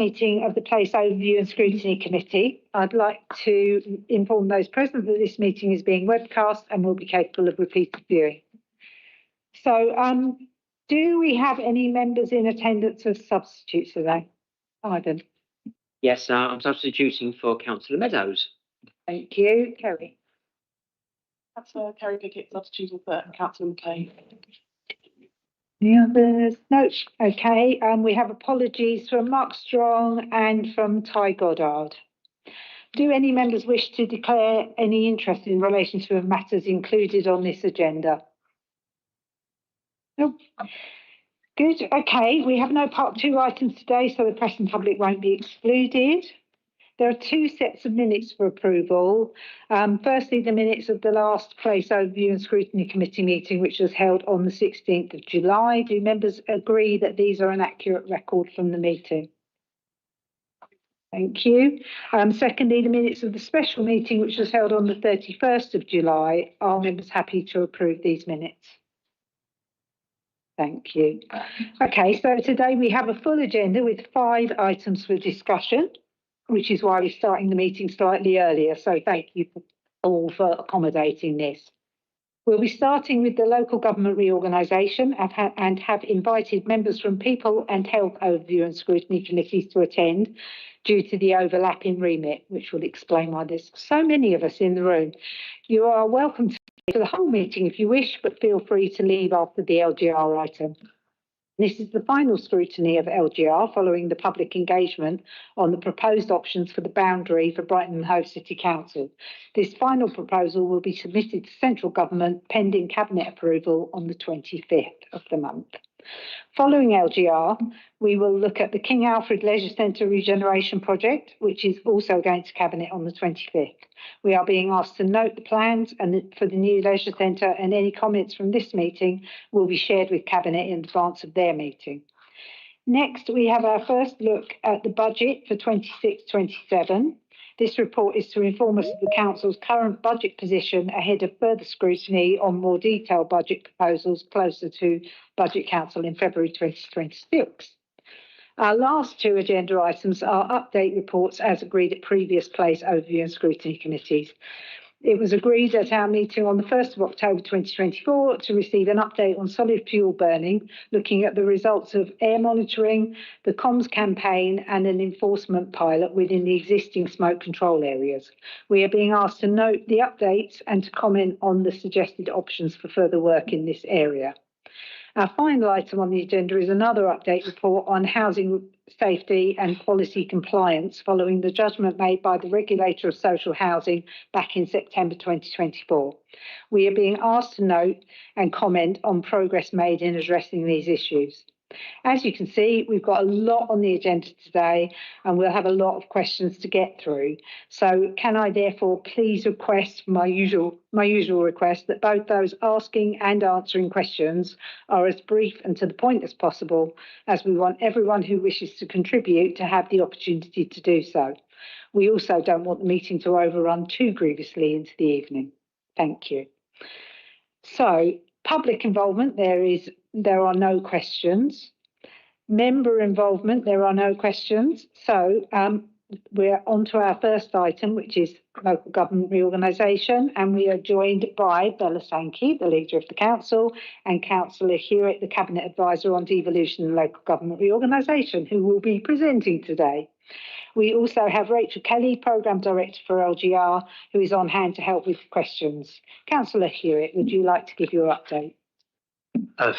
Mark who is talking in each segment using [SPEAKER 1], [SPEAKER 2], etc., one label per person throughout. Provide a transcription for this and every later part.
[SPEAKER 1] Meeting of the Place Overview and Scrutiny Committee. I'd like to inform those present that this meeting is being webcast and will be capable of repeated viewing. So, do we have any members in attendance as substitutes today? Ivan.
[SPEAKER 2] Yes, I'm substituting for Councillor Meadows.
[SPEAKER 1] Thank you. Kerry.
[SPEAKER 3] Councillor Kerry Pickett substituting for Councillor McKay.
[SPEAKER 1] The others? No. Okay. We have apologies from Mark Strong and from Ty Goddard. Do any members wish to declare any interest in relation to matters included on this agenda? Nope. Good. Okay. We have no part 2 items today, so the press and public won't be excluded. There are 2 sets of minutes for approval. Firstly, the minutes of the last Place Overview and Scrutiny Committee meeting, which was held on the 16th of July. Do members agree that these are an accurate record from the meeting? Thank you. Secondly, the minutes of the special meeting, which was held on the 31st of July. Are members happy to approve these minutes? Thank you. Okay, so today we have a full agenda with 5 items for discussion, which is why we're starting the meeting slightly earlier. So thank you all for accommodating this. We'll be starting with the local government reorganisation and have invited members from People and Health Overview and Scrutiny Committees to attend due to the overlap in remit, which will explain why there's so many of us in the room. You are welcome to stay for the whole meeting if you wish, but feel free to leave after the LGR item. This is the final scrutiny of LGR following the public engagement on the proposed options for the boundary for Brighton and Hove City Council. This final proposal will be submitted to central government pending cabinet approval on the 25th of the month. Following LGR, we will look at the King Alfred Leisure Centre regeneration project, which is also going to cabinet on the 25th. We are being asked to note the plans for the new leisure centre, and any comments from this meeting will be shared with cabinet in advance of their meeting. Next, we have our first look at the budget for 26-27. This report is to inform us of the Council's current budget position ahead of further scrutiny on more detailed budget proposals closer to Budget Council in February 2026. Our last 2 agenda items are update reports as agreed at previous Place Overview and Scrutiny Committees. It was agreed at our meeting on the 1st of October 2024 to receive an update on solid fuel burning, looking at the results of air monitoring, the comms campaign and an enforcement pilot within the existing smoke control areas. We are being asked to note the updates and to comment on the suggested options for further work in this area. Our final item on the agenda is another update report on housing safety and quality compliance following the judgment made by the Regulator of Social Housing back in September 2024. We are being asked to note and comment on progress made in addressing these issues. As you can see, we've got a lot on the agenda today and we'll have a lot of questions to get through. So can I therefore please request my usual request that both those asking and answering questions are as brief and to the point as possible, as we want everyone who wishes to contribute to have the opportunity to do so. We also don't want the meeting to overrun too grievously into the evening. Thank you. So, public involvement, there are no questions. Member involvement, there are no questions. So we're on to our first item, which is local government reorganisation, and we are joined by Bella Sankey, the leader of the council, and Councillor Hewitt, the Cabinet Advisor on Devolution and Local Government Reorganisation, who will be presenting today. We also have Rachel Kelly, Programme Director for LGR, who is on hand to help with questions. Councillor Hewitt, would you like to give your update?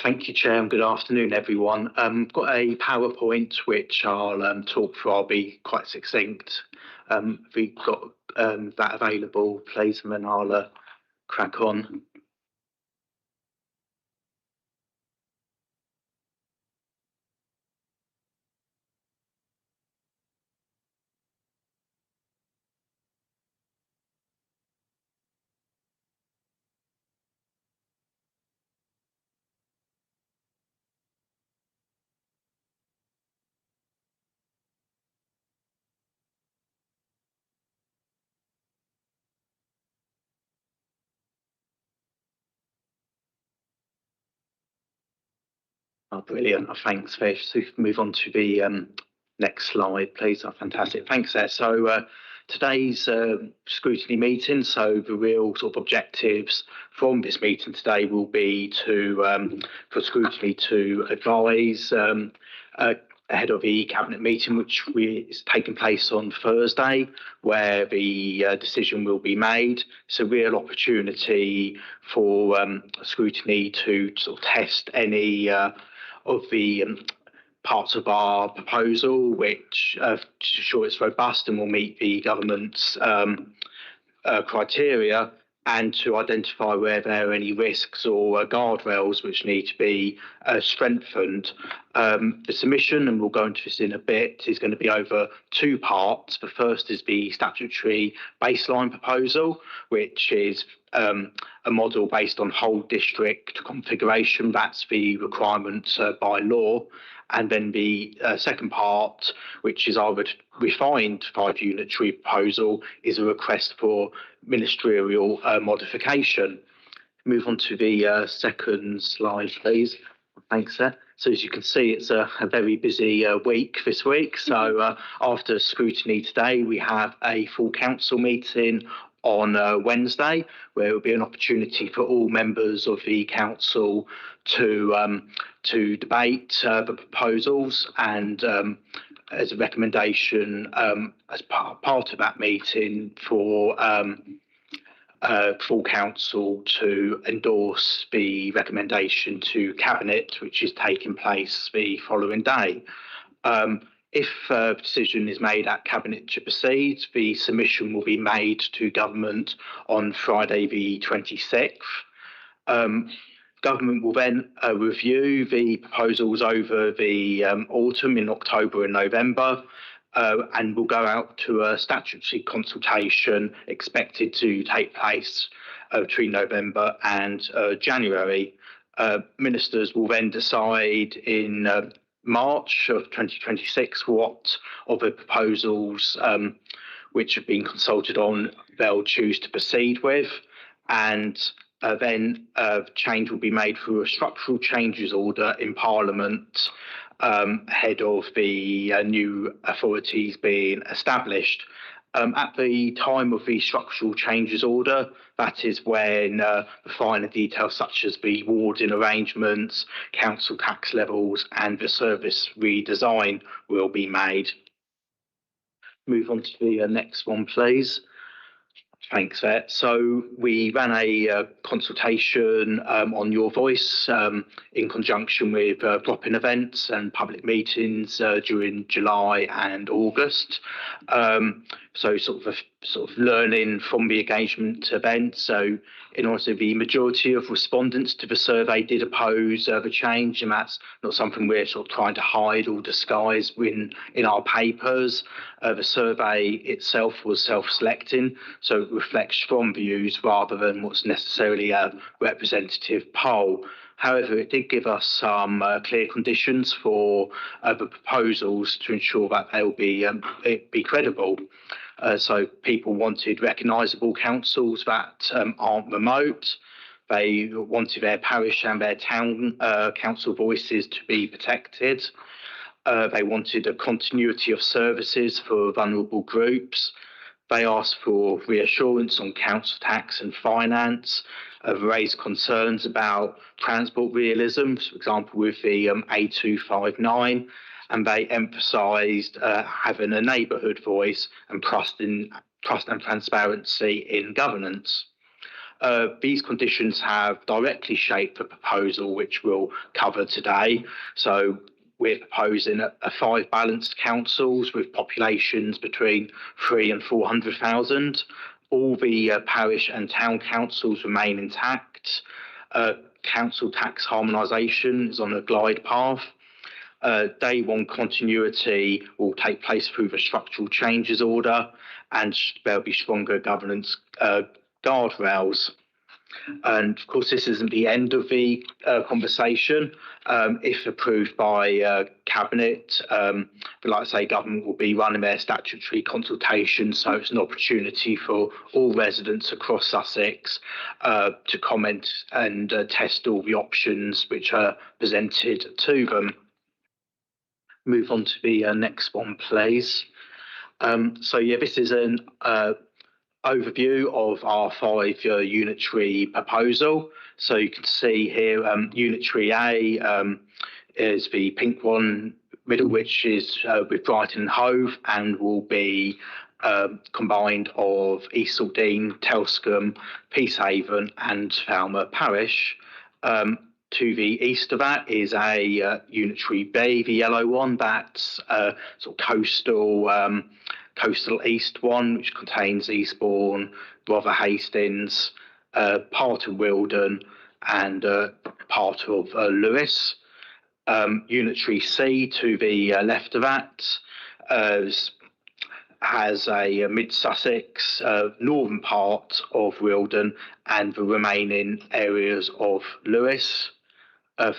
[SPEAKER 4] Thank you, Chair, and good afternoon, everyone. I've got a PowerPoint which I'll talk through. I'll be quite succinct. If we've got that available, please, and then I'll crack on. Oh, brilliant. Thanks, Vish. So move on to the Next slide, please. Oh, fantastic. Thanks there. So today's scrutiny meeting, so the real sort of objectives from this meeting today will be for scrutiny to advise ahead of the cabinet meeting, which is taking place on Thursday, where the decision will be made. It's a real opportunity for scrutiny to sort of test any of the parts of our proposal, which to ensure it's robust and will meet the government's criteria, and to identify where there are any risks or guardrails which need to be strengthened. The submission, and we'll go into this in a bit, is going to be over two parts. The first is the statutory baseline proposal, which is a model based on whole district configuration. That's the requirement by law. And then the second part, which is our refined 5-unitary proposal, is a request for ministerial modification. Move on to the second slide, please. Thanks, sir. So as you can see, it's a very busy week this week. So after scrutiny today, we have a full council meeting on Wednesday, where there will be an opportunity for all members of the council to debate the proposals, and as a recommendation as part of that meeting for full council to endorse the recommendation to cabinet, which is taking place the following day. If a decision is made at cabinet to proceed, the submission will be made to government on Friday the 26th. Government will then review the proposals over the autumn in October and November, and will go out to a statutory consultation expected to take place between November and January. Ministers will then decide in March of 2026 what of the proposals which have been consulted on they'll choose to proceed with, and then change will be made through a structural changes order in Parliament ahead of the new authorities being established. At the time of the structural changes order, that is when the finer details such as the warding arrangements, council tax levels and the service redesign will be made. Move on to the next one, please. Thanks, Vet. So we ran a consultation on Your Voice in conjunction with drop-in events and public meetings during July and August. So sort of learning from the engagement event. So in order, the majority of respondents to the survey did oppose the change, and that's not something we're sort of trying to hide or disguise in our papers. The survey itself was self-selecting, so it reflects strong views rather than what's necessarily a representative poll. However, it did give us some clear conditions for the proposals to ensure that they'll be credible. So people wanted recognisable councils that aren't remote. They wanted their parish and their town council voices to be protected. They wanted a continuity of services for vulnerable groups. They asked for reassurance on council tax and finance. Raised concerns about transport realism, for example, with the A259. And they emphasised having a neighbourhood voice and trust and transparency in governance. These conditions have directly shaped the proposal, which we'll cover today. So we're proposing 5 balanced councils with populations between 300,000 and 400,000. All the parish and town councils remain intact. Council tax harmonisation is on a glide path. Day one continuity will take place through the structural changes order, and there'll be stronger governance guardrails. And of course, this isn't the end of the conversation. If approved by cabinet, but like I say, government will be running their statutory consultation, so it's an opportunity for all residents across Sussex to comment and test all the options which are presented to them. Move on to the next one, please. This is an overview of our 5-year unitary proposal. So you can see here, unitary A is the pink one, middle, which is with Brighton and Hove, and will be combined of East Saltdean, Telscombe, Peacehaven and Falmer Parish. To the east of that is a unitary B, the yellow one, that's sort of coastal east one, which contains Eastbourne, Rother Hastings, part of Wilden and part of Lewis. Unitary C to the left of that has a mid-Sussex, northern part of Wilden and the remaining areas of Lewis.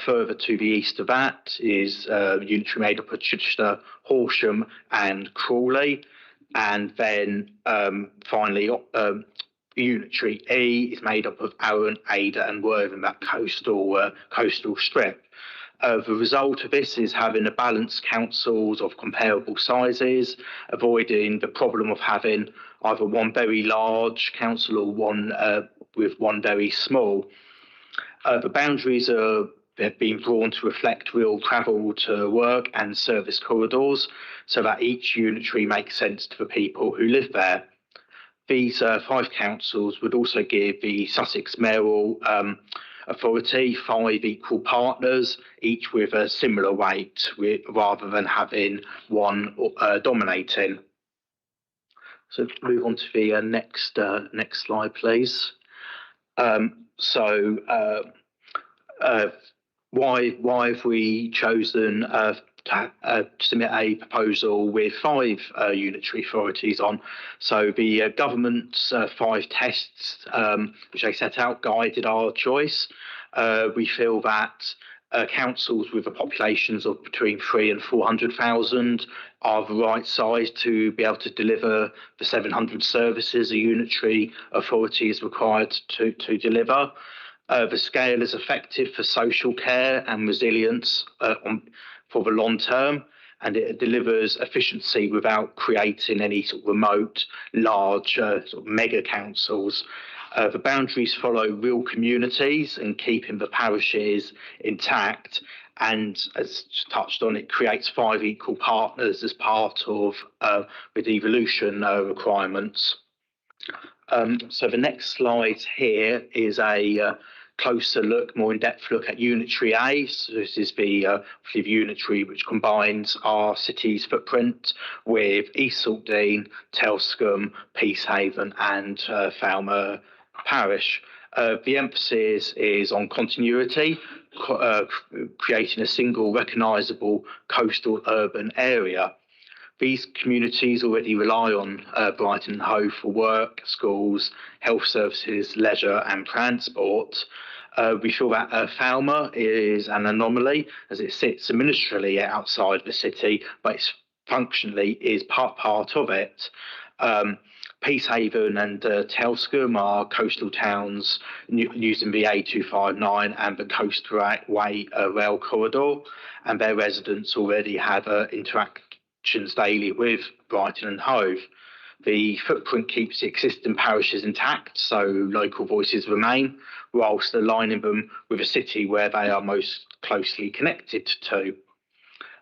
[SPEAKER 4] Further to the east of that is unitary made up of Chichester, Horsham and Crawley. And then finally, unitary E is made up of Arran, Ada and Worthing, that coastal strip. The result of this is having a balanced councils of comparable sizes, avoiding the problem of having either one very large council or one with one very small. The boundaries have been drawn to reflect real travel to work and service corridors, so that each unitary makes sense to the people who live there. These 5 councils would also give the Sussex Mayoral Authority 5 equal partners, each with a similar weight, rather than having one dominating. So move on to the next slide, please. Why have we chosen to submit a proposal with 5 unitary authorities on? So the government's 5 tests, which they set out, guided our choice. We feel that councils with populations of between 300,000 and 400,000 are the right size to be able to deliver the 700 services a unitary authority is required to deliver. The scale is effective for social care and resilience for the long term, and it delivers efficiency without creating any sort of remote, large sort of mega councils. The boundaries follow real communities and keeping the parishes intact, and as touched on, it creates 5 equal partners as part of the devolution requirements. So the next slide here is a closer look, more in-depth look at unitary A. So this is the unitary which combines our city's footprint with East Saltdean, Telscombe, Peacehaven and Falmer Parish. The emphasis is on continuity, creating a single recognisable coastal urban area. These communities already rely on Brighton and Hove for work, schools, health services, leisure and transport. We feel that Falmer is an anomaly as it sits administratively outside the city, but it's functionally is part of it. Peacehaven and Telscombe are coastal towns using the A259 and the Coastway rail corridor, and their residents already have interactions daily with Brighton and Hove. The footprint keeps the existing parishes intact, so local voices remain, whilst aligning them with a city where they are most closely connected to.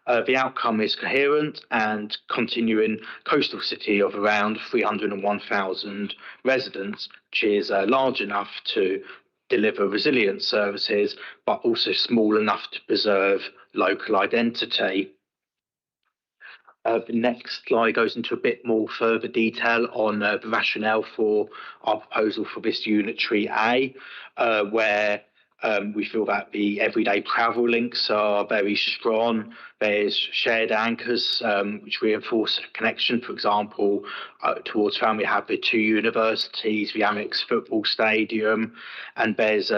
[SPEAKER 4] The outcome is coherent and continuing coastal city of around 301,000 residents, which is large enough to deliver resilient services, but also small enough to preserve local identity. The next slide goes into a bit more further detail on the rationale for our proposal for this unitary A, where we feel that the everyday travel links are very strong. There's shared anchors which reinforce a connection. For example, towards Falmer we have the 2 universities, the Amex football stadium, and there's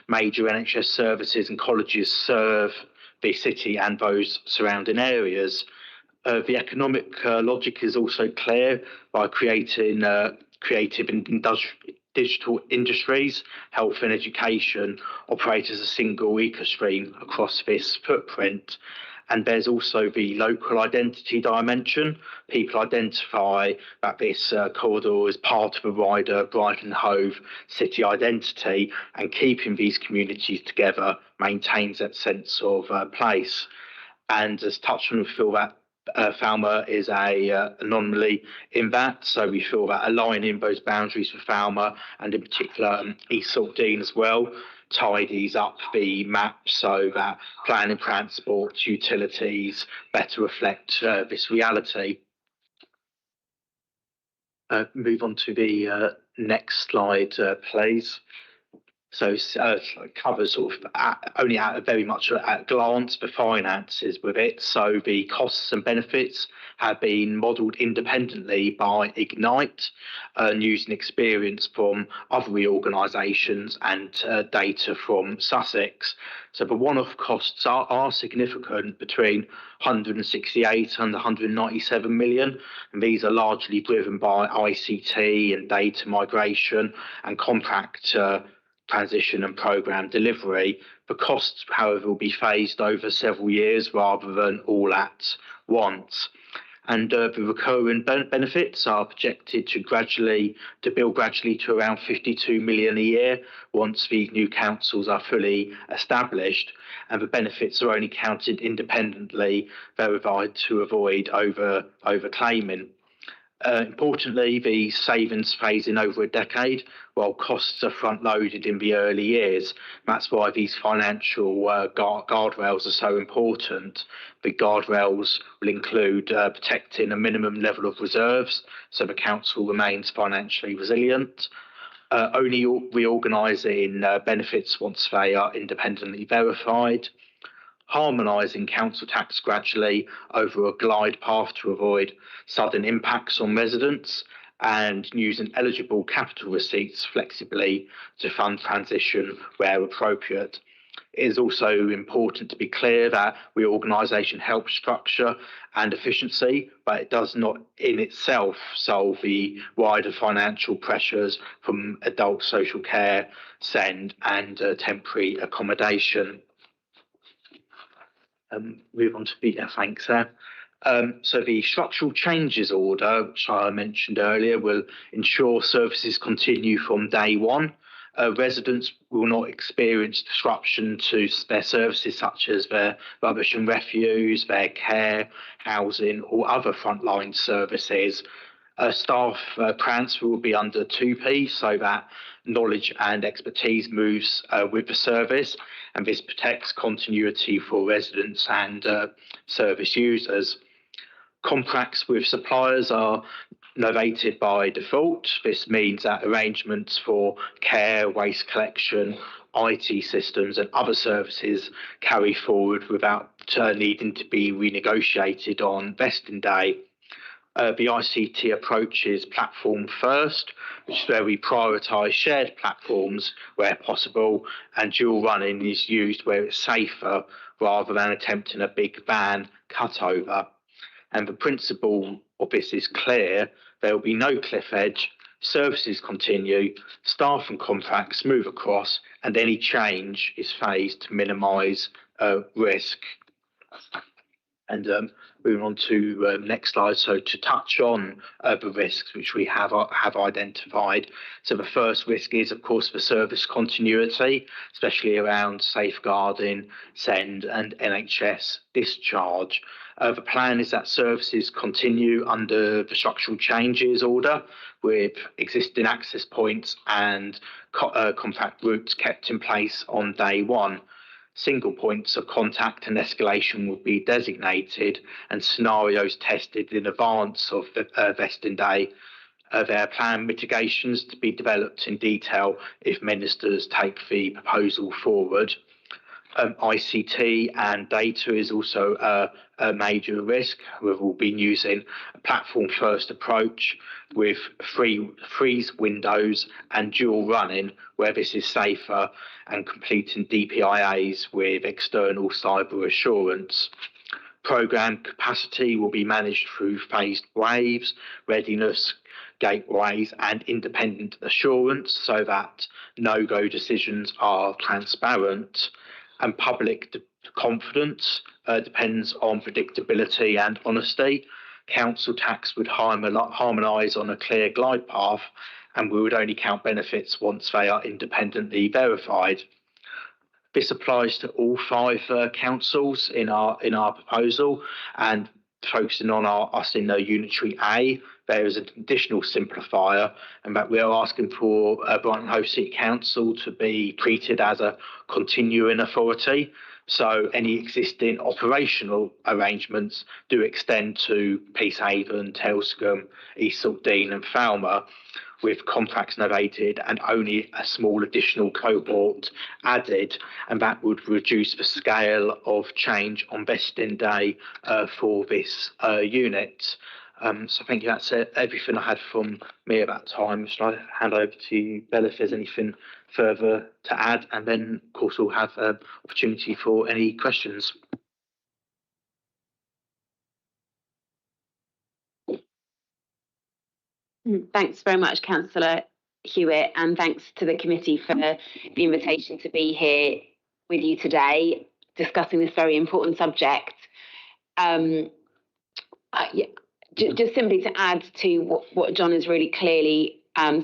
[SPEAKER 4] major NHS services and colleges serve the city and those surrounding areas. The economic logic is also clear by creating creative and digital industries, health and education operate as a single ecostream across this footprint. And there's also the local identity dimension. People identify that this corridor is part of a wider Brighton Hove city identity, and keeping these communities together maintains that sense of place. And as touched on, we feel that Falmer is a anomaly in that. So we feel that aligning those boundaries for Falmer, and in particular East Saltdean as well, tidies up the map so that planning, transport, utilities better reflect this reality. Move on to the next slide, please. So covers sort of only at very much at a glance the finances with it. So the costs and benefits have been modelled independently by Ignite, using experience from other reorganisations and data from Sussex. So the one-off costs are significant, between 168 and 197 million, and these are largely driven by ICT and data migration and contract transition and programme delivery. The costs, however, will be phased over several years rather than all at once. And the recurring benefits are projected to build gradually to around 52 million a year once these new councils are fully established, and the benefits are only counted independently, verified to avoid overclaiming. Importantly, the savings phase in over a decade, while costs are front-loaded in the early years. That's why these financial guardrails are so important. The guardrails will include protecting a minimum level of reserves, so the council remains financially resilient. Only reorganising benefits once they are independently verified. Harmonising council tax gradually over a glide path to avoid sudden impacts on residents, and using eligible capital receipts flexibly to fund transition where appropriate. It is also important to be clear that reorganisation helps structure and efficiency, but it does not in itself solve the wider financial pressures from adult social care, SEND and temporary accommodation. Move on to the thanks there. So the structural changes order, which I mentioned earlier, will ensure services continue from day one. Residents will not experience disruption to their services such as their rubbish and refuse, their care, housing or other frontline services. Staff transfer will be under 2P so that knowledge and expertise moves with the service, and this protects continuity for residents and service users. Contracts with suppliers are novated by default. This means that arrangements for care, waste collection, IT systems and other services carry forward without needing to be renegotiated on vesting day. The ICT approach is platform first, which is where we prioritise shared platforms where possible, and dual running is used where it's safer rather than attempting a big bang cutover. And the principle of this is clear. There will be no cliff edge, services continue, staff and contracts move across, and any change is phased to minimise risk. And moving on to next slide. So to touch on the risks which we have identified. So the first risk is, of course, the service continuity, especially around safeguarding, SEND and NHS discharge. The plan is that services continue under the structural changes order with existing access points and contact routes kept in place on day one. Single points of contact and escalation will be designated and scenarios tested in advance of the vesting day. There are planned mitigations to be developed in detail if ministers take the proposal forward. ICT and data is also a major risk. We've all been using a platform-first approach with freeze windows and dual running where this is safer, and completing DPIAs with external cyber assurance. Programme capacity will be managed through phased waves, readiness, gateways and independent assurance so that no-go decisions are transparent. and public confidence depends on predictability and honesty. Council tax would harmonise on a clear glide path, and we would only count benefits once they are independently verified. This applies to all 5 councils in our proposal, and focusing on us in the unitary A, there is an additional simplifier, and that we are asking for Brighton Hove City Council to be treated as a continuing authority. So any existing operational arrangements do extend to Peacehaven, Telscombe, East Saltdean and Falmer, with contracts novated and only a small additional cohort added, and that would reduce the scale of change on vesting day for this unit. So I think that's everything I had from me at that time. Shall I hand over to you, Bella, if there's anything further to add? And then, of course, we'll have opportunity for any questions.
[SPEAKER 5] Thanks very much, Councillor Hewitt, and thanks to the committee for the invitation to be here with you today, discussing this very important subject. Just simply to add to what John has really clearly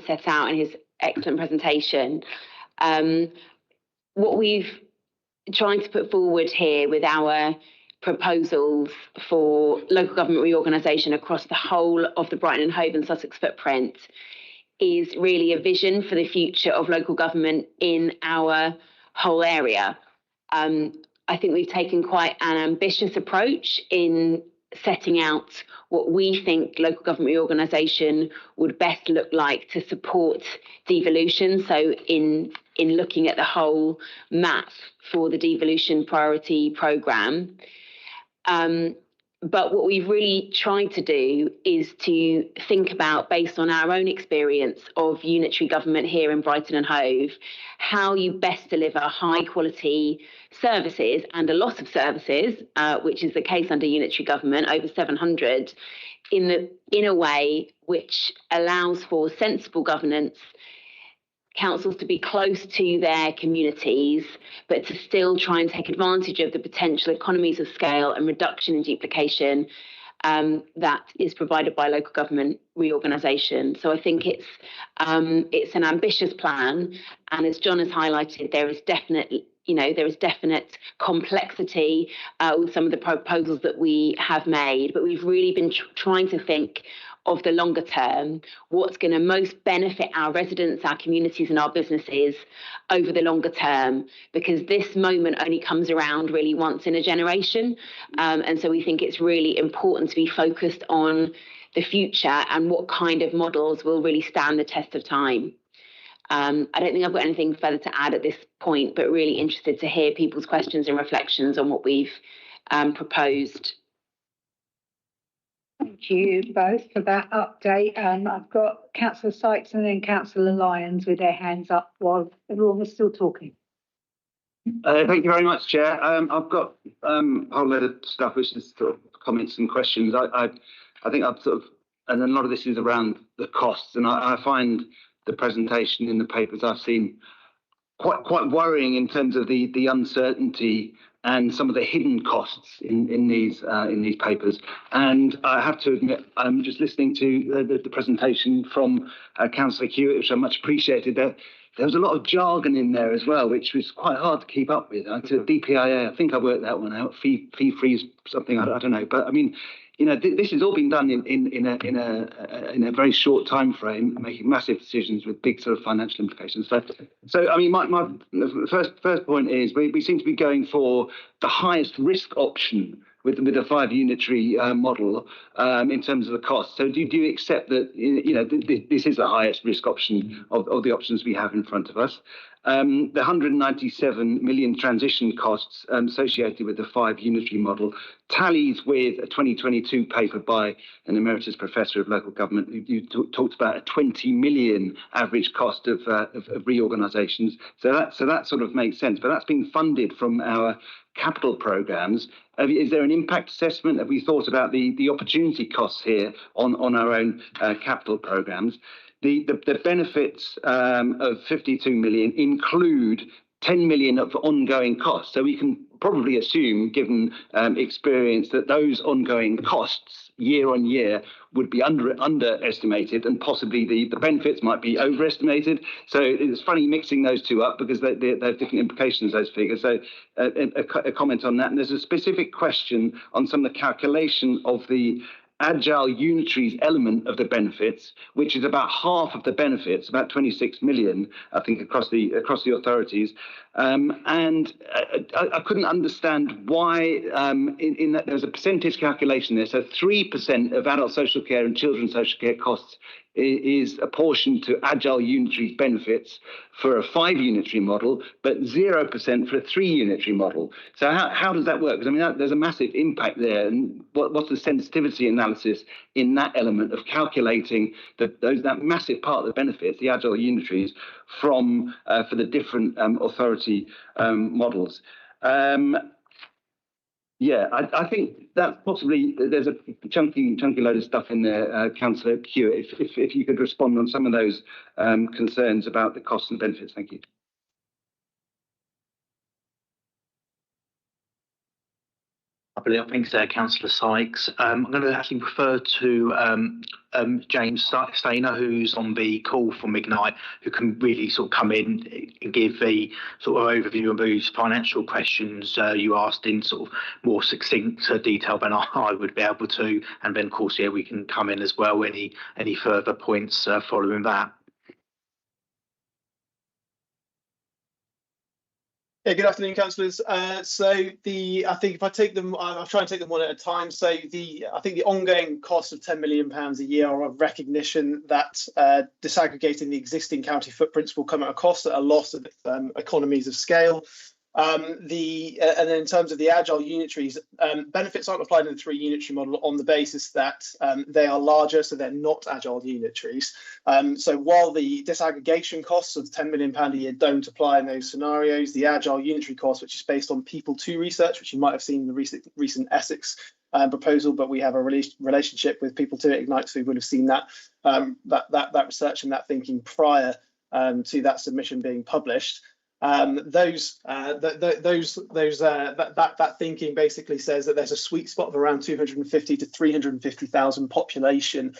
[SPEAKER 5] set out in his excellent presentation, what we've tried to put forward here with our proposals for local government reorganisation across the whole of the Brighton and Hove and Sussex footprint is really a vision for the future of local government in our whole area. I think we've taken quite an ambitious approach in setting out what we think local government reorganisation would best look like to support devolution. So in looking at the whole map for the devolution priority programme. But what we've really tried to do is to think about, based on our own experience of unitary government here in Brighton and Hove, how you best deliver high quality services and a lot of services, which is the case under unitary government, over 700, in a way which allows for sensible governance, councils to be close to their communities, but to still try and take advantage of the potential economies of scale and reduction in duplication that is provided by local government reorganisation. So I think it's an ambitious plan, and as John has highlighted, there is definite complexity with some of the proposals that we have made, but we've really been trying to think of the longer term, what's going to most benefit our residents, our communities and our businesses over the longer term, because this moment only comes around really once in a generation. And so we think it's really important to be focused on the future and what kind of models will really stand the test of time. I don't think I've got anything further to add at this point, but really interested to hear people's questions and reflections on what we've proposed.
[SPEAKER 1] Thank you both for that update. I've got Councillor Sykes and then Councillor Lyons with their hands up while everyone was still talking.
[SPEAKER 6] Thank you very much, Chair. I've got a whole load of stuff which is sort of comments and questions. I think I've sort of, and a lot of this is around the costs, and I find the presentation in the papers I've seen quite worrying in terms of the uncertainty and some of the hidden costs in these papers. And I have to admit, I'm just listening to the presentation from Councillor Hewitt, which I much appreciated. There was a lot of jargon in there as well, which was quite hard to keep up with. DPIA, I think I worked that one out. Fee freeze, something, I don't know. But I mean, you know, this has all been done in a very short time frame, making massive decisions with big sort of financial implications. So I mean, my first point is we seem to be going for the highest risk option with the 5 unitary model in terms of the cost. So do you accept that this is the highest risk option of the options we have in front of us? The 197 million transition costs associated with the 5 unitary model tallies with a 2022 paper by an emeritus professor of local government who talked about a 20 million average cost of reorganisations. So that sort of makes sense, but that's being funded from our capital programmes. Is there an impact assessment? Have we thought about the opportunity costs here on our own capital programmes? The benefits of 52 million include 10 million of ongoing costs. So we can probably assume, given experience, that those ongoing costs year on year would be underestimated, and possibly the benefits might be overestimated. So it's funny mixing those two up, because they have different implications, those figures. So a comment on that. And there's a specific question on some of the calculation of the agile unitaries element of the benefits, which is about half of the benefits, about 26 million, I think, across the authorities. And I couldn't understand why in that there's a percentage calculation there. So 3% of adult social care and children's social care costs is apportioned to agile unitary benefits for a 5 unitary model, but 0% for a 3 unitary model. So how does that work? Because I mean, there's a massive impact there. And what's the sensitivity analysis in that element of calculating that massive part of the benefits, the agile unitaries, from for the different authority models? Yeah, I think that possibly there's a chunky load of stuff in there, Councillor Hewitt. If you could respond on some of those concerns about the costs and benefits, thank you.
[SPEAKER 4] I believe, thanks, Councillor Sykes. I'm going to actually refer to James Stainer, who's on the call from Ignite, who can really sort of come in and give the sort of overview of those financial questions you asked in sort of more succinct detail than I would be able to. And then, of course, yeah, we can come in as well, any further points following that.
[SPEAKER 7] Yeah, good afternoon, councillors. I think if I take them, I'll try and take them one at a time. So I think the ongoing cost of £10 million a year are a recognition that disaggregating the existing county footprints will come at a cost, at a loss of economies of scale. And then in terms of the agile unitaries, benefits aren't applied in the 3 unitary model on the basis that they are larger, so they're not agile unitaries. So while the disaggregation costs of £10 million a year don't apply in those scenarios, the agile unitary cost, which is based on People 2 research, which you might have seen in the recent Essex proposal, but we have a relationship with People 2 at Ignite, so we would have seen that that research and that thinking prior to that submission being published. That thinking basically says that there's a sweet spot of around 250 to 350,000 population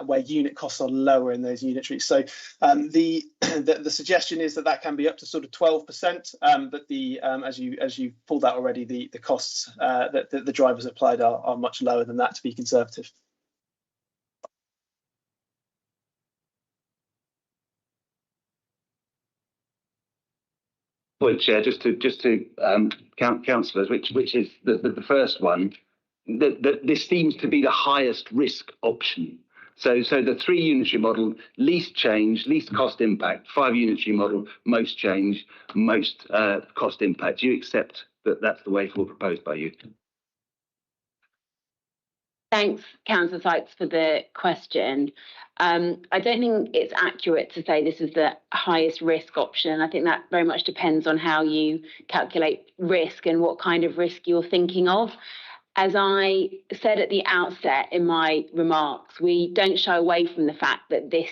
[SPEAKER 7] where unit costs are lower in those unitaries. So the suggestion is that can be up to sort of 12%, but as you pulled out already, the costs that the drivers applied are much lower than that, to be conservative.
[SPEAKER 6] Well, Chair, just to count councillors, which is the first one, this seems to be the highest risk option. So the 3 unitary model, least change, least cost impact. 5 unitary model, most change, most cost impact. Do you accept that that's the way forward proposed by you?
[SPEAKER 5] Thanks, Councillor Sykes, for the question. I don't think it's accurate to say this is the highest risk option. I think that very much depends on how you calculate risk and what kind of risk you're thinking of. As I said at the outset in my remarks, we don't shy away from the fact that this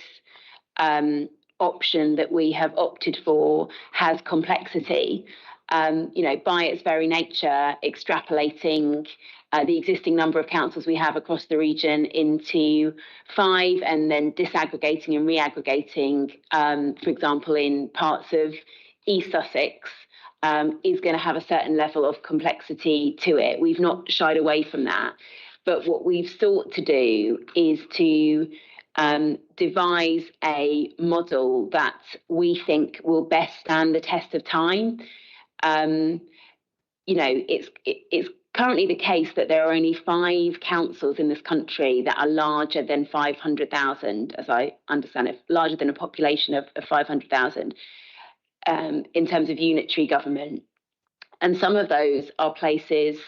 [SPEAKER 5] option that we have opted for has complexity. By its very nature, extrapolating the existing number of councils we have across the region into 5 and then disaggregating and reaggregating, for example, in parts of East Sussex, is going to have a certain level of complexity to it. We've not shied away from that. But what we've sought to do is to devise a model that we think will best stand the test of time. It's currently the case that there are only 5 councils in this country that are larger than 500,000, as I understand it, larger than a population of 500,000 in terms of unitary government. And some of those are places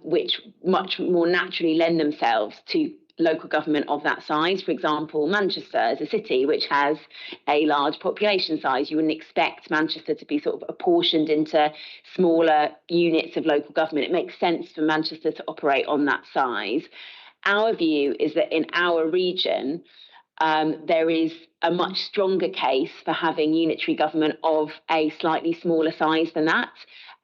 [SPEAKER 5] which much more naturally lend themselves to local government of that size. For example, Manchester is a city which has a large population size. You wouldn't expect Manchester to be sort of apportioned into smaller units of local government. It makes sense for Manchester to operate on that size. Our view is that in our region, there is a much stronger case for having unitary government of a slightly smaller size than that,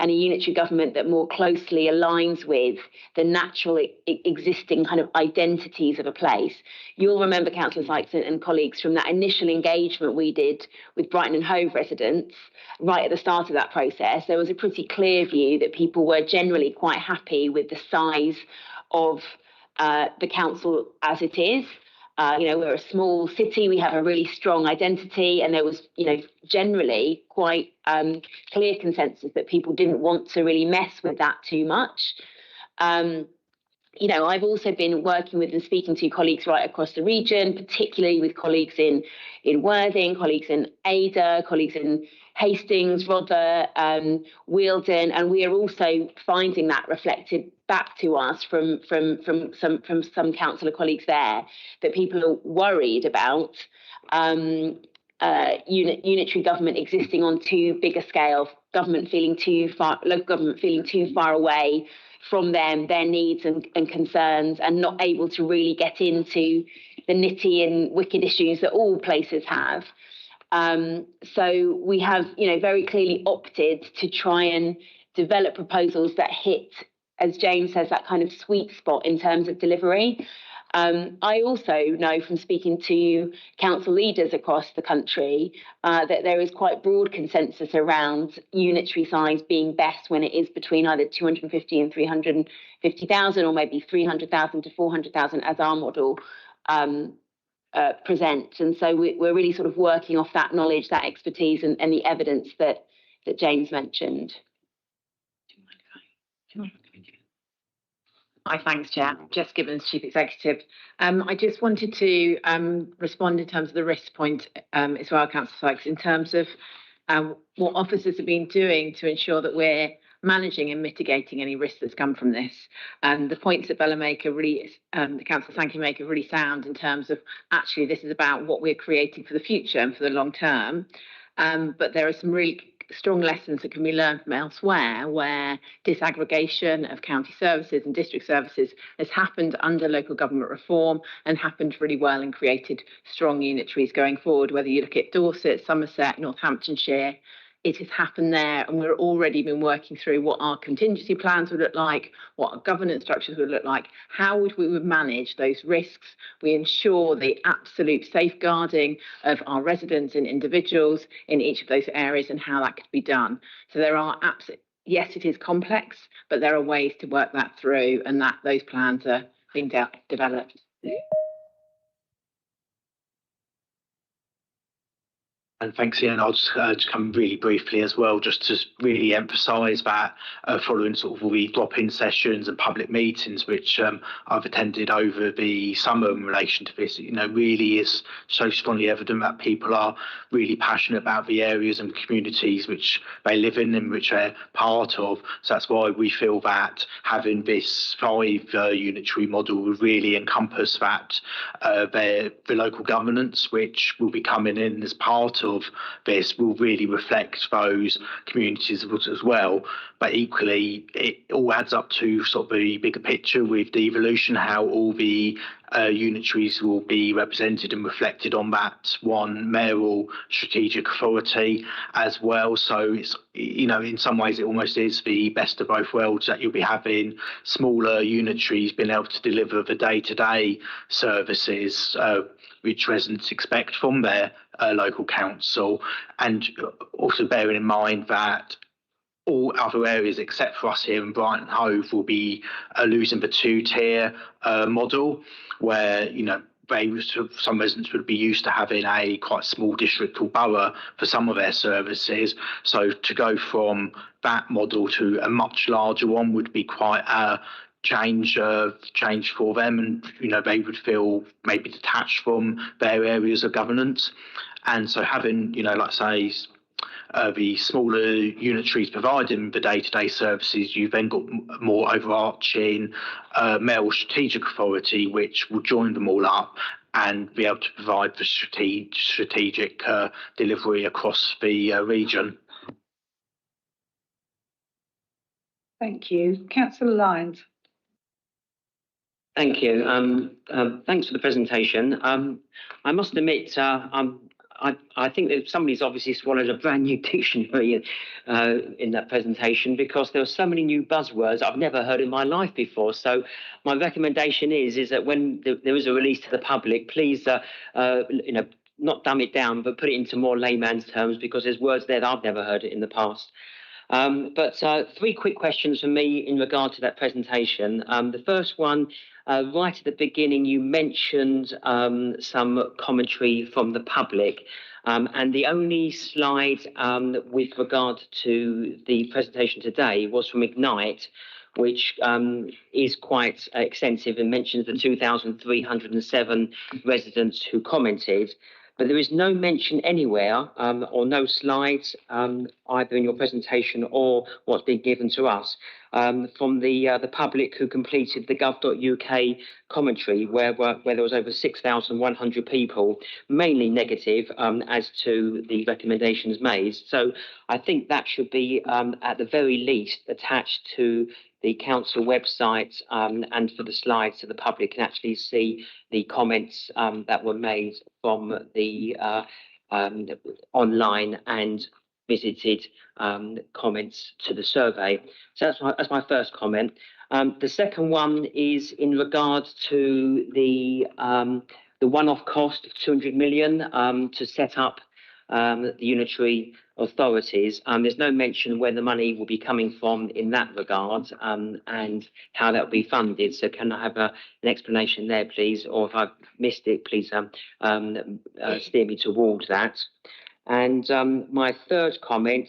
[SPEAKER 5] and a unitary government that more closely aligns with the natural existing kind of identities of a place. You'll remember, Councillor Sykes and colleagues, from that initial engagement we did with Brighton and Hove residents right at the start of that process, there was a pretty clear view that people were generally quite happy with the size of the council as it is. We're a small city, we have a really strong identity, and there was, generally quite clear consensus that people didn't want to really mess with that too much. I've also been working with and speaking to colleagues right across the region, particularly with colleagues in Worthing, colleagues in Ada, colleagues in Hastings, Rother, Wealden, and we are also finding that reflected back to us from some councillor colleagues there, that people are worried about unitary government existing on too big a scale, government feeling too far, local government feeling too far away from them, their needs and concerns, and not able to really get into the nitty and wicked issues that all places have. So we have, very clearly opted to try and develop proposals that hit, as James says, that kind of sweet spot in terms of delivery. I also know from speaking to council leaders across the country that there is quite broad consensus around unitary size being best when it is between either 250 and 350,000, or maybe 300,000 to 400,000 as our model presents. And so we're really sort of working off that knowledge, that expertise, and the evidence that James mentioned.
[SPEAKER 8] Hi, thanks, Chair. Jess Gibbons, Chief Executive. I just wanted to respond in terms of the risk point as well, Councillor Sykes, in terms of what officers have been doing to ensure that we're managing and mitigating any risks that's come from this. And the points that Bella make are really, the Councillor Sankey make are really sound in terms of actually this is about what we're creating for the future and for the long term. But there are some really strong lessons that can be learned from elsewhere, where disaggregation of county services and district services has happened under local government reform and happened really well and created strong unitaries going forward. Whether you look at Dorset, Somerset, Northamptonshire, it has happened there, and we've already been working through what our contingency plans would look like, what our governance structures would look like, how would we manage those risks. We ensure the absolute safeguarding of our residents and individuals in each of those areas and how that could be done. So there are yes, it is complex, but there are ways to work that through, and that those plans are being developed.
[SPEAKER 4] And thanks, Ian. I'll just come really briefly as well, just to really emphasise that following sort of all the drop-in sessions and public meetings, which I've attended over the summer in relation to this, really is so strongly evident that people are really passionate about the areas and communities which they live in and which they're part of. So that's why we feel that having this 5 unitary model will really encompass that the local governance, which will be coming in as part of this, will really reflect those communities as well. But equally, it all adds up to sort of the bigger picture with the evolution, how all the unitaries will be represented and reflected on that one mayoral strategic authority as well. So it's, in some ways it almost is the best of both worlds, that you'll be having smaller unitaries being able to deliver the day-to-day services which residents expect from their local council, and also bearing in mind that all other areas except for us here in Brighton and Hove will be losing the 2-tier model, where some residents would be used to having a quite small district or borough for some of their services. So to go from that model to a much larger one would be quite a change for them, and they would feel maybe detached from their areas of governance. And so having like say the smaller unitaries providing the day-to-day services, you've then got more overarching mayoral strategic authority, which will join them all up and be able to provide the strategic delivery across the region.
[SPEAKER 1] Thank you. Councillor Lyons.
[SPEAKER 2] Thank you. Thanks for the presentation. I must admit, I think that somebody's obviously swallowed a brand new dictionary in that presentation, because there were so many new buzzwords I've never heard in my life before. So my recommendation is that when there is a release to the public, please, not dumb it down, but put it into more layman's terms, because there's words there that I've never heard in the past. But three quick questions from me in regard to that presentation. The first one, right at the beginning, you mentioned some commentary from the public. And the only slide with regard to the presentation today was from Ignite, which is quite extensive and mentions the 2,307 residents who commented. But there is no mention anywhere or no slides, either in your presentation or what's been given to us, from the public who completed the gov.uk commentary, where there was over 6,100 people, mainly negative as to the recommendations made. So I think that should be, at the very least, attached to the council website, and for the slides so the public can actually see the comments that were made from the online and visited comments to the survey. So that's my first comment. The second one is in regard to the one-off cost of 200 million to set up the unitary authorities. There's no mention where the money will be coming from in that regard, and how that will be funded. So can I have an explanation there, please? Or if I've missed it, please steer me towards that. And my third comment,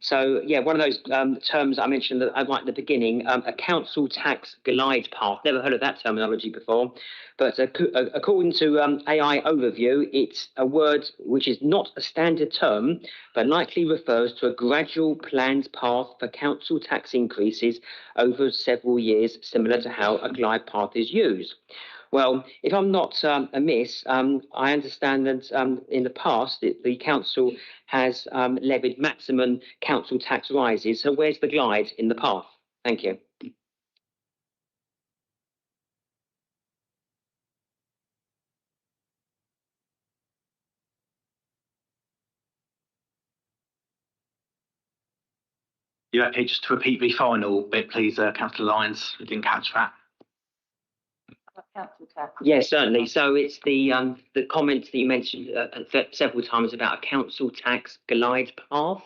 [SPEAKER 2] so yeah, one of those terms I mentioned right at the beginning, a council tax glide path. Never heard of that terminology before, but according to AI Overview, it's a word which is not a standard term, but likely refers to a gradual planned path for council tax increases over several years, similar to how a glide path is used. Well, if I'm not amiss, I understand that in the past the council has levied maximum council tax rises. So where's the glide in the path? Thank you.
[SPEAKER 4] You okay just to repeat the final bit, please, Councillor Lyons? We didn't catch that.
[SPEAKER 2] Yes, certainly. So it's the comments that you mentioned several times about a council tax glide path,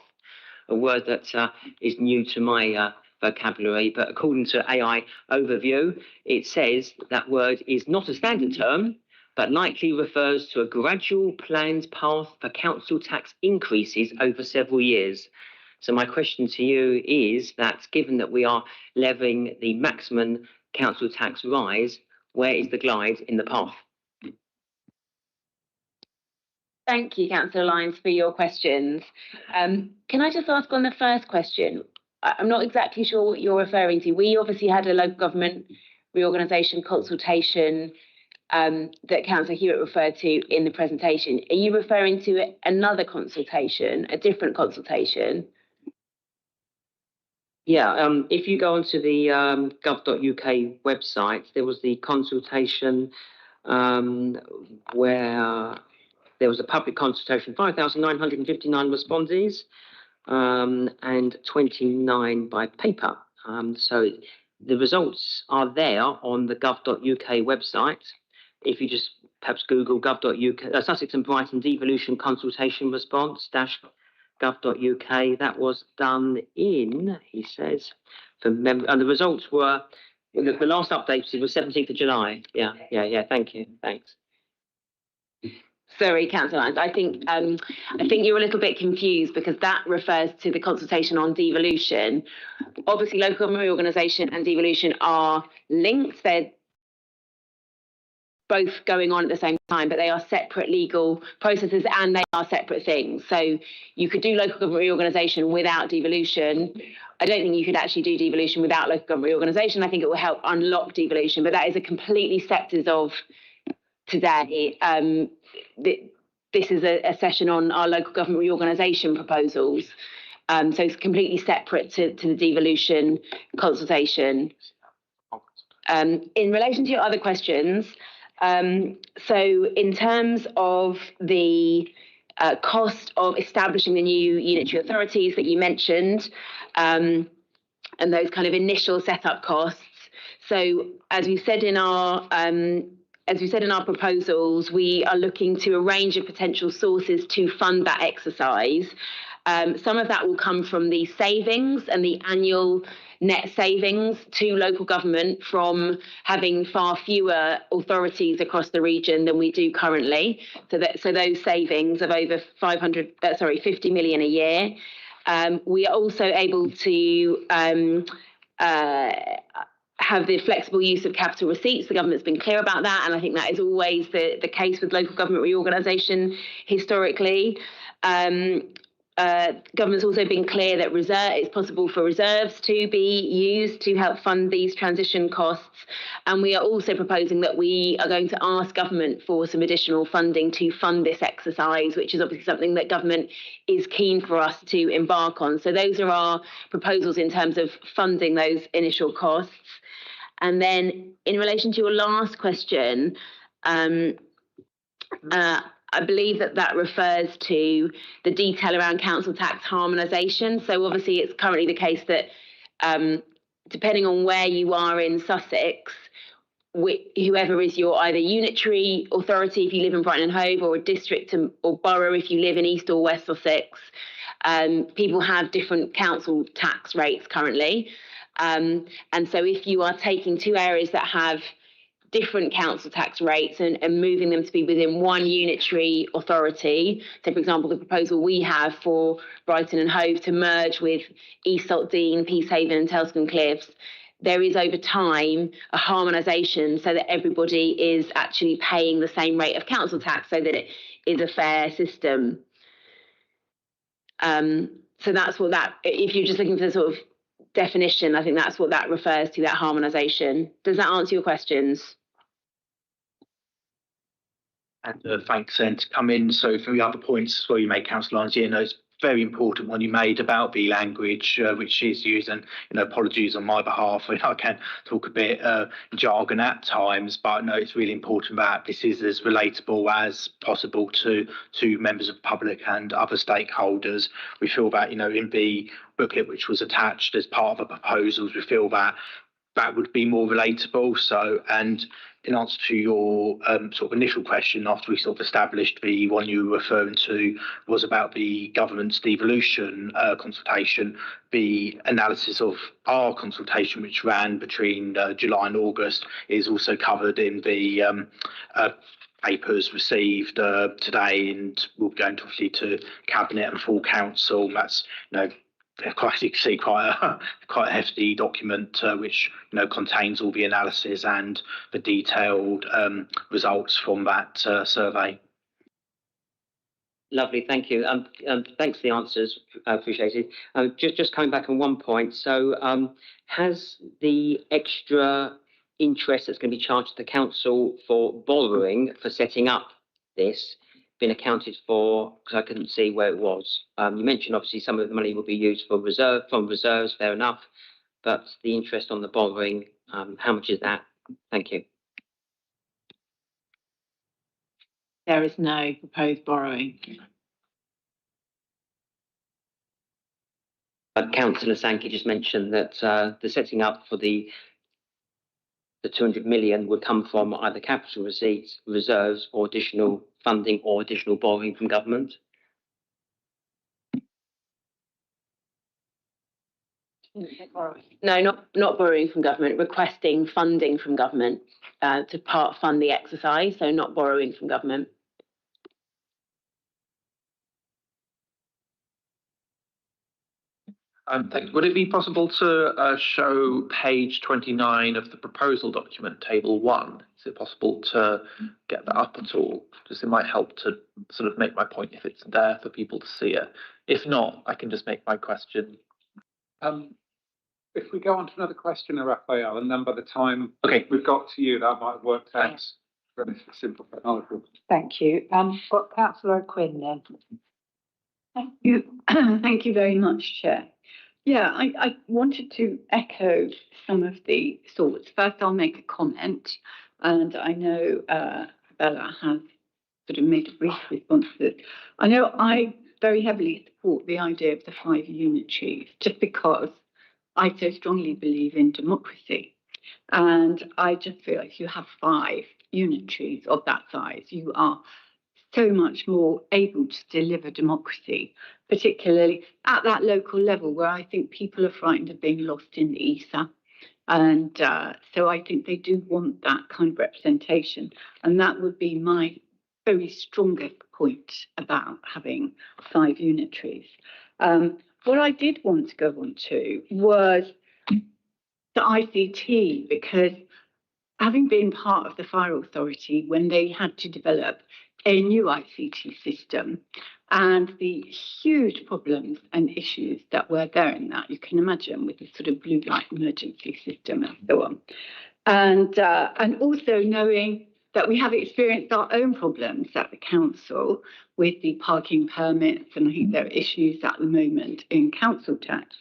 [SPEAKER 2] a word that is new to my vocabulary. But according to AI Overview, it says that word is not a standard term, but likely refers to a gradual planned path for council tax increases over several years. So my question to you is that, given that we are levying the maximum council tax rise, where is the glide in the path?
[SPEAKER 5] Thank you, Councillor Lyons, for your questions. Can I just ask on the first question? I'm not exactly sure what you're referring to. We obviously had a local government reorganisation consultation that Councillor Hewitt referred to in the presentation. Are you referring to another consultation, a different consultation?
[SPEAKER 2] Yeah, if you go onto the gov.uk website, there was the consultation where there was a public consultation, 5,959 respondees, and 29 by paper. So the results are there on the gov.uk website. If you just perhaps Google gov.uk, Sussex and Brighton devolution consultation response -gov.uk, that was done in, he says, and the results were, the last update was 17th of July. Yeah, thank you, thanks.
[SPEAKER 5] Sorry, Councillor Lyons, I think you're a little bit confused, because that refers to the consultation on devolution. Obviously, local government reorganisation and devolution are linked. They're both going on at the same time, but they are separate legal processes and they are separate things. So you could do local government reorganisation without devolution. I don't think you could actually do devolution without local government reorganisation. I think it will help unlock devolution, but that is a completely separate of today. This is a session on our local government reorganisation proposals. So it's completely separate to the devolution consultation. In relation to your other questions, so in terms of the cost of establishing the new unitary authorities that you mentioned, and those kind of initial setup costs. So as we said in our proposals, we are looking to a range of potential sources to fund that exercise. Some of that will come from the savings and the annual net savings to local government from having far fewer authorities across the region than we do currently. So those savings of over 50 million a year. We are also able to have the flexible use of capital receipts. The government's been clear about that, and I think that is always the case with local government reorganisation historically. Government's also been clear that it's possible for reserves to be used to help fund these transition costs. And we are also proposing that we are going to ask government for some additional funding to fund this exercise, which is obviously something that government is keen for us to embark on. So those are our proposals in terms of funding those initial costs. And then in relation to your last question, I believe that refers to the detail around council tax harmonisation. So obviously it's currently the case that depending on where you are in Sussex, whoever is your either unitary authority if you live in Brighton and Hove, or a district or borough if you live in East or West Sussex, people have different council tax rates currently. And so if you are taking two areas that have different council tax rates and moving them to be within one unitary authority. So, for example, the proposal we have for Brighton and Hove to merge with East Saltdean, Peacehaven and Telscombe Cliffs, there is over time a harmonisation so that everybody is actually paying the same rate of council tax so that it is a fair system. So that's what that, if you're just looking for the sort of definition, I think that's what that refers to, that harmonisation. Does that answer your questions?
[SPEAKER 4] And thanks, then, to come in. So for the other points as well you made, Councillor Lyons, it's very important one you made about the language which is used, and apologies on my behalf. I can talk a bit jargon at times, but no, it's really important that this is as relatable as possible to members of the public and other stakeholders. We feel that in the booklet which was attached as part of the proposals, we feel that would be more relatable. So, and in answer to your sort of initial question, after we sort of established the one you were referring to was about the government's devolution consultation, the analysis of our consultation, which ran between July and August, is also covered in the papers received today, and will be going to obviously to Cabinet and full council. That's quite, you can see, quite a hefty document which contains all the analysis and the detailed results from that survey.
[SPEAKER 2] Lovely, thank you. Thanks for the answers, appreciated. Just coming back on one point. So, has the extra interest that's going to be charged to the council for borrowing for setting up this been accounted for? Because I couldn't see where it was. You mentioned obviously some of the money will be used for reserves, fair enough, but the interest on the borrowing, how much is that? Thank you.
[SPEAKER 8] There is no proposed borrowing.
[SPEAKER 2] Councillor Sankey just mentioned that the setting up for the 200 million would come from either capital receipts, reserves, or additional funding or additional borrowing from government.
[SPEAKER 5] No, not borrowing from government, requesting funding from government to part fund the exercise, so not borrowing from government.
[SPEAKER 9] Would it be possible to show page 29 of the proposal document, table 1? Is it possible to get that up at all? Because it might help to sort of make my point if it's there for people to see it. If not, I can just make my question.
[SPEAKER 10] If we go on to another question, Raphael, and then by the time we've got to you, that might work out. Very simple technology.
[SPEAKER 1] Thank you. Got Councillor Quinn then.
[SPEAKER 11] Thank you. Thank you very much, Chair. Yeah, I wanted to echo some of the thoughts. First, I'll make a comment, and I know Bella has sort of made a brief response to this. I know I very heavily support the idea of the 5 unitaries, just because I so strongly believe in democracy. And I just feel like if you have 5 unitaries of that size, you are so much more able to deliver democracy, particularly at that local level where I think people are frightened of being lost in the ether. And so I think they do want that kind of representation. And that would be my very strongest point about having 5 unitaries. What I did want to go on to was the ICT, because having been part of the Fire Authority when they had to develop a new ICT system and the huge problems and issues that were there in that, you can imagine, with the sort of blue light emergency system and so on. And also knowing that we have experienced our own problems at the council with the parking permits, and I think there are issues at the moment in council tax,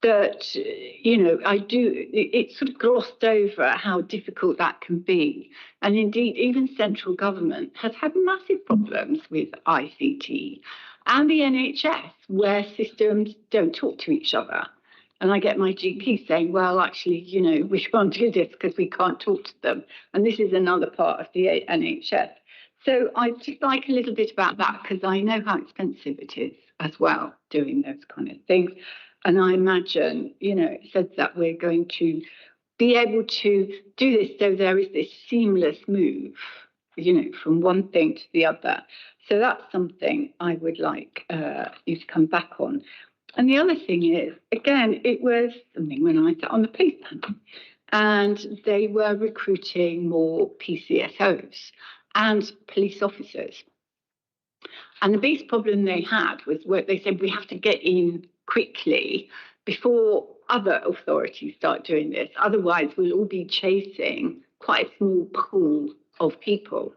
[SPEAKER 11] that, you know, it's sort of glossed over how difficult that can be. And indeed, even central government has had massive problems with ICT and the NHS, where systems don't talk to each other. And I get my GP saying, well, actually, you know, we can't do this because we can't talk to them. And this is another part of the NHS. So I'd just like a little bit about that, because I know how expensive it is as well, doing those kind of things. And I imagine, you know, it says that we're going to be able to do this so there is this seamless move, you know, from one thing to the other. So that's something I would like you to come back on. And the other thing is, again, it was something when I sat on the police panel, and they were recruiting more PCSOs and police officers. And the biggest problem they had was where they said we have to get in quickly before other authorities start doing this. Otherwise, we'll all be chasing quite a small pool of people.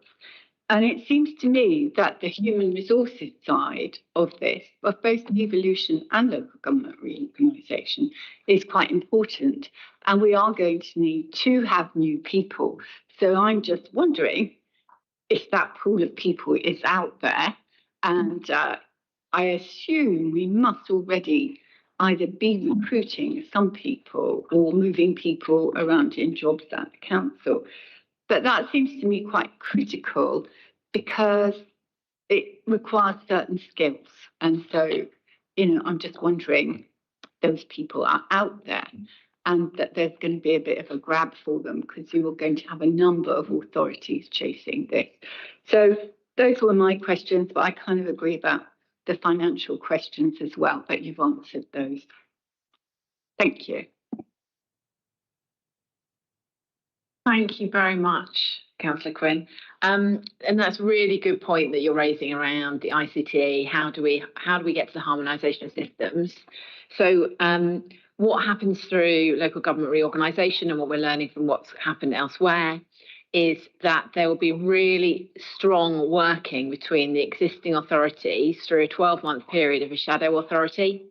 [SPEAKER 11] And it seems to me that the human resources side of this, of both devolution and local government reorganisation, is quite important. And we are going to need to have new people. So I'm just wondering if that pool of people is out there. And I assume we must already either be recruiting some people or moving people around in jobs at the council. But that seems to me quite critical, because it requires certain skills. And so, you know, I'm just wondering, those people are out there, and that there's going to be a bit of a grab for them, because you are going to have a number of authorities chasing this. So those were my questions, but I kind of agree about the financial questions as well, but you've answered those. Thank you.
[SPEAKER 8] Thank you very much, Councillor Quinn. And that's a really good point that you're raising around the ICT. How do we get to the harmonisation of systems? So what happens through local government reorganisation, and what we're learning from what's happened elsewhere, is that there will be really strong working between the existing authorities through a 12-month period of a shadow authority.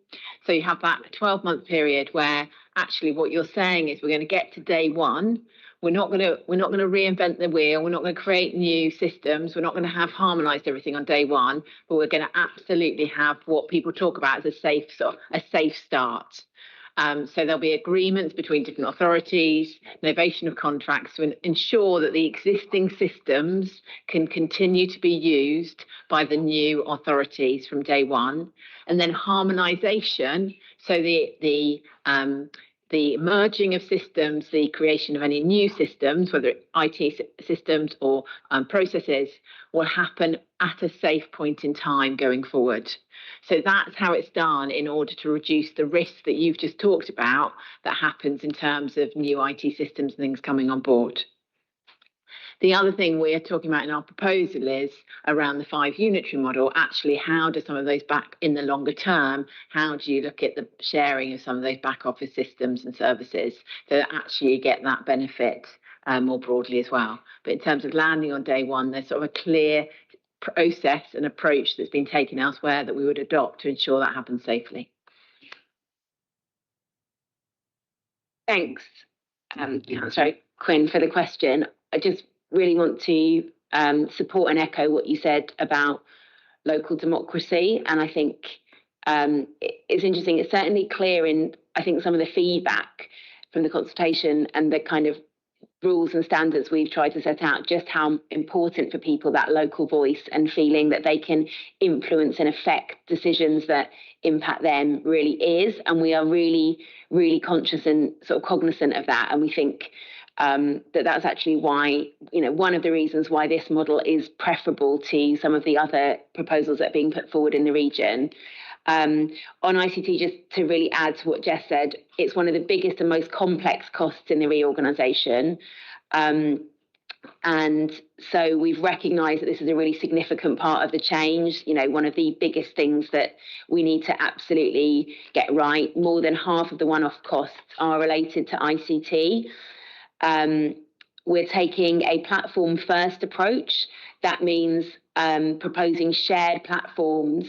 [SPEAKER 8] So you have that 12-month period where actually what you're saying is we're going to get to day one. We're not going to reinvent the wheel. We're not going to create new systems. We're not going to have harmonised everything on day one, but we're going to absolutely have what people talk about as a safe start. So there'll be agreements between different authorities, novation of contracts to ensure that the existing systems can continue to be used by the new authorities from day one, and then harmonisation. So the merging of systems, the creation of any new systems, whether IT systems or processes, will happen at a safe point in time going forward. So that's how it's done in order to reduce the risk that you've just talked about that happens in terms of new IT systems and things coming on board. The other thing we're talking about in our proposal is around the 5 unitary model. Actually, how do some of those back in the longer term, how do you look at the sharing of some of those back office systems and services so that actually you get that benefit more broadly as well? But in terms of landing on day one, there's sort of a clear process and approach that's been taken elsewhere that we would adopt to ensure that happens safely.
[SPEAKER 5] Thanks, Councillor Quinn, for the question. I just really want to support and echo what you said about local democracy. And I think it's interesting. It's certainly clear in, I think, some of the feedback from the consultation and the kind of rules and standards we've tried to set out, just how important for people that local voice and feeling that they can influence and affect decisions that impact them really is. And we are really, really conscious and sort of cognizant of that. And we think that that's actually why, one of the reasons why this model is preferable to some of the other proposals that are being put forward in the region. On ICT, just to really add to what Jess said, it's one of the biggest and most complex costs in the reorganisation. And so we've recognised that this is a really significant part of the change. One of the biggest things that we need to absolutely get right. More than half of the one-off costs are related to ICT. We're taking a platform-first approach. That means proposing shared platforms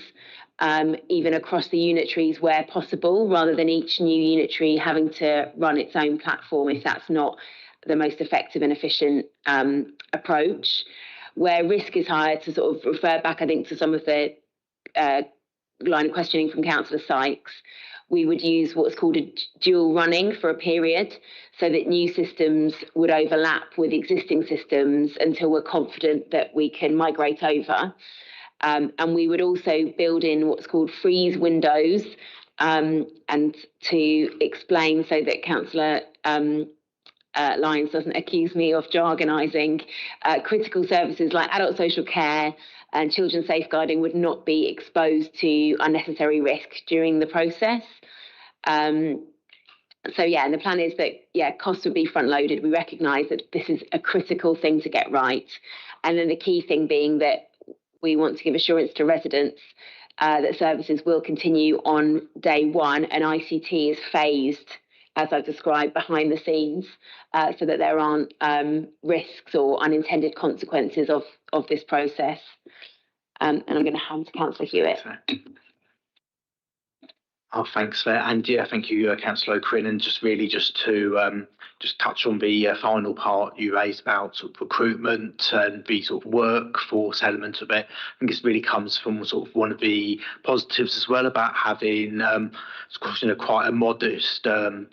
[SPEAKER 5] even across the unitaries where possible, rather than each new unitary having to run its own platform if that's not the most effective and efficient approach. Where risk is higher, to sort of refer back, I think, to some of the line of questioning from Councillor Sykes, we would use what's called a dual running for a period, so that new systems would overlap with existing systems until we're confident that we can migrate over. And we would also build in what's called freeze windows, and to explain so that Councillor Lyons doesn't accuse me of jargonising, critical services like adult social care and children's safeguarding would not be exposed to unnecessary risk during the process. So yeah, and the plan is that, costs would be front loaded. We recognise that this is a critical thing to get right. And then the key thing being that we want to give assurance to residents that services will continue on day one, and ICT is phased, as I've described, behind the scenes, so that there aren't risks or unintended consequences of this process. And I'm going to hand to Councillor Hewitt.
[SPEAKER 4] Oh, thanks for that. And yeah, thank you, Councillor Quinn. And just to just touch on the final part you raised about sort of recruitment and the sort of workforce element of it. I think this really comes from sort of one of the positives as well about having quite a modest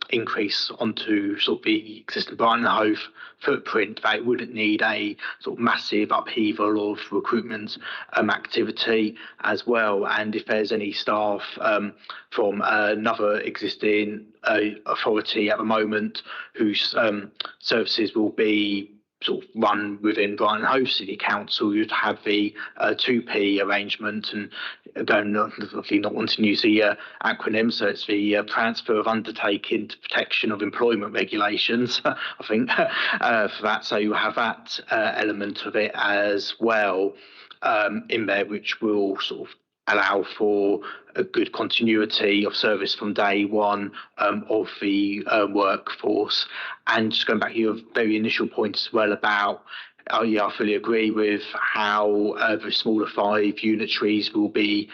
[SPEAKER 4] increase onto sort of the existing Brighton and Hove footprint. That it wouldn't need a sort of massive upheaval of recruitment activity as well. And if there's any staff from another existing authority at the moment whose services will be sort of run within Brighton and Hove City Council, you'd have the 2P arrangement, and again, obviously not wanting to use the acronym, so it's the transfer of undertaking to protection of employment regulations, I think, for that. So you have that element of it as well in there, which will sort of allow for a good continuity of service from day one of the workforce. And just going back to your very initial point as well about, I fully agree with how the smaller 5 unitaries will be,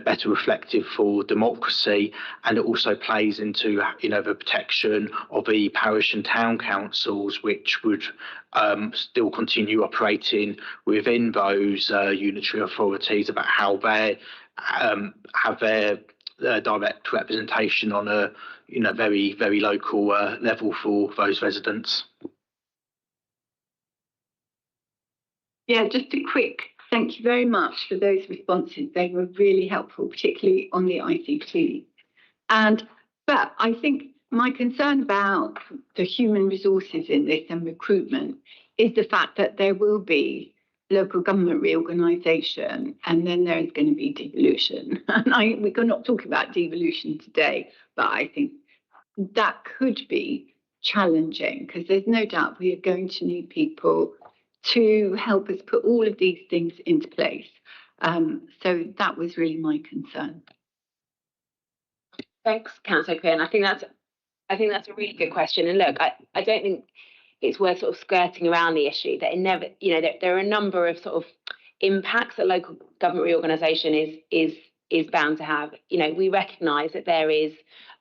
[SPEAKER 4] better reflective for democracy, and it also plays into, the protection of the parish and town councils, which would still continue operating within those unitary authorities, about how they have their direct representation on a, very, very local level for those residents.
[SPEAKER 11] Yeah, just a quick thank you very much for those responses. They were really helpful, particularly on the ICT. But I think my concern about the human resources in this and recruitment is the fact that there will be local government reorganisation, and then there is going to be devolution. And we're not talking about devolution today, but I think that could be challenging, because there's no doubt we are going to need people to help us put all of these things into place. So that was really my concern.
[SPEAKER 5] Thanks, Councillor Quinn. I think that's a really good question. And look, I don't think it's worth sort of skirting around the issue that there are a number of sort of impacts that local government reorganisation is bound to have. We recognise that there is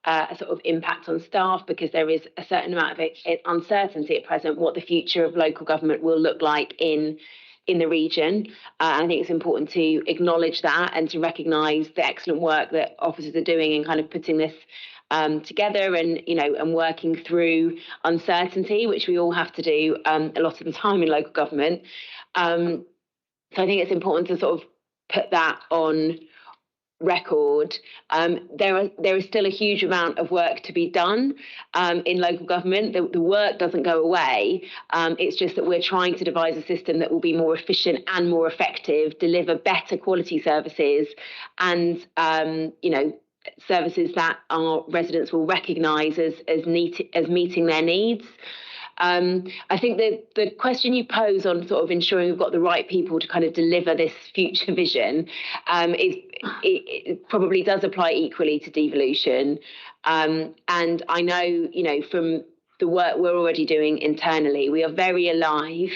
[SPEAKER 5] a sort of impact on staff, because there is a certain amount of uncertainty at present what the future of local government will look like in the region. I think it's important to acknowledge that and to recognise the excellent work that officers are doing in kind of putting this together and, and working through uncertainty, which we all have to do a lot of the time in local government. So I think it's important to sort of put that on record. There is still a huge amount of work to be done in local government. The work doesn't go away. It's just that we're trying to devise a system that will be more efficient and more effective, deliver better quality services, and services that our residents will recognise as meeting their needs. I think the question you pose on sort of ensuring we've got the right people to kind of deliver this future vision it probably does apply equally to devolution. And I know, from the work we're already doing internally, we are very alive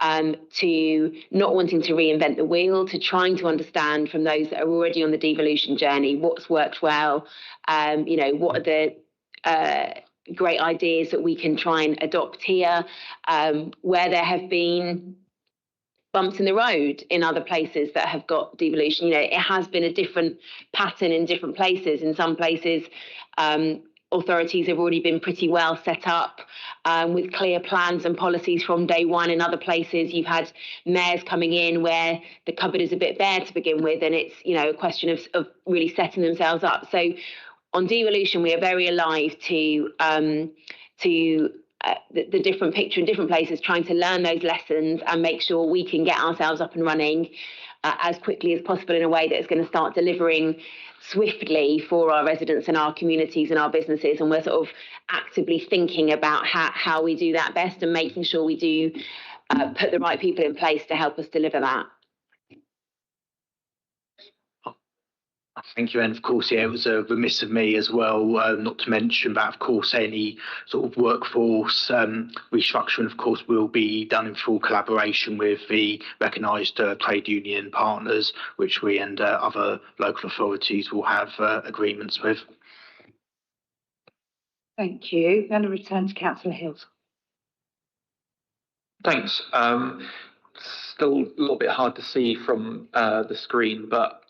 [SPEAKER 5] to not wanting to reinvent the wheel, to trying to understand from those that are already on the devolution journey what's worked well, what are the great ideas that we can try and adopt here, where there have been bumps in the road in other places that have got devolution. It has been a different pattern in different places. In some places, authorities have already been pretty well set up with clear plans and policies from day one. In other places, you've had mayors coming in where the cupboard is a bit bare to begin with, and it's a question of really setting themselves up. So on devolution, we are very alive to the different picture in different places, trying to learn those lessons and make sure we can get ourselves up and running as quickly as possible in a way that is going to start delivering swiftly for our residents and our communities and our businesses. And we're sort of actively thinking about how we do that best and making sure we do put the right people in place to help us deliver that.
[SPEAKER 4] Thank you. And of course, it was a remiss of me as well, not to mention that, of course, any sort of workforce restructuring, of course, will be done in full collaboration with the recognised trade union partners, which we and other local authorities will have agreements with.
[SPEAKER 1] Thank you. Then a return to Councillor Hills.
[SPEAKER 9] Thanks. Still a little bit hard to see from the screen, but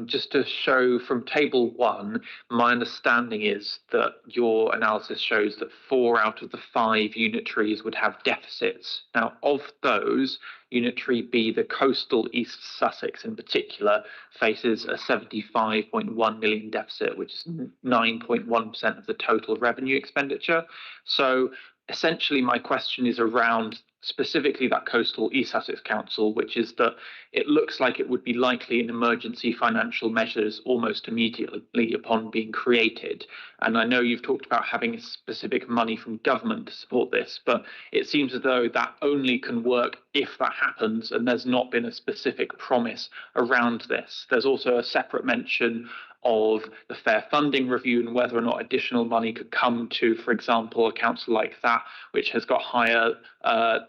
[SPEAKER 9] just to show from table 1, my understanding is that your analysis shows that 4 out of the 5 unitaries would have deficits. Now, of those, unitary B, the coastal East Sussex in particular, faces a 75.1 million deficit, which is 9.1% of the total revenue expenditure. So essentially, my question is around specifically that coastal East Sussex Council, which is that it looks like it would be likely in emergency financial measures almost immediately upon being created. And I know you've talked about having specific money from government to support this, but it seems as though that only can work if that happens, and there's not been a specific promise around this. There's also a separate mention of the fair funding review and whether or not additional money could come to, for example, a council like that, which has got higher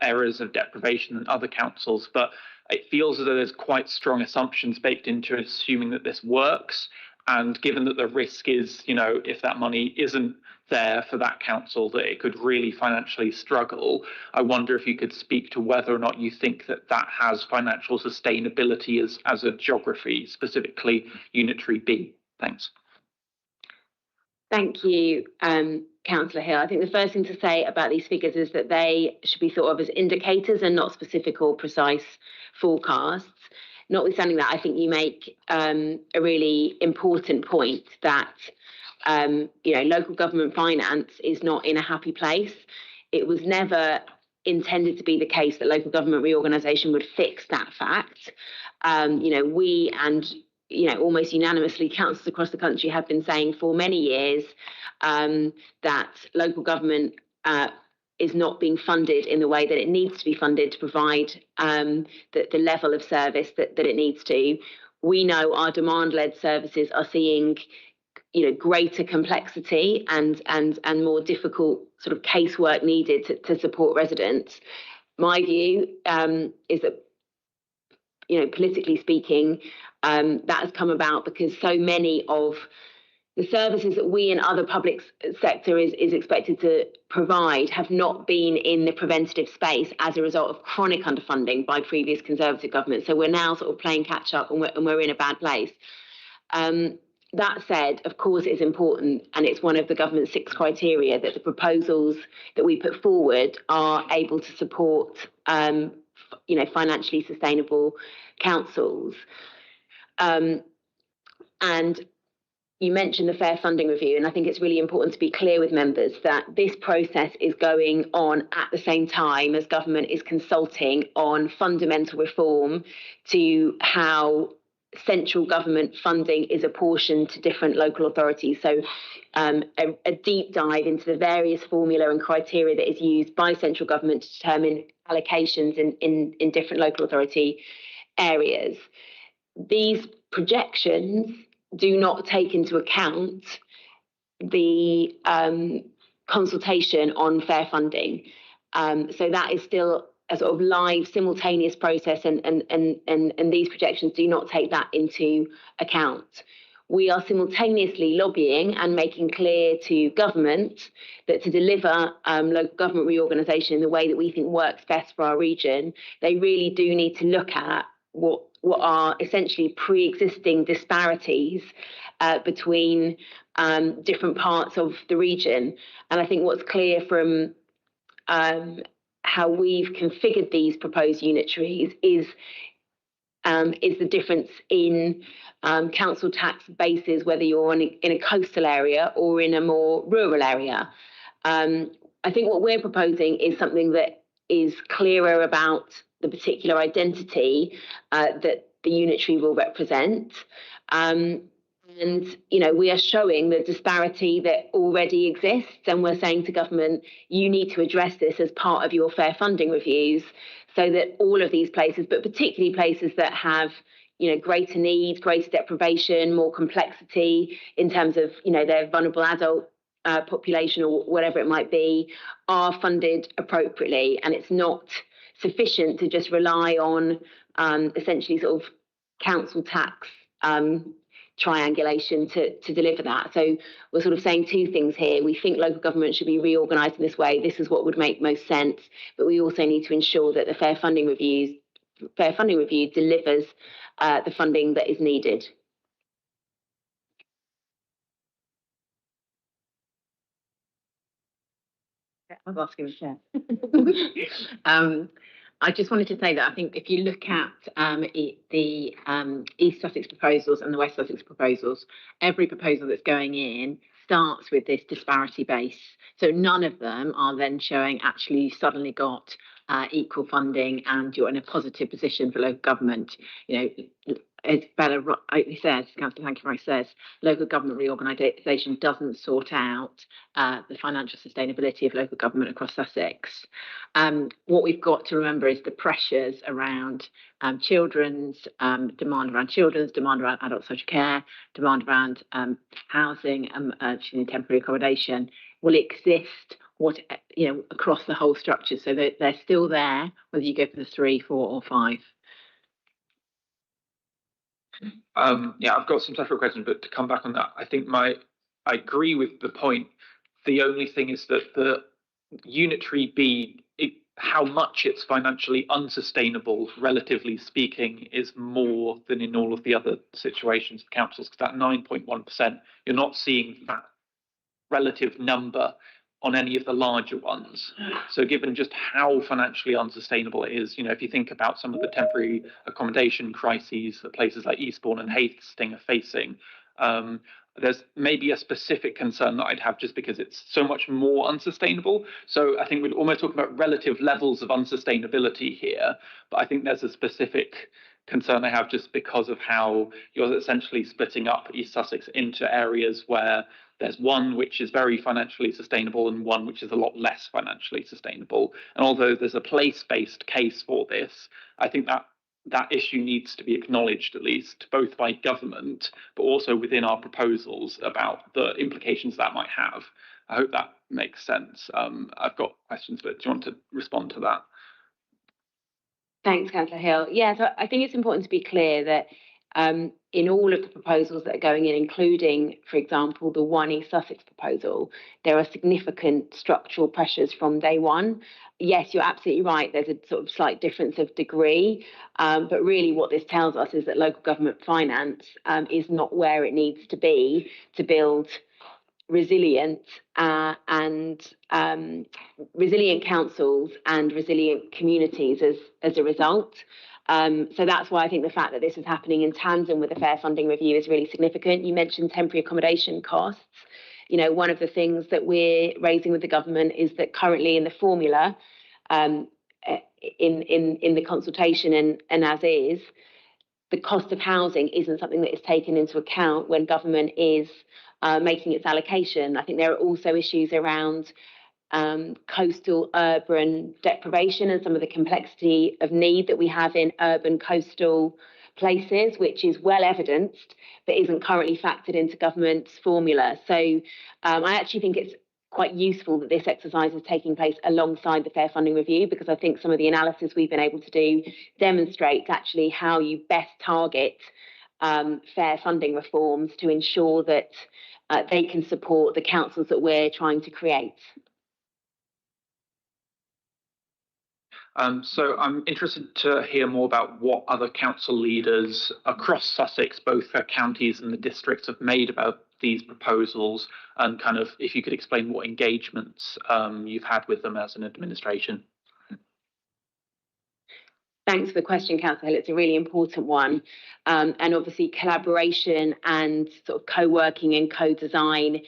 [SPEAKER 9] errors of deprivation than other councils. But it feels as though there's quite strong assumptions baked into assuming that this works. And given that the risk is, if that money isn't there for that council, that it could really financially struggle, I wonder if you could speak to whether or not you think that that has financial sustainability as a geography, specifically unitary B. Thanks.
[SPEAKER 5] Thank you, Councillor Hill. I think the first thing to say about these figures is that they should be thought of as indicators and not specific or precise forecasts. Notwithstanding that, I think you make a really important point that local government finance is not in a happy place. It was never intended to be the case that local government reorganisation would fix that fact. We and almost unanimously, councils across the country have been saying for many years that local government is not being funded in the way that it needs to be funded to provide the level of service that it needs to. We know our demand-led services are seeing greater complexity and more difficult sort of casework needed to support residents. My view is that, politically speaking, that has come about because so many of the services that we and other public sector is expected to provide have not been in the preventative space as a result of chronic underfunding by previous Conservative governments. So we're now sort of playing catch up, and we're in a bad place. That said, of course, it's important, and it's one of the government's 6 criteria that the proposals that we put forward are able to support, financially sustainable councils. And you mentioned the fair funding review, and I think it's really important to be clear with members that this process is going on at the same time as government is consulting on fundamental reform to how central government funding is apportioned to different local authorities. So a deep dive into the various formula and criteria that is used by central government to determine allocations in different local authority areas. These projections do not take into account the consultation on fair funding. So that is still a sort of live, simultaneous process, and these projections do not take that into account. We are simultaneously lobbying and making clear to government that to deliver local government reorganisation in the way that we think works best for our region, they really do need to look at what are essentially pre-existing disparities between different parts of the region. And I think what's clear from how we've configured these proposed unitaries is the difference in council tax bases, whether you're in a coastal area or in a more rural area. I think what we're proposing is something that is clearer about the particular identity that the unitary will represent. And, we are showing the disparity that already exists, and we're saying to government, you need to address this as part of your fair funding reviews so that all of these places, but particularly places that have, greater needs, greater deprivation, more complexity in terms of, their vulnerable adult population or whatever it might be, are funded appropriately. And it's not sufficient to just rely on essentially sort of council tax triangulation to deliver that. So we're sort of saying 2 things here. We think local government should be reorganised in this way. This is what would make most sense. But we also need to ensure that the fair funding review delivers the funding that is needed.
[SPEAKER 8] I was asking the chair. I just wanted to say that I think if you look at the East Sussex proposals and the West Sussex proposals, every proposal that's going in starts with this disparity base. So none of them are then showing actually you suddenly got equal funding and you're in a positive position for local government. As Bella rightly says, Councillor Hanky says, local government reorganisation doesn't sort out the financial sustainability of local government across Sussex. What we've got to remember is the pressures around children's demand around children's, demand around adult social care, demand around housing and temporary accommodation will exist across the whole structure. So they're still there, whether you go for the 3, 4 or 5.
[SPEAKER 9] I've got some separate questions, but to come back on that, I think I agree with the point. The only thing is that the unitary B, how much it's financially unsustainable, relatively speaking, is more than in all of the other situations of councils, because that 9.1%, you're not seeing that relative number on any of the larger ones. So given just how financially unsustainable it is, if you think about some of the temporary accommodation crises that places like Eastbourne and Hastings are facing, there's maybe a specific concern that I'd have just because it's so much more unsustainable. So I think we'd almost talk about relative levels of unsustainability here, but I think there's a specific concern I have just because of how you're essentially splitting up East Sussex into areas where there's one which is very financially sustainable and one which is a lot less financially sustainable. And although there's a place-based case for this, I think that issue needs to be acknowledged, at least, both by government, but also within our proposals about the implications that might have. I hope that makes sense. I've got questions, but do you want to respond to that?
[SPEAKER 5] Thanks, Councillor Hill. Yeah, so I think it's important to be clear that In all of the proposals that are going in, including, for example, the One East Sussex proposal, there are significant structural pressures from day one. Yes, you're absolutely right. There's a sort of slight difference of degree, but really what this tells us is that local government finance is not where it needs to be to build resilient and resilient councils and resilient communities as a result. So that's why I think the fact that this is happening in tandem with the Fair Funding Review is really significant. You mentioned temporary accommodation costs. You know, one of the things that we're raising with the government is that currently in the formula, in the consultation and as is, the cost of housing isn't something that is taken into account when government is making its allocation. I think there are also issues around coastal urban deprivation and some of the complexity of need that we have in urban coastal places, which is well evidenced but isn't currently factored into government's formula. So I actually think it's quite useful that this exercise is taking place alongside the Fair Funding Review, because I think some of the analysis we've been able to do demonstrates actually how you best target fair funding reforms to ensure that they can support the councils that we're trying to create.
[SPEAKER 9] So I'm interested to hear more about what other council leaders across Sussex, both the counties and the districts, have made about these proposals, and kind of if you could explain what engagements you've had with them as an administration.
[SPEAKER 5] Thanks for the question, Councillor Hill. It's a really important one. And obviously collaboration and sort of co-working and co-design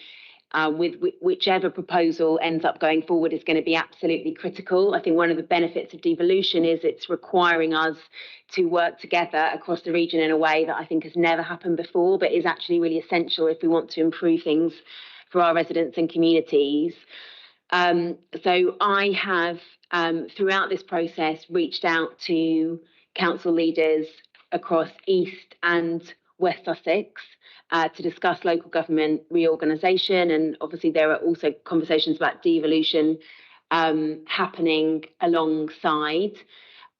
[SPEAKER 5] with whichever proposal ends up going forward is going to be absolutely critical. I think one of the benefits of devolution is it's requiring us to work together across the region in a way that I think has never happened before, but is actually really essential if we want to improve things for our residents and communities. So I have, throughout this process, reached out to council leaders across East and West Sussex to discuss local government reorganisation, and obviously there are also conversations about devolution happening alongside.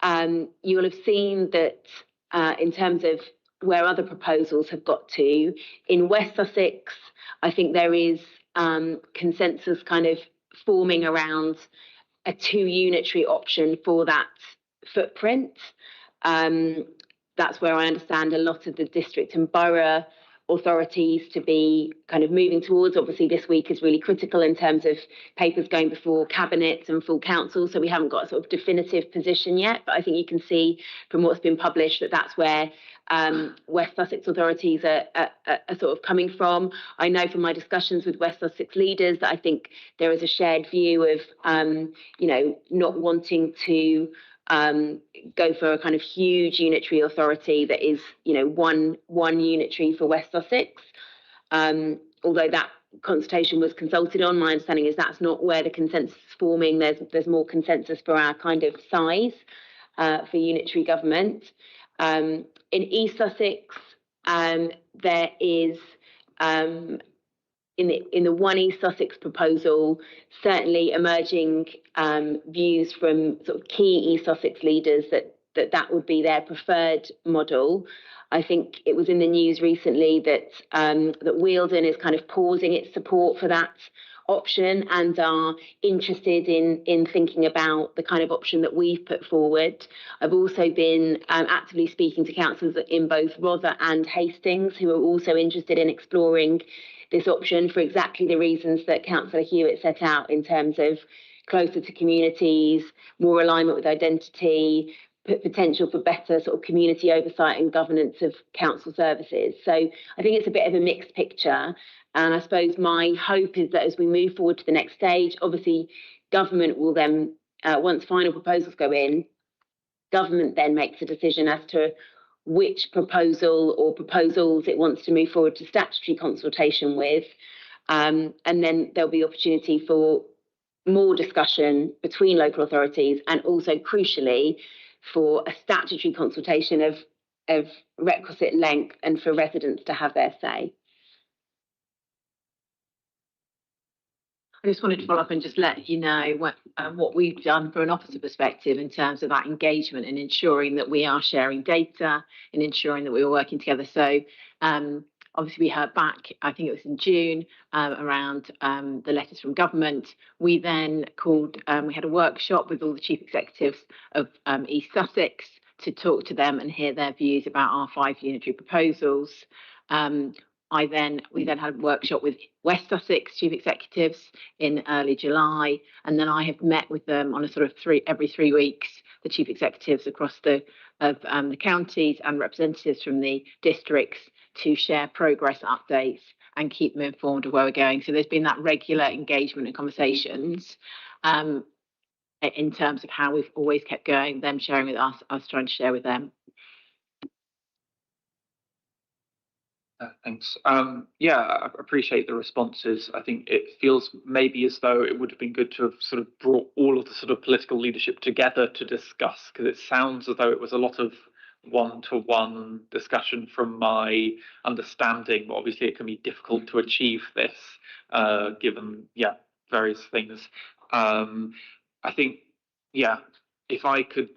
[SPEAKER 5] You'll have seen that in terms of where other proposals have got to, in West Sussex, I think there is consensus kind of forming around a two-unitary option for that footprint. That's where I understand a lot of the district and borough authorities to be kind of moving towards. Obviously, this week is really critical in terms of papers going before cabinets and full council, so we haven't got a sort of definitive position yet, but I think you can see from what's been published that that's where West Sussex authorities are sort of coming from. I know from my discussions with West Sussex leaders that I think there is a shared view of, you know, not wanting to go for a kind of huge unitary authority that is, you know, one unitary for West Sussex. Although that consultation was consulted on, my understanding is that's not where the consensus is forming. There's more consensus for our kind of size for unitary government. In East Sussex, there is in the One East Sussex proposal, certainly emerging views from sort of key East Sussex leaders that would be their preferred model. I think it was in the news recently that that Wealden is kind of pausing its support for that option and are interested in thinking about the kind of option that we've put forward. I've also been actively speaking to councillors in both Rother and Hastings who are also interested in exploring this option for exactly the reasons that Councillor Hewitt set out in terms of closer to communities, more alignment with identity, potential for better sort of community oversight and governance of council services. So I think it's a bit of a mixed picture. And I suppose my hope is that as we move forward to the next stage, obviously government will then, once final proposals go in, government then makes a decision as to which proposal or proposals it wants to move forward to statutory consultation with. And then there'll be opportunity for more discussion between local authorities and also crucially for a statutory consultation of requisite length and for residents to have their say.
[SPEAKER 8] I just wanted to follow up and just let you know what we've done from an officer perspective in terms of that engagement and ensuring that we are sharing data and ensuring that we were working together. So obviously we heard back, I think it was in June, around the letters from government. We then we had a workshop with all the chief executives of East Sussex to talk to them and hear their views about our 5 unitary proposals. We then had a workshop with West Sussex chief executives in early July, and then I have met with them on a sort of every 3 weeks, the chief executives across the counties and representatives from the districts to share progress updates and keep them informed of where we're going. So there's been that regular engagement and conversations in terms of how we've always kept going, them sharing with us trying to share with them.
[SPEAKER 9] Thanks. Yeah, I appreciate the responses. I think it feels maybe as though it would have been good to have sort of brought all of the sort of political leadership together to discuss, because it sounds as though it was a lot of one-to-one discussion from my understanding, but obviously it can be difficult to achieve this given various things. I think if I could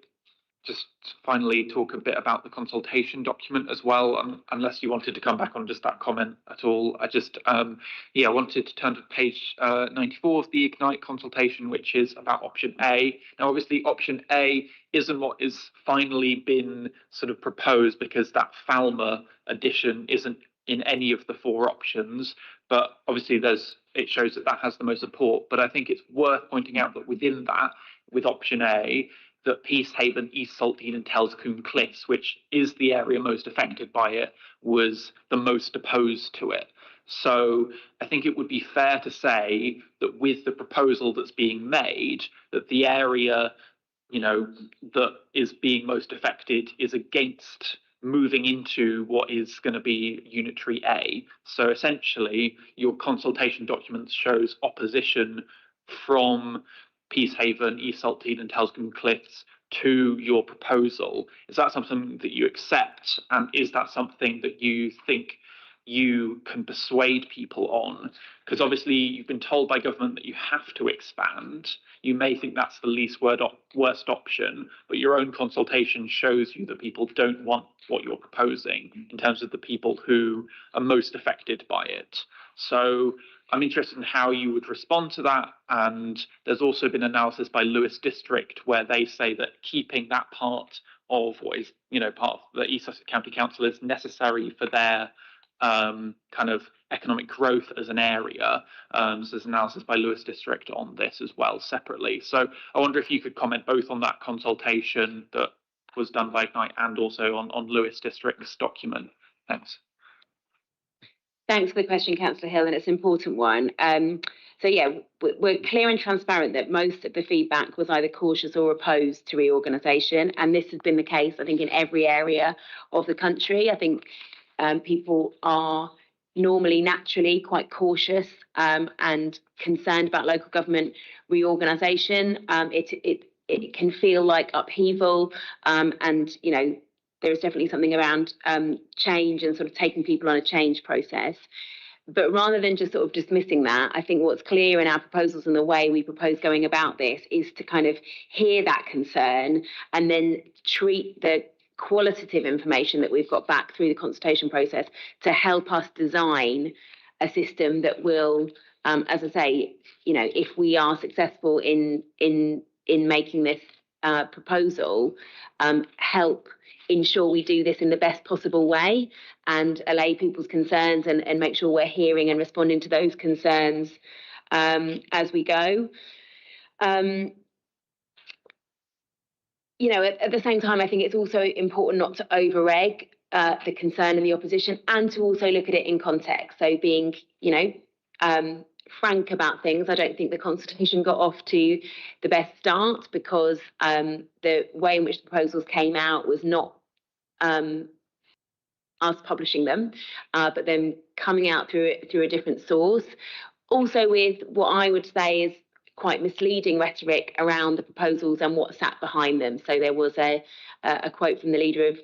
[SPEAKER 9] just finally talk a bit about the consultation document as well, unless you wanted to come back on just that comment at all. I just wanted to turn to page 94 of the Ignite consultation, which is about option A. Now obviously option A isn't what is finally been sort of proposed, because that Falmer addition isn't in any of the 4 options, but obviously it shows that has the most support. But I think it's worth pointing out that within that, with option A, that Peacehaven, East Saltine and Telscombe Cliffs, which is the area most affected by it, was the most opposed to it. So I think it would be fair to say that with the proposal that's being made, that the area, that is being most affected is against moving into what is going to be unitary A. So essentially, your consultation document shows opposition from Peacehaven, East Saltine and Telscombe Cliffs to your proposal. Is that something that you accept? And is that something that you think you can persuade people on? Because obviously you've been told by government that you have to expand. You may think that's the least worst option, but your own consultation shows you that people don't want what you're proposing in terms of the people who are most affected by it. So I'm interested in how you would respond to that. And there's also been analysis by Lewes District where they say that keeping that part of what is, part of the East Sussex County Council is necessary for their kind of economic growth as an area. So there's analysis by Lewes District on this as well separately. So I wonder if you could comment both on that consultation that was done by Ignite and also on Lewes District's document. Thanks.
[SPEAKER 5] Thanks for the question, Councillor Hill, and it's an important one. We're clear and transparent that most of the feedback was either cautious or opposed to reorganisation, and this has been the case, I think, in every area of the country. I think people are normally naturally quite cautious and concerned about local government reorganisation. It can feel like upheaval, and there is definitely something around change and sort of taking people on a change process. But rather than just sort of dismissing that, I think what's clear in our proposals and the way we propose going about this is to kind of hear that concern and then treat the qualitative information that we've got back through the consultation process to help us design a system that will, as I say, if we are successful in making this proposal, help ensure we do this in the best possible way and allay people's concerns and make sure we're hearing and responding to those concerns as we go. At the same time, I think it's also important not to over-egg the concern and the opposition, and to also look at it in context. So being, frank about things. I don't think the consultation got off to the best start because the way in which the proposals came out was not us publishing them, but then coming out through a different source. Also with what I would say is quite misleading rhetoric around the proposals and what sat behind them. So there was a quote from the leader of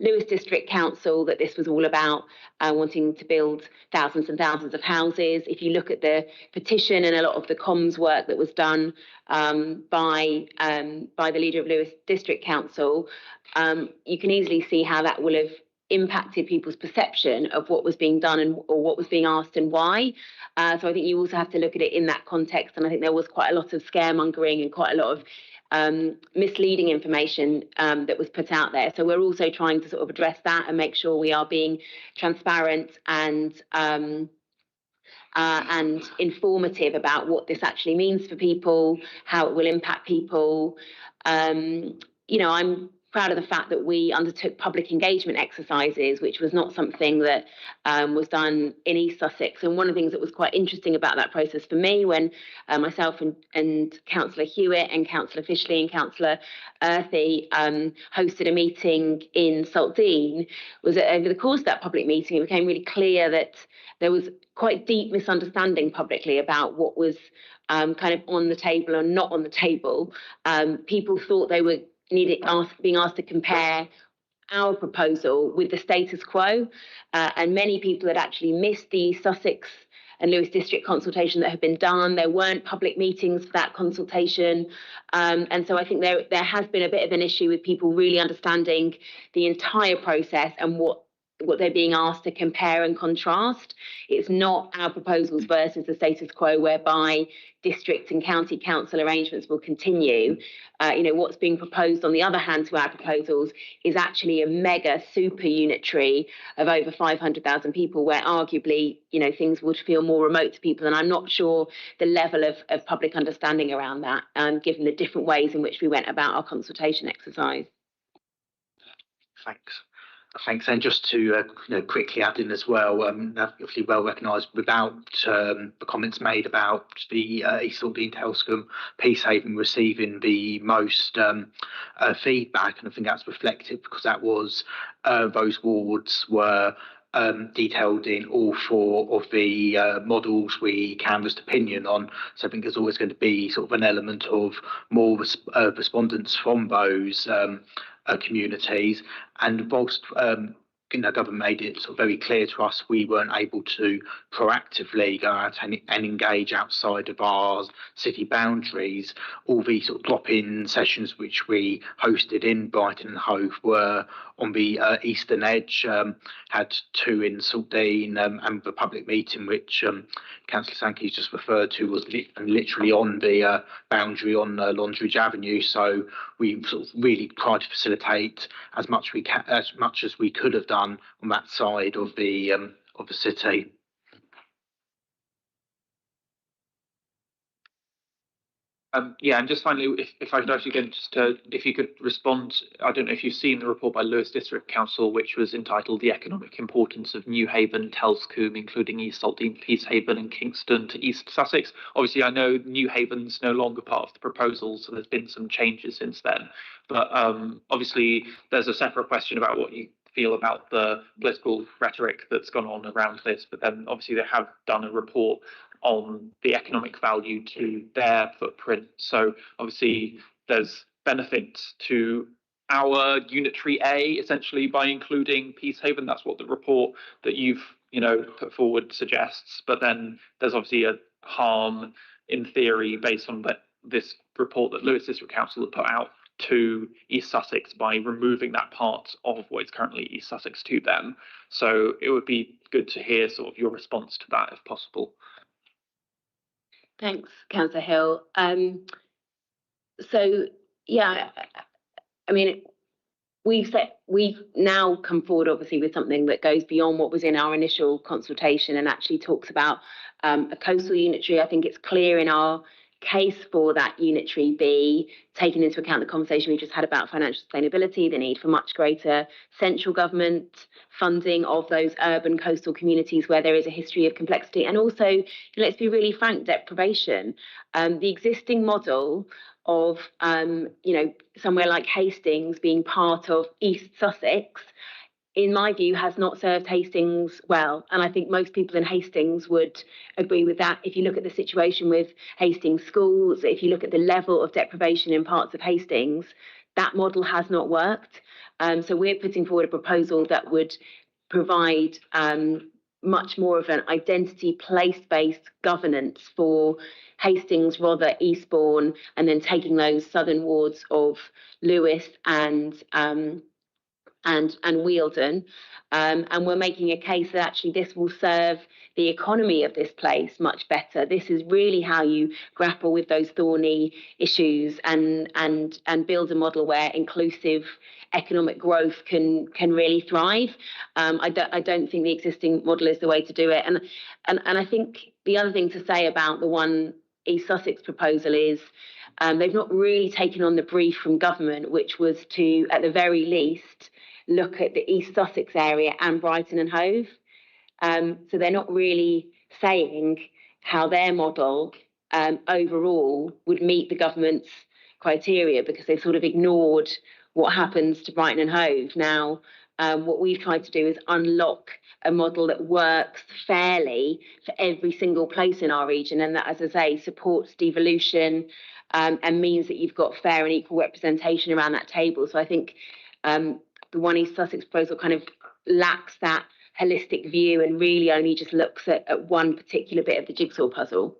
[SPEAKER 5] Lewis District Council that this was all about wanting to build thousands and thousands of houses. If you look at the petition and a lot of the comms work that was done by the leader of Lewis District Council, you can easily see how that will have impacted people's perception of what was being done or what was being asked and why. So I think you also have to look at it in that context. And I think there was quite a lot of scaremongering and quite a lot of misleading information that was put out there. So we're also trying to sort of address that and make sure we are being transparent and informative about what this actually means for people, how it will impact people. I'm proud of the fact that we undertook public engagement exercises, which was not something that was done in East Sussex. And one of the things that was quite interesting about that process for me, when myself and Councillor Hewitt and Councillor Fishley and Councillor Earthy hosted a meeting in Saltdean, was that over the course of that public meeting, it became really clear that there was quite deep misunderstanding publicly about what was kind of on the table or not on the table. People thought they were being asked to compare our proposal with the status quo, and many people had actually missed the Sussex and Lewis District consultation that had been done. There weren't public meetings for that consultation, and so I think there has been a bit of an issue with people really understanding the entire process and what they're being asked to compare and contrast. It's not our proposals versus the status quo whereby district and county council arrangements will continue. What's being proposed on the other hand to our proposals is actually a mega super unitary of over 500,000 people, where arguably, things would feel more remote to people. And I'm not sure the level of public understanding around that, given the different ways in which we went about our consultation exercise.
[SPEAKER 4] Thanks. And just to quickly add in as well, obviously well recognised without the comments made about the East Saltdean Telscombe Peacehaven receiving the most feedback, and I think that's reflected because that was those wards were detailed in all four of the models we canvassed opinion on. So I think there's always going to be sort of an element of more respondents from those communities, and whilst government made it sort of very clear to us we weren't able to proactively go out and engage outside of our city boundaries, all the sort of drop-in sessions which we hosted in Brighton and Hove were on the eastern edge, had two in Saltdean, and the public meeting which Councillor Sankey's just referred to was literally on the boundary on Longridge Avenue. So we sort of really tried to facilitate as much as we could have done on that side of the city.
[SPEAKER 9] And just finally, if I could ask you again, if you could respond, I don't know if you've seen the report by Lewis District Council, which was entitled "The Economic Importance of Newhaven, Telscombe, including East Saltdean, Peacehaven and Kingston to East Sussex." Obviously, I know Newhaven's no longer part of the proposal, so there's been some changes since then. But obviously, there's a separate question about what you feel about the political rhetoric that's gone on around this. But then obviously they have done a report on the economic value to their footprint. So obviously there's benefits to our unitary A essentially by including Peacehaven. That's what the report that you've put forward suggests. But then there's obviously a harm in theory based on this report that Lewis District Council had put out to East Sussex by removing that part of what is currently East Sussex to them. So it would be good to hear sort of your response to that if possible.
[SPEAKER 5] Thanks, Councillor Hill. So yeah, I mean, we've now come forward obviously with something that goes beyond what was in our initial consultation and actually talks about a coastal unitary. I think it's clear in our case for that unitary B, taking into account the conversation we just had about financial sustainability, the need for much greater central government funding of those urban coastal communities where there is a history of complexity, and also, let's be really frank, deprivation. The existing model of somewhere like Hastings being part of East Sussex, in my view, has not served Hastings well. And I think most people in Hastings would agree with that. If you look at the situation with Hastings schools, if you look at the level of deprivation in parts of Hastings, that model has not worked. So we're putting forward a proposal that would provide much more of an identity place-based governance for Hastings, Rother, Eastbourne, and then taking those southern wards of Lewis and Wealden. And we're making a case that actually this will serve the economy of this place much better. This is really how you grapple with those thorny issues and build a model where inclusive economic growth can really thrive. I don't think the existing model is the way to do it. And I think the other thing to say about the One East Sussex proposal is they've not really taken on the brief from government, which was to, at the very least, look at the East Sussex area and Brighton and Hove. So they're not really saying how their model overall would meet the government's criteria, because they've sort of ignored what happens to Brighton and Hove. Now, what we've tried to do is unlock a model that works fairly for every single place in our region, and that, as I say, supports devolution and means that you've got fair and equal representation around that table. So I think the One East Sussex proposal kind of lacks that holistic view and really only just looks at one particular bit of the jigsaw puzzle.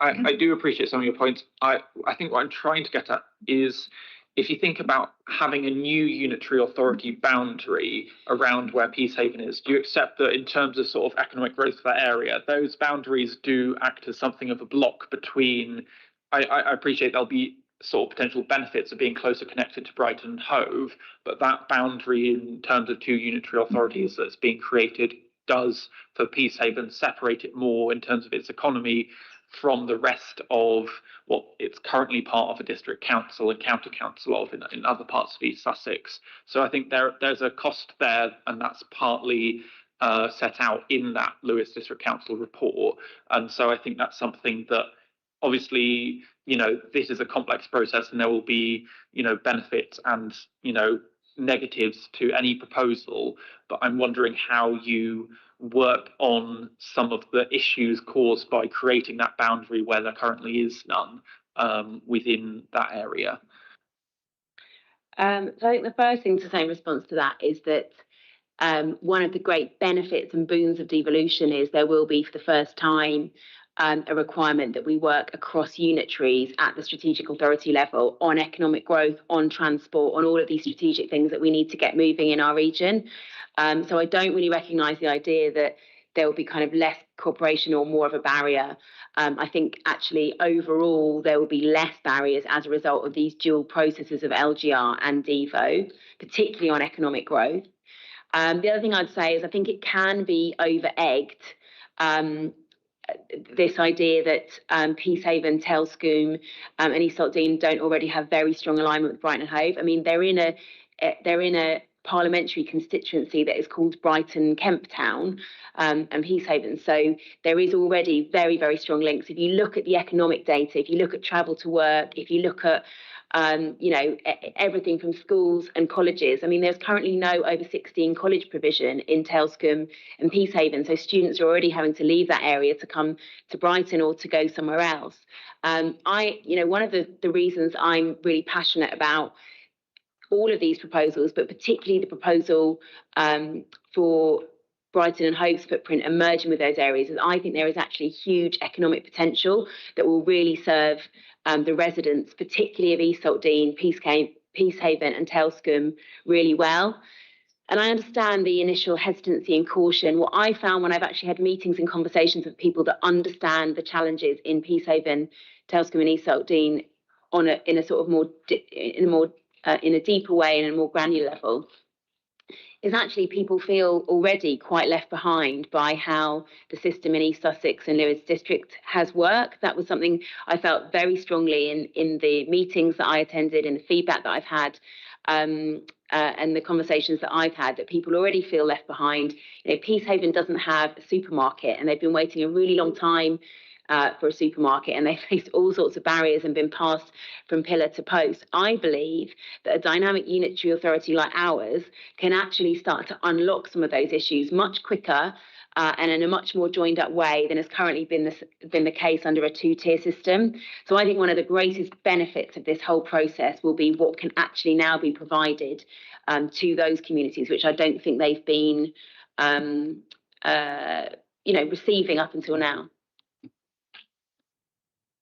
[SPEAKER 9] I do appreciate some of your points. I think what I'm trying to get at is, if you think about having a new unitary authority boundary around where Peacehaven is, do you accept that in terms of sort of economic growth for that area, those boundaries do act as something of a block between, I appreciate there'll be sort of potential benefits of being closer connected to Brighton and Hove, but that boundary in terms of two unitary authorities that's being created does, for Peacehaven, separate it more in terms of its economy from the rest of what it's currently part of a district council and county council of in other parts of East Sussex. So I think there's a cost there, and that's partly set out in that Lewis District Council report. And so I think that's something that, obviously, this is a complex process, and there will be, benefits and, negatives to any proposal. But I'm wondering how you work on some of the issues caused by creating that boundary where there currently is none within that area.
[SPEAKER 5] So I think the first thing to say in response to that is that one of the great benefits and boons of devolution is there will be, for the first time, a requirement that we work across unitaries at the strategic authority level on economic growth, on transport, on all of these strategic things that we need to get moving in our region. So I don't really recognise the idea that there will be kind of less cooperation or more of a barrier. I think actually overall there will be less barriers as a result of these dual processes of LGR and Devo, particularly on economic growth. The other thing I'd say is I think it can be over-egged, this idea that Peacehaven, Telscombe and East Saltdean don't already have very strong alignment with Brighton and Hove. I mean, they're in a parliamentary constituency that is called Brighton Kemp Town and Peacehaven. So there is already very, very strong links. If you look at the economic data, if you look at travel to work, if you look at everything from schools and colleges. I mean, there's currently no over 16 college provision in Telscombe and Peacehaven, so students are already having to leave that area to come to Brighton or to go somewhere else. One of the reasons I'm really passionate about all of these proposals, but particularly the proposal for Brighton and Hove's footprint and merging with those areas, is I think there is actually huge economic potential that will really serve the residents, particularly of East Saltdean, Peacehaven and Telscombe, really well. And I understand the initial hesitancy and caution. What I found when I've actually had meetings and conversations with people that understand the challenges in Peacehaven, Telscombe and East Saltdean in a deeper way and in a more granular level, is actually people feel already quite left behind by how the system in East Sussex and Lewis District has worked. That was something I felt very strongly in the meetings that I attended, in the feedback that I've had, and the conversations that I've had, that people already feel left behind. Peacehaven doesn't have a supermarket, and they've been waiting a really long time for a supermarket, and they faced all sorts of barriers and been passed from pillar to post. I believe that a dynamic unitary authority like ours can actually start to unlock some of those issues much quicker and in a much more joined up way than has currently been the case under a two-tier system. So I think one of the greatest benefits of this whole process will be what can actually now be provided to those communities, which I don't think they've been receiving up until now.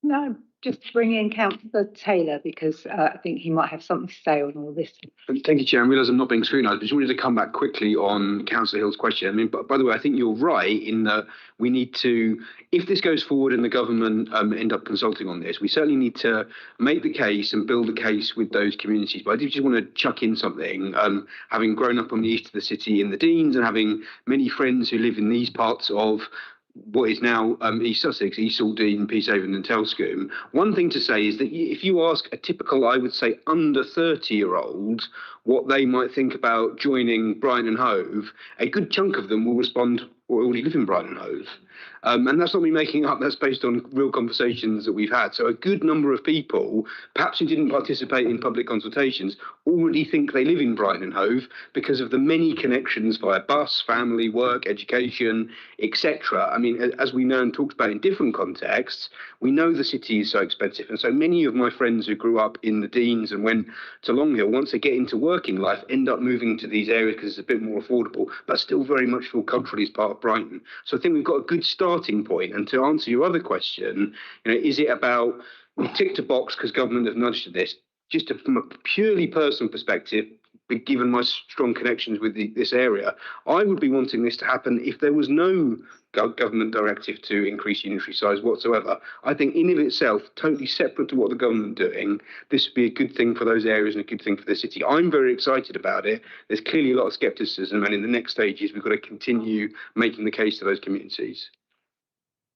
[SPEAKER 1] No, just bring in Councillor Taylor, because I think he might have something to say on all this.
[SPEAKER 12] Thank you, Chair. I realise I'm not being scrutinised, but just wanted to come back quickly on Councillor Hill's question. I mean, by the way, I think you're right in that we need to, if this goes forward and the government end up consulting on this, we certainly need to make the case and build a case with those communities. But I do just want to chuck in something. Having grown up on the east of the city in the Deans and having many friends who live in these parts of what is now East Sussex, East Aldine, Peacehaven and Telscombe. One thing to say is that if you ask a typical, I would say, under 30-year-old what they might think about joining Brighton and Hove, a good chunk of them will respond, or already live in Brighton and Hove. And that's not me making up, that's based on real conversations that we've had. So a good number of people, perhaps who didn't participate in public consultations, already think they live in Brighton and Hove because of the many connections via bus, family, work, education, etc. I mean, as we know and talked about in different contexts, we know the city is so expensive. And so many of my friends who grew up in the Deans and went to Long Hill, once they get into working life, end up moving to these areas because it's a bit more affordable, but still very much feel culturally as part of Brighton. So I think we've got a good starting point. And to answer your other question, is it about we ticked a box because government have nudged to this? Just from a purely personal perspective, given my strong connections with this area, I would be wanting this to happen if there was no government directive to increase unitary size whatsoever. I think in of itself, totally separate to what the government are doing, this would be a good thing for those areas and a good thing for the city. I'm very excited about it. There's clearly a lot of scepticism, and in the next stages, we've got to continue making the case to those communities.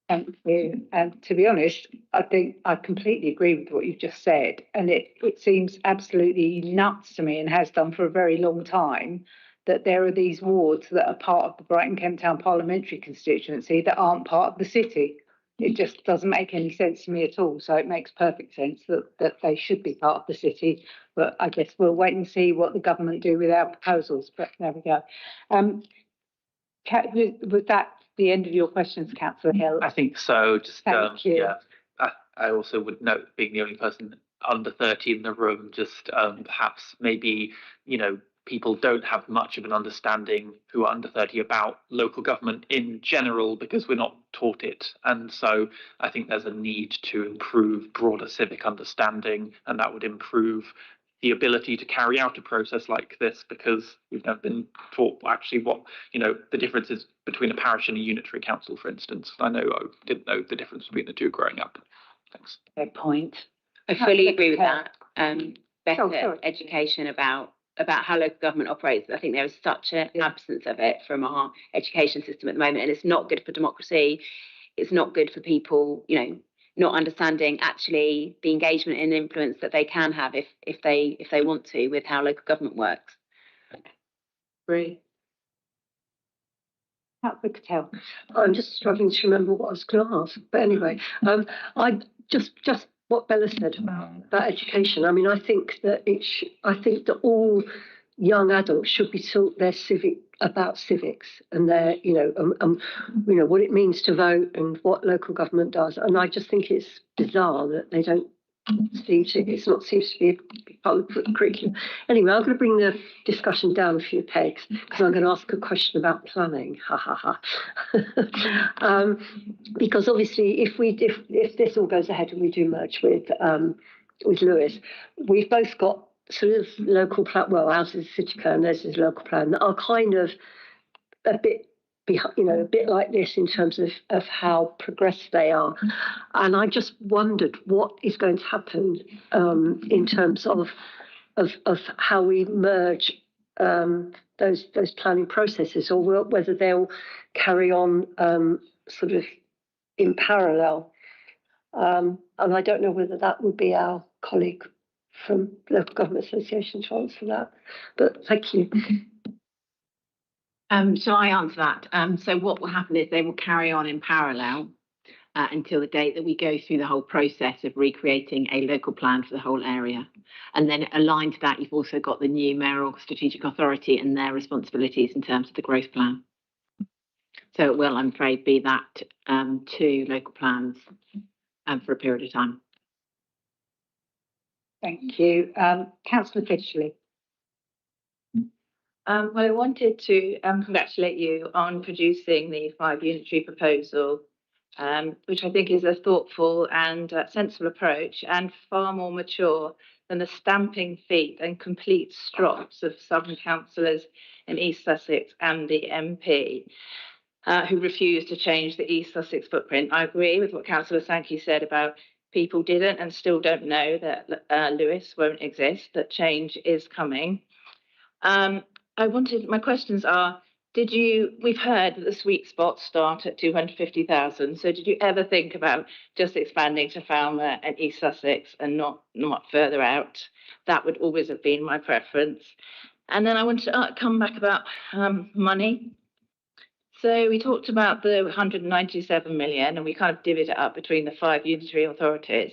[SPEAKER 1] Thank you. And to be honest, I think I completely agree with what you've just said. And it seems absolutely nuts to me, and has done for a very long time, that there are these wards that are part of the Brighton Kent Town parliamentary constituency that aren't part of the city. It just doesn't make any sense to me at all. So it makes perfect sense that they should be part of the city. But I guess we'll wait and see what the government do with our proposals. But there we go. Was that the end of your questions, Councillor Hill?
[SPEAKER 9] I think so. Just
[SPEAKER 1] Thank you.
[SPEAKER 9] yeah. I also would note, being the only person under 30 in the room, just perhaps maybe people don't have much of an understanding who are under 30 about local government in general, because we're not taught it. And so I think there's a need to improve broader civic understanding, and that would improve the ability to carry out a process like this, because we've never been taught actually what the difference is between a parish and a unitary council, for instance. I didn't know the difference between the two growing up. Thanks.
[SPEAKER 5] Good point. I fully agree with that. Better education about how local government operates. I think there is such an absence of it from our education system at the moment, and it's not good for democracy. It's not good for people, not understanding actually the engagement and influence that they can have if they want to, with how local government works.
[SPEAKER 1] Agree.
[SPEAKER 13] I'm just struggling to remember what I was going to ask, but anyway, I just what Bella said about education. I mean, I think that all young adults should be taught about civics and their, what it means to vote and what local government does. And I just think it's bizarre that they don't seems to be part of the curriculum. Anyway, I'm going to bring the discussion down a few pegs because I'm going to ask a question about planning. Because obviously, if this all goes ahead and we do merge with Lewis, we've both got sort of local plan. Well, ours is city plan, theirs is local plan, that are kind of a bit like this in terms of how progressed they are. And I just wondered what is going to happen in terms of how we merge those planning processes, or whether they'll carry on sort of in parallel. And I don't know whether that would be our colleague from Local Government Association to answer that. But thank you.
[SPEAKER 8] So I answer that. So what will happen is they will carry on in parallel. until the date that we go through the whole process of recreating a local plan for the whole area. And then aligned to that, you've also got the new mayoral strategic authority and their responsibilities in terms of the growth plan. So it will, I'm afraid, be that 2 local plans for a period of time.
[SPEAKER 1] Thank you. Councillor Fishley.
[SPEAKER 14] Well, I wanted to congratulate you on producing the 5 unitary proposal, which I think is a thoughtful and sensible approach and far more mature than the stamping feet and complete strops of some councillors in East Sussex and the MP who refused to change the East Sussex footprint. I agree with what Councillor Sankey said about people didn't and still don't know that Lewes won't exist, that change is coming. My questions are, we've heard that the sweet spots start at 250,000. So did you ever think about just expanding to Falmer and East Sussex and not further out? That would always have been my preference. And then I want to come back about money. So we talked about the 197 million and we kind of divvied it up between the 5 unitary authorities,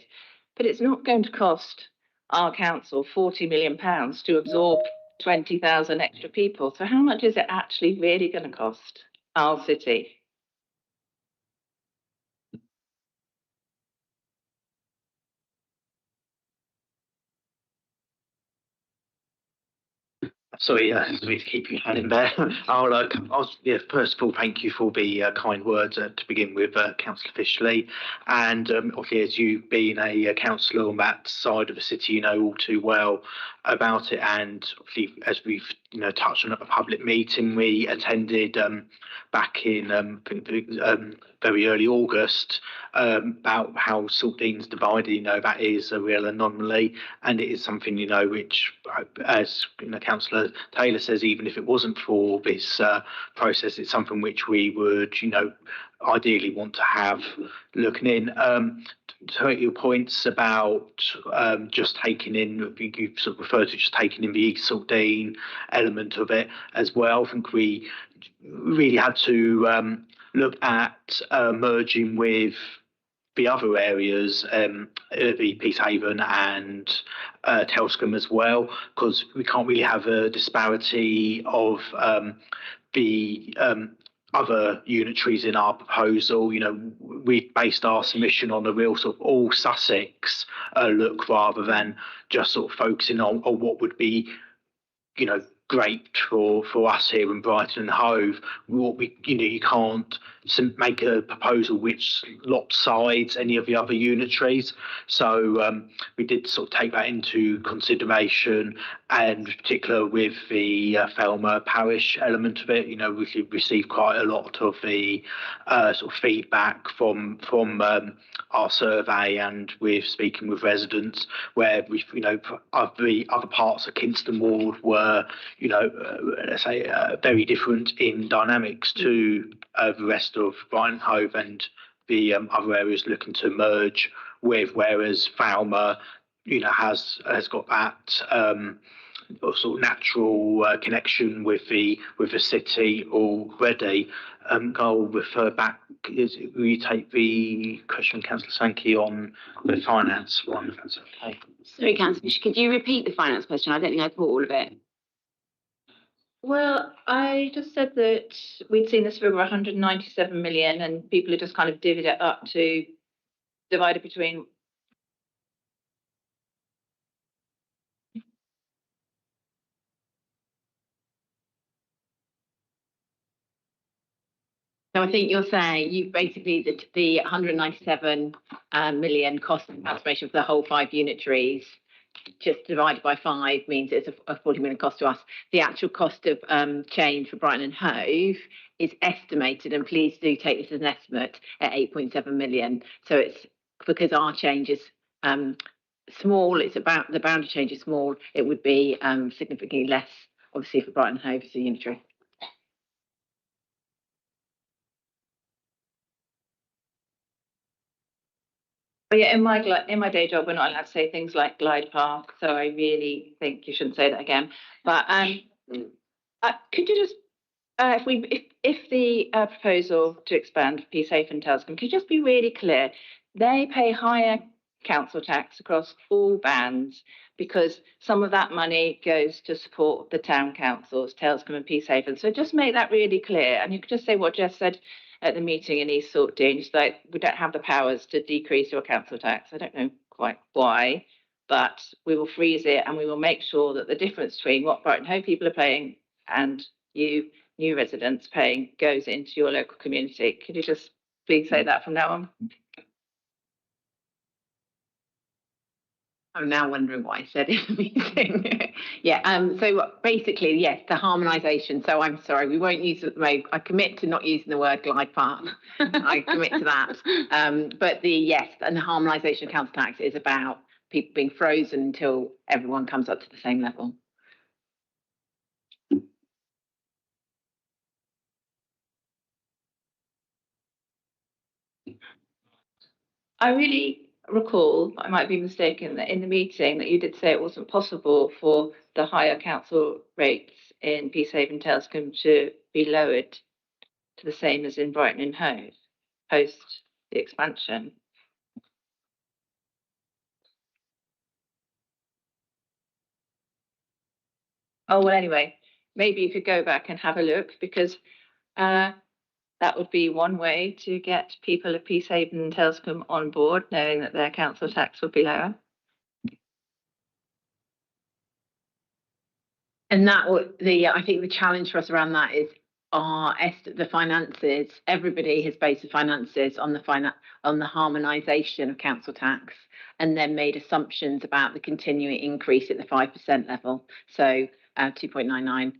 [SPEAKER 14] but it's not going to cost our council £40 million to absorb 20,000 extra people. So how much is it actually really going to cost our city?
[SPEAKER 4] Sorry, to keep your hand in there. First of all, thank you for the kind words to begin with, Councillor Fishley. And obviously, as you being a councillor on that side of the city, you know all too well about it. And obviously, as we've touched on at a public meeting we attended back in very early August about how Saltdean's divided. That is a real anomaly, and it is something which, as Councillor Taylor says, even if it wasn't for this process, it's something which we would ideally want to have looking in. To your points about just taking in, you sort of referred to just taking in the East Saltdean element of it as well. I think we really had to look at merging with the other areas, the Peacehaven and Telscombe as well, because we can't really have a disparity of the other unitaries in our proposal. We based our submission on a real sort of all Sussex look rather than just sort of focusing on what would be great for us here in Brighton and Hove. You can't make a proposal which lopsides any of the other unitaries. So we did sort of take that into consideration, and in particular with the Falmer parish element of it. We received quite a lot of the sort of feedback from our survey, and we're speaking with residents where we, the other parts of Kingston Ward were, let's say, very different in dynamics to the rest of Brighton Hove and the other areas looking to merge with, whereas Falmer, has got that sort of natural connection with the city already. I'll refer back. Will you take the question, Councillor Sankey, on the finance one, if that's okay?
[SPEAKER 5] Sorry, Councillor, could you repeat the finance question? I don't think I caught all of it.
[SPEAKER 14] Well, I just said that we'd seen this figure 197 million and people had just kind of divvied it up to divide it between.
[SPEAKER 8] So I think you're saying you basically the 197 million cost of transformation for the whole 5 unitaries just divided by 5 means it's a 40 million cost to us. The actual cost of change for Brighton and Hove is estimated, and please do take this as an estimate, at 8.7 million. So it's because our change is small, it's about the boundary change is small, it would be significantly less, obviously, for Brighton and Hove as a unitary.
[SPEAKER 14] But yeah, in my day job, we're not allowed to say things like glide path, so I really think you shouldn't say that again. But could you just
[SPEAKER 8] if the proposal to expand Peace Haven and Telscombe, could you just be really clear? They pay higher council tax across all bands because some of that money goes to support the town councils, Telscombe and Peace Haven. So just make that really clear. And you could just say what Jess said at the meeting in East Saltdean, just like we don't have the powers to decrease your council tax. I don't know quite why, but we will freeze it and we will make sure that the difference between what Brighton Hove people are paying and you new residents paying goes into your local community. Could you just please say that from now on?
[SPEAKER 5] I'm now wondering what I said in the meeting. Yeah, so basically, yes, the harmonisation. So I'm sorry, we won't use it. I commit to not using the word glide path. I commit to that. But yes, and the harmonisation of council tax is about people being frozen until everyone comes up to the same level.
[SPEAKER 8] I really recall, I might be mistaken, that in the meeting that you did say it wasn't possible for the higher council rates in Peace Haven Telscombe to be lowered to the same as in Brighton and Hove post the expansion. Oh, well, anyway, maybe you could go back and have a look because that would be one way to get people of Peace Haven and Telscombe on board, knowing that their council tax would be lower.
[SPEAKER 5] And that I think the challenge for us around that is the finances. Everybody has based the finances on the harmonisation of council tax, and then made assumptions about the continuing increase at the 5% level. So 2.99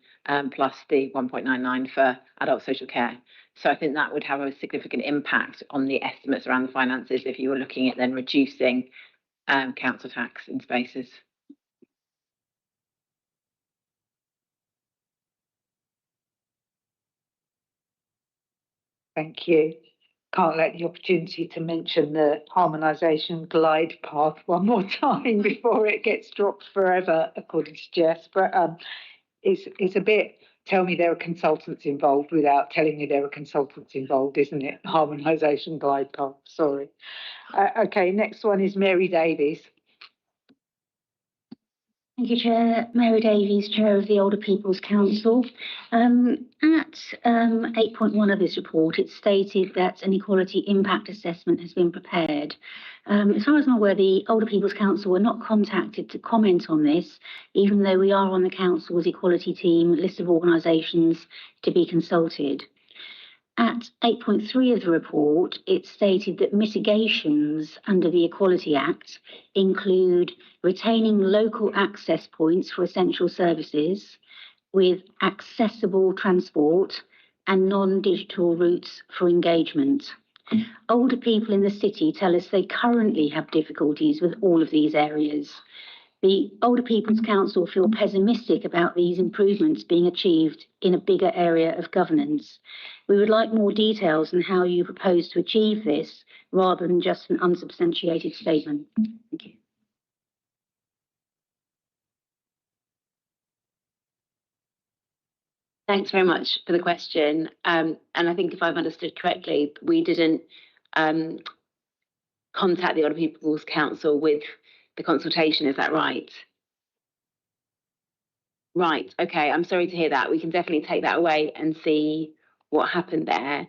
[SPEAKER 5] plus the 1.99 for adult social care. So I think that would have a significant impact on the estimates around the finances if you were looking at then reducing council tax in spaces.
[SPEAKER 1] Thank you. Can't let the opportunity to mention the harmonisation glide path one more time before it gets dropped forever, according to Jess. But it's a bit, tell me there are consultants involved without telling me there are consultants involved, isn't it? Harmonisation glide path, sorry. Okay, next one is Mary Davies.
[SPEAKER 15] Thank you, Chair. Mary Davies, Chair of the Older People's Council. At 8.1 of this report, it stated that an equality impact assessment has been prepared. As far as I'm aware, the Older People's Council were not contacted to comment on this, even though we are on the Council's equality team list of organisations to be consulted. At 8.3 of the report, it stated that mitigations under the Equality Act include retaining local access points for essential services with accessible transport and non-digital routes for engagement. Older people in the city tell us they currently have difficulties with all of these areas. The Older People's Council feel pessimistic about these improvements being achieved in a bigger area of governance. We would like more details on how you propose to achieve this, rather than just an unsubstantiated statement. Thank you.
[SPEAKER 5] Thanks very much for the question. And I think if I've understood correctly, we didn't contact the Older People's Council with the consultation, is that right? Right, okay, I'm sorry to hear that. We can definitely take that away and see what happened there.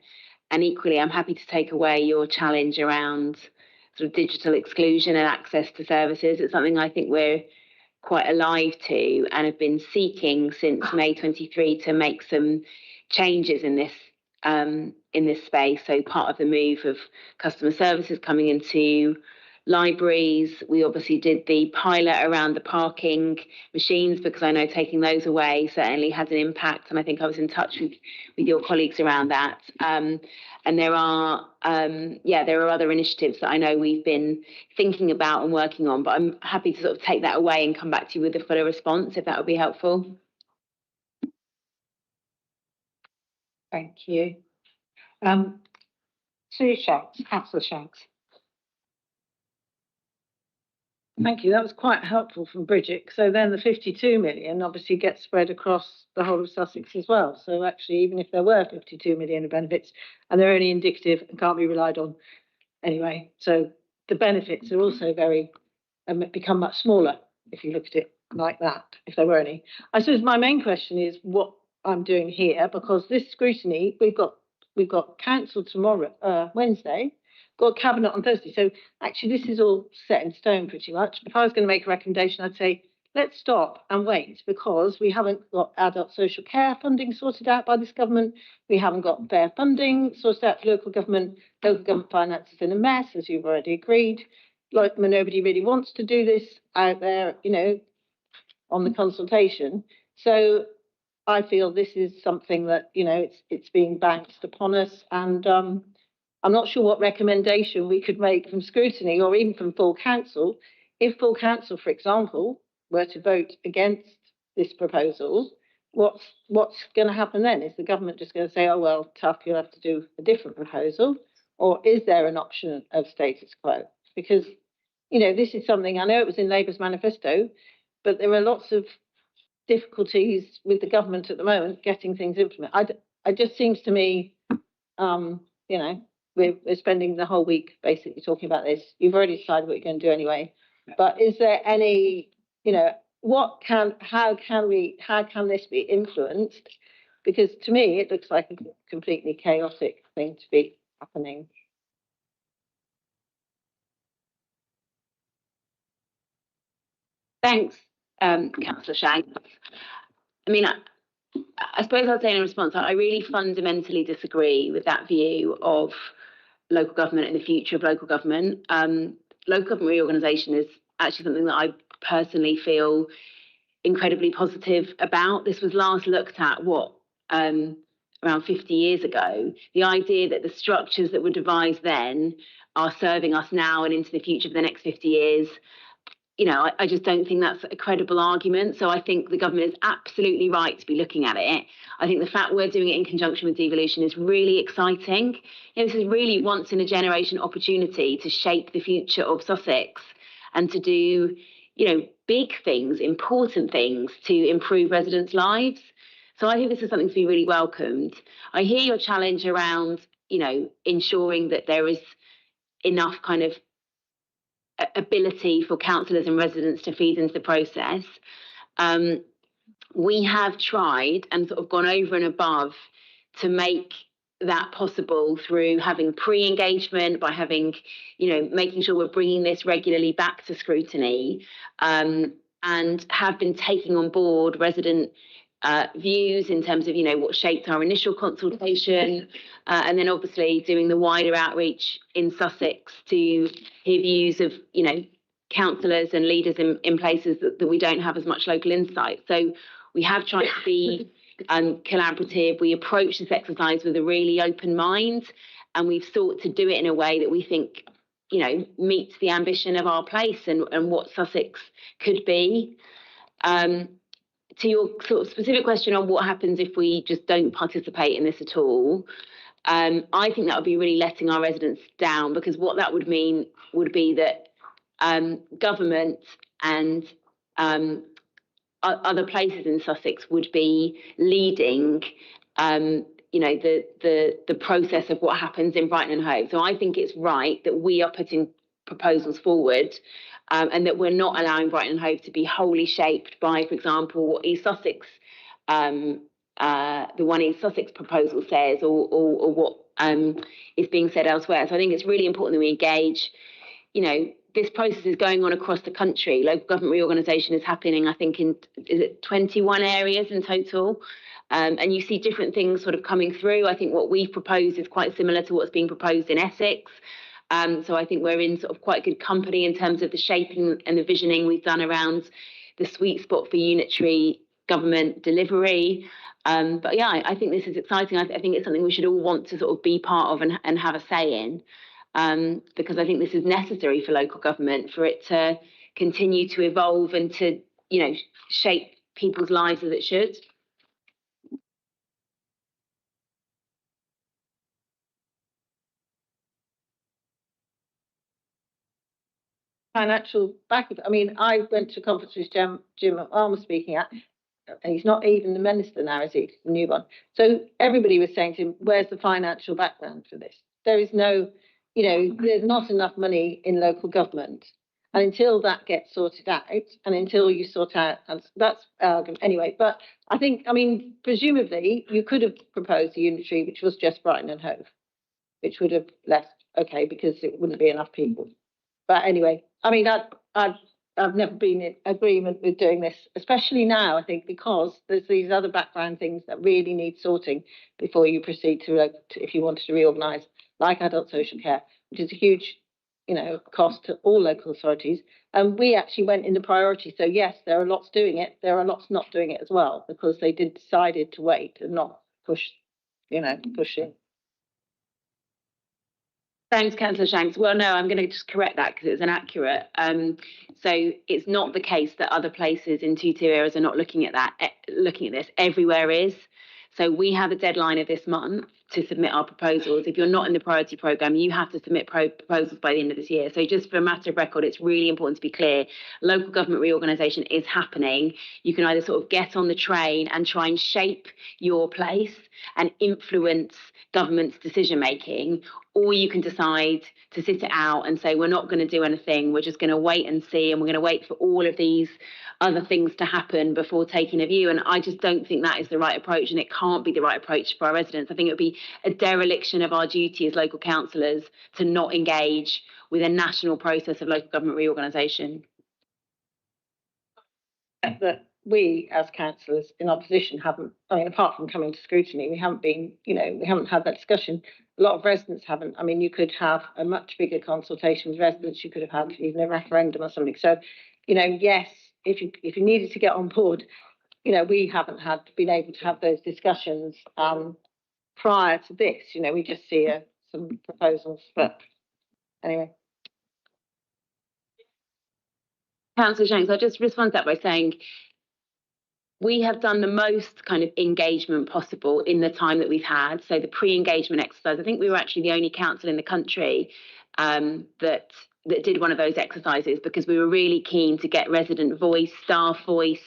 [SPEAKER 5] And equally, I'm happy to take away your challenge around sort of digital exclusion and access to services. It's something I think we're quite alive to and have been seeking since May 23 to make some changes in this space. So part of the move of customer services coming into libraries, we obviously did the pilot around the parking machines because I know taking those away certainly has an impact, and I think I was in touch with your colleagues around that. And there are other initiatives that I know we've been thinking about and working on, but I'm happy to sort of take that away and come back to you with a fuller response if that would be helpful.
[SPEAKER 1] Thank you. Sue Shanks, Councillor Shanks.
[SPEAKER 8] Thank you. That was quite helpful from Bridget. So then the 52 million obviously gets spread across the whole of Sussex as well. So actually, even if there were 52 million of benefits and they're only indicative and can't be relied on anyway, so the benefits are also very become much smaller if you look at it like that, if there were any. I suppose my main question is what I'm doing here, because this scrutiny, we've got council tomorrow, Wednesday, got cabinet on Thursday. So actually this is all set in stone pretty much. If I was going to make a recommendation, I'd say let's stop and wait, because we haven't got adult social care funding sorted out by this government. We haven't got fair funding sorted out for local government. Local government finances in a mess, as you've already agreed. Like nobody really wants to do this out there, you know, on the consultation. So I feel this is something that, you know, it's being banked upon us, and I'm not sure what recommendation we could make from scrutiny or even from full council. If full council, for example, were to vote against this proposal, what's going to happen then? Is the government just going to say, oh, well, tough, you'll have to do a different proposal? Or is there an option of status quo? Because, you know, this is something, I know it was in Labour's manifesto, but there are lots of difficulties with the government at the moment getting things implemented. It just seems to me, you know, we're spending the whole week basically talking about this. You've already decided what you're going to do anyway. But is there any, you know, how can this be influenced? Because to me, it looks like a completely chaotic thing to be happening.
[SPEAKER 5] Thanks, Councillor Shanks. I mean, I suppose I'd say in response, I really fundamentally disagree with that view of local government and the future of local government. Local government reorganisation is actually something that I personally feel incredibly positive about. This was last looked at, around 50 years ago. The idea that the structures that were devised then are serving us now and into the future for the next 50 years, you know, I just don't think that's a credible argument. So I think the government is absolutely right to be looking at it. I think the fact we're doing it in conjunction with devolution is really exciting. You know, this is really once in a generation opportunity to shape the future of Sussex and to do, you know, big things, important things to improve residents' lives. So I think this is something to be really welcomed. I hear your challenge around, you know, ensuring that there is enough kind of ability for councillors and residents to feed into the process. We have tried and sort of gone over and above to make that possible through having pre-engagement, by having, you know, making sure we're bringing this regularly back to scrutiny, and have been taking on board resident views in terms of, you know, what shaped our initial consultation, and then obviously doing the wider outreach in Sussex to hear views of, you know, councillors and leaders in places that we don't have as much local insight. So we have tried to be collaborative. We approach this exercise with a really open mind, and we've sought to do it in a way that we think, you know, meets the ambition of our place and what Sussex could be. To your sort of specific question on what happens if we just don't participate in this at all, I think that would be really letting our residents down, because what that would mean would be that government and other places in Sussex would be leading, you know, the process of what happens in Brighton and Hove. So I think it's right that we are putting proposals forward, and that we're not allowing Brighton and Hove to be wholly shaped by, for example, what East Sussex, the one East Sussex proposal says, or what is being said elsewhere. So I think it's really important that we engage. You know, this process is going on across the country. Local government reorganisation is happening, I think, in 21 areas in total. And you see different things sort of coming through. I think what we've proposed is quite similar to what's being proposed in Essex. So I think we're in sort of quite good company in terms of the shaping and the visioning we've done around the sweet spot for unitary government delivery. But yeah, I think this is exciting. I think it's something we should all want to sort of be part of and have a say in, because I think this is necessary for local government, for it to continue to evolve and to, you know, shape people's lives as it should.
[SPEAKER 16] financial back. I mean, I went to a conference with Jim Arm was speaking at, and he's not even the minister now, is he? The new one. So everybody was saying to him, where's the financial background for this? There is no, there's not enough money in local government. And until that gets sorted out, and until you sort out, and that's anyway. But I think, presumably, you could have proposed a unitary, which was just Brighton and Hove, which would have left okay because it wouldn't be enough people. But anyway, I've never been in agreement with doing this, especially now, I think, because there's these other background things that really need sorting before you proceed to if you wanted to reorganise, like adult social care, which is a huge, cost to all local authorities. And we actually went in the priority. So yes, there are lots doing it. There are lots not doing it as well, because they decided to wait and not push in.
[SPEAKER 5] Thanks, Councillor Shanks. Well, no, I'm going to just correct that because it's inaccurate. So it's not the case that other places in two areas are not looking at this. Everywhere is. So we have a deadline of this month to submit our proposals. If you're not in the priority programme, you have to submit proposals by the end of this year. So just for a matter of record, it's really important to be clear. Local government reorganisation is happening. You can either sort of get on the train and try and shape your place and influence government's decision making, or you can decide to sit it out and say, we're not going to do anything. We're just going to wait and see, and we're going to wait for all of these other things to happen before taking a view. And I just don't think that is the right approach, and it can't be the right approach for our residents. I think it would be a dereliction of our duty as local councillors to not engage with a national process of local government reorganisation.
[SPEAKER 16] That we as councillors in opposition haven't, apart from coming to scrutiny, we haven't been, we haven't had that discussion. A lot of residents haven't. You could have a much bigger consultation with residents. You could have had even a referendum or something. So, yes, if you needed to get on board, we haven't been able to have those discussions prior to this. We just see some proposals, but anyway.
[SPEAKER 5] Councillor Shanks, I'll just respond to that by saying we have done the most kind of engagement possible in the time that we've had. So the pre-engagement exercise, I think we were actually the only council in the country that did one of those exercises, because we were really keen to get resident voice, staff voice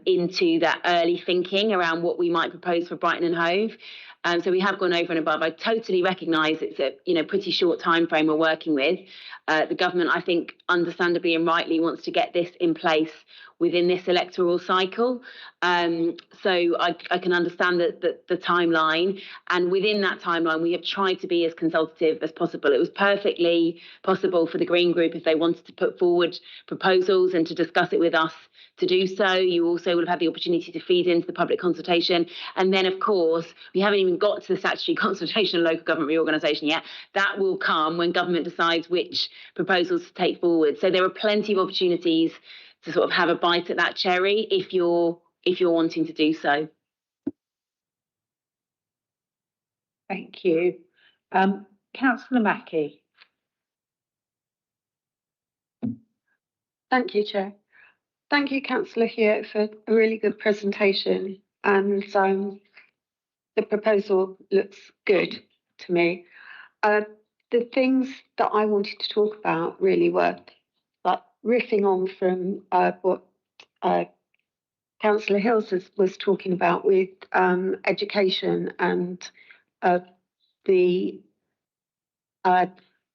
[SPEAKER 5] into that early thinking around what we might propose for Brighton and Hove. So we have gone over and above. I totally recognise it's a pretty short time frame we're working with. The government, I think, understandably and rightly wants to get this in place within this electoral cycle. So I can understand the timeline, and within that timeline we have tried to be as consultative as possible. It was perfectly possible for the Green Group, if they wanted to put forward proposals and to discuss it with us, to do so. You also would have had the opportunity to feed into the public consultation, and then of course we haven't even got to the statutory consultation on local government reorganisation yet. That will come when government decides which proposals to take forward. So there are plenty of opportunities to sort of have a bite at that cherry if you're wanting to do so.
[SPEAKER 1] Thank you. Councillor Mackie.
[SPEAKER 17] Thank you, Chair. Thank you, Councillor Hewitt, for a really good presentation. And the proposal looks good to me. The things that I wanted to talk about really were like riffing on from what Councillor Hills was talking about with education and the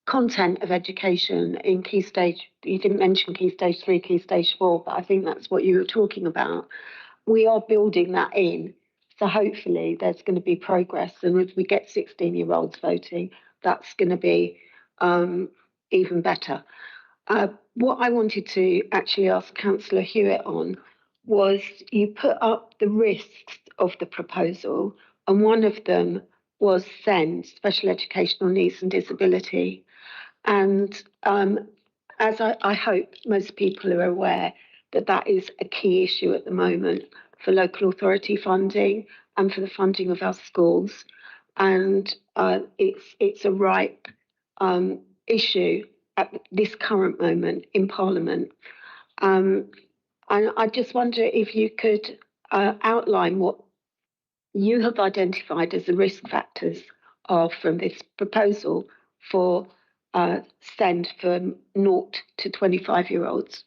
[SPEAKER 17] content of education in Key Stage. You didn't mention Key Stage 3, Key Stage 4, but I think that's what you were talking about. We are building that in. So hopefully there's going to be progress. And if we get 16-year-olds voting, that's going to be even better. What I wanted to actually ask Councillor Hewitt on was, you put up the risks of the proposal, and one of them was SEND, Special Educational Needs and Disability. And as I hope most people are aware, that is a key issue at the moment for local authority funding and for the funding of our schools. And it's a ripe issue at this current moment in Parliament. And I just wonder if you could outline what you have identified as the risk factors are from this proposal for send for 0 to 25-year-olds.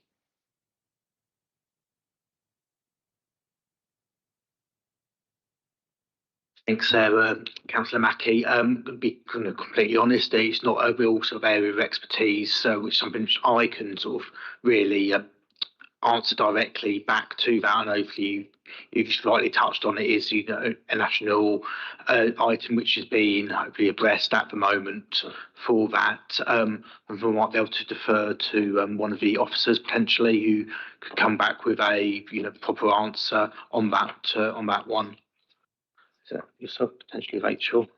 [SPEAKER 4] Thanks, Councillor Mackie. To be kind of completely honest, it's not a real sort of area of expertise, which is something which I can sort of really answer directly back to that. And hopefully you've slightly touched on it, is a national item which is being hopefully addressed at the moment for that. And we might be able to defer to one of the officers potentially who could come back with a proper answer on that one. So yourself potentially, Rachel.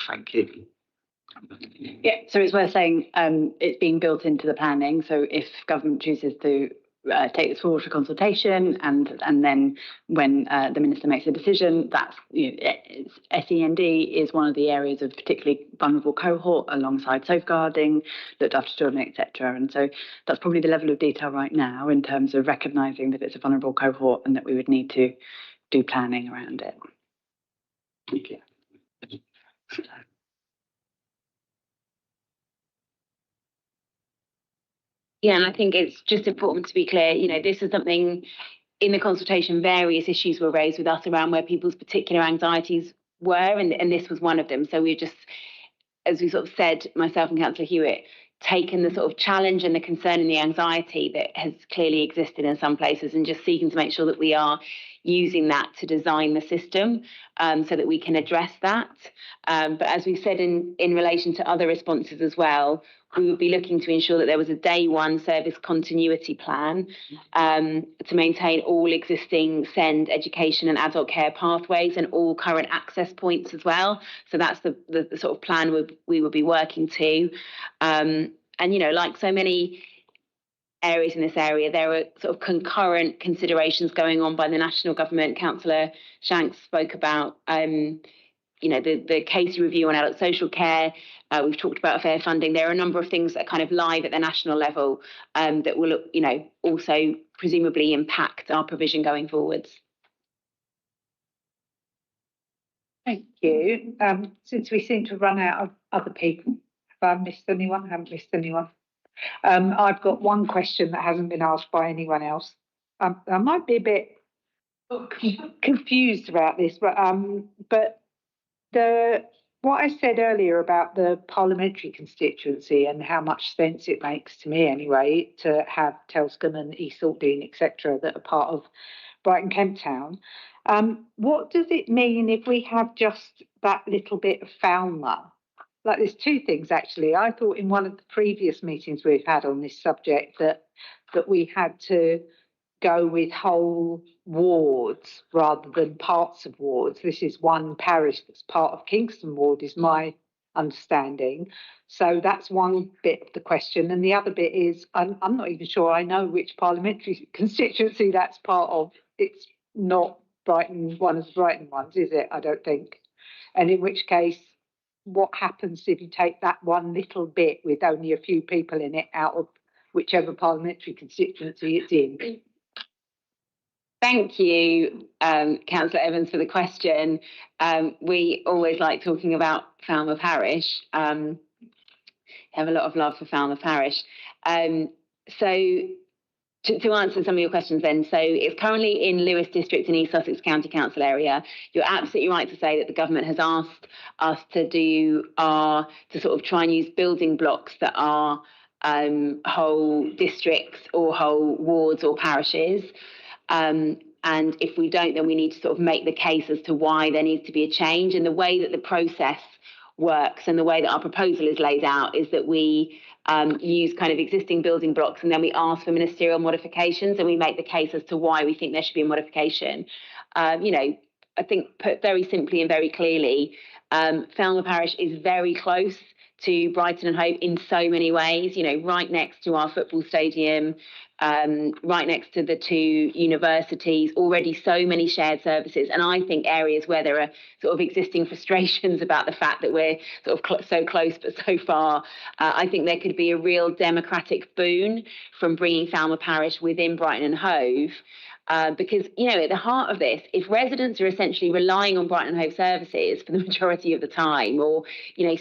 [SPEAKER 4] Thank you.
[SPEAKER 18] Yeah, so it's worth saying it's being built into the planning. So if government chooses to take this forward for consultation, and then when the minister makes a decision, that's SEND is one of the areas of particularly vulnerable cohort, alongside safeguarding, looked after children, etc. And so that's probably the level of detail right now in terms of recognising that it's a vulnerable cohort and that we would need to do planning around it.
[SPEAKER 4] Thank you.
[SPEAKER 5] Yeah, and I think it's just important to be clear, this is something in the consultation, various issues were raised with us around where people's particular anxieties were, and this was one of them. So we just, as we sort of said, myself and Councillor Hewitt, taken the sort of challenge and the concern and the anxiety that has clearly existed in some places, and just seeking to make sure that we are using that to design the system so that we can address that. But as we said in relation to other responses as well, we would be looking to ensure that there was a day one service continuity plan to maintain all existing SEND education and adult care pathways and all current access points as well. So that's the sort of plan we would be working to. And, like so many areas in this area, there are sort of concurrent considerations going on by the national government. Councillor Shanks spoke about, the case review on adult social care. We've talked about fair funding. There are a number of things that are kind of live at the national level that will, also presumably impact our provision going forwards.
[SPEAKER 1] Thank you. Since we seem to run out of other people, have I missed anyone? I haven't missed anyone. I've got one question that hasn't been asked by anyone else. I might be a bit confused about this, but what I said earlier about the parliamentary constituency and how much sense it makes to me anyway to have Telscombe and East Saltdean, etc., that are part of Brighton Kemp Town. What does it mean if we have just that little bit of Falmer? Like, there's two things actually. I thought in one of the previous meetings we've had on this subject that we had to go with whole wards rather than parts of wards. This is one parish that's part of Kingston Ward, is my understanding. So that's one bit of the question. And the other bit is, I'm not even sure I know which parliamentary constituency that's part of. It's not Brighton, one of the Brighton ones, is it? I don't think. And in which case, what happens if you take that one little bit with only a few people in it out of whichever parliamentary constituency it's in?
[SPEAKER 5] Thank you, Councillor Evans, for the question. We always like talking about Falmer Parish. Have a lot of love for Falmer Parish. So to answer some of your questions then, so it's currently in Lewes District and East Sussex County Council area. You're absolutely right to say that the government has asked us to sort of try and use building blocks that are whole districts or whole wards or parishes. And if we don't, then we need to sort of make the case as to why there needs to be a change. And the way that the process works and the way that our proposal is laid out is that we use kind of existing building blocks, and then we ask for ministerial modifications, and we make the case as to why we think there should be a modification. I think, put very simply and very clearly, Falmer Parish is very close to Brighton and Hove in so many ways, right next to our football stadium, right next to the two universities, already so many shared services. And I think areas where there are sort of existing frustrations about the fact that we're sort of so close but so far, I think there could be a real democratic boon from bringing Falmer Parish within Brighton and Hove. Because, at the heart of this, if residents are essentially relying on Brighton and Hove services for the majority of the time, or,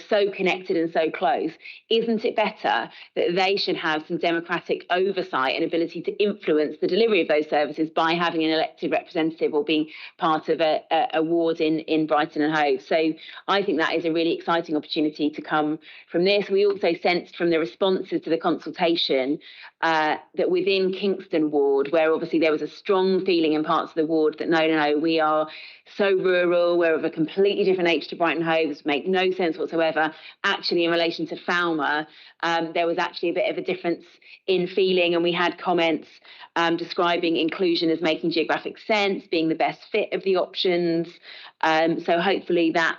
[SPEAKER 5] so connected and so close, isn't it better that they should have some democratic oversight and ability to influence the delivery of those services by having an elected representative or being part of a ward in Brighton and Hove? So I think that is a really exciting opportunity to come from this. We also sensed from the responses to the consultation that within Kingston ward, where obviously there was a strong feeling in parts of the ward that no, we are so rural, we're of a completely different nature to Brighton Hove, this make no sense whatsoever. Actually, in relation to Falmer, there was actually a bit of a difference in feeling, and we had comments describing inclusion as making geographic sense, being the best fit of the options. So hopefully that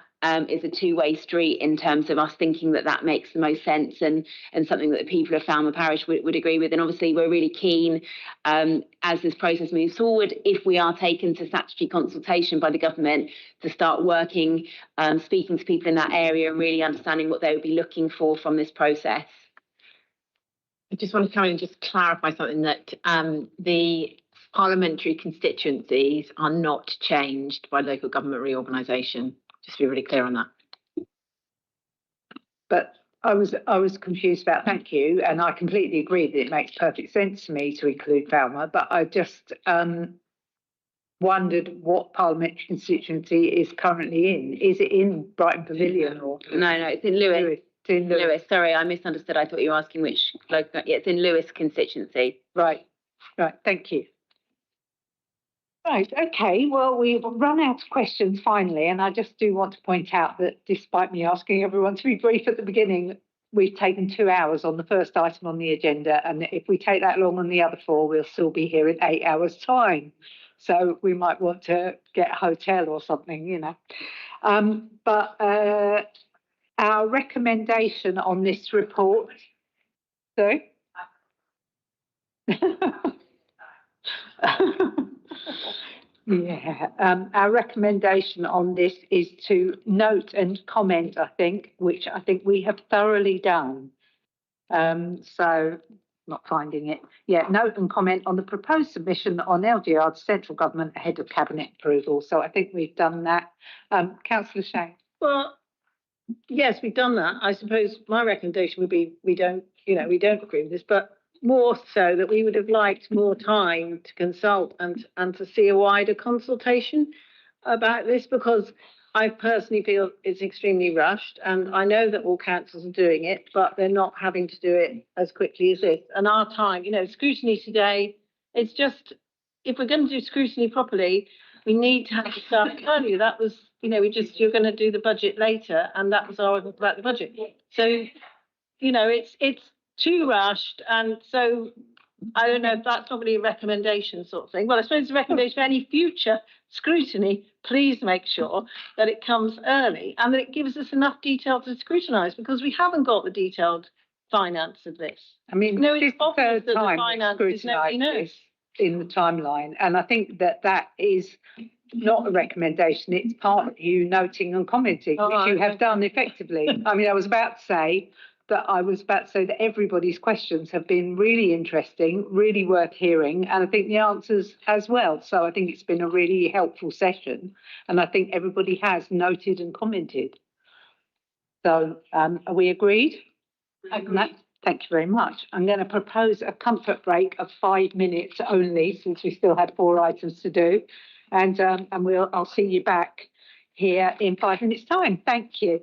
[SPEAKER 5] is a two-way street in terms of us thinking that makes the most sense and something that the people of Falmer Parish would agree with. And obviously we're really keen, as this process moves forward, if we are taken to statutory consultation by the government, to start working, speaking to people in that area and really understanding what they would be looking for from this process.
[SPEAKER 8] I just want to come in and just clarify something, that the parliamentary constituencies are not changed by local government reorganisation. Just to be really clear on that.
[SPEAKER 1] But I was confused about, thank you, and I completely agree that it makes perfect sense to me to include Falmer, but I just wondered what parliamentary constituency is currently in. Is it in Brighton Pavilion or?
[SPEAKER 5] No, it's in Lewes. It's in Lewes. Sorry, I misunderstood. I thought you were asking which local. Yeah, it's in Lewes constituency.
[SPEAKER 1] Right, thank you. Right, okay, well, we've run out of questions finally, and I just do want to point out that despite me asking everyone to be brief at the beginning, we've taken 2 hours on the first item on the agenda, and if we take that long on the other 4, we'll still be here in 8 hours' time. So we might want to get a hotel or something, But our recommendation on this report, sorry? Yeah, our recommendation on this is to note and comment, I think, which I think we have thoroughly done. So, not finding it. Yeah, note and comment on the proposed submission on LGR to central government ahead of cabinet approval. So I think we've done that. Councillor Shane.
[SPEAKER 16] Well, yes, we've done that. I suppose my recommendation would be we don't agree with this, but more so that we would have liked more time to consult and to see a wider consultation about this, because I personally feel it's extremely rushed, and I know that all councils are doing it, but they're not having to do it as quickly as this. And our time, scrutiny today, it's just, if we're going to do scrutiny properly, we need to have the staff earlier. That was, you're going to do the budget later, and that was our argument about the budget. So, it's too rushed, and so I don't know if that's not really a recommendation sort of thing. Well, I suppose it's a recommendation for any future scrutiny, please make sure that it comes early and that it gives us enough detail to scrutinise, because we haven't got the detailed finance of this.
[SPEAKER 1] I mean, it's the third time we've scrutinised this in the timeline, and I think that is not a recommendation, it's part of you noting and commenting, which you have done effectively. I mean, I was about to say that everybody's questions have been really interesting, really worth hearing, and I think the answers as well. So I think it's been a really helpful session, and I think everybody has noted and commented. So are we agreed? Agreed. Thank you very much. I'm going to propose a comfort break of 5 minutes only, since we still had 4 items to do, and I'll see you back here in 5 minutes' time. Thank you.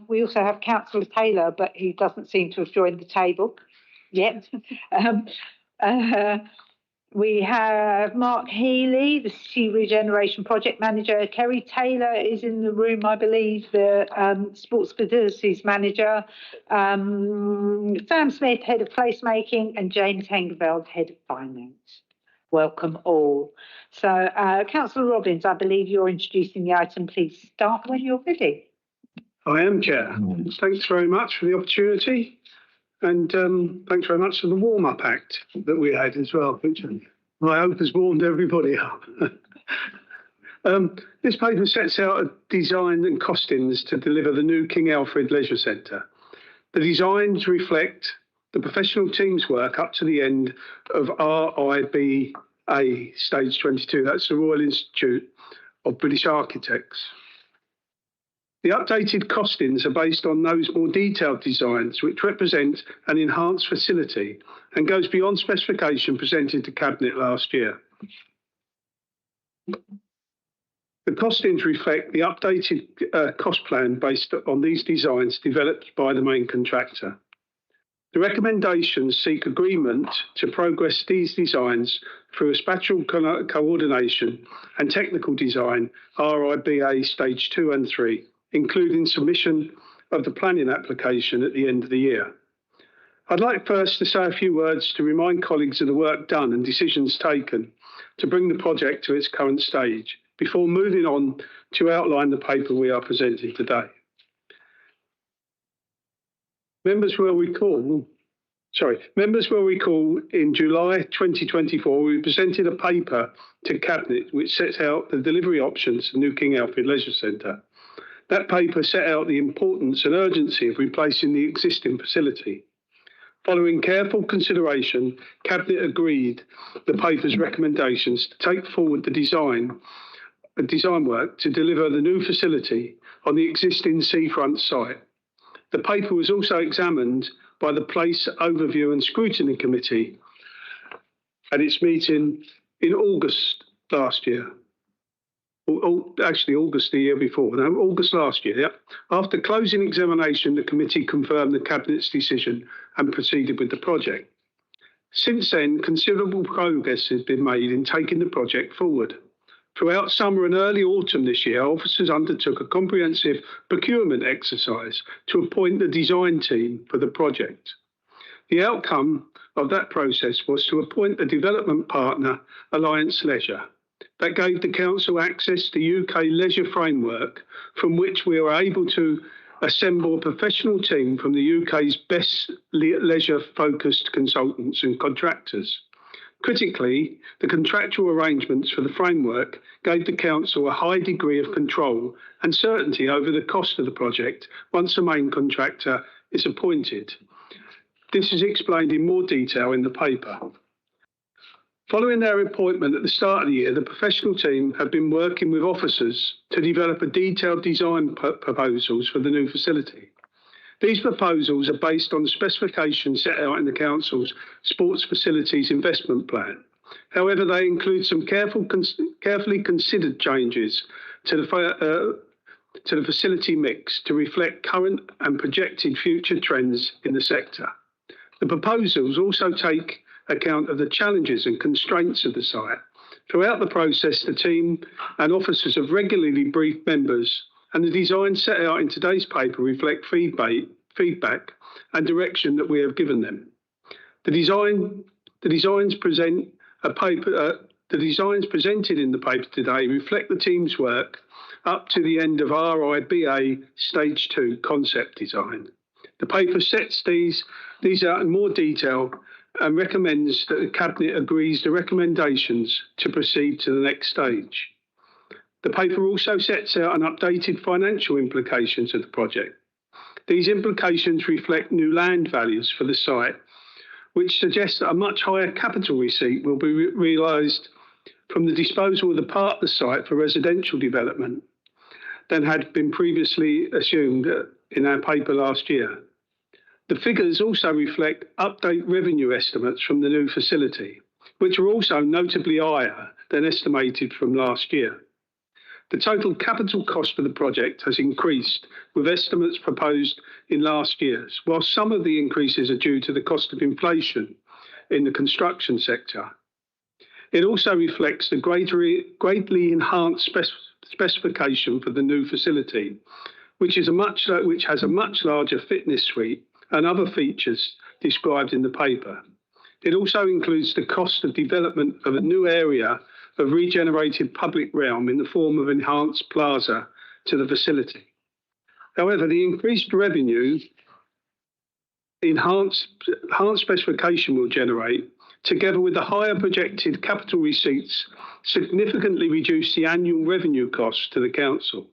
[SPEAKER 1] We also have Councillor Taylor, but he doesn't seem to have joined the table yet. We have Mark Healy, the Sea Regeneration Project Manager. Kerry Taylor is in the room, I believe, the Sports Facilities Manager. Sam Smith, Head of Placemaking, and James Hengeveld, Head of Finance. Welcome all. So, Councillor Robbins, I believe you're introducing the item. Please start when you're ready.
[SPEAKER 19] I am, Chair. Thanks very much for the opportunity. And thanks very much for the warm-up act that we had as well, which I hope has warmed everybody up. This paper sets out a design and costings to deliver the new King Alfred Leisure Centre. The designs reflect the professional team's work up to the end of RIBA Stage 22. That's the Royal Institute of British Architects. The updated costings are based on those more detailed designs, which represent an enhanced facility and goes beyond specification presented to Cabinet last year. The costings reflect the updated cost plan based on these designs developed by the main contractor. The recommendations seek agreement to progress these designs through a spatial coordination and technical design, RIBA Stage 2 and 3, including submission of the planning application at the end of the year. I'd like first to say a few words to remind colleagues of the work done and decisions taken to bring the project to its current stage before moving on to outline the paper we are presenting today. Members will recall in July 2024, we presented a paper to Cabinet which sets out the delivery options for New King Alfred Leisure Centre. That paper set out the importance and urgency of replacing the existing facility. Following careful consideration, Cabinet agreed the paper's recommendations to take forward the design work to deliver the new facility on the existing seafront site. The paper was also examined by the Place Overview and Scrutiny Committee at its meeting in August last year. Actually, August the year before, no, August last year, yeah. After closing examination, the committee confirmed the Cabinet's decision and proceeded with the project. Since then, considerable progress has been made in taking the project forward. Throughout summer and early autumn this year, officers undertook a comprehensive procurement exercise to appoint the design team for the project. The outcome of that process was to appoint the development partner, Alliance Leisure. That gave the Council access to UK leisure framework, from which we were able to assemble a professional team from the UK's best leisure-focused consultants and contractors. Critically, the contractual arrangements for the framework gave the Council a high degree of control and certainty over the cost of the project once the main contractor is appointed. This is explained in more detail in the paper. Following their appointment at the start of the year, the professional team have been working with officers to develop a detailed design proposals for the new facility. These proposals are based on the specifications set out in the Council's Sports Facilities Investment Plan. However, they include some carefully considered changes to the facility mix to reflect current and projected future trends in the sector. The proposals also take account of the challenges and constraints of the site. Throughout the process, the team and officers have regularly briefed members, and the designs set out in today's paper reflect feedback and direction that we have given them. The designs presented in the paper today reflect the team's work up to the end of RIBA Stage 2 concept design. The paper sets these out in more detail and recommends that the Cabinet agrees the recommendations to proceed to the next stage. The paper also sets out an updated financial implications of the project. These implications reflect new land values for the site, which suggests that a much higher capital receipt will be realised from the disposal of the part of the site for residential development than had been previously assumed in our paper last year. The figures also reflect update revenue estimates from the new facility, which are also notably higher than estimated from last year. The total capital cost for the project has increased, with estimates proposed in last year's, while some of the increases are due to the cost of inflation in the construction sector. It also reflects the greatly enhanced specification for the new facility, which has a much larger fitness suite and other features described in the paper. It also includes the cost of development of a new area of regenerated public realm in the form of enhanced plaza to the facility. However, the increased revenue enhanced specification will generate, together with the higher projected capital receipts, significantly reduce the annual revenue costs to the council.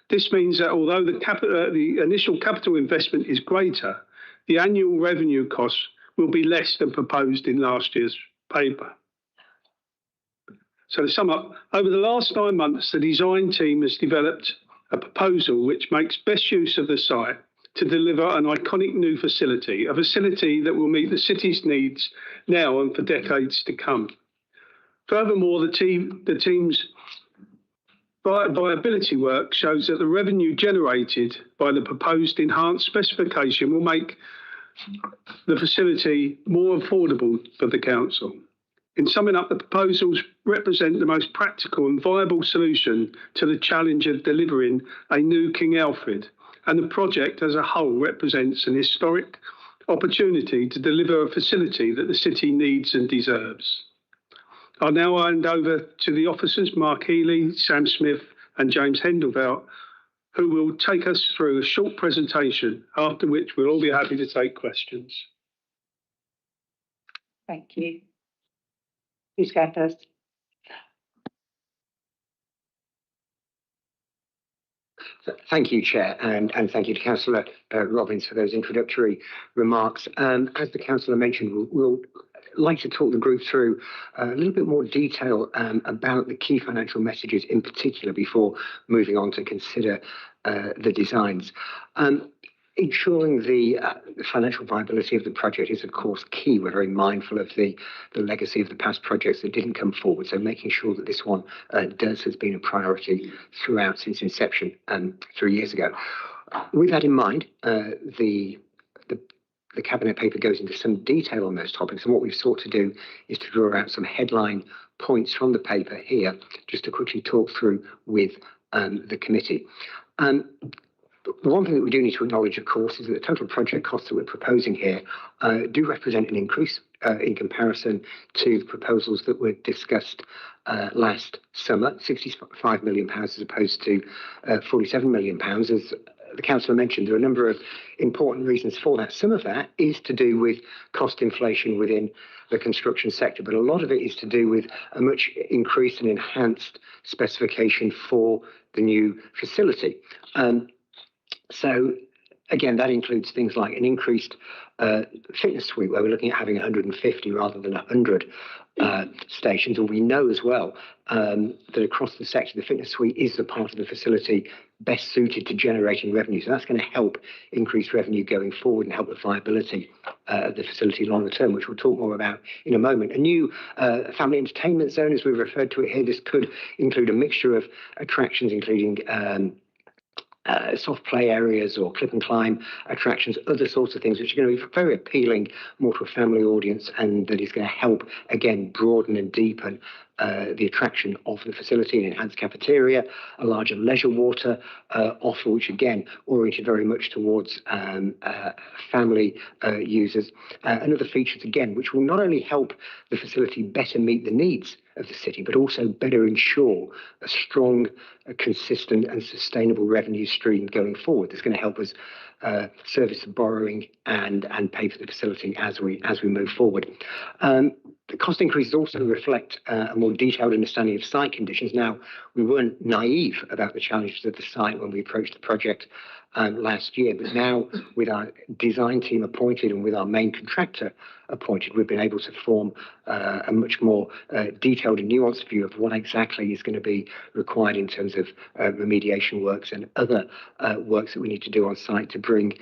[SPEAKER 19] This means that although the initial capital investment is greater, the annual revenue costs will be less than proposed in last year's paper. So to sum up, over the last 9 months, the design team has developed a proposal which makes best use of the site to deliver an iconic new facility, a facility that will meet the city's needs now and for decades to come. Furthermore, the team's viability work shows that the revenue generated by the proposed enhanced specification will make the facility more affordable for the council. In summing up, the proposals represent the most practical and viable solution to the challenge of delivering a new King Alfred, and the project as a whole represents an historic opportunity to deliver a facility that the city needs and deserves. I'll now hand over to the officers, Mark Healy, Sam Smith and James Hendelvelt, who will take us through a short presentation, after which we'll all be happy to take questions.
[SPEAKER 1] Thank you. Who's going first?
[SPEAKER 2] Thank you, Chair, and thank you to Councillor Robbins for those introductory remarks. As the Councillor mentioned, we'll like to talk the group through a little bit more detail about the key financial messages in particular before moving on to consider the designs. Ensuring the financial viability of the project is, of course, key. We're very mindful of the legacy of the past projects that didn't come forward. So making sure that this one has been a priority throughout since inception 3 years ago. With that in mind, the Cabinet paper goes into some detail on those topics. And what we've sought to do is to draw out some headline points from the paper here, just to quickly talk through with the committee. One thing that we do need to acknowledge, of course, is that the total project costs that we're proposing here do represent an increase in comparison to the proposals that were discussed last summer, £65 million as opposed to £47 million. As the Councillor mentioned, there are a number of important reasons for that. Some of that is to do with cost inflation within the construction sector, but a lot of it is to do with a much increased and enhanced specification for the new facility. So again, that includes things like an increased fitness suite, where we're looking at having 150 rather than 100 stations. And we know as well that across the sector, the fitness suite is the part of the facility best suited to generating revenue. So that's going to help increase revenue going forward and help the viability of the facility longer term, which we'll talk more about in a moment. A new family entertainment zone, as we've referred to it here, this could include a mixture of attractions, including soft play areas or clip and climb attractions, other sorts of things, which are going to be very appealing more to a family audience, and that is going to help, again, broaden and deepen the attraction of the facility. An enhanced cafeteria, a larger leisure water offer, which again oriented very much towards family users, and other features again which will not only help the facility better meet the needs of the city, but also better ensure a strong, consistent and sustainable revenue stream going forward. That's going to help us service the borrowing and pay for the facility as we move forward. The cost increases also reflect a more detailed understanding of site conditions. Now, we weren't naive about the challenges of the site when we approached the project last year, but now with our design team appointed and with our main contractor appointed, we've been able to form a much more detailed and nuanced view of what exactly is going to be required in terms of remediation works and other works that we need to do on site to bring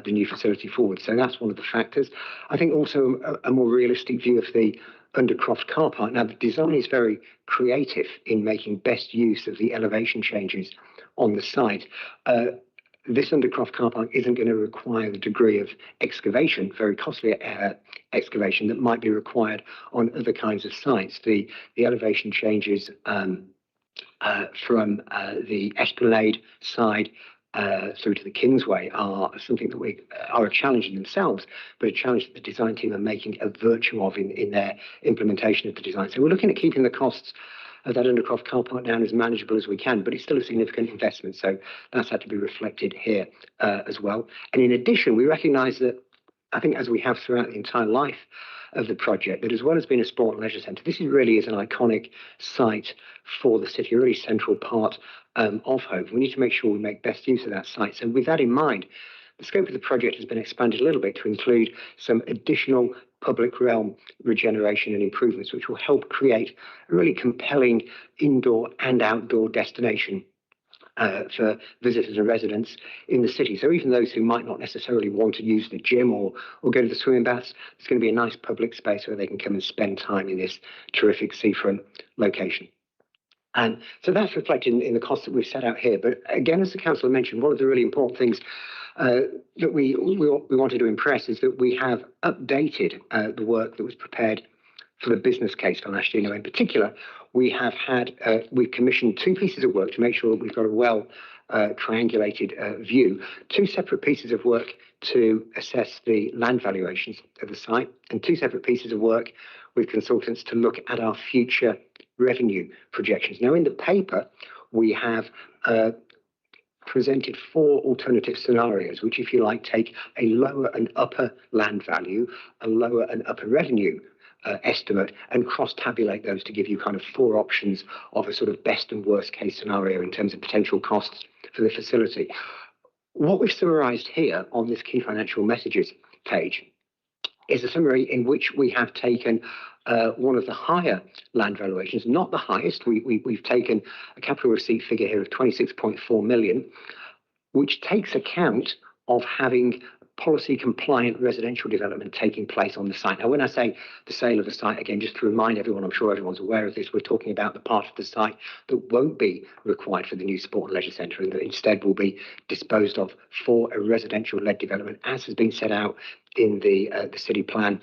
[SPEAKER 2] the new facility forward. So that's one of the factors. I think also a more realistic view of the
[SPEAKER 20] Undercroft car park. Now, the design is very creative in making best use of the elevation changes on the site. This Undercroft car park isn't going to require the degree of excavation, very costly excavation, that might be required on other kinds of sites. The elevation changes from the Esplanade side through to the Kingsway are something that are a challenge in themselves, but a challenge that the design team are making a virtue of in their implementation of the design. So we're looking at keeping the costs of that Undercroft car park down as manageable as we can, but it's still a significant investment. So that's had to be reflected here as well. And in addition, we recognise that, I think as we have throughout the entire life of the project, that as well as being a sport and leisure centre, this really is an iconic site for the city, a really central part of Hove. We need to make sure we make best use of that site. So with that in mind, the scope of the project has been expanded a little bit to include some additional public realm regeneration and improvements, which will help create a really compelling indoor and outdoor destination for visitors and residents in the city. So even those who might not necessarily want to use the gym or go to the swimming baths, there's going to be a nice public space where they can come and spend time in this terrific seafront location. And so that's reflected in the costs that we've set out here. But again, as the councillor mentioned, one of the really important things that we wanted to impress is that we have updated the work that was prepared for the business case for last year. Now, in particular, we've commissioned 2 pieces of work to make sure that we've got a well triangulated view, 2 separate pieces of work to assess the land valuations of the site, and 2 separate pieces of work with consultants to look at our future revenue projections. Now, in the paper, we have presented 4 alternative scenarios, which, if you like, take a lower and upper land value, a lower and upper revenue estimate, and cross-tabulate those to give you kind of 4 options of a sort of best and worst case scenario in terms of potential costs for the facility. What we've summarised here on this key financial messages page is a summary in which we have taken one of the higher land valuations, not the highest. We've taken a capital receipt figure here of 26.4 million, which takes account of having policy compliant residential development taking place on the site. Now, when I say the sale of the site, again, just to remind everyone, I'm sure everyone's aware of this, we're talking about the part of the site that won't be required for the new sport and leisure centre, and that instead will be disposed of for a residential led development, as has been set out in the city plan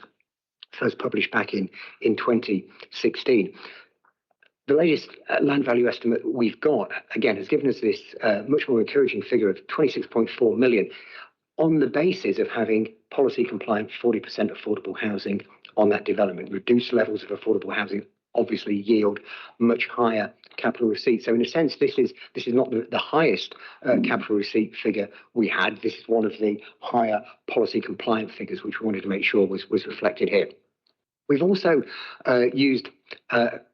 [SPEAKER 20] first published back in 2016. The latest land value estimate we've got, again, has given us this much more encouraging figure of 26.4 million on the basis of having policy compliant 40% affordable housing on that development. Reduced levels of affordable housing obviously yield much higher capital receipts. So in a sense, this is not the highest capital receipt figure we had. This is one of the higher policy compliant figures, which we wanted to make sure was reflected here. We've also used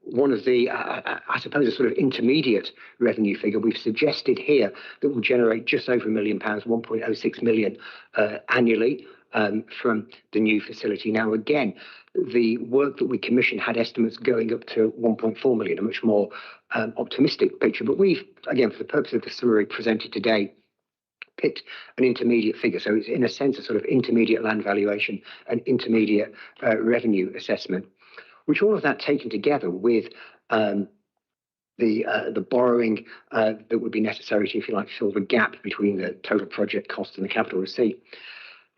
[SPEAKER 20] one of the, I suppose, a sort of intermediate revenue figure. We've suggested here that will generate just over £1 million, 1.06 million annually from the new facility. Now, again, the work that we commissioned had estimates going up to 1.4 million, a much more optimistic picture. But we've, again, for the purpose of the summary presented today, picked an intermediate figure. So it's in a sense a sort of intermediate land valuation and intermediate revenue assessment, which all of that taken together with the borrowing that would be necessary to, if you like, fill the gap between the total project cost and the capital receipt.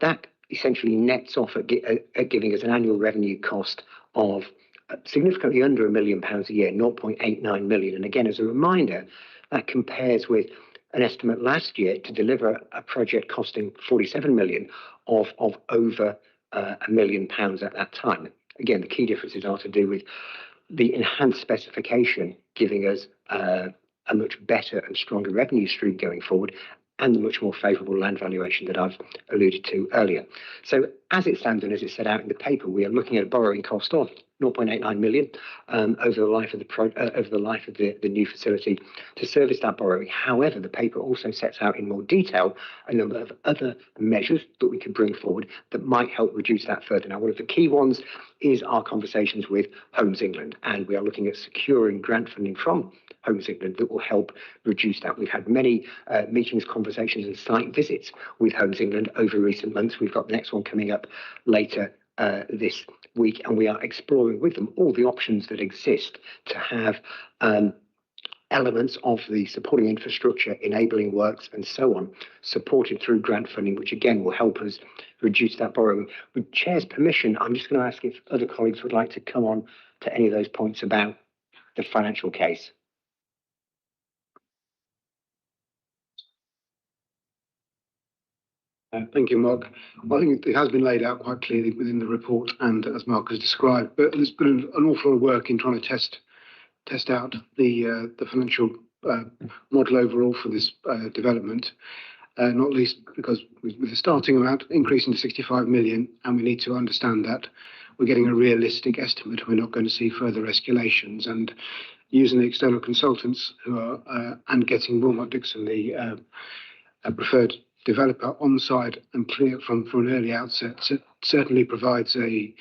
[SPEAKER 20] That essentially nets off at giving us an annual revenue cost of significantly under £1 million a year, 0.89 million. And again, as a reminder, that compares with an estimate last year to deliver a project costing 47 million of over £1 million at that time. Again, the key differences are to do with the enhanced specification giving us a much better and stronger revenue stream going forward, and the much more favourable land valuation that I've alluded to earlier. So as it stands and as it's set out in the paper, we are looking at a borrowing cost of 0.89 million over the life of the new facility to service that borrowing. However, the paper also sets out in more detail a number of other measures that we can bring forward that might help reduce that further. Now, one of the key ones is our conversations with Homes England, and we are looking at securing grant funding from Homes England that will help reduce that. We've had many meetings, conversations and site visits with Homes England over recent months. We've got the next one coming up later this week, and we are exploring with them all the options that exist to have elements of the supporting infrastructure, enabling works and so on, supported through grant funding, which again will help us reduce that borrowing. With Chair's permission, I'm just going to ask if other colleagues would like to come on to any of those points about the financial case.
[SPEAKER 19] Thank you, Mark. Well, I think it has been laid out quite clearly within the report and as Mark has described, but there's been an awful lot of work in trying to test out the financial model overall for this development, not least because with the starting amount increasing to 65 million, and we need to understand that we're getting a realistic estimate. We're not going to see further escalations, and using the external consultants who are and getting Wilmot Dixon, the preferred developer, on side and clear from an early outset, certainly provides a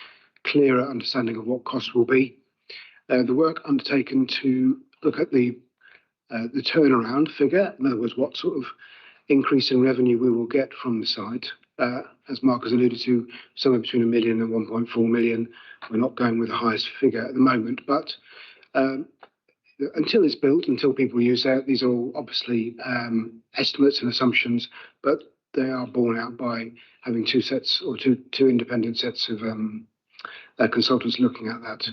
[SPEAKER 19] clearer understanding of what costs will be. The work undertaken to look at the turnaround figure, in other words, what sort of increase in revenue we will get from the site, as Mark has alluded to, somewhere between 1 million and 1.4 million. We're not going with the highest figure at the moment, but until it's built, until people use it, these are all obviously estimates and assumptions, but they are borne out by having two two independent sets of consultants looking at that.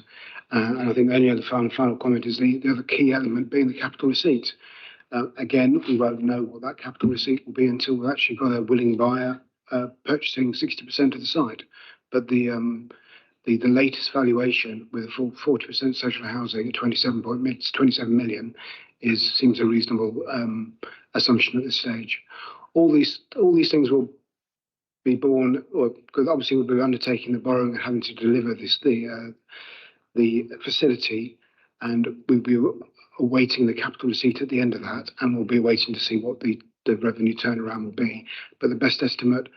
[SPEAKER 19] And I think the only other final comment is the other key element being the capital receipt. Again, we won't know what that capital receipt will be until we've actually got a willing buyer purchasing 60% of the site. But the latest valuation with a full 40% social housing at 27 million seems a reasonable assumption at this stage. All these things will be borne, because obviously we'll be undertaking the borrowing and having to deliver the facility, and we'll be awaiting the capital receipt at the end of that, and we'll be waiting to see what the revenue turnaround will be. But the best estimate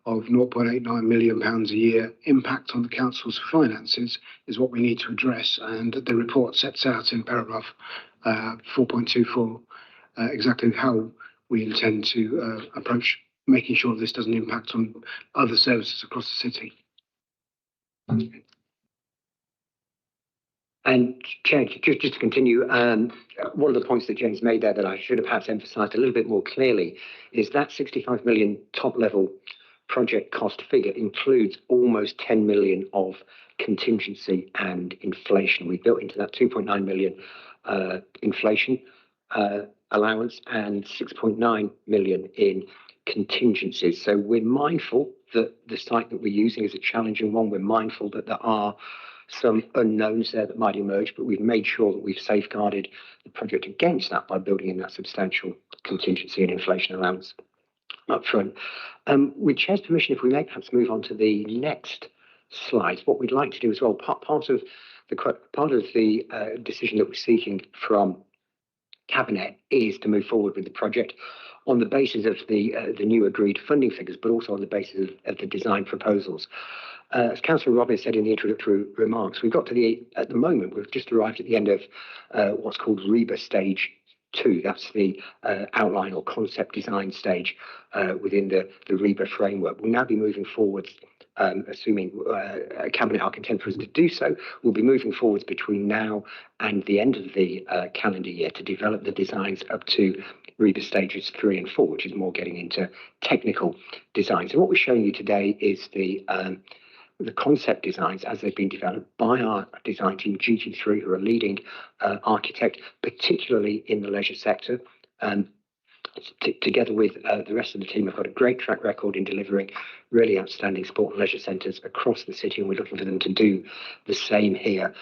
[SPEAKER 19] of 0.89 million pounds a year impact on the council's finances is what we need to address, and the report sets out in paragraph 4.24 exactly how we intend to approach making sure this doesn't impact on other services across the city.
[SPEAKER 20] And Chair, just to continue, one of the points that James made there that I should have perhaps emphasised a little bit more clearly is that 65 million top level project cost figure includes almost 10 million of contingency and inflation. We built into that 2.9 million inflation allowance and 6.9 million in contingencies. So we're mindful that the site that we're using is a challenging one. We're mindful that there are some unknowns there that might emerge, but we've made sure that we've safeguarded the project against that by building in that substantial contingency and inflation allowance up front. With Chair's permission, if we may perhaps move on to the next slide, what we'd like to do as well, part of the decision that we're seeking from Cabinet is to move forward with the project on the basis of the new agreed funding figures, but also on the basis of the design proposals. As Councillor Robbins said in the introductory remarks, we've got to at the moment, we've just arrived at the end of what's called REBA stage 2. That's the outline or concept design stage within the REBA framework. We'll now be moving forwards, assuming Cabinet are content for us to do so, we'll be moving forwards between now and the end of the calendar year to develop the designs up to REBA stages 3 and 4, which is more getting into technical designs. And what we're showing you today is the concept designs as they've been developed by our design team, GT3, who are a leading architect, particularly in the leisure sector. Together with the rest of the team, have got a great track record in delivering really outstanding sport and leisure centres across the city, and we're looking for them to do the same here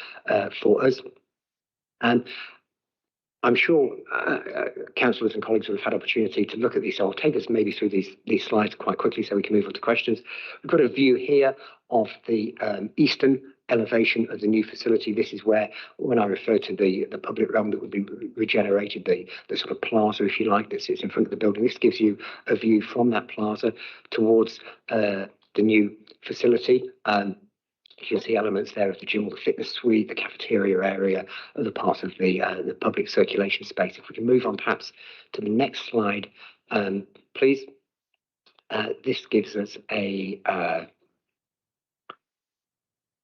[SPEAKER 20] for us. And I'm sure councillors and colleagues will have had opportunity to look at these, so I'll take us maybe through these slides quite quickly so we can move on to questions. We've got a view here of the eastern elevation of the new facility. This is where, when I refer to the public realm that would be regenerated, the sort of plaza, if you like, that sits in front of the building. This gives you a view from that plaza towards the new facility. You can see elements there of the gym or the fitness suite, the cafeteria area, other parts of the public circulation space. If we can move on perhaps to the next slide, please. This gives us a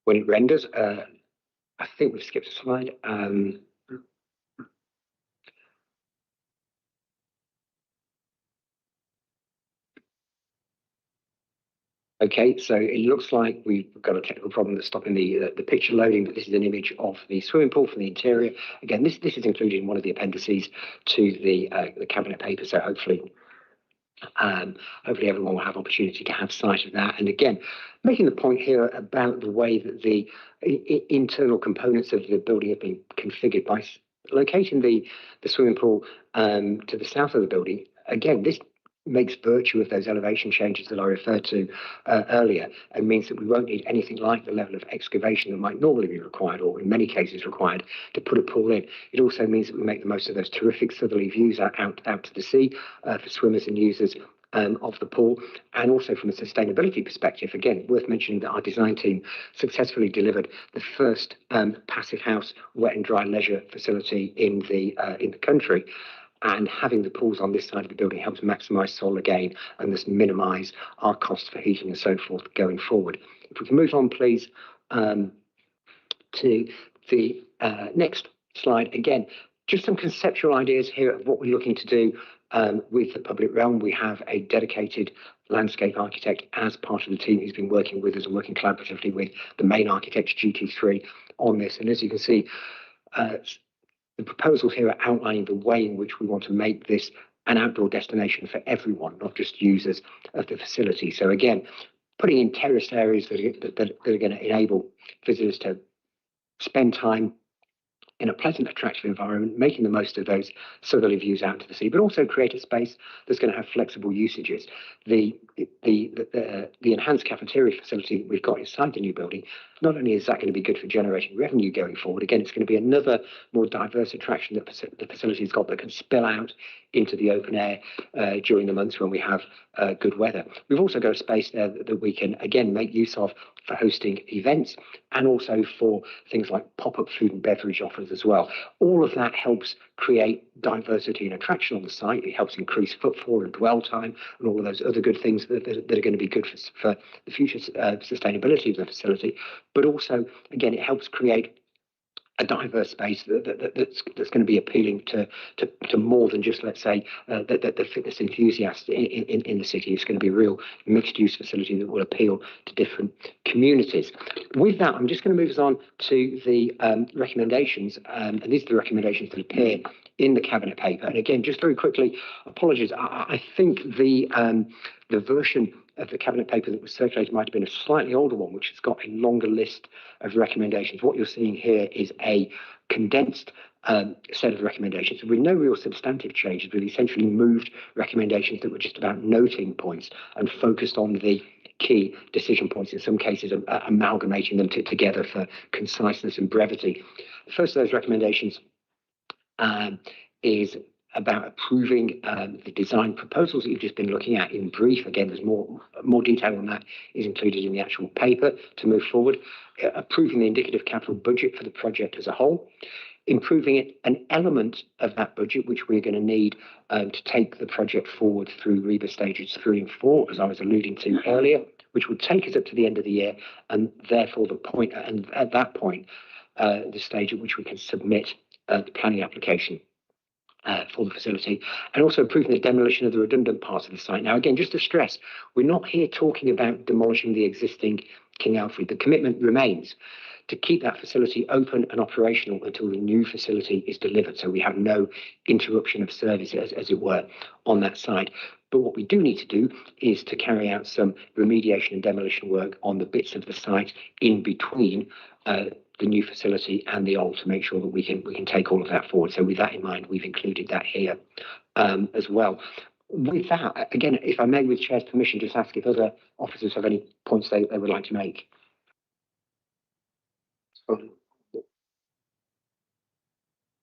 [SPEAKER 20] when it renders. I think we've skipped a slide. Okay, so it looks like we've got a technical problem that's stopping the picture loading, but this is an image of the swimming pool from the interior. Again, this is included in one of the appendices to the cabinet paper, so hopefully everyone will have opportunity to have sight of that. And again, making the point here about the way that the internal components of the building have been configured by locating the swimming pool to the south of the building. Again, this makes virtue of those elevation changes that I referred to earlier, and means that we won't need anything like the level of excavation that might normally be required, or in many cases required, to put a pool in. It also means that we make the most of those terrific southerly views out to the sea for swimmers and users of the pool. And also from a sustainability perspective, again, worth mentioning that our design team successfully delivered the first passive house wet and dry leisure facility in the country. And having the pools on this side of the building helps maximise solar gain and thus minimise our costs for heating and so forth going forward. If we can move on, please, to the next slide. Again, just some conceptual ideas here of what we're looking to do with the public realm. We have a dedicated landscape architect as part of the team who's been working with us and working collaboratively with the main architect, GT3, on this. And as you can see, the proposals here are outlining the way in which we want to make this an outdoor destination for everyone, not just users of the facility. So again, putting in terraced areas that are going to enable visitors to spend time in a pleasant, attractive environment, making the most of those southerly views out to the sea, but also create a space that's going to have flexible usages. The enhanced cafeteria facility that we've got inside the new building, not only is that going to be good for generating revenue going forward, again, it's going to be another more diverse attraction that the facility's got that can spill out into the open air during the months when we have good weather. We've also got a space there that we can, again, make use of for hosting events and also for things like pop-up food and beverage offers as well. All of that helps create diversity and attraction on the site. It helps increase footfall and dwell time and all of those other good things that are going to be good for the future sustainability of the facility. But also, again, it helps create a diverse space that's going to be appealing to more than just, let's say, the fitness enthusiasts in the city. It's going to be a real mixed-use facility that will appeal to different communities. With that, I'm just going to move us on to the recommendations, and these are the recommendations that appear in the cabinet paper. And again, just very quickly, apologies. I think the version of the cabinet paper that was circulated might have been a slightly older one, which has got a longer list of recommendations. What you're seeing here is a condensed set of recommendations with no real substantive changes. We've essentially moved recommendations that were just about noting points and focused on the key decision points, in some cases amalgamating them together for conciseness and brevity. The first of those recommendations is about approving the design proposals that you've just been looking at in brief. Again, there's more detail on that is included in the actual paper to move forward. Approving the indicative capital budget for the project as a whole. Improving an element of that budget, which we're going to need to take the project forward through REBA stages 3 and 4, as I was alluding to earlier, which would take us up to the end of the year, and therefore at that point, the stage at which we can submit the planning application for the facility, and also approving the demolition of the redundant parts of the site. Now, again, just to stress, we're not here talking about demolishing the existing King Alfred. The commitment remains to keep that facility open and operational until the new facility is delivered, so we have no interruption of service, as it were, on that site. But what we do need to do is to carry out some remediation and demolition work on the bits of the site in between the new facility and the old, to make sure that we can take all of that forward. So with that in mind, we've included that here as well. With that, again, if I may, with Chair's permission, just ask if other officers have any points they would like to make.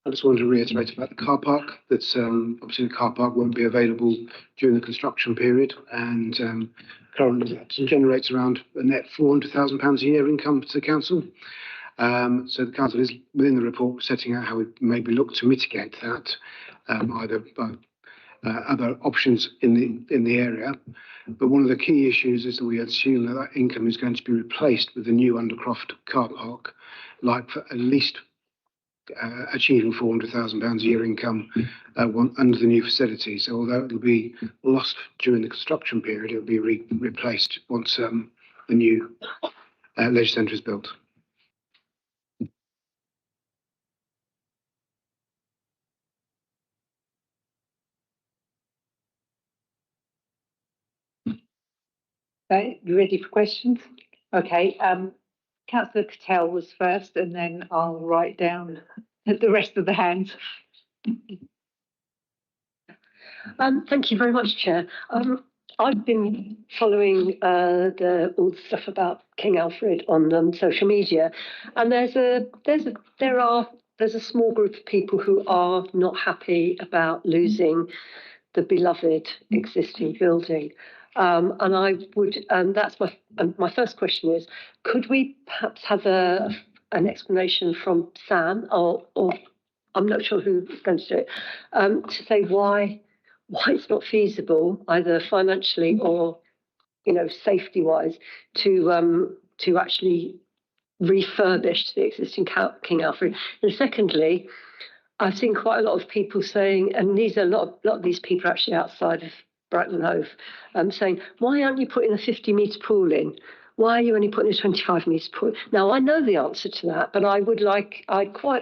[SPEAKER 21] I just wanted to reiterate about the car park. That's obviously the car park won't be available during the construction period, and currently that generates around a net £400,000 a year income to the council. So the council is within the report setting out how we maybe look to mitigate that, either by other options in the area. But one of the key issues is that we assume that that income is going to be replaced with the new Undercroft car park, like for at least achieving £400,000 a year income under the new facility. So although it'll be lost during the construction period, it'll be replaced once the new leisure centre is built.
[SPEAKER 1] Okay, you ready for questions? Okay, Councillor Cattell was first, and then I'll write down the rest of the hands.
[SPEAKER 13] Thank you very much, Chair. I've been following all the stuff about King Alfred on social media, and there's a small group of people who are not happy about losing the beloved existing building. And I would, that's my first question is, could we perhaps have an explanation from Sam, or I'm not sure who's going to do it, to say why it's not feasible, either financially or, safety-wise, to actually refurbish the existing King Alfred. And secondly, I've seen quite a lot of people saying, and a lot of these people are actually outside of Brighton and Hove, saying, why aren't you putting a 50-metre pool in? Why are you only putting a 25-metre pool? Now, I know the answer to that, but I'd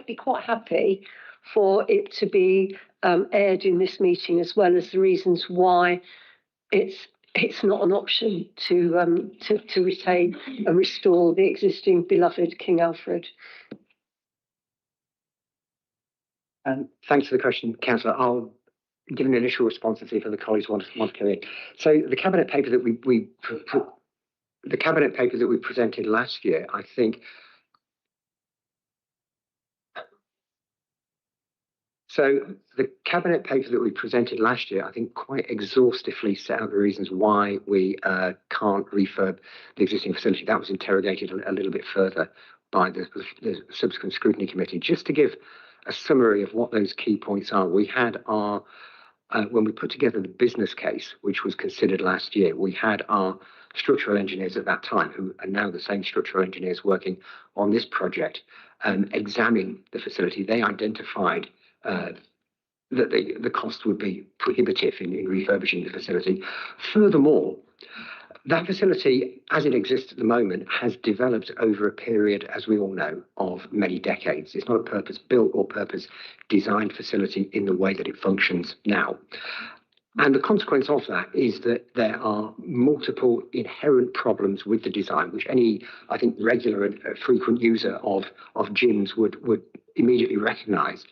[SPEAKER 13] be quite happy for it to be aired in this meeting, as well as the reasons why it's not an option to retain and restore the existing beloved King Alfred.
[SPEAKER 20] Thanks for the question, Councillor. I'll give an initial response and see if other colleagues want to come in. So the cabinet paper that we presented last year, I think. So the cabinet paper that we presented last year, I think, quite exhaustively set out the reasons why we can't refurb the existing facility. That was interrogated a little bit further by the subsequent scrutiny committee. Just to give a summary of what those key points are, we had our when we put together the business case, which was considered last year, we had our structural engineers at that time, who are now the same structural engineers working on this project, examine the facility. They identified that the cost would be prohibitive in refurbishing the facility. Furthermore, that facility, as it exists at the moment, has developed over a period, as we all know, of many decades. It's not a purpose-built or purpose-designed facility in the way that it functions now. And the consequence of that is that there are multiple inherent problems with the design, which any, I think, regular and frequent user of gyms would immediately recognise,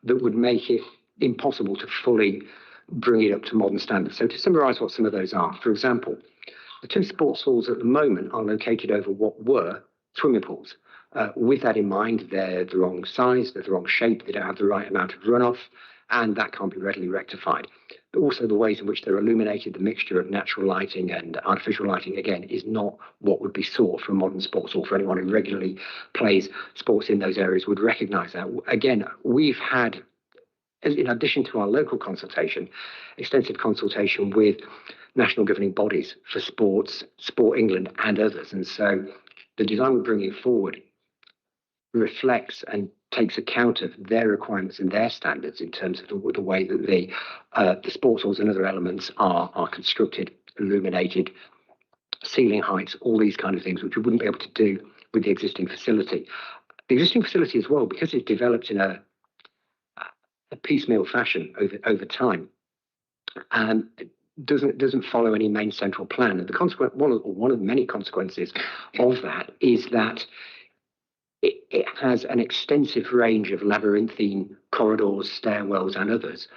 [SPEAKER 20] that would make it impossible to fully bring it up to modern standards. So to summarise what some of those are, for example, the two sports halls at the moment are located over what were swimming pools. With that in mind, they're the wrong size, they're the wrong shape, they don't have the right amount of runoff, and that can't be readily rectified. But also the ways in which they're illuminated, the mixture of natural lighting and artificial lighting, again, is not what would be sought from modern sports hall. For anyone who regularly plays sports in those areas would recognise that. Again, we've had, in addition to our local consultation, extensive consultation with national governing bodies for sports, Sport England and others. And so the design we're bringing forward reflects and takes account of their requirements and their standards in terms of the way that the sports halls and other elements are constructed, illuminated, ceiling heights, all these kind of things, which we wouldn't be able to do with the existing facility. The existing facility as well, because it's developed in a piecemeal fashion over time, doesn't follow any main central plan. And the consequence, one of the many consequences of that is that it has an extensive range of labyrinthine corridors, stairwells, and others,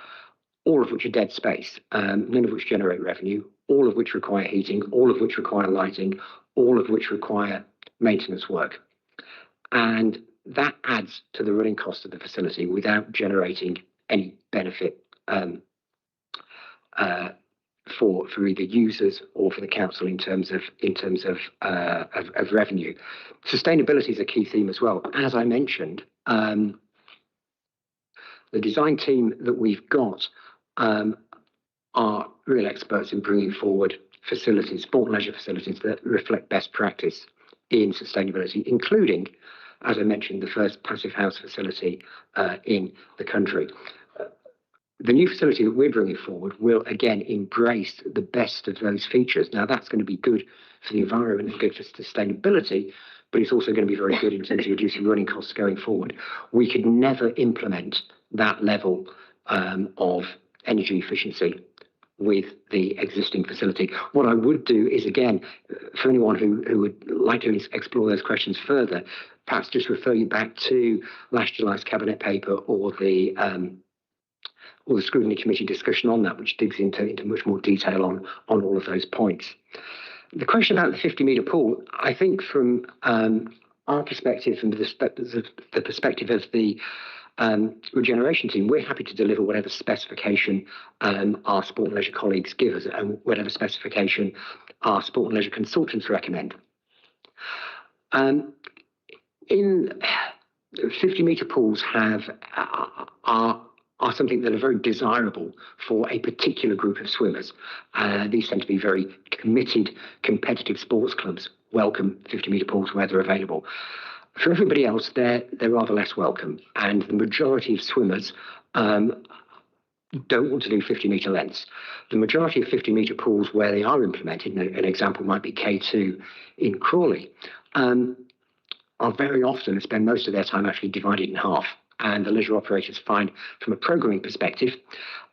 [SPEAKER 20] all of which are dead space, none of which generate revenue, all of which require heating, all of which require lighting, all of which require maintenance work. And that adds to the running cost of the facility without generating any benefit for either users or for the council in terms of revenue. Sustainability is a key theme as well. As I mentioned, the design team that we've got are real experts in bringing forward facilities, sport and leisure facilities that reflect best practice in sustainability, including, as I mentioned, the first passive house facility in the country. The new facility that we're bringing forward will again embrace the best of those features. Now, that's going to be good for the environment and good for sustainability, but it's also going to be very good in terms of reducing running costs going forward. We could never implement that level of energy efficiency with the existing facility. What I would do is, again, for anyone who would like to explore those questions further, perhaps just refer you back to last July's Cabinet paper or the Scrutiny Committee discussion on that, which digs into much more detail on all of those points. The question about the 50-metre pool, I think from our perspective, from the perspective of the regeneration team, we're happy to deliver whatever specification our sport and leisure colleagues give us and whatever specification our sport and leisure consultants recommend. In 50-metre pools are something that are very desirable for a particular group of swimmers. These tend to be very committed, competitive sports clubs, welcome 50-metre pools where they're available. For everybody else, they're rather less welcome, and the majority of swimmers don't want to do 50-metre lengths. The majority of 50-metre pools where they are implemented, an example might be K2 in Crawley, are very often and spend most of their time actually divided in half. And the leisure operators find, from a programming perspective,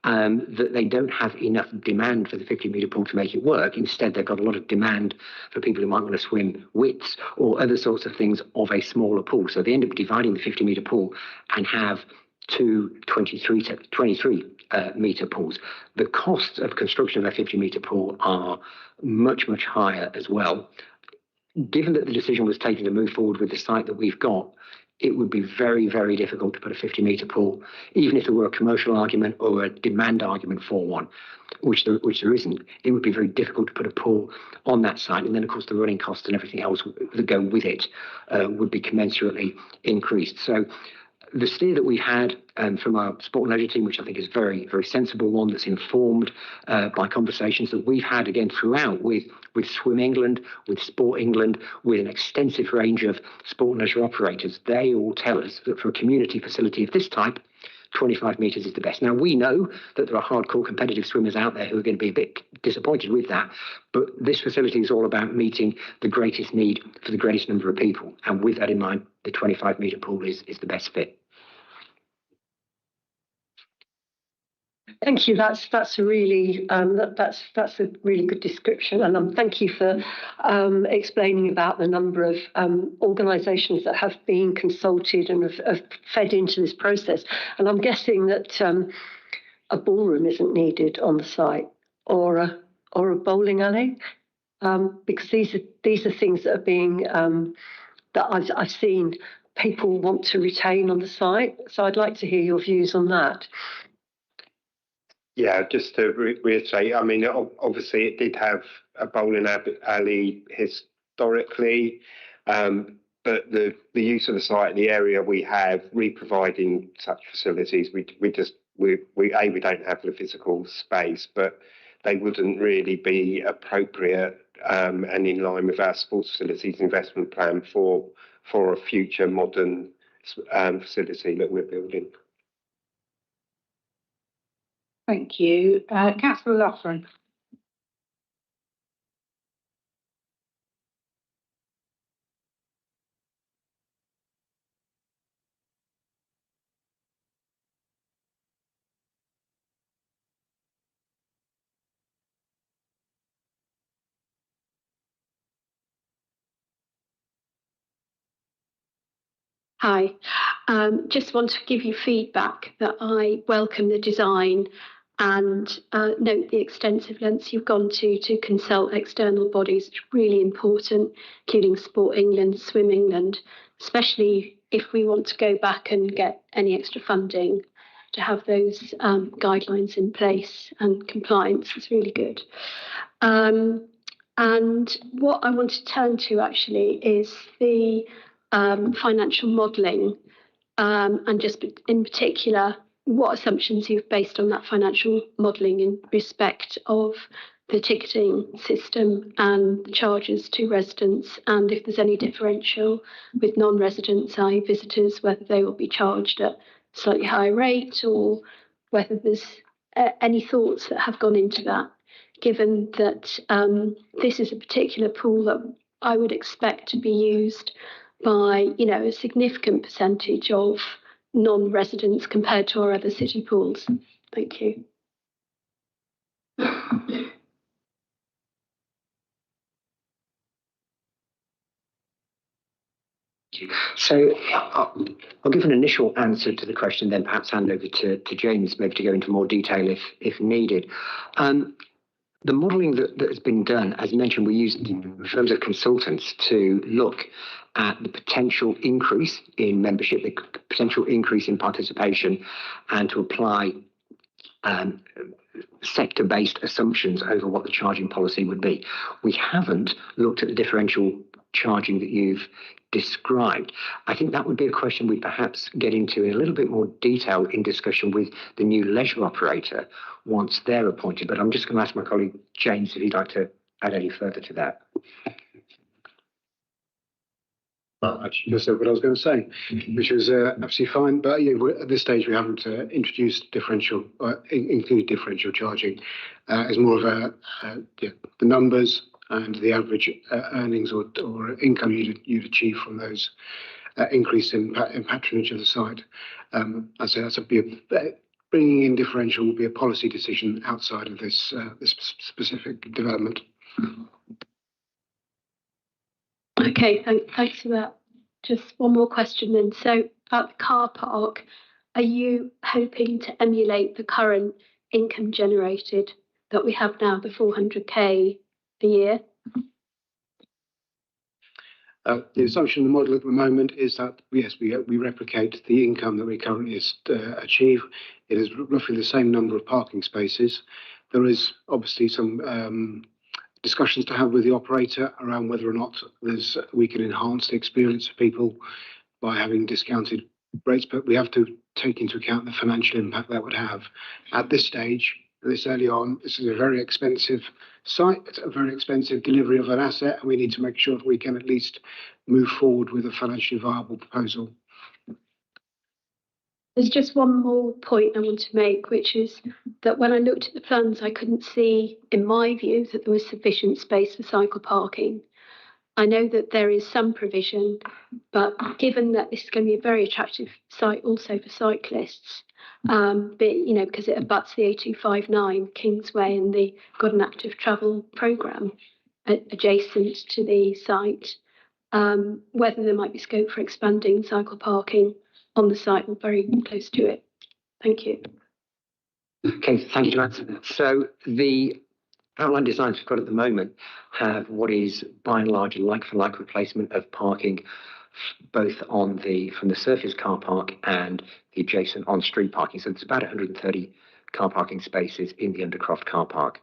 [SPEAKER 20] that they don't have enough demand for the 50-metre pool to make it work. Instead, they've got a lot of demand for people who might want to swim widths or other sorts of things of a smaller pool. So they end up dividing the 50-metre pool and have two 23-metre pools. The costs of construction of a 50-metre pool are much, much higher as well. Given that the decision was taken to move forward with the site that we've got, it would be very, very difficult to put a 50-metre pool, even if there were a commercial argument or a demand argument for one, which there isn't. It would be very difficult to put a pool on that site. And then, of course, the running costs and everything else that go with it would be commensurately increased. So the steer that we had from our sport and leisure team, which I think is very, very sensible one, that's informed by conversations that we've had again throughout with Swim England, with Sport England, with an extensive range of sport and leisure operators. They all tell us that for a community facility of this type, 25 metres is the best. Now, we know that there are hardcore competitive swimmers out there who are going to be a bit disappointed with that, but this facility is all about meeting the greatest need for the greatest number of people. And with that in mind, the 25-metre pool is the best fit.
[SPEAKER 13] Thank you. That's a really that's a really good description, and thank you for explaining about the number of organisations that have been consulted and have fed into this process. And I'm guessing that a ballroom isn't needed on the site, or a bowling alley, because these are things that are being that I've seen people want to retain on the site. So I'd like to hear your views on that.
[SPEAKER 3] Yeah, just to reiterate, I mean, obviously it did have a bowling alley historically, but the use of the site, the area we have, re-providing such facilities, we don't have the physical space, but they wouldn't really be appropriate and in line with our sports facilities investment plan for a future modern facility that we're building.
[SPEAKER 1] Thank you. Councillor Loughran.
[SPEAKER 22] Hi, just want to give you feedback that I welcome the design and note the extensive lengths you've gone to consult external bodies. It's really important, including Sport England, Swim England, especially if we want to go back and get any extra funding, to have those guidelines in place, and compliance is really good. And what I want to turn to actually is the financial modelling, and just in particular what assumptions you've based on that financial modelling in respect of the ticketing system and the charges to residents, and if there's any differential with non-residents, i.e. visitors, whether they will be charged at slightly higher rate, or whether there's any thoughts that have gone into that, given that this is a particular pool that I would expect to be used by, you know, a significant percentage of non-residents compared to our other city pools. Thank you.
[SPEAKER 20] So I'll give an initial answer to the question, then perhaps hand over to James, maybe to go into more detail if needed. The modelling that has been done, as mentioned, we used firms of consultants to look at the potential increase in membership, the potential increase in participation, and to apply sector-based assumptions over what the charging policy would be. We haven't looked at the differential charging that you've described. I think that would be a question we'd perhaps get into in a little bit more detail in discussion with the new leisure operator once they're appointed. But I'm just going to ask my colleague James if he'd like to add any further to that.
[SPEAKER 21] Well, actually, just said what I was going to say, which was absolutely fine. But yeah, at this stage, we haven't introduced differential, include differential charging. It's more of the numbers and the average earnings or income you'd achieve from those increase in patronage of the site. I'd say bringing in differential will be a policy decision outside of this specific development.
[SPEAKER 22] Okay, thanks for that. Just one more question then. So at the car park, are you hoping to emulate the current income generated that we have now, the 400k a year?
[SPEAKER 21] The assumption in the model at the moment is that, yes, we replicate the income that we currently achieve. It is roughly the same number of parking spaces. There is obviously some discussions to have with the operator around whether or not we can enhance the experience of people by having discounted rates, but we have to take into account the financial impact that would have. At this stage, this early on, this is a very expensive site, it's a very expensive delivery of an asset, and we need to make sure that we can at least move forward with a financially viable proposal.
[SPEAKER 22] There's just one more point I want to make, which is that when I looked at the plans, I couldn't see, in my view, that there was sufficient space for cycle parking. I know that there is some provision, but given that this is going to be a very attractive site also for cyclists, because it abuts the A259 Kingsway, and they've got an active travel programme adjacent to the site, whether there might be scope for expanding cycle parking on the site or very close to it. Thank you.
[SPEAKER 20] Okay, thank you for answering that. So the outline designs we've got at the moment have what is by and large a like-for-like replacement of parking both from the surface car park and the adjacent on-street parking. So it's about 130 car parking spaces in the Undercroft car park.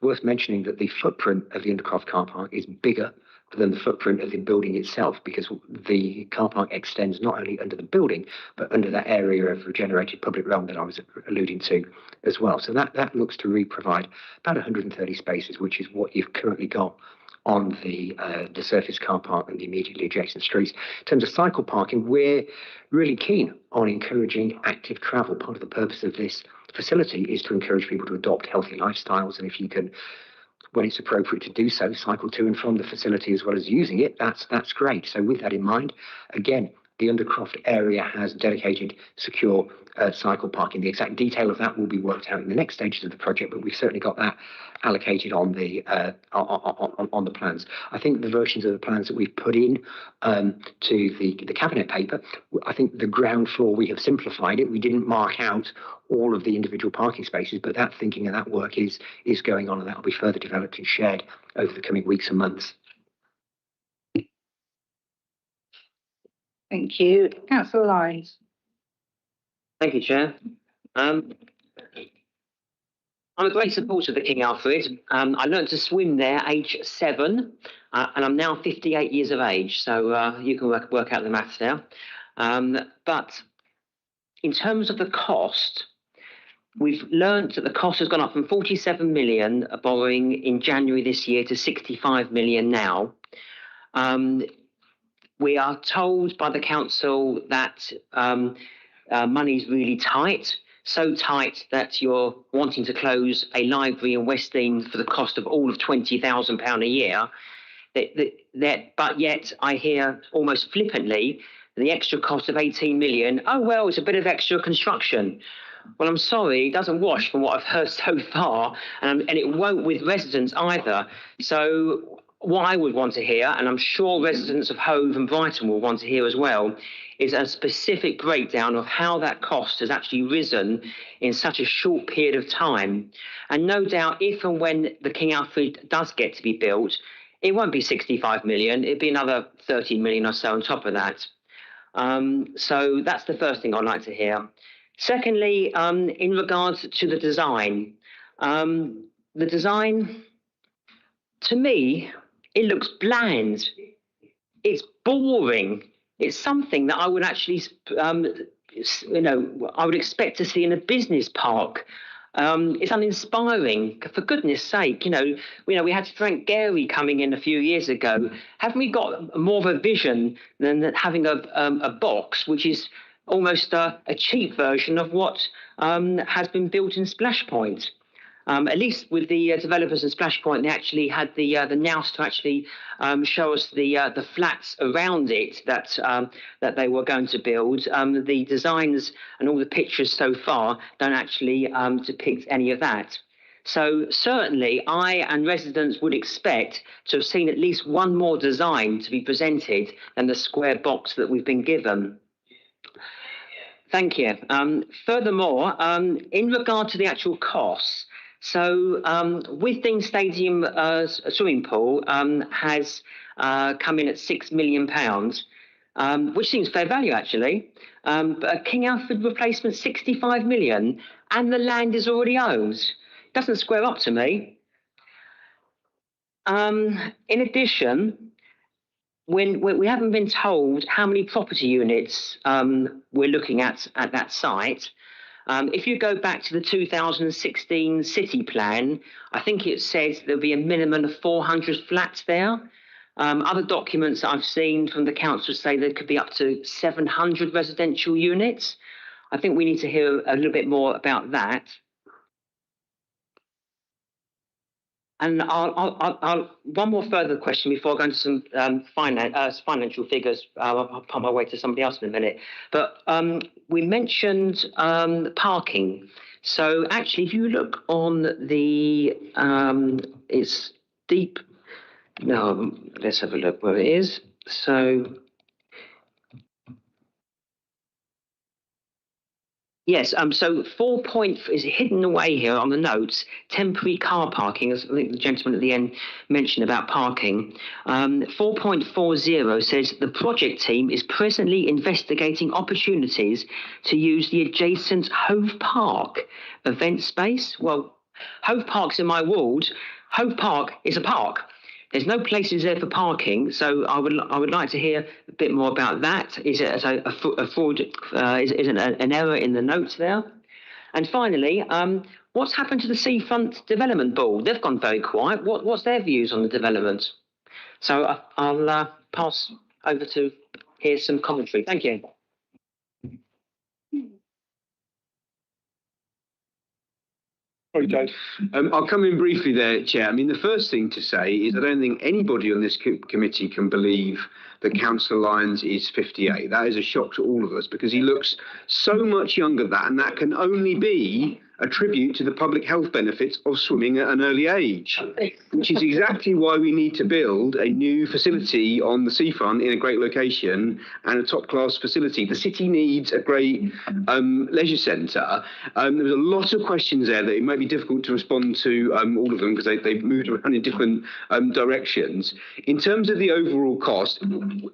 [SPEAKER 20] Worth mentioning that the footprint of the Undercroft car park is bigger than the footprint of the building itself, because the car park extends not only under the building, but under that area of regenerated public realm that I was alluding to as well. So that looks to provide about 130 spaces, which is what you've currently got on the surface car park and the immediately adjacent streets. In terms of cycle parking, we're really keen on encouraging active travel. Part of the purpose of this facility is to encourage people to adopt healthy lifestyles, and if you can, when it's appropriate to do so, cycle to and from the facility as well as using it, that's great. So with that in mind, again, the Undercroft area has dedicated secure cycle parking. The exact detail of that will be worked out in the next stages of the project, but we've certainly got that allocated on the plans. I think the versions of the plans that we've put in to the cabinet paper, I think the ground floor, we have simplified it. We didn't mark out all of the individual parking spaces, but that thinking and that work is going on, and that will be further developed and shared over the coming weeks and months.
[SPEAKER 1] Thank you. Councillor Lyons.
[SPEAKER 2] Thank you, Chair. I'm a great supporter of the King Alfred. I learned to swim there age 7, and I'm now 58 years of age, so you can work out the maths now. But in terms of the cost, we've learned that the cost has gone up from 47 million borrowing in January this year to 65 million now. We are told by the council that money is really tight, so tight that you're wanting to close a library in Westdean for the cost of all of £20,000 a year. But yet I hear almost flippantly the extra cost of 18 million. Oh, well, it's a bit of extra construction. Well, I'm sorry, it doesn't wash from what I've heard so far, and it won't with residents either. So what I would want to hear, and I'm sure residents of Hove and Brighton will want to hear as well, is a specific breakdown of how that cost has actually risen in such a short period of time. And no doubt, if and when the King Alfred does get to be built, it won't be 65 million, it'd be another 30 million or so on top of that. So that's the first thing I'd like to hear. Secondly, in regards to the design, to me, it looks bland. It's boring. It's something that I would actually, I would expect to see in a business park. It's uninspiring, for goodness sake. We had Frank Gehry coming in a few years ago. Haven't we got more of a vision than having a box, which is almost a cheap version of what has been built in Splash Point? At least with the developers in Splash Point, they actually had the nous to actually show us the flats around it that they were going to build. The designs and all the pictures so far don't actually depict any of that. So certainly I and residents would expect to have seen at least one more design to be presented than the square box that we've been given. Thank you. Furthermore, in regard to the actual costs, so Withdean Stadium swimming pool has come in at £6 million, which seems fair value actually. But a King Alfred replacement, 65 million, and the land is already owned. Doesn't square up to me. In addition, when we haven't been told how many property units we're looking at that site. If you go back to the 2016 city plan, I think it says there'll be a minimum of 400 flats there. Other documents that I've seen from the council say there could be up to 700 residential units. I think we need to hear a little bit more about that. And one more further question before I go into some financial figures. I'll put my way to somebody else in a minute. But we mentioned parking. So actually, if you look on the, it's deep. No, let's have a look where it is. So. Yes, so 4 point is hidden away here on the notes, temporary car parking, as I think the gentleman at the end mentioned about parking. 4.40 says the project team is presently investigating opportunities to use the adjacent Hove Park event space. Well, Hove Park's in my ward. Hove Park is a park. There's no places there for parking, so I would like to hear a bit more about that. Is it a fraud? Is it an error in the notes there? And finally, what's happened to the Seafront Development Board? They've gone very quiet. What's their views on the development? So I'll pass over to hear some commentary. Thank you.
[SPEAKER 12] Sorry, Joe. I'll come in briefly there, Chair. I mean, the first thing to say is I don't think anybody on this committee can believe that Councillor Lyons is 58. That is a shock to all of us because he looks so much younger than that, and that can only be a tribute to the public health benefits of swimming at an early age, which is exactly why we need to build a new facility on the seafront in a great location and a top-class facility. The city needs a great leisure centre. There was a lot of questions there that it might be difficult to respond to all of them because they've moved around in different directions. In terms of the overall cost,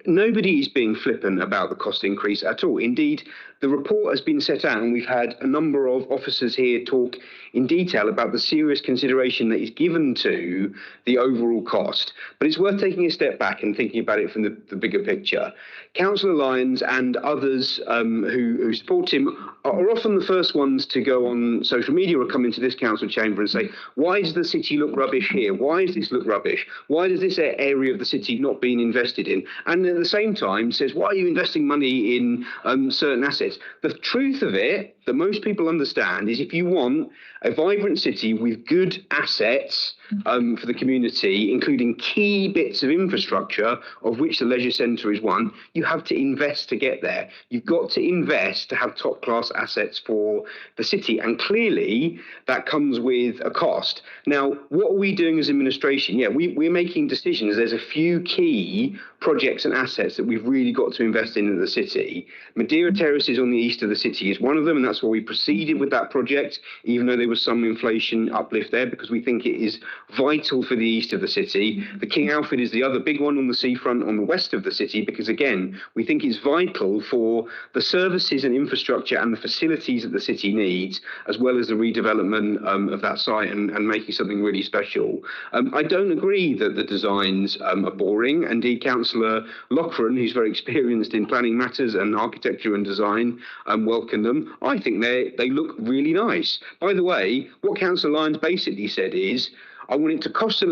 [SPEAKER 12] nobody is being flippant about the cost increase at all. Indeed, the report has been set out, and we've had a number of officers here talk in detail about the serious consideration that is given to the overall cost. But it's worth taking a step back and thinking about it from the bigger picture. Councillor Lyons and others who support him are often the first ones to go on social media or come into this council chamber and say, why does the city look rubbish here? Why does this look rubbish? Why does this area of the city not being invested in? And at the same time says, why are you investing money in certain assets? The truth of it, that most people understand, is if you want a vibrant city with good assets for the community, including key bits of infrastructure, of which the leisure centre is one, you have to invest to get there. You've got to invest to have top-class assets for the city. And clearly, that comes with a cost. Now, what are we doing as administration? Yeah, we're making decisions. There's a few key projects and assets that we've really got to invest in the city. Madeira Terraces on the east of the city is one of them, and that's why we proceeded with that project, even though there was some inflation uplift there, because we think it is vital for the east of the city. The King Alfred is the other big one on the seafront on the west of the city, because again, we think it's vital for the services and infrastructure and the facilities that the city needs, as well as the redevelopment of that site and making something really special. I don't agree that the designs are boring. Indeed, Councillor Loughran, who's very experienced in planning matters and architecture and design, welcome them. I think they look really nice. By the way, what Councillor Lyons basically said is, I want it to cost a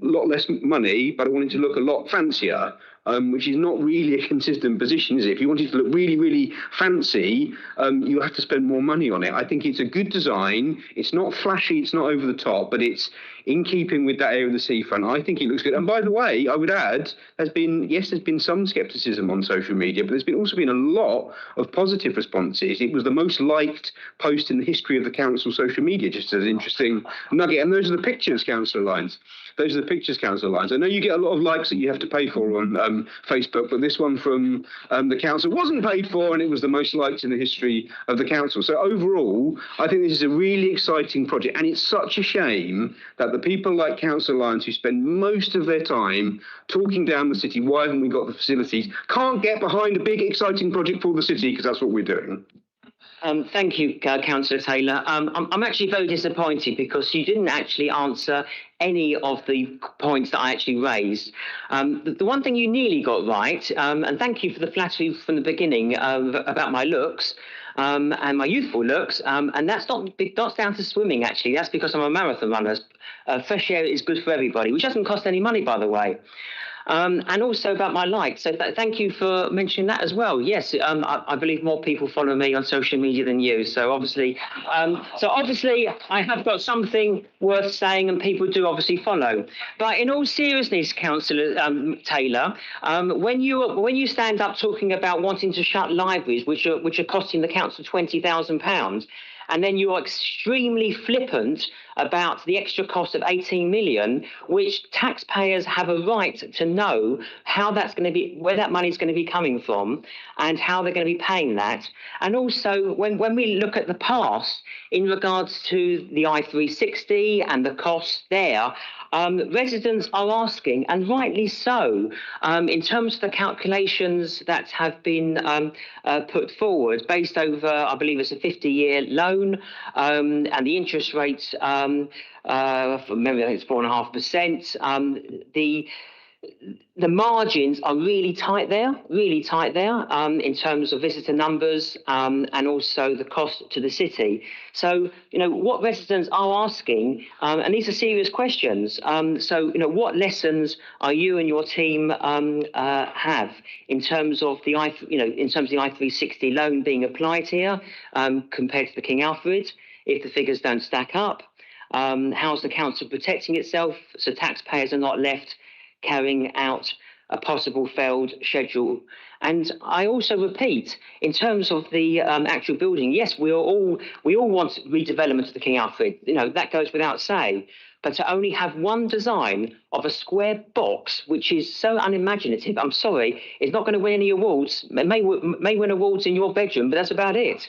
[SPEAKER 12] lot less money, but I want it to look a lot fancier, which is not really a consistent position, is it? If you want it to look really, really fancy, you have to spend more money on it. I think it's a good design. It's not flashy, it's not over the top, but it's in keeping with that area of the seafront. I think it looks good. And by the way, I would add, there's been some scepticism on social media, but there's also been a lot of positive responses. It was the most liked post in the history of the council social media, just as an interesting nugget. And those are the pictures, Councillor Lyons. Those are the pictures, Councillor Lyons. I know you get a lot of likes that you have to pay for on Facebook, but this one from the council wasn't paid for, and it was the most liked in the history of the council. So overall, I think this is a really exciting project, and it's such a shame that the people like Councillor Lyons, who spend most of their time talking down the city, why haven't we got the facilities, can't get behind a big, exciting project for the city, because that's what we're doing.
[SPEAKER 2] Thank you, Councillor Taylor. I'm actually very disappointed because you didn't actually answer any of the points that I actually raised. The one thing you nearly got right, and thank you for the flattery from the beginning about my looks and my youthful looks, and that's not down to swimming, actually. That's because I'm a marathon runner. Fresh air is good for everybody, which doesn't cost any money, by the way. And also about my likes. So thank you for mentioning that as well. Yes, I believe more people follow me on social media than you. So obviously, I have got something worth saying, and people do obviously follow. But in all seriousness, Councillor Taylor, when you stand up talking about wanting to shut libraries, which are costing the council £20,000. And then you're extremely flippant about the extra cost of 18 million, which taxpayers have a right to know how that's going to be, where that money is going to be coming from, and how they're going to be paying that. And also, when we look at the past in regards to the I-360 and the costs there, residents are asking, and rightly so, in terms of the calculations that have been put forward, based over, I believe it's a 50-year loan, and the interest rates, from memory, I think it's 4.5%. The margins are really tight there, in terms of visitor numbers and also the cost to the city. So, what residents are asking, and these are serious questions. What lessons are you and your team have in terms of the I-360 loan being applied here compared to the King Alfred, if the figures don't stack up? How's the council protecting itself so taxpayers are not left carrying out a possible failed schedule? And I also repeat, in terms of the actual building, yes, we all want redevelopment of the King Alfred. That goes without saying. But to only have one design of a square box, which is so unimaginative, I'm sorry, it's not going to win any awards. It may win awards in your bedroom, but that's about it.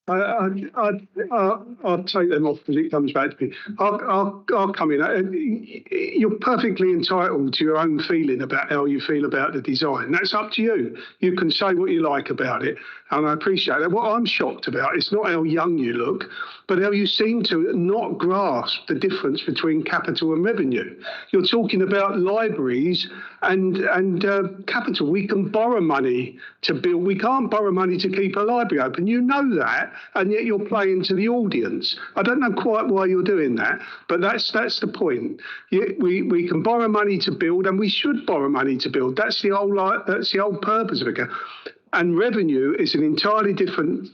[SPEAKER 19] I'll take them off because it comes back to me. I'll come in. You're perfectly entitled to your own feeling about how you feel about the design. That's up to you. You can say what you like about it, and I appreciate that. What I'm shocked about is not how young you look, but how you seem to not grasp the difference between capital and revenue. You're talking about libraries and capital. We can borrow money to build. We can't borrow money to keep a library open. You know that, and yet you're playing to the audience. I don't know quite why you're doing that, but that's the point. We can borrow money to build, and we should borrow money to build. That's the whole purpose of it. And revenue is an entirely different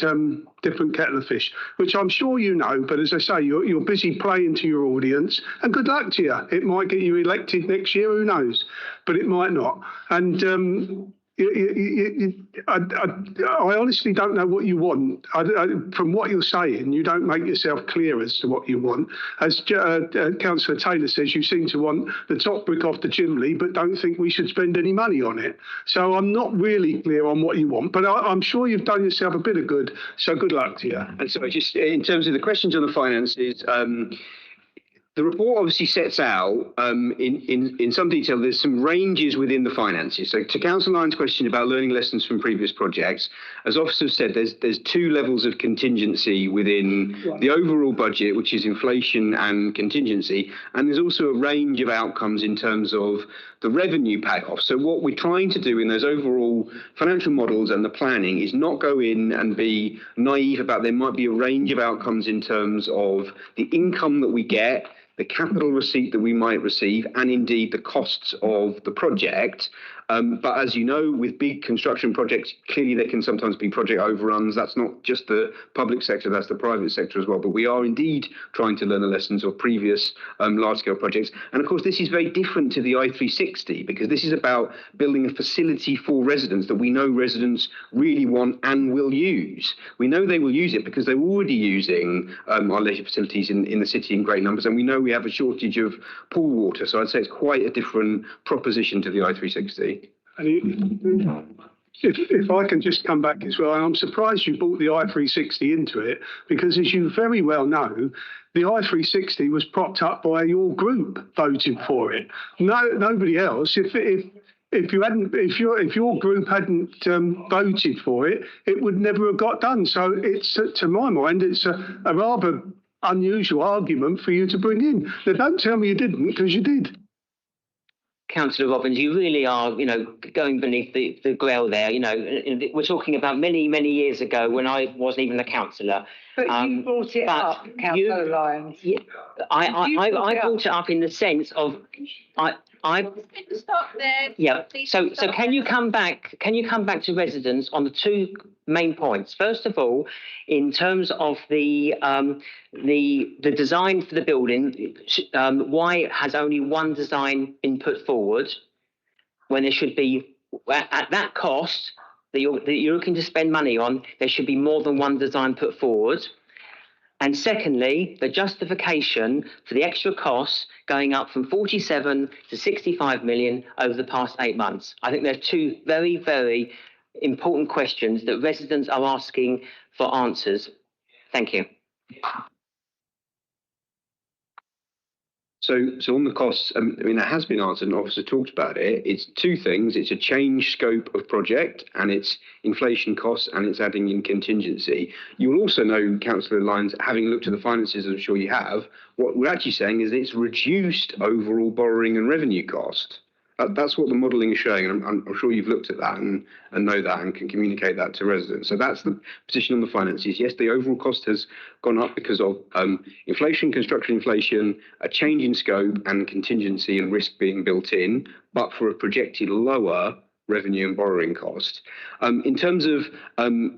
[SPEAKER 19] kettle of fish, which I'm sure you know. But as I say, you're busy playing to your audience, and good luck to you. It might get you elected next year, who knows? But it might not. And I honestly don't know what you want. From what you're saying, you don't make yourself clear as to what you want. As Councillor Taylor says, you seem to want the top brick off the chimney, but don't think we should spend any money on it. So I'm not really clear on what you want, but I'm sure you've done yourself a bit of good. So good luck to you.
[SPEAKER 12] And so just in terms of the questions on the finances, the report obviously sets out in some detail, there's some ranges within the finances. So to Councillor Lyon's question about learning lessons from previous projects, as officers said, there's two levels of contingency within the overall budget, which is inflation and contingency. And there's also a range of outcomes in terms of the revenue payoff. So what we're trying to do in those overall financial models and the planning is not go in and be naive about there might be a range of outcomes in terms of the income that we get, the capital receipt that we might receive, and indeed the costs of the project. But as you know, with big construction projects, clearly there can sometimes be project overruns. That's not just the public sector, that's the private sector as well. But we are indeed trying to learn the lessons of previous large-scale projects. And of course, this is very different to the I360 because this is about building a facility for residents that we know residents really want and will use. We know they will use it because they're already using our leisure facilities in the city in great numbers. And we know we have a shortage of pool water. So I'd say it's quite a different proposition to the I360.
[SPEAKER 19] And if I can just come back as well, I'm surprised you brought the I360 into it because, as you very well know, the I360 was propped up by your group voting for it. No, nobody else. If your group hadn't voted for it, it would never have got done. So it's, to my mind, it's a rather unusual argument for you to bring in. Now, don't tell me you didn't, because you did.
[SPEAKER 2] Councillor Robbins, you really are, going beneath the grill there. We're talking about many, many years ago when I wasn't even a councillor.
[SPEAKER 1] But you brought it up, Councillor Lyons.
[SPEAKER 2] Yeah, I brought it up in the sense of
[SPEAKER 14] Stop there.
[SPEAKER 2] Yeah. So can you come back? Can you come back to residents on the two main points? First of all, in terms of the design for the building, why has only one design been put forward when there should be at that cost that you're looking to spend money on? There should be more than one design put forward. And secondly, the justification for the extra costs going up from 47 to 65 million over the past 8 months. I think they're two very, very important questions that residents are asking for answers. Thank you.
[SPEAKER 12] So on the costs, that has been answered, and Officer talked about it. It's two things. It's a change scope of project, and it's inflation costs, and it's adding in contingency. You will also know, Councillor Lyons, having looked at the finances, I'm sure you have, what we're actually saying is it's reduced overall borrowing and revenue cost. That's what the modelling is showing, and I'm sure you've looked at that and know that and can communicate that to residents. So that's the position on the finances. Yes, the overall cost has gone up because of inflation, construction inflation, a change in scope and contingency and risk being built in, but for a projected lower revenue and borrowing cost. In terms of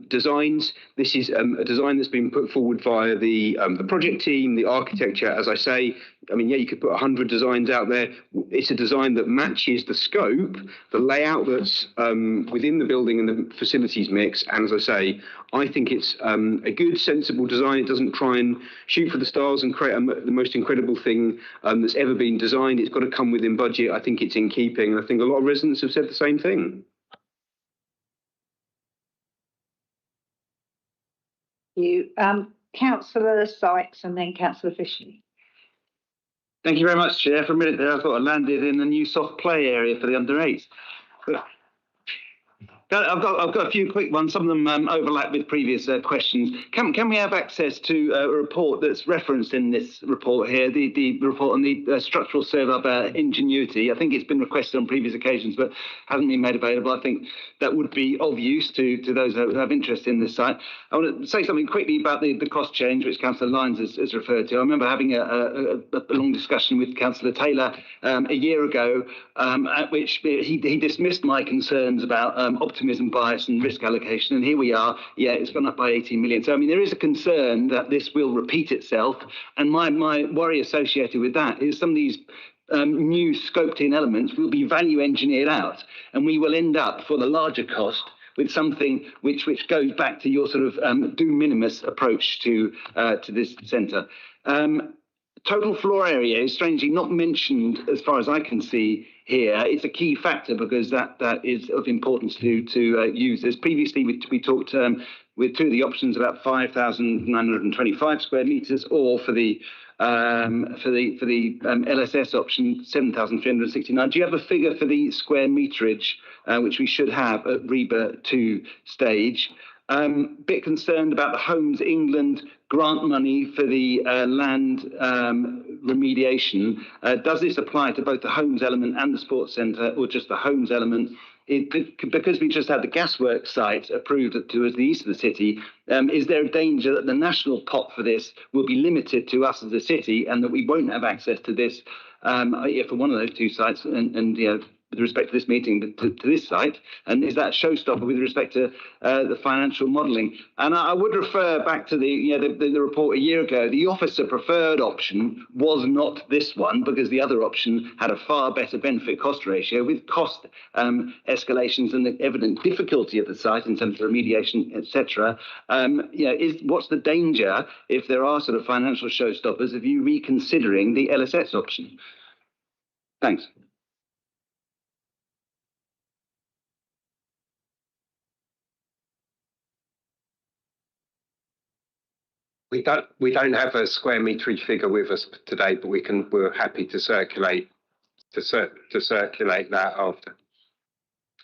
[SPEAKER 12] designs, this is a design that's been put forward via the project team, the architecture. As I say, you could put 100 designs out there. It's a design that matches the scope, the layout that's within the building and the facilities mix. And as I say, I think it's a good, sensible design. It doesn't try and shoot for the stars and create the most incredible thing that's ever been designed. It's got to come within budget. I think it's in keeping. And I think a lot of residents have said the same thing.
[SPEAKER 1] You, Councillor Sykes and then Councillor Fisher.
[SPEAKER 6] Thank you very much, Chair. For a minute there, I thought I landed in a new soft play area for the under-8s. I've got a few quick ones. Some of them overlap with previous questions. Can we have access to a report that's referenced in this report here, the report on the structural survey of ingenuity? I think it's been requested on previous occasions, but hasn't been made available. I think that would be of use to those who have interest in this site. I want to say something quickly about the cost change, which Councillor Lyons has referred to. I remember having a long discussion with Councillor Taylor a year ago, at which he dismissed my concerns about optimism bias and risk allocation, and here we are. Yeah, it's gone up by 18 million. So I mean, there is a concern that this will repeat itself, and my worry associated with that is some of these new scoped in elements will be value engineered out, and we will end up for the larger cost with something which goes back to your sort of do minimus approach to this centre. Total floor area is strangely not mentioned as far as I can see here. It's a key factor because that is of importance to users. Previously, we talked with two of the options about 5,925 square metres, or for the LSS option 7,369. Do you have a figure for the square meterage, which we should have at REBA 2 stage? Bit concerned about the Homes England grant money for the land remediation. Does this apply to both the Homes element and the sports centre, or just the Homes element? Because we just had the gasworks site approved towards the east of the city, is there a danger that the national pot for this will be limited to us as a city, and that we won't have access to this for one of those two sites, and you know, with respect to this meeting to this site? And is that a showstopper with respect to the financial modelling? And I would refer back to the report a year ago. The officer preferred option was not this one, because the other option had a far better benefit cost ratio, with cost escalations and the evident difficulty of the site in terms of remediation, etc. What's the danger if there are sort of financial showstoppers of you reconsidering the LSS option? Thanks.
[SPEAKER 3] We don't have a square meterage figure with us today, but we're happy to circulate that after.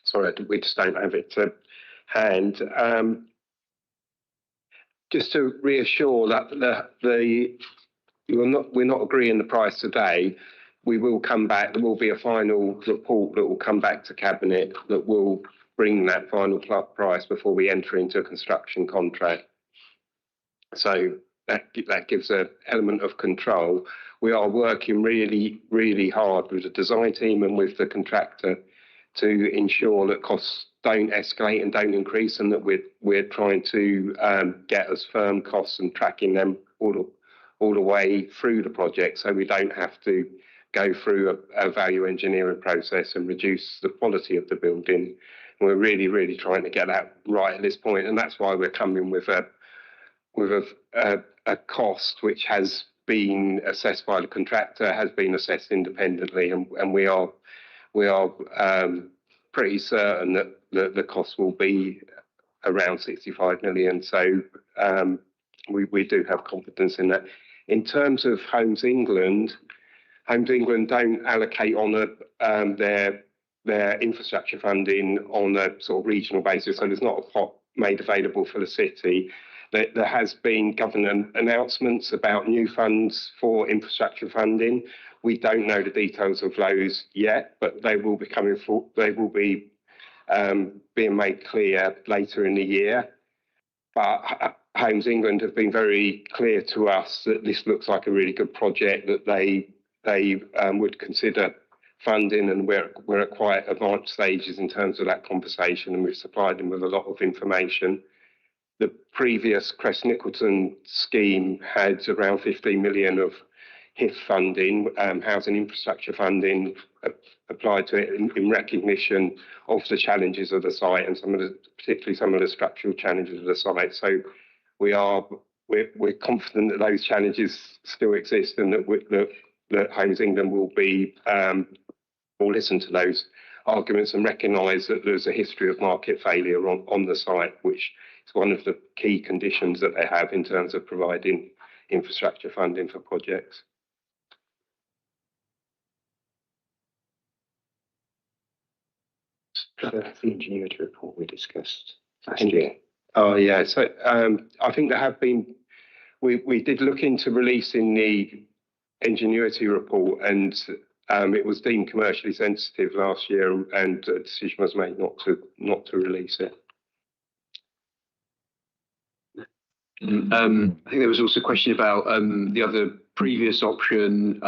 [SPEAKER 3] Sorry, we just don't have it to hand. Just to reassure that we're not agreeing the price today. We will come back. There will be a final report that will come back to Cabinet that will bring that final price before we enter into a construction contract. So that gives an element of control. We are working really, really hard with the design team and with the contractor to ensure that costs don't escalate and don't increase, and that we're trying to get as firm costs and tracking them all the way through the project, so we don't have to go through a value engineering process and reduce the quality of the building. And we're really, really trying to get that right at this point, and that's why we're coming with a cost which has been assessed by the contractor, has been assessed independently, and we are pretty certain that the cost will be around 65 million. So we do have confidence in that. In terms of Homes England don't allocate on their infrastructure funding on a sort of regional basis, so there's not a pot made available for the city. There has been government announcements about new funds for infrastructure funding. We don't know the details of those yet, but they will be coming forward. They will be being made clear later in the year. But Homes England have been very clear to us that this looks like a really good project, that they would consider funding, and we're at quite advanced stages in terms of that conversation, and we've supplied them with a lot of information. The previous Crest Nicholson scheme had around 15 million of HIF funding, housing infrastructure funding, applied to it in recognition of the challenges of the site, and particularly some of the structural challenges of the site. So we're confident that those challenges still exist, and that Homes England will listen to those arguments and recognise that there's a history of market failure on the site, which is It's one of the key conditions that they have in terms of providing infrastructure funding for projects.
[SPEAKER 20] That's the ingenuity report we discussed last year.
[SPEAKER 3] Oh yeah, so I think there have been. We did look into releasing the ingenuity report, and it was deemed commercially sensitive last year, and a decision was made not to release it.
[SPEAKER 12] I think there was also a question about the other previous option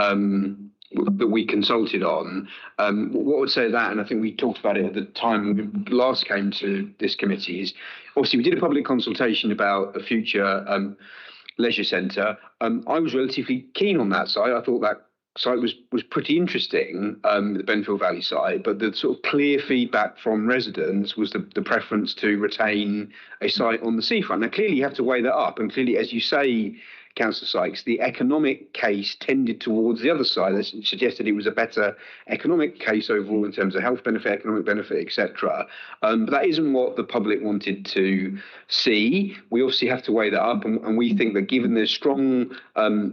[SPEAKER 12] that we consulted on. What I would say to that, and I think we talked about it at the time we last came to this committee, is obviously we did a public consultation about a future leisure centre. I was relatively keen on that site. I thought that site was pretty interesting, the Benfield Valley site, but the sort of clear feedback from residents was the preference to retain a site on the seafront. Now, clearly you have to weigh that up, and clearly, as you say, Councillor Sykes, the economic case tended towards the other side. They suggested it was a better economic case overall in terms of health benefit, economic benefit, etc. But that isn't what the public wanted to see. We obviously have to weigh that up, and we think that given the strong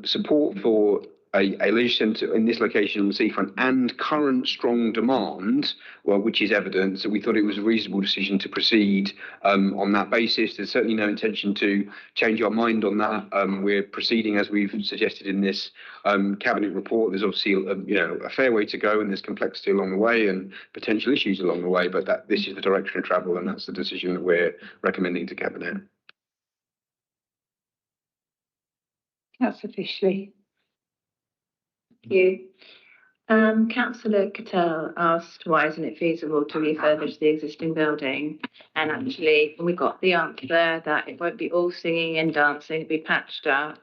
[SPEAKER 12] support for a leisure centre in this location on the seafront and current strong demand, well, which is evidence, that we thought it was a reasonable decision to proceed on that basis. There's certainly no intention to change our mind on that. We're proceeding as we've suggested in this cabinet report. There's obviously a fair way to go, and there's complexity along the way and potential issues along the way, but this is the direction of travel, and that's the decision that we're recommending to cabinet.
[SPEAKER 1] Councillor Fishley.
[SPEAKER 14] Thank you. Councillor Cattell asked why isn't it feasible to refurbish the existing building, and actually we got the answer there that it won't be all singing and dancing, it'll be patched up.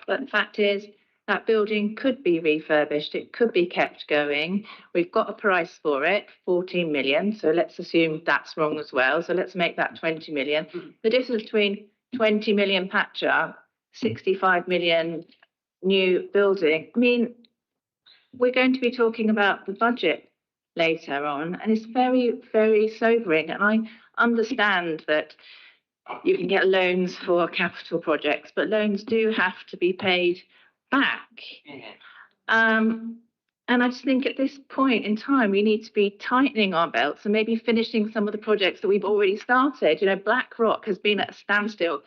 [SPEAKER 14] But the fact is that building could be refurbished, it could be kept going. We've got a price for it, 14 million, so let's assume that's wrong as well, so let's make that 20 million. The difference between 20 million patch up, 65 million new building, I mean, we're going to be talking about the budget later on, and it's very, very sobering. And I understand that you can get loans for capital projects, but loans do have to be paid back. And I just think at this point in time, we need to be tightening our belts and maybe finishing some of the projects that we've already started. You know, BlackRock has been at a standstill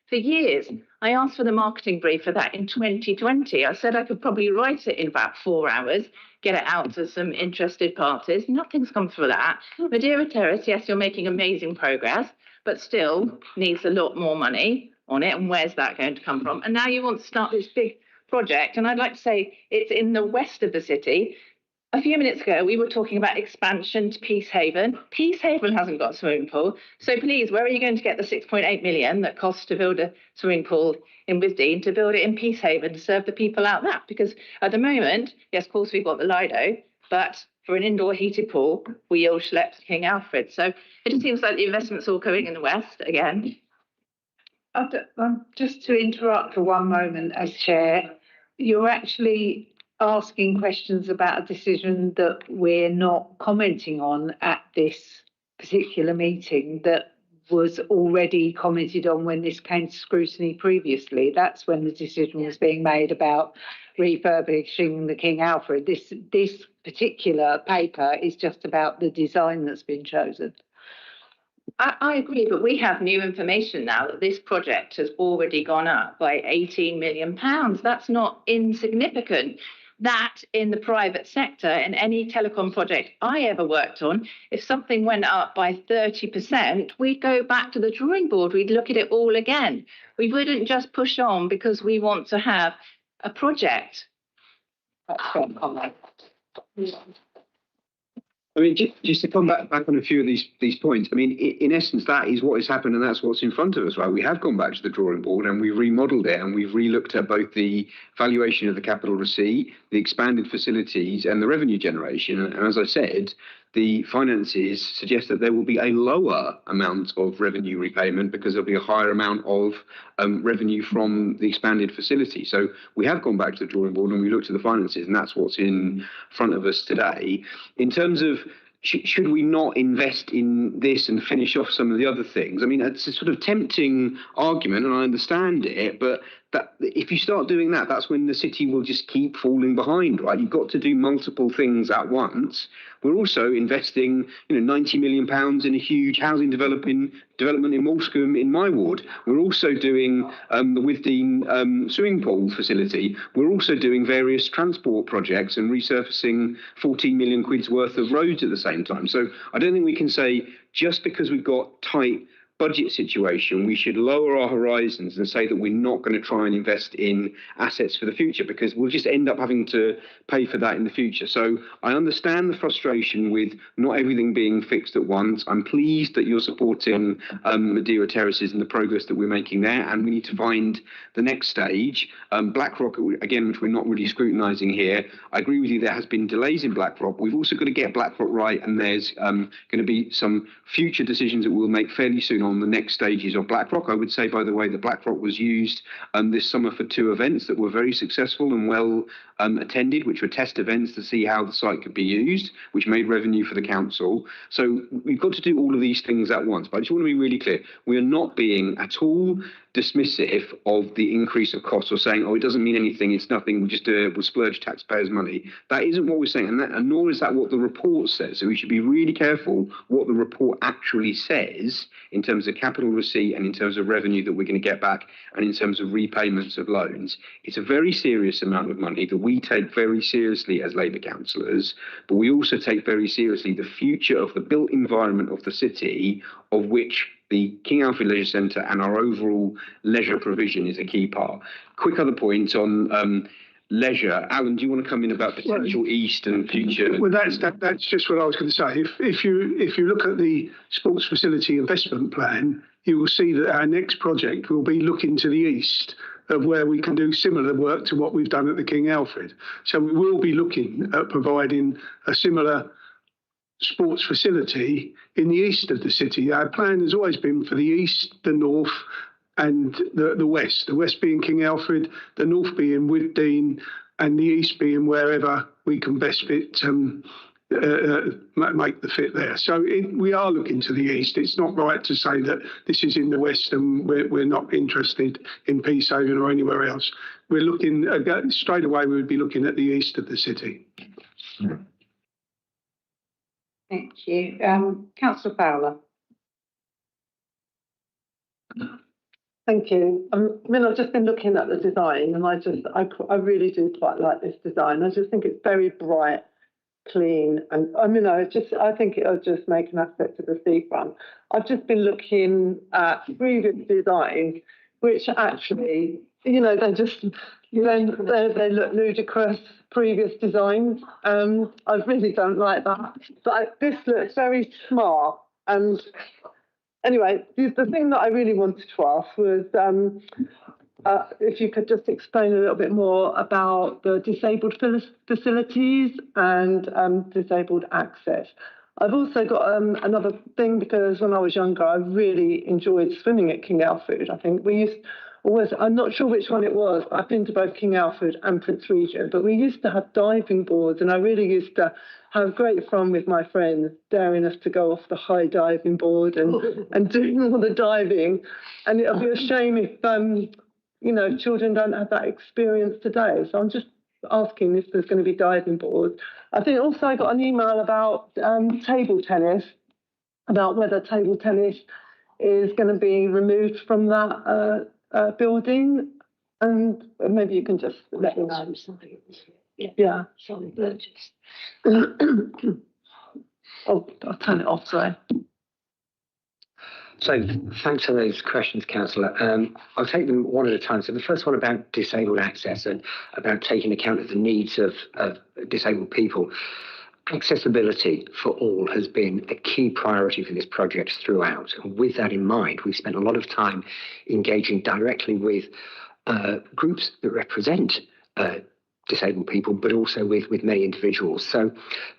[SPEAKER 14] for years. I asked for the marketing brief for that in 2020. I said I could probably write it in about 4 hours, get it out to some interested parties. Nothing's come through that. Madeira Terrace, yes, you're making amazing progress, but still needs a lot more money on it. And where's that going to come from? And now you want to start this big project. And I'd like to say it's in the west of the city. A few minutes ago, we were talking about expansion to Peacehaven. Peacehaven hasn't got a swimming pool. So please, where are you going to get the 6.8 million that costs to build a swimming pool in Wisdean to build it in Peacehaven to serve the people out there? Because at the moment, yes, of course, we've got the Lido, but for an indoor heated pool, we all schlepp to King Alfred. So it just seems like the investment's all going in the west again.
[SPEAKER 1] Just to interrupt for one moment as chair, you're actually asking questions about a decision that we're not commenting on at this particular meeting that was already commented on when this came to scrutiny previously. That's when the decision was being made about refurbishing the King Alfred. This particular paper is just about the design that's been chosen.
[SPEAKER 14] I agree, but we have new information now that this project has already gone up by £18 million. That's not insignificant. That in the private sector, in any telecom project I ever worked on, if something went up by 30%, we'd go back to the drawing board. We'd look at it all again. We wouldn't just push on because we want to have a project. That's fair comment.
[SPEAKER 12] I mean, just to come back on a few of these points, I mean, in essence, that is what has happened, and that's what's in front of us, right? We have gone back to the drawing board and we've remodeled it, and we've relooked at both the valuation of the capital receipt, the expanded facilities, and the revenue generation. And as I said, the finances suggest that there will be a lower amount of revenue repayment because there'll be a higher amount of revenue from the expanded facility. So we have gone back to the drawing board and we looked at the finances, and that's what's in front of us today. In terms of should we not invest in this and finish off some of the other things? I mean, it's a sort of tempting argument, and I understand it, but that if you start doing that, that's when the city will just keep falling behind, right? You've got to do multiple things at once. We're also investing, £90 million in a huge housing development in Walscombe in my ward. We're also doing the Withdean swimming pool facility. We're also doing various transport projects and resurfacing 14 million quid's worth of roads at the same time. So I don't think we can say just because we've got tight budget situation, we should lower our horizons and say that we're not going to try and invest in assets for the future, because we'll just end up having to pay for that in the future. So I understand the frustration with not everything being fixed at once. I'm pleased that you're supporting Madeira Terraces and the progress that we're making there, and we need to find the next stage. Blackrock, again, which we're not really scrutinising here, I agree with you, there has been delays in Blackrock. We've also got to get Blackrock right, and there's going to be some future decisions that we'll make fairly soon on the next stages of Blackrock. I would say, by the way, that Blackrock was used this summer for 2 events that were very successful and well attended, which were test events to see how the site could be used, which made revenue for the council. So we've got to do all of these things at once. But I just want to be really clear, we are not being at all dismissive of the increase of costs or saying, oh, it doesn't mean anything, it's nothing, we'll just do it, we'll splurge taxpayers' money. That isn't what we're saying, and nor is that what the report says. So we should be really careful what the report actually says in terms of capital receipt and in terms of revenue that we're going to get back and in terms of repayments of loans. It's a very serious amount of money that we take very seriously as Labour councillors, but we also take very seriously the future of the built environment of the city, of which the King Alfred Leisure Centre and our overall leisure provision is a key part. Quick other point on leisure. Alan, do you want to come in about potential east and future?
[SPEAKER 19] Well, that's just what I was going to say. If you look at the sports facility investment plan, you will see that our next project will be looking to the east of where we can do similar work to what we've done at the King Alfred. So we will be looking at providing a similar sports facility in the east of the city. Our plan has always been for the east, the north, and the west. The west being King Alfred, the north being Withdean, and the east being wherever we can best fit, make the fit there. So we are looking to the east. It's not right to say that this is in the west and we're not interested in Peacehaven or anywhere else. We're looking, straight away we would be looking at the east of the city.
[SPEAKER 1] Thank you. Councillor Fowler.
[SPEAKER 7] Thank you. I mean, I've just been looking at the design, and I really do quite like this design. I just think it's very bright, clean, and I mean, I think it'll just make an aspect of the seafront. I've just been looking at previous designs, which actually, they look ludicrous. Previous designs, I really don't like that. But this looks very smart. And anyway, the thing that I really wanted to ask was if you could just explain a little bit more about the disabled facilities and disabled access. I've also got another thing, because when I was younger, I really enjoyed swimming at King Alfred. I think I'm not sure which one it was, but I've been to both King Alfred and Prince Regent, but we used to have diving boards, and I really used to have great fun with my friends, daring us to go off the high diving board and doing all the diving. And it'll be a shame if, children don't have that experience today. So I'm just asking if there's going to be diving boards. I think also I got an email about table tennis, about whether table tennis is going to be removed from that building, and maybe you can just let me know. Yeah. Sorry, Burgess. Oh, I'll turn it off, sorry.
[SPEAKER 20] So thanks for those questions, Councillor. I'll take them one at a time. So the first one about disabled access and about taking account of the needs of disabled people. Accessibility for all has been a key priority for this project throughout. And with that in mind, we've spent a lot of time engaging directly with groups that represent disabled people, but also with many individuals. So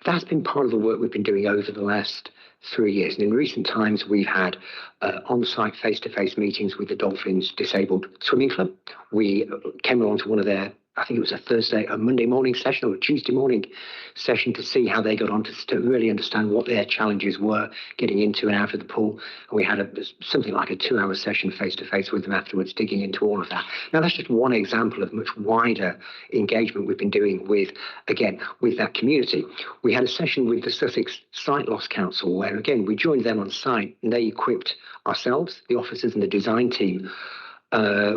[SPEAKER 20] that's been part of the work we've been doing over the last 3 years. And in recent times, we've had on-site face-to-face meetings with the Dolphins Disabled Swimming Club. We came along to one of their I think it was a Monday morning session or a Tuesday morning session to see how they got on to really understand what their challenges were getting into and out of the pool. And we had something like a 2-hour session face to face with them afterwards, digging into all of that. Now, that's just one example of much wider engagement we've been doing with that community. We had a session with the Sussex Site Loss Council where, again, we joined them on site and they equipped ourselves, the officers and the design team,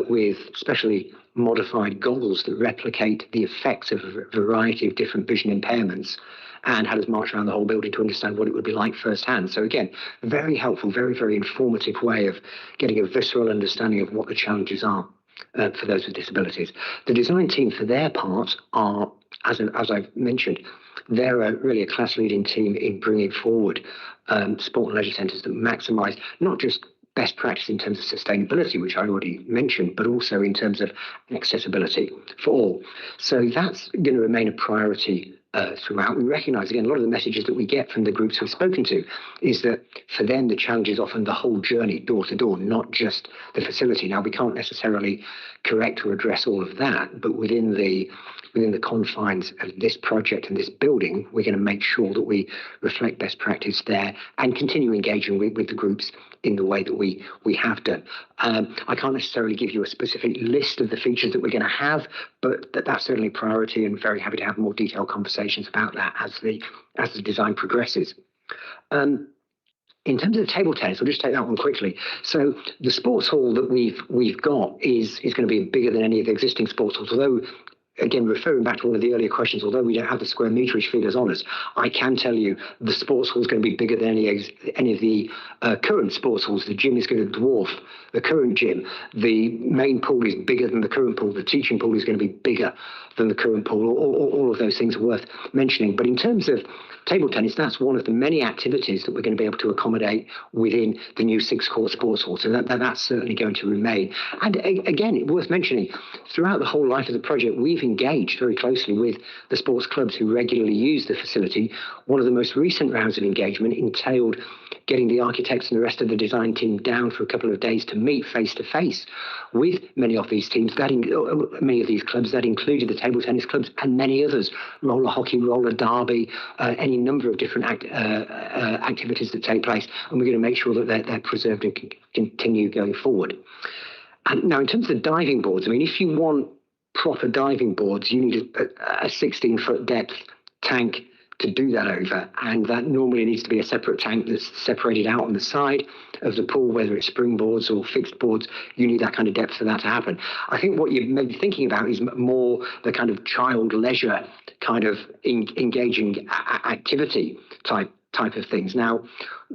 [SPEAKER 20] with specially modified goggles that replicate the effects of a variety of different vision impairments, and had us march around the whole building to understand what it would be like firsthand. So again, very helpful, very, very informative way of getting a visceral understanding of what the challenges are for those with disabilities. The design team, for their part, are, as I've mentioned, they're really a class-leading team in bringing forward sport and leisure centres that maximise not just best practice in terms of sustainability, which I already mentioned, but also in terms of accessibility for all. So that's going to remain a priority throughout. We recognise, again, a lot of the messages that we get from the groups we've spoken to is that for them the challenge is often the whole journey, door to door, not just the facility. Now, we can't necessarily correct or address all of that, but within the confines of this project and this building, we're going to make sure that we reflect best practice there and continue engaging with the groups in the way that we have done. I can't necessarily give you a specific list of the features that we're going to have, but that's certainly a priority, and very happy to have more detailed conversations about that as the design progresses. In terms of the table tennis, I'll just take that one quickly. So the sports hall that we've got is going to be bigger than any of the existing sports halls, although, again, referring back to one of the earlier questions, although we don't have the square meterage figures on us, I can tell you the sports hall is going to be bigger than any of the current sports halls. The gym is going to dwarf the current gym. The main pool is bigger than the current pool. The teaching pool is going to be bigger than the current pool. All of those things are worth mentioning. But in terms of table tennis, that's one of the many activities that we're going to be able to accommodate within the new 6-court sports hall. So that's certainly going to remain. And again, worth mentioning, throughout the whole life of the project, we've engaged very closely with the sports clubs who regularly use the facility. One of the most recent rounds of engagement entailed getting the architects and the rest of the design team down for a couple of days to meet face to face with many of these teams, many of these clubs. That included the table tennis clubs and many others, roller hockey, roller derby, any number of different activities that take place, and we're going to make sure that they're preserved and can continue going forward. And now, in terms of the diving boards, I mean, if you want proper diving boards, you need a 16-foot depth tank to do that over, and that normally needs to be a separate tank that's separated out on the side of the pool, whether it's springboards or fixed boards. You need that kind of depth for that to happen. I think what you may be thinking about is more the kind of child leisure kind of engaging activity type of things. Now,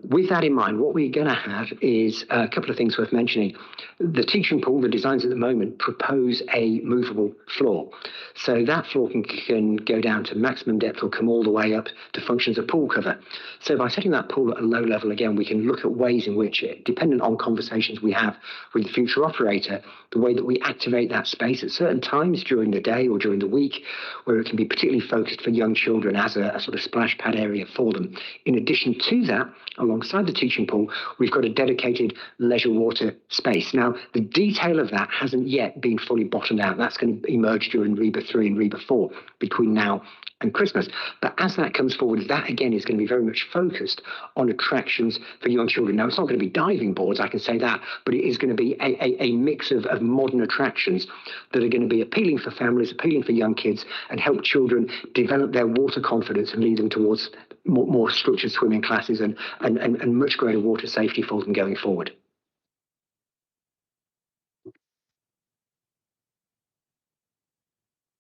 [SPEAKER 20] with that in mind, what we're going to have is a couple of things worth mentioning. The teaching pool, the designs at the moment, propose a movable floor. So that floor can go down to maximum depth or come all the way up to function as a pool cover. So by setting that pool at a low level, again, we can look at ways in which, dependent on conversations we have with the future operator, the way that we activate that space at certain times during the day or during the week, where it can be particularly focused for young children as a sort of splash pad area for them. In addition to that, alongside the teaching pool, we've got a dedicated leisure water space. Now, the detail of that hasn't yet been fully bottomed out. That's going to emerge during REBA 3 and REBA 4 between now and Christmas. But as that comes forward, that again is going to be very much focused on attractions for young children. Now, it's not going to be diving boards, I can say that, but it is going to be a mix of modern attractions that are going to be appealing for families, appealing for young kids, and help children develop their water confidence and lead them towards more structured swimming classes and much greater water safety for them going forward.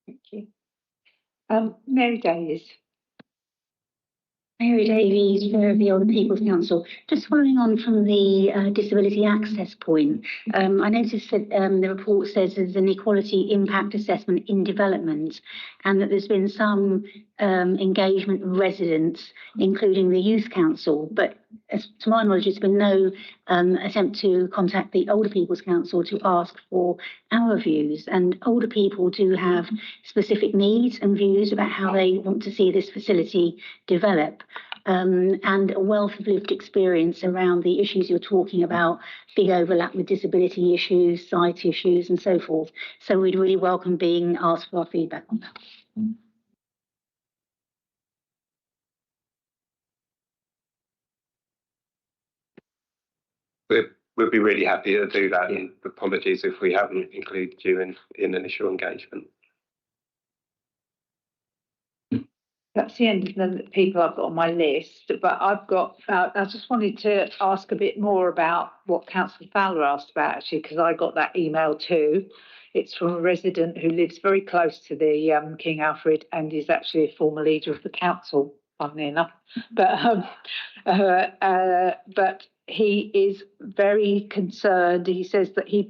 [SPEAKER 1] Thank you. Mary Davies.
[SPEAKER 15] Mary Davies, Chair of the Older People's Council. Just following on from the disability access point, I noticed that the report says there's an equality impact assessment in development, and that there's been some engagement with residents, including the Youth Council. But to my knowledge, there's been no attempt to contact the Older People's Council to ask for our views. And older people do have specific needs and views about how they want to see this facility develop. and a wealth of lived experience around the issues you're talking about, big overlap with disability issues, sight issues, and so forth. So we'd really welcome being asked for our feedback on that.
[SPEAKER 3] We'd be really happy to do that, and apologies if we haven't included you in initial engagement.
[SPEAKER 1] That's the end of the people I've got on my list, but I just wanted to ask a bit more about what Councillor Fowler asked about, actually, because I got that email too. It's from a resident who lives very close to the King Alfred and is actually a former leader of the council, funnily enough. But he is very concerned. He says that he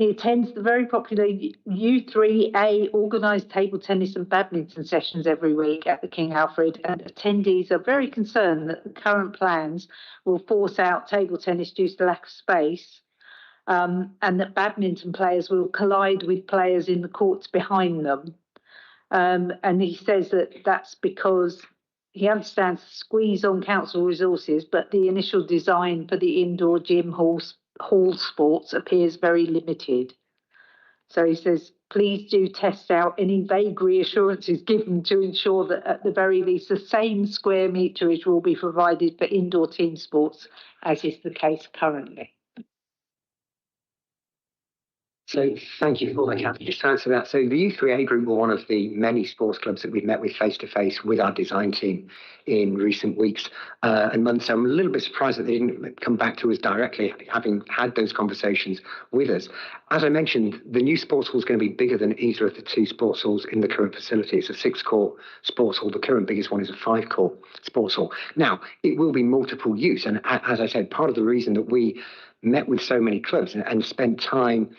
[SPEAKER 1] attends the very popular U3A organised table tennis and badminton sessions every week at the King Alfred, and attendees are very concerned that the current plans will force out table tennis due to lack of space, and that badminton players will collide with players in the courts behind them. And he says that that's because he understands the squeeze on council resources, but the initial design for the indoor gym hall sports appears very limited. So he says, please do test out any vague reassurances given to ensure that at the very least the same square meterage will be provided for indoor team sports as is the case currently.
[SPEAKER 20] So thank you for that, Catherine. Just to answer that, so the U3A group were one of the many sports clubs that we've met with face-to-face with our design team in recent weeks and months. So I'm a little bit surprised that they didn't come back to us directly, having had those conversations with us. As I mentioned, the new sports hall is going to be bigger than either of the two sports halls in the current facility. It's a 6-court sports hall. The current biggest one is a 5-court sports hall. Now, it will be multiple use. And as I said, part of the reason that we met with so many clubs and spent time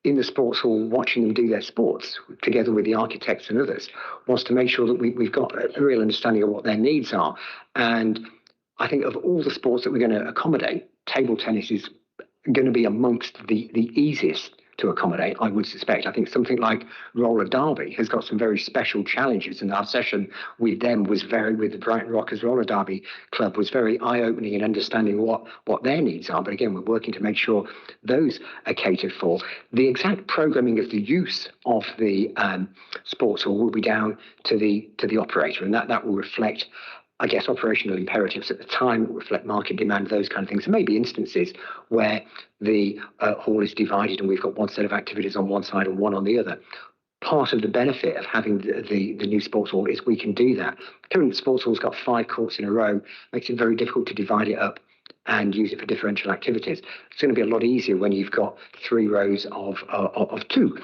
[SPEAKER 20] in the sports hall watching them do their sports together with the architects and others was to make sure that we've got a real understanding of what their needs are. And I think of all the sports that we're going to accommodate, table tennis is going to be amongst the easiest to accommodate, I would suspect. I think something like roller derby has got some very special challenges, and our session with them was with the Brighton Rockers Roller Derby Club was very eye-opening in understanding what their needs are. But again, we're working to make sure those are catered for. The exact programming of the use of the sports hall will be down to the operator, and that will reflect, I guess, operational imperatives at the time, will reflect market demand, those kind of things. There may be instances where the hall is divided and we've got one set of activities on one side and one on the other. Part of the benefit of having the new sports hall is we can do that. Current sports hall's got 5 courts in a row, makes it very difficult to divide it up and use it for differential activities. It's going to be a lot easier when you've got 3 rows of 2.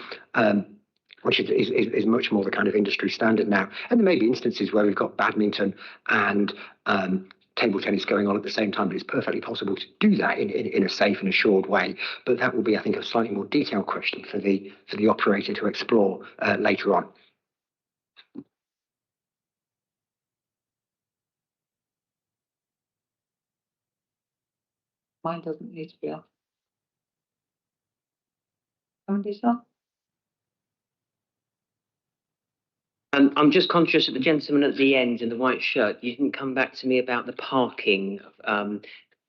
[SPEAKER 20] Which is much more the kind of industry standard now. And there may be instances where we've got badminton and table tennis going on at the same time, but it's perfectly possible to do that in a safe and assured way. But that will be, I think, a slightly more detailed question for the operator to explore later on.
[SPEAKER 1] Mine doesn't need to be on. Somebody's on?
[SPEAKER 2] I'm just conscious of the gentleman at the end in the white shirt. You didn't come back to me about the parking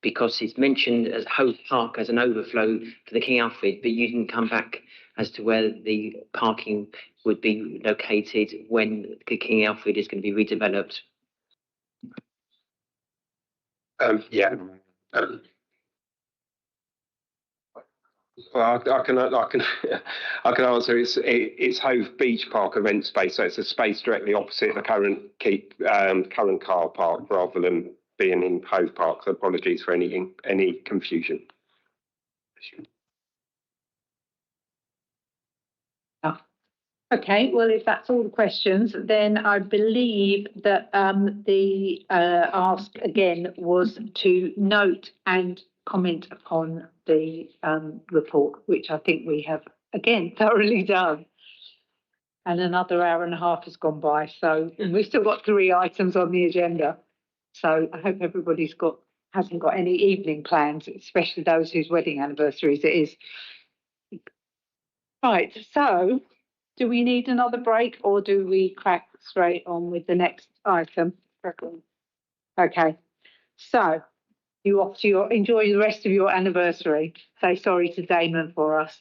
[SPEAKER 2] because it's mentioned as Hove Park as an overflow to the King Alfred, but you didn't come back as to where the parking would be located when the King Alfred is going to be redeveloped.
[SPEAKER 3] Well, I can answer. It's Hove Beach Park event space, so it's a space directly opposite the current car park, rather than being in Hove Park. So apologies for any confusion.
[SPEAKER 1] Oh. Okay, well, if that's all the questions, then I believe that the ask again was to note and comment upon the report, which I think we have again thoroughly done. And another hour and a half has gone by, so we've still got 3 items on the agenda. So I hope everybody's hasn't got any evening plans, especially those whose wedding anniversaries it is. Right, so do we need another break or do we crack straight on with the next item? Okay, so you off to enjoy the rest of your anniversary. Say sorry to Damon for us.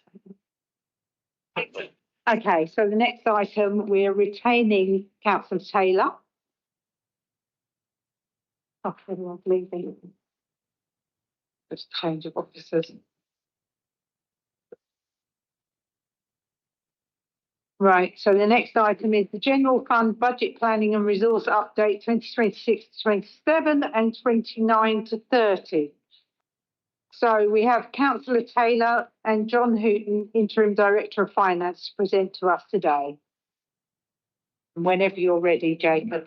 [SPEAKER 1] Okay, so the next item, we're retaining Councillor Taylor. Oh, everyone's leaving. Just change of officers. Right, so the next item is the General Fund Budget Planning and Resource Update 2026 to 27 and 29 to 30. So we have Councillor Taylor and John Hooton, Interim Director of Finance, to present to us today. Whenever you're ready, Jacob.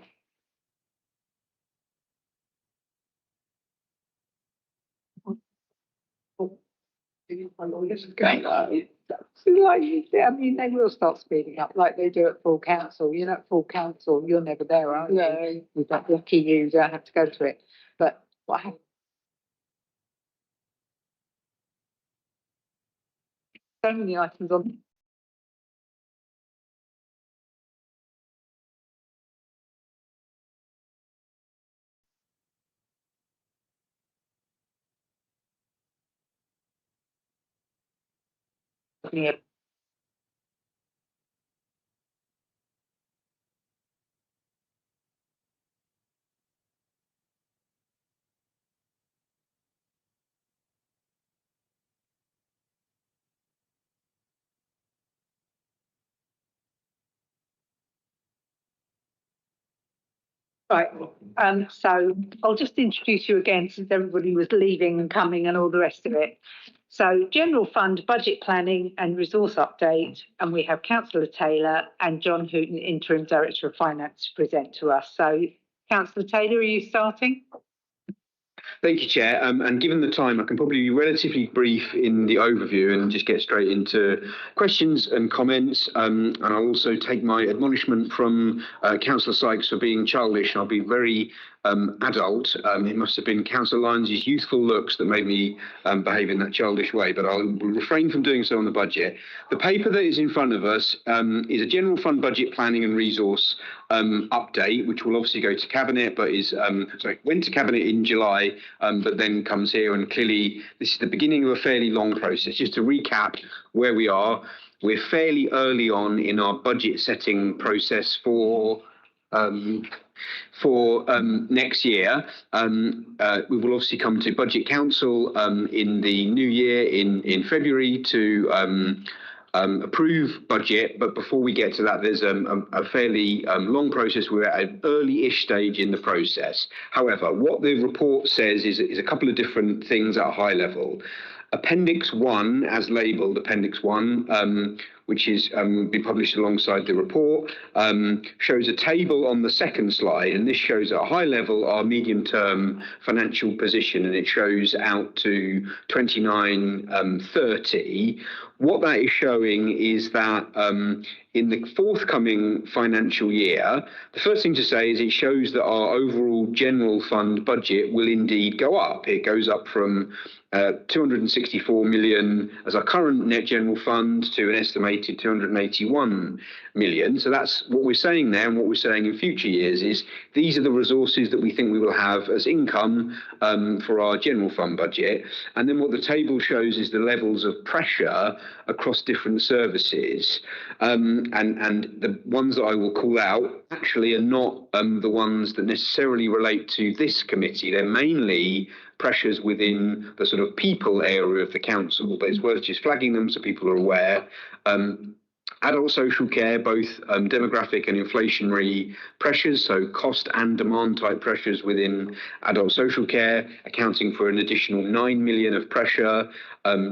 [SPEAKER 1] I mean, they will start speeding up like they do at full council. You know, at full council, you're never there, are you? No. You've got lucky you don't have to go to it. But what happened? So many items on. Yeah. Right, so I'll just introduce you again since everybody was leaving and coming and all the rest of it. So General Fund Budget Planning and Resource Update, and we have Councillor Taylor and John Hooton, Interim Director of Finance, to present to us. So Councillor Taylor, are you starting?
[SPEAKER 12] Thank you, Chair. And given the time, I can probably be relatively brief in the overview and just get straight into questions and comments. And I'll also take my admonishment from Councillor Sykes for being childish. I'll be very adult. It must have been Councillor Lyons' youthful looks that made me behave in that childish way, but I'll refrain from doing so on the budget. The paper that is in front of us is a General Fund Budget Planning and Resource update, which will obviously go to Cabinet, but went to Cabinet in July, but then comes here, and clearly this is the beginning of a fairly long process. Just to recap where we are, we're fairly early on in our budget setting process for next year. We will obviously come to Budget Council in the new year in February to approve budget, but before we get to that, there's a fairly long process. We're at an early-ish stage in the process. However, what the report says is a couple of different things at a high level. Appendix 1, as labelled Appendix 1, which is been published alongside the report, shows a table on the second slide, and this shows at a high level our medium-term financial position, and it shows out to 29-30. What that is showing is that in the forthcoming financial year, the first thing to say is it shows that our overall general fund budget will indeed go up. It goes up from 264 million as our current net general fund to an estimated 281 million. So that's what we're saying there, and what we're saying in future years is these are the resources that we think we will have as income for our general fund budget. And then what the table shows is the levels of pressure across different services. And the ones that I will call out actually are not the ones that necessarily relate to this committee. They're mainly pressures within the sort of people area of the council, but it's worth just flagging them so people are aware. Adult social care, both demographic and inflationary pressures, so cost and demand type pressures within adult social care, accounting for an additional 9 million of pressure.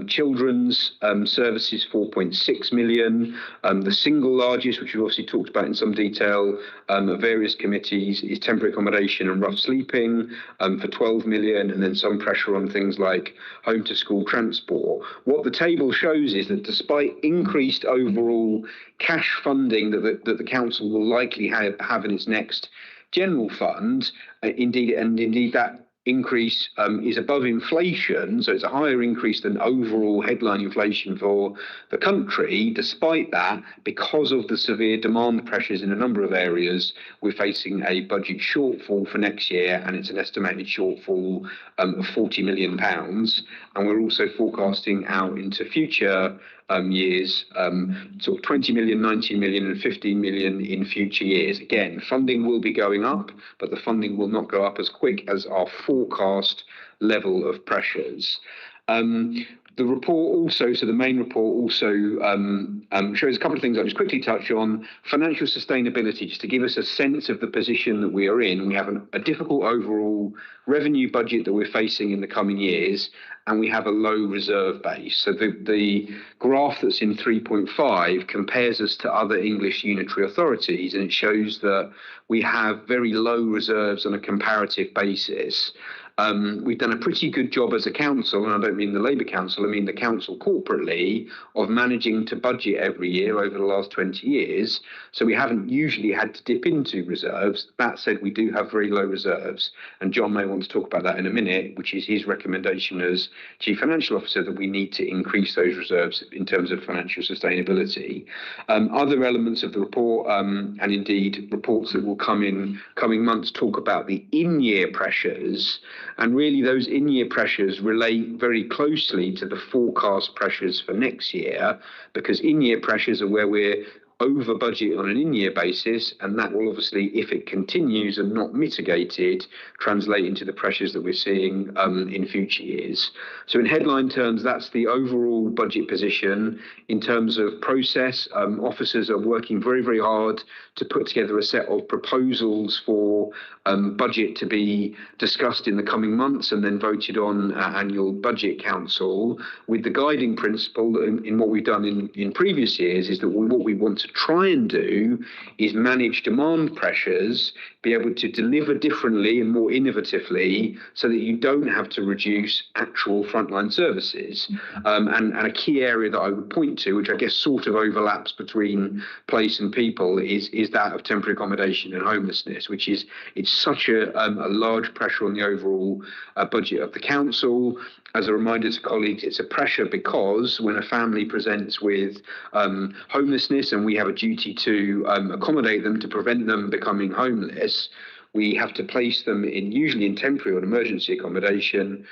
[SPEAKER 12] Children's services, 4.6 million. The single largest, which we've obviously talked about in some detail at various committees, is temporary accommodation and rough sleeping for 12 million, and then some pressure on things like home to school transport. What the table shows is that despite increased overall cash funding that the council will likely have in its next general fund, indeed that increase is above inflation, so it's a higher increase than overall headline inflation for the country. Despite that, because of the severe demand pressures in a number of areas, we're facing a budget shortfall for next year, and it's an estimated shortfall of £40 million. And we're also forecasting out into future years, sort of 20 million, 19 million and 15 million in future years. Again, funding will be going up, but the funding will not go up as quick as our forecast level of pressures. The report also, so the main report also shows a couple of things I'll just quickly touch on. Financial sustainability, just to give us a sense of the position that we are in. We have a difficult overall revenue budget that we're facing in the coming years, and we have a low reserve base. So the graph that's in 3.5 compares us to other English unitary authorities, and it shows that we have very low reserves on a comparative basis. We've done a pretty good job as a council, and I don't mean the Labour Council, I mean the council corporately, of managing to budget every year over the last 20 years. So we haven't usually had to dip into reserves. That said, we do have very low reserves. And John may want to talk about that in a minute, which is his recommendation as Chief Financial Officer, that we need to increase those reserves in terms of financial sustainability. Other elements of the report, and indeed reports that will come in coming months, talk about the in-year pressures. And really those in-year pressures relate very closely to the forecast pressures for next year, because in-year pressures are where we're over budget on an in-year basis, and that will obviously, if it continues and not mitigated, translate into the pressures that we're seeing in future years. So in headline terms, that's the overall budget position. In terms of process, officers are working very, very hard to put together a set of proposals for budget to be discussed in the coming months and then voted on at annual budget council, with the guiding principle in what we've done in previous years is that what we want to try and do is manage demand pressures, be able to deliver differently and more innovatively so that you don't have to reduce actual frontline services. And a key area that I would point to, which I guess sort of overlaps between place and people, is that of temporary accommodation and homelessness, which is it's such a large pressure on the overall budget of the council. As a reminder to colleagues, it's a pressure because when a family presents with homelessness and we have a duty to accommodate them to prevent them becoming homeless, we have to place them usually in temporary or emergency accommodation.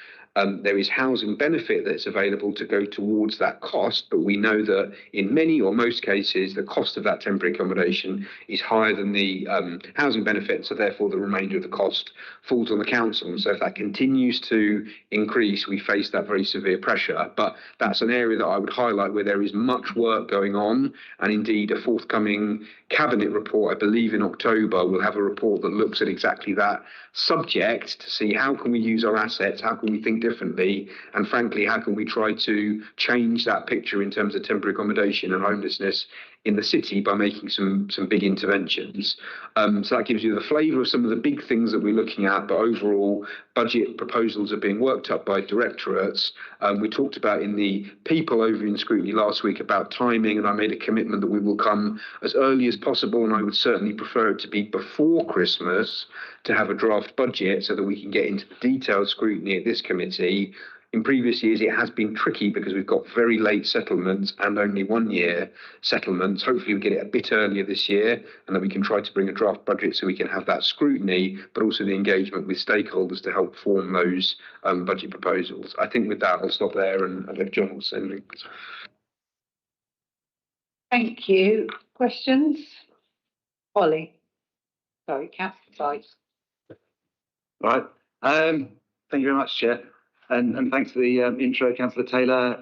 [SPEAKER 12] There is housing benefit that's available to go towards that cost, but we know that in many or most cases, the cost of that temporary accommodation is higher than the housing benefit, so therefore the remainder of the cost falls on the council. And so if that continues to increase, we face that very severe pressure. But that's an area that I would highlight where there is much work going on, and indeed a forthcoming cabinet report, I believe in October, will have a report that looks at exactly that subject to see how can we use our assets, how can we think differently, and frankly, how can we try to change that picture in terms of temporary accommodation and homelessness in the city by making some big interventions. So that gives you the flavour of some of the big things that we're looking at, but overall budget proposals are being worked up by directorates. We talked about in the people over in Scrutiny last week about timing, and I made a commitment that we will come as early as possible, and I would certainly prefer it to be before Christmas to have a draft budget so that we can get into the detailed scrutiny at this committee. In previous years, it has been tricky because we've got very late settlements and only 1 year settlements. Hopefully we get it a bit earlier this year and that we can try to bring a draft budget so we can have that scrutiny, but also the engagement with stakeholders to help form those budget proposals. I think with that, I'll stop there and let John will say anything.
[SPEAKER 1] Thank you. Questions? Holly. Sorry, Councillor Sykes.
[SPEAKER 6] Right. Thank you very much, Chair. And thanks for the intro, Councillor Taylor.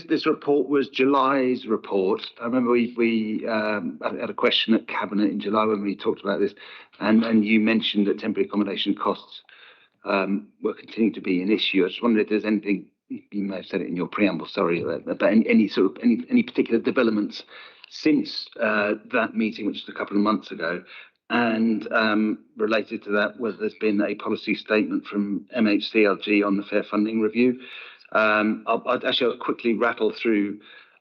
[SPEAKER 6] This report was July's report. I remember we had a question at Cabinet in July when we talked about this, and you mentioned that temporary accommodation costs were continuing to be an issue. I just wondered if there's anything, you may have said it in your preamble, sorry, but any particular developments since that meeting, which was a couple of months ago. And related to that, whether there's been a policy statement from MHCLG on the fair funding review. I'll quickly rattle through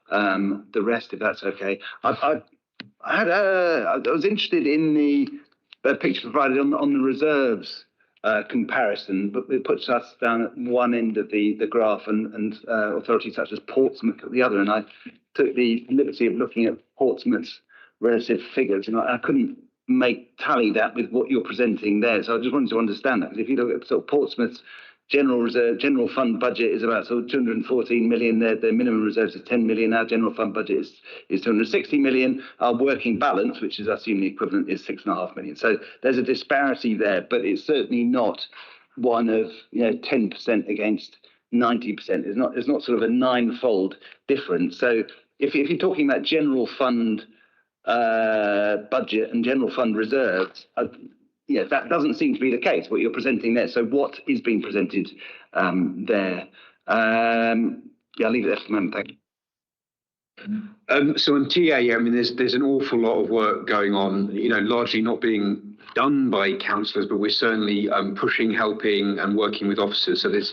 [SPEAKER 6] the rest, if that's okay. I was interested in the picture provided on the reserves comparison, but it puts us down at one end of the graph and authorities such as Portsmouth at the other. And I took the liberty of looking at Portsmouth's relative figures, and I couldn't tally that with what you're presenting there. So I just wanted to understand that. Because if you look at sort of Portsmouth's general fund budget is about sort of 214 million. Their minimum reserves is 10 million. Our general fund budget is 260 million. Our working balance, which is I assume the equivalent, is 6.5 million. So there's a disparity there, but it's certainly not one of 10% against 90%. It's not sort of a ninefold difference. So if you're talking about general fund budget and general fund reserves, that doesn't seem to be the case, what you're presenting there. So what is being presented there? I'll leave it there for the moment. Thank you.
[SPEAKER 12] So on TA, I mean, there's an awful lot of work going on, largely not being done by councillors, but we're certainly pushing, helping and working with officers. So there's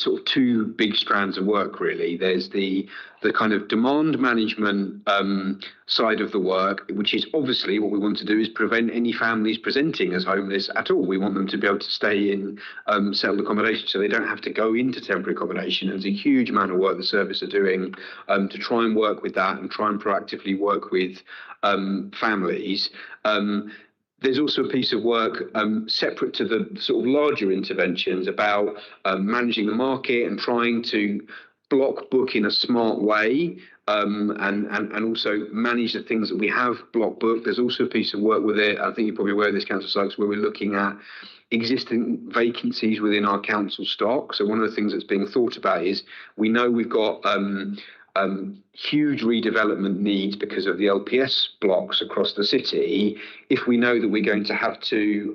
[SPEAKER 12] sort of two big strands of work, really. There's the kind of demand management side of the work, which is obviously what we want to do is prevent any families presenting as homeless at all. We want them to be able to stay in settled accommodation so they don't have to go into temporary accommodation. There's a huge amount of work the service are doing to try and work with that and try and proactively work with families. There's also a piece of work separate to the sort of larger interventions about managing the market and trying to block book in a smart way and also manage the things that we have block booked. There's also a piece of work with it. I think you're probably aware of this, Councillor Sykes, where we're looking at existing vacancies within our council stock. So one of the things that's being thought about is we know we've got huge redevelopment needs because of the LPS blocks across the city. If we know that we're going to have to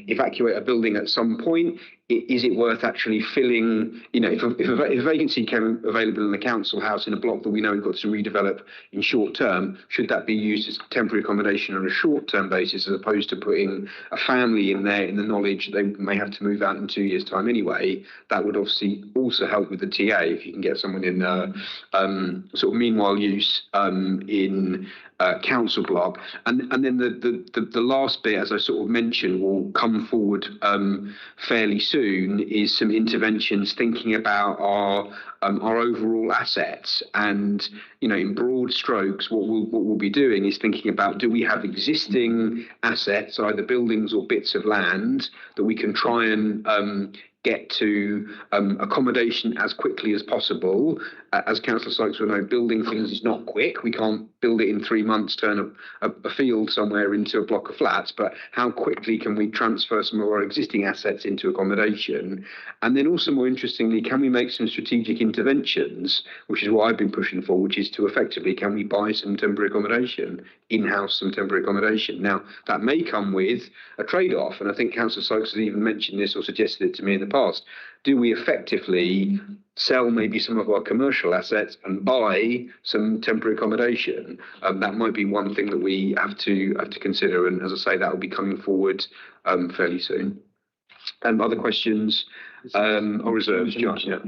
[SPEAKER 12] evacuate a building at some point, is it worth actually filling, if a vacancy came available in the council house in a block that we know we've got to redevelop in short term, should that be used as temporary accommodation on a short term basis as opposed to putting a family in there in the knowledge they may have to move out in 2 years' time anyway? That would obviously also help with the TA if you can get someone in sort of meanwhile use in council block. And then the last bit, as I sort of mentioned, will come forward fairly soon, is some interventions thinking about our overall assets. And in broad strokes, what we'll be doing is thinking about, do we have existing assets, either buildings or bits of land, that we can try and get to accommodation as quickly as possible. As Councillor Sykes will know, building things is not quick. We can't build it in 3 months, turn a field somewhere into a block of flats, but how quickly can we transfer some of our existing assets into accommodation? And then also, more interestingly, can we make some strategic interventions, which is what I've been pushing for, which is to effectively, can we buy some temporary accommodation, in-house some temporary accommodation? Now, that may come with a trade-off, and I think Councillor Sykes has even mentioned this or suggested it to me in the past. Do we effectively sell maybe some of our commercial assets and buy some temporary accommodation? That might be one thing that we have to consider, and as I say, that will be coming forward fairly soon. Other questions or reserves, John? Yeah.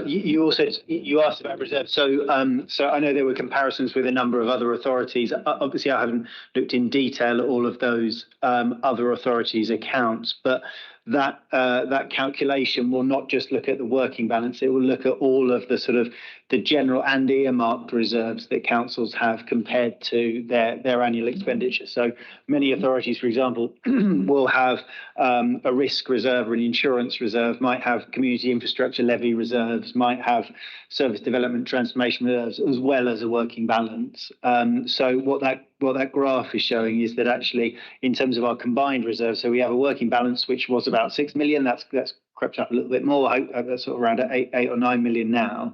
[SPEAKER 10] You asked about reserves. So I know there were comparisons with a number of other authorities. Obviously, I haven't looked in detail at all of those other authorities' accounts, but that calculation will not just look at the working balance. It will look at all of the sort of the general and earmarked reserves that councils have compared to their annual expenditure. So many authorities, for example, will have a risk reserve or an insurance reserve, might have community infrastructure levy reserves, might have service development transformation reserves, as well as a working balance. So what that graph is showing is that actually, in terms of our combined reserves, so we have a working balance which was about 6 million. That's crept up a little bit more. I hope that's sort of around 8 or 9 million now.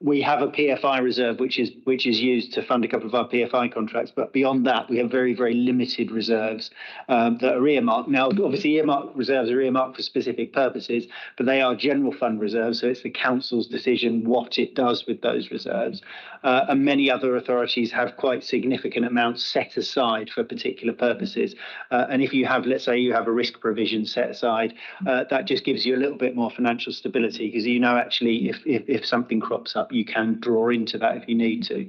[SPEAKER 10] We have a PFI reserve which is used to fund a couple of our PFI contracts, but beyond that, we have very, very limited reserves that are earmarked. Now, obviously, earmarked reserves are earmarked for specific purposes, but they are general fund reserves, so it's the council's decision what it does with those reserves. And many other authorities have quite significant amounts set aside for particular purposes. And if you have, let's say, you have a risk provision set aside, that just gives you a little bit more financial stability, because actually if something crops up, you can draw into that if you need to.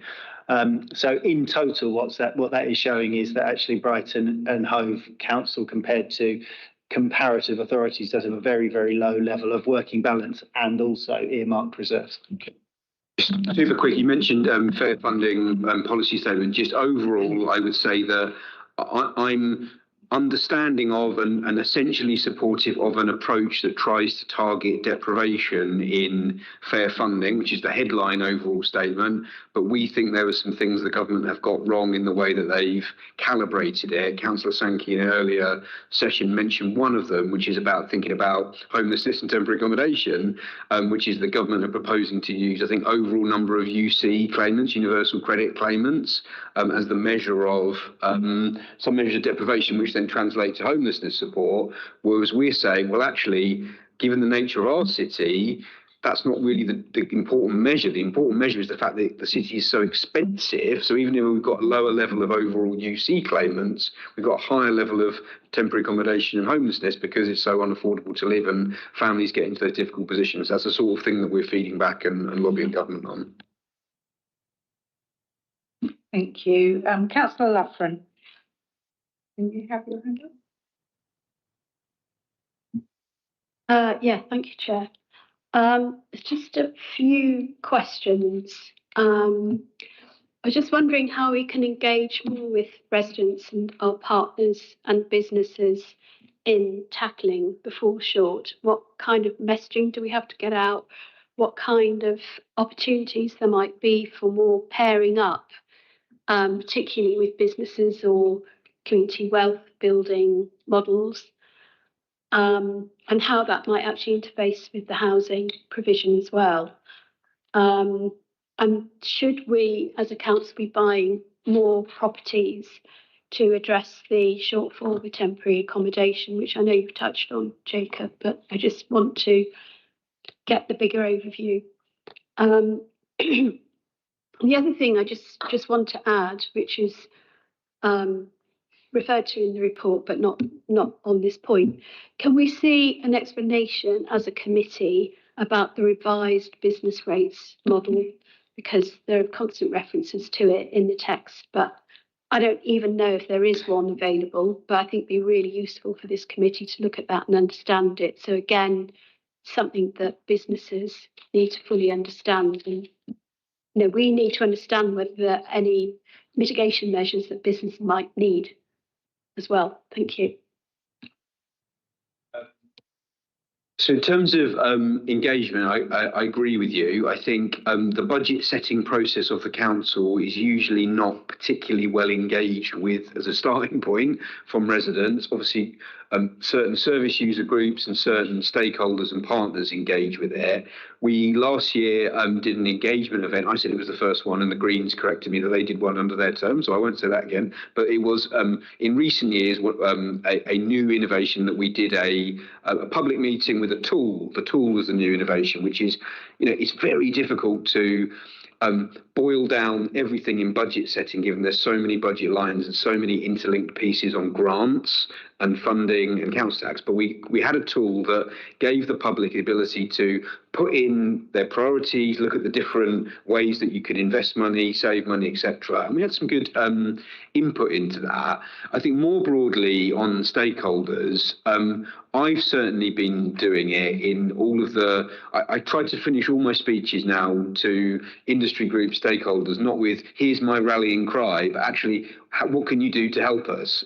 [SPEAKER 10] So in total, what that is showing is that actually Brighton and Hove Council, compared to comparative authorities, does have a very, very low level of working balance and also earmarked reserves.
[SPEAKER 12] Super quick, you mentioned fair funding policy statement. Just overall, I would say that I'm understanding of and essentially supportive of an approach that tries to target deprivation in fair funding, which is the headline overall statement. But we think there are some things the government have got wrong in the way that they've calibrated it. Councillor Sankey in an earlier session mentioned one of them, which is about thinking about homelessness and temporary accommodation, which is the government are proposing to use, I think, overall number of UC claimants, universal credit claimants, as the measure of some measure of deprivation, which then translate to homelessness support, whereas we're saying, well, actually, given the nature of our city, that's not really the important measure. The important measure is the fact that the city is so expensive. So even if we've got a lower level of overall UC claimants, we've got a higher level of temporary accommodation and homelessness because it's so unaffordable to live and families get into those difficult positions. That's the sort of thing that we're feeding back and lobbying government on.
[SPEAKER 1] Thank you. Councillor Loughran, can you have your hand up?
[SPEAKER 22] Yeah, thank you, Chair. It's just a few questions. I was just wondering how we can engage more with residents and our partners and businesses in tackling the foreshort. What kind of messaging do we have to get out? What kind of opportunities there might be for more pairing up, particularly with businesses or community wealth building models, and how that might actually interface with the housing provision as well. And should we, as a council, be buying more properties to address the shortfall with temporary accommodation, which I know you've touched on, Jacob, but I just want to get the bigger overview. The other thing I just want to add, which is referred to in the report, but not on this point. Can we see an explanation as a committee about the revised business rates model? Because there are constant references to it in the text, but I don't even know if there is one available, but I think it'd be really useful for this committee to look at that and understand it. So again, something that businesses need to fully understand. And we need to understand whether there are any mitigation measures that business might need as well. Thank you.
[SPEAKER 12] So in terms of engagement, I agree with you. I think the budget setting process of the council is usually not particularly well engaged with as a starting point from residents. Obviously, certain service user groups and certain stakeholders and partners engage with it. We last year did an engagement event. I said it was the first one, and the Greens corrected me that they did one under their term, so I won't say that again. But it was in recent years a new innovation that we did a public meeting with a tool. The tool was the new innovation, which is, it's very difficult to boil down everything in budget setting, given there's so many budget lines and so many interlinked pieces on grants and funding and council tax. But we had a tool that gave the public the ability to put in their priorities, look at the different ways that you could invest money, save money, etc. And we had some good input into that. I think more broadly on stakeholders, I've certainly been doing it in all of the, I try to finish all my speeches now to industry group stakeholders, not with, here's my rallying cry, but actually, what can you do to help us?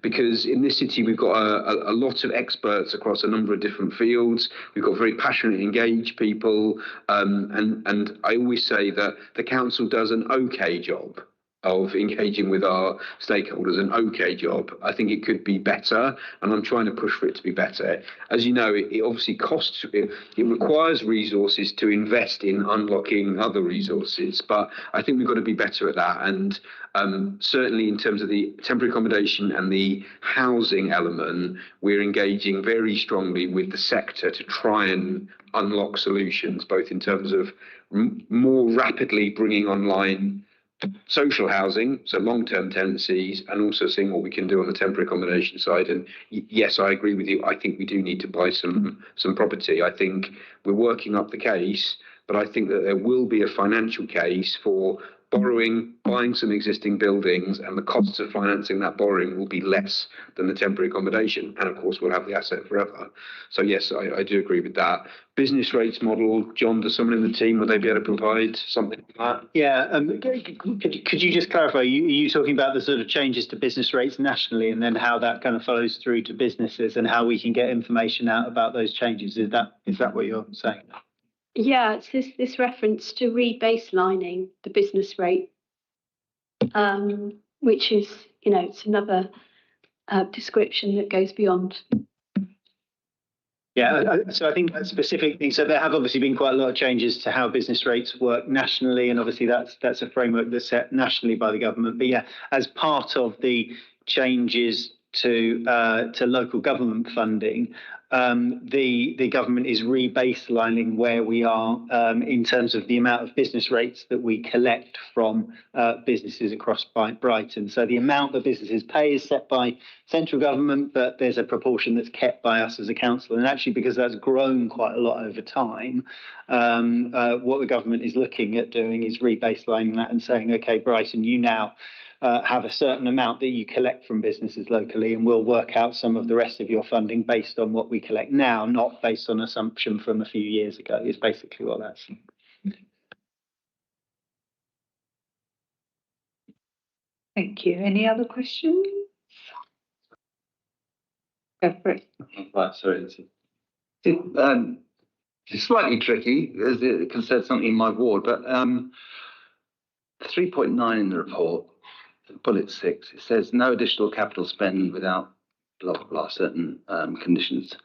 [SPEAKER 12] Because in this city, we've got a lot of experts across a number of different fields. We've got very passionate, engaged people. And I always say that the council does an okay job of engaging with our stakeholders, an okay job. I think it could be better, and I'm trying to push for it to be better. As you know, it obviously costs, it requires resources to invest in unlocking other resources, but I think we've got to be better at that. And certainly in terms of the temporary accommodation and the housing element, we're engaging very strongly with the sector to try and unlock solutions, both in terms of more rapidly bringing online social housing, so long-term tenancies, and also seeing what we can do on the temporary accommodation side. And yes, I agree with you. I think we do need to buy some property. I think we're working up the case, but I think that there will be a financial case for borrowing, buying some existing buildings, and the costs of financing that borrowing will be less than the temporary accommodation. And of course, we'll have the asset forever. So yes, I do agree with that. Business rates model, John, does someone in the team, will they be able to provide something like that?
[SPEAKER 10] Yeah, could you just clarify, are you talking about the sort of changes to business rates nationally and then how that kind of follows through to businesses and how we can get information out about those changes? Is that what you're saying?
[SPEAKER 22] Yeah, it's this reference to rebaselining the business rate, which is, it's another description that goes beyond.
[SPEAKER 10] Yeah, so I think that specific thing. So there have obviously been quite a lot of changes to how business rates work nationally, and obviously that's a framework that's set nationally by the government. But yeah, as part of the changes to local government funding, the government is rebaselining where we are in terms of the amount of business rates that we collect from businesses across Brighton. So the amount that businesses pay is set by central government, but there's a proportion that's kept by us as a council. And actually, because that's grown quite a lot over time, what the government is looking at doing is rebaselining that and saying, OK, Brighton, you now have a certain amount that you collect from businesses locally, and we'll work out some of the rest of your funding based on what we collect now, not based on assumption from a few years ago, is basically what that's.
[SPEAKER 1] Thank you. Any other questions? Go for it.
[SPEAKER 9] Right, sorry. It's slightly tricky as it concerns something in my ward, but 3.9 in the report, bullet 6, it says no additional capital spend without blah, blah, blah, certain conditions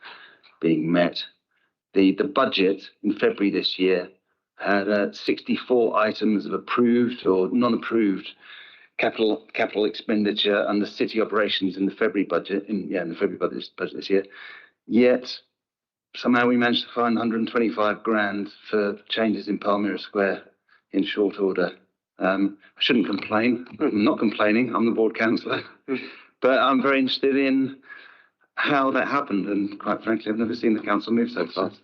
[SPEAKER 9] being met. The budget in February this year had 64 items of approved or non-approved capital expenditure under city operations in the February budget, in the February budget this year. Yet somehow we managed to find 125 grand for changes in Palmyra Square in short order. I shouldn't complain. I'm not complaining. I'm the ward councillor, but I'm very interested in how that happened. And quite frankly, I've never seen the council move so fast.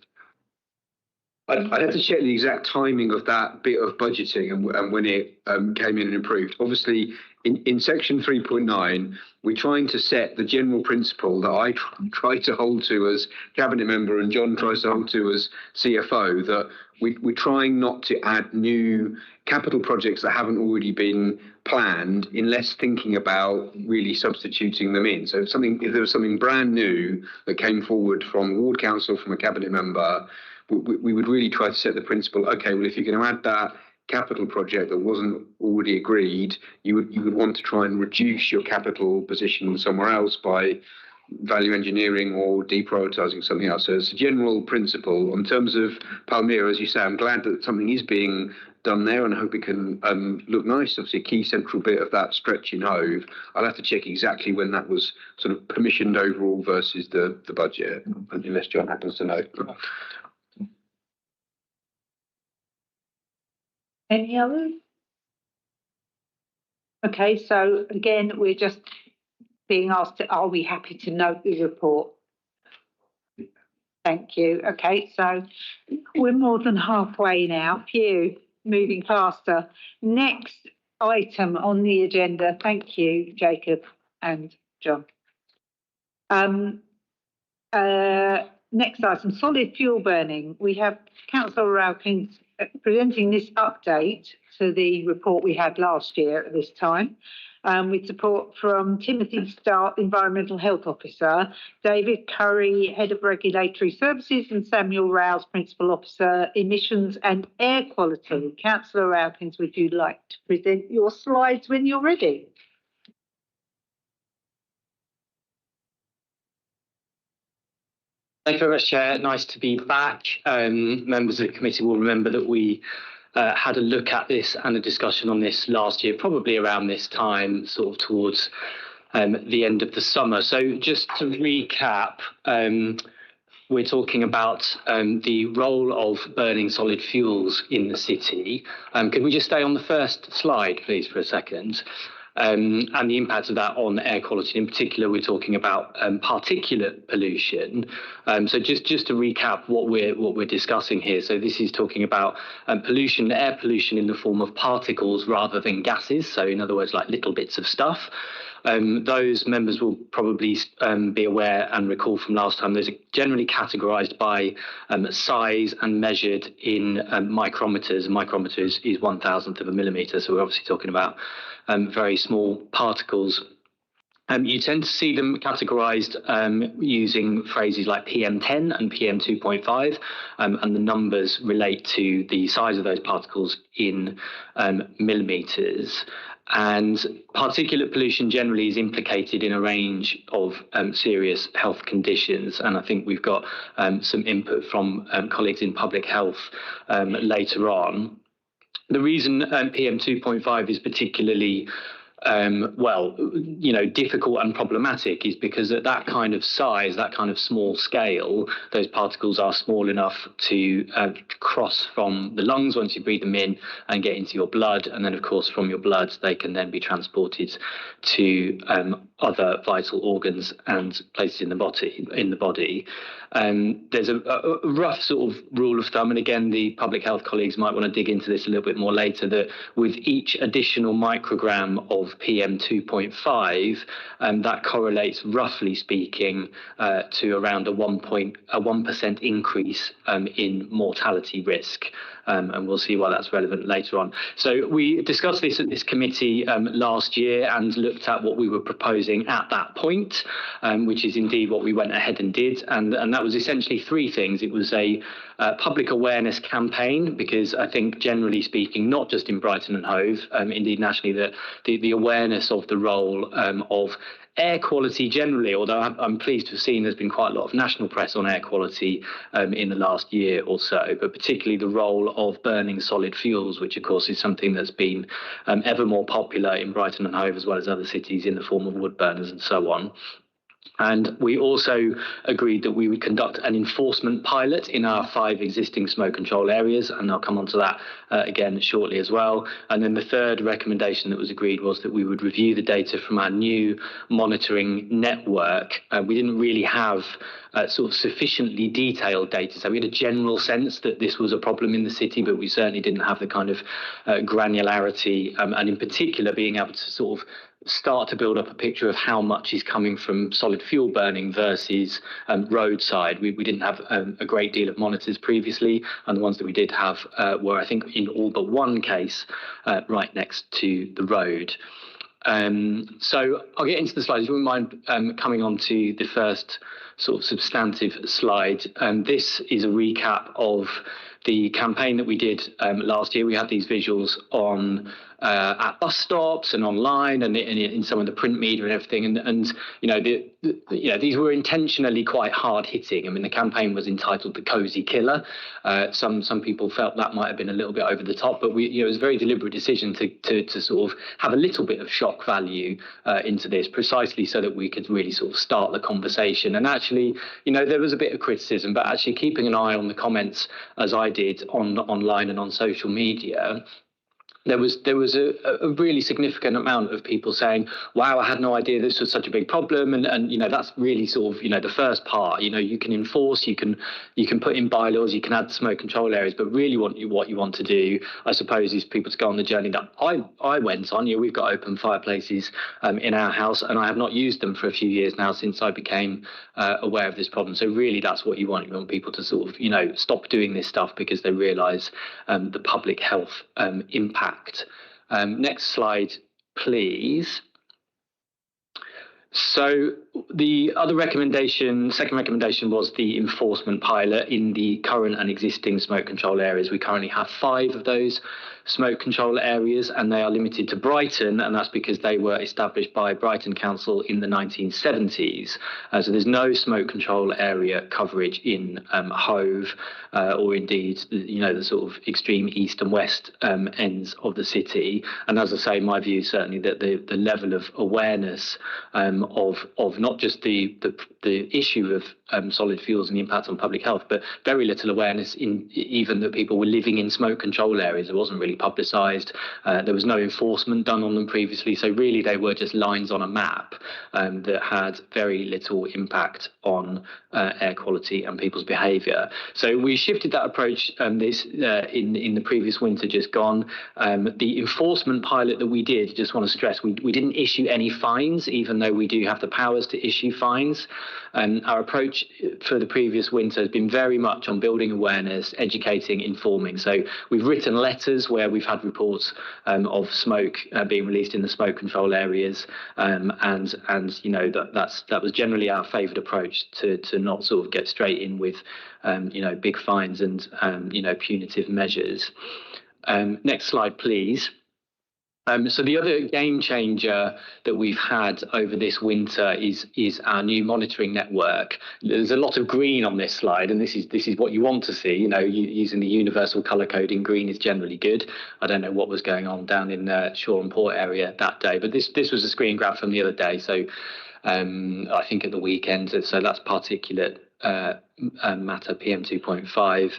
[SPEAKER 12] I'd have to check the exact timing of that bit of budgeting and when it came in and improved. Obviously, in section 3.9, we're trying to set the general principle that I try to hold to as cabinet member and John tries to hold to as CFO, that we're trying not to add new capital projects that haven't already been planned unless thinking about really substituting them in. So if there was something brand new that came forward from ward council, from a cabinet member, we would really try to set the principle, okay, well, if you're going to add that capital project that wasn't already agreed, you would want to try and reduce your capital position somewhere else by value engineering or deprioritising something else. So it's a general principle. In terms of Palmyra, as you say, I'm glad that something is being done there and I hope it can look nice. Obviously, a key central bit of that stretch in Hove. I'll have to check exactly when that was sort of permissioned overall versus the budget, unless John happens to know.
[SPEAKER 1] Any others? Okay, so again, we're just being asked, are we happy to note the report? Thank you. Okay, so we're more than halfway now. Phew, moving faster. Next item on the agenda. Thank you, Jacob and John. Next item, solid fuel burning. We have Councillor Raukins presenting this update to the report we had last year at this time, with support from Timothy Stark, Environmental Health Officer, David Curry, Head of Regulatory Services, and Samuel Rouse, Principal Officer, Emissions and Air Quality. Councillor Raukins, would you like to present your slides when you're ready?
[SPEAKER 2] Thank you very much, Chair. Nice to be back. Members of the committee will remember that we had a look at this and a discussion on this last year, probably around this time, sort of towards the end of the summer. So just to recap, we're talking about the role of burning solid fuels in the city. Can we just stay on the first slide, please, for a second?
[SPEAKER 11] and the impact of that on air quality. In particular, we're talking about particulate pollution. So just to recap what we're discussing here. So this is talking about pollution, air pollution in the form of particles rather than gases. So in other words, like little bits of stuff. Those members will probably be aware and recall from last time, those are generally categorised by size and measured in micrometers. A micrometer is 1,000th of a millimetre, so we're obviously talking about very small particles. You tend to see them categorised using phrases like PM10 and PM2.5, and the numbers relate to the size of those particles in millimetres. And particulate pollution generally is implicated in a range of serious health conditions. And I think we've got some input from colleagues in public health later on. The reason PM2.5 is particularly difficult and problematic is because at that kind of size, that kind of small scale, those particles are small enough to cross from the lungs once you breathe them in and get into your blood. And then, of course, from your blood, they can then be transported to other vital organs and places in the body. There's a rough sort of rule of thumb, and again, the public health colleagues might want to dig into this a little bit more later, that with each additional microgram of PM2.5, that correlates, roughly speaking, to around a 1% increase in mortality risk. And we'll see why that's relevant later on. So we discussed this at this committee last year and looked at what we were proposing at that point, which is indeed what we went ahead and did. And that was essentially three things. It was a public awareness campaign, because I think generally speaking, not just in Brighton and Hove, indeed nationally, the awareness of the role of air quality generally, although I'm pleased to have seen there's been quite a lot of national press on air quality in the last year or so, but particularly the role of burning solid fuels, which of course is something that's been ever more popular in Brighton and Hove as well as other cities in the form of wood burners and so on. And we also agreed that we would conduct an enforcement pilot in our 5 existing smoke control areas, and I'll come on to that again shortly as well. And then the third recommendation that was agreed was that we would review the data from our new monitoring network. We didn't really have sort of sufficiently detailed data, so we had a general sense that this was a problem in the city, but we certainly didn't have the kind of granularity, and in particular being able to sort of start to build up a picture of how much is coming from solid fuel burning versus roadside. We didn't have a great deal of monitors previously, and the ones that we did have were, I think, in all but one case, right next to the road. So I'll get into the slides. If you wouldn't mind coming on to the first sort of substantive slide. This is a recap of the campaign that we did last year. We had these visuals on at bus stops and online and in some of the print media and everything. And you know, these were intentionally quite hard hitting. I mean, the campaign was entitled "The Cozy Killer." Some people felt that might have been a little bit over the top, but it was a very deliberate decision to sort of have a little bit of shock value into this, precisely so that we could really sort of start the conversation. And actually, there was a bit of criticism, but actually keeping an eye on the comments as I did online and on social media, there was a really significant amount of people saying, wow, I had no idea this was such a big problem. And that's really sort of, the first part. You can enforce, you can put in bylaws, you can add smoke control areas, but really what you want to do, I suppose, is people to go on the journey that I went on. We've got open fireplaces in our house, and I have not used them for a few years now since I became aware of this problem. So really that's what you want. You want people to sort of, stop doing this stuff because they realise the public health impact. Next slide, please. So the other recommendation, second recommendation, was the enforcement pilot in the current and existing smoke control areas. We currently have 5 of those smoke control areas, and they are limited to Brighton, and that's because they were established by Brighton Council in the 1970s. So there's no smoke control area coverage in Hove, or indeed, the sort of extreme east and west ends of the city. And as I say, my view is certainly that the level of awareness of not just the issue of solid fuels and the impact on public health, but very little awareness in even that people were living in smoke control areas. There wasn't really fully publicised. There was no enforcement done on them previously, so really they were just lines on a map that had very little impact on air quality and people's behaviour. So we shifted that approach in the previous winter just gone. The enforcement pilot that we did, just want to stress, we didn't issue any fines, even though we do have the powers to issue fines. Our approach for the previous winter has been very much on building awareness, educating, informing. So we've written letters where we've had reports of smoke being released in the smoke control areas, and you know that was generally our favoured approach to not sort of get straight in with you know, big fines and you know, punitive measures. Next slide, please. So the other game changer that we've had over this winter is our new monitoring network. There's a lot of green on this slide, and this is what you want to see. You know, using the universal colour coding, green is generally good. I don't know what was going on down in Shore and Port area that day, but this was a screen grab from the other day. So I think at the weekend. So that's particulate matter PM2.5.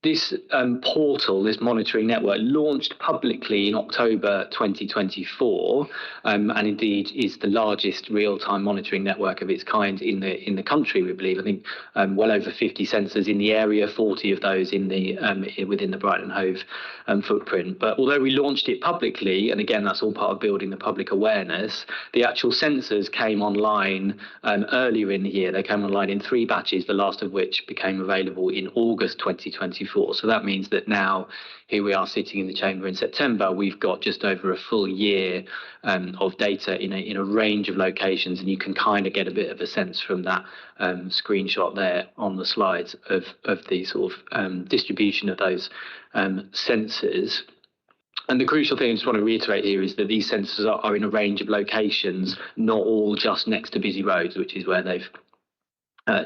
[SPEAKER 11] This portal, this monitoring network, launched publicly in October 2024, and indeed is the largest real-time monitoring network of its kind in the country. We believe, I think, well over 50 sensors in the area, 40 of those in the within the Brighton Hove footprint. But although we launched it publicly, and again that's all part of building the public awareness, the actual sensors came online earlier in the year. They came online in 3 batches, the last of which became available in August 2024. So that means that now, here we are sitting in the chamber in September, we've got just over a full year of data in a range of locations, and you can kind of get a bit of a sense from that screenshot there on the slides of the sort of distribution of those sensors. And the crucial thing I just want to reiterate here is that these sensors are in a range of locations, not all just next to busy roads, which is where they've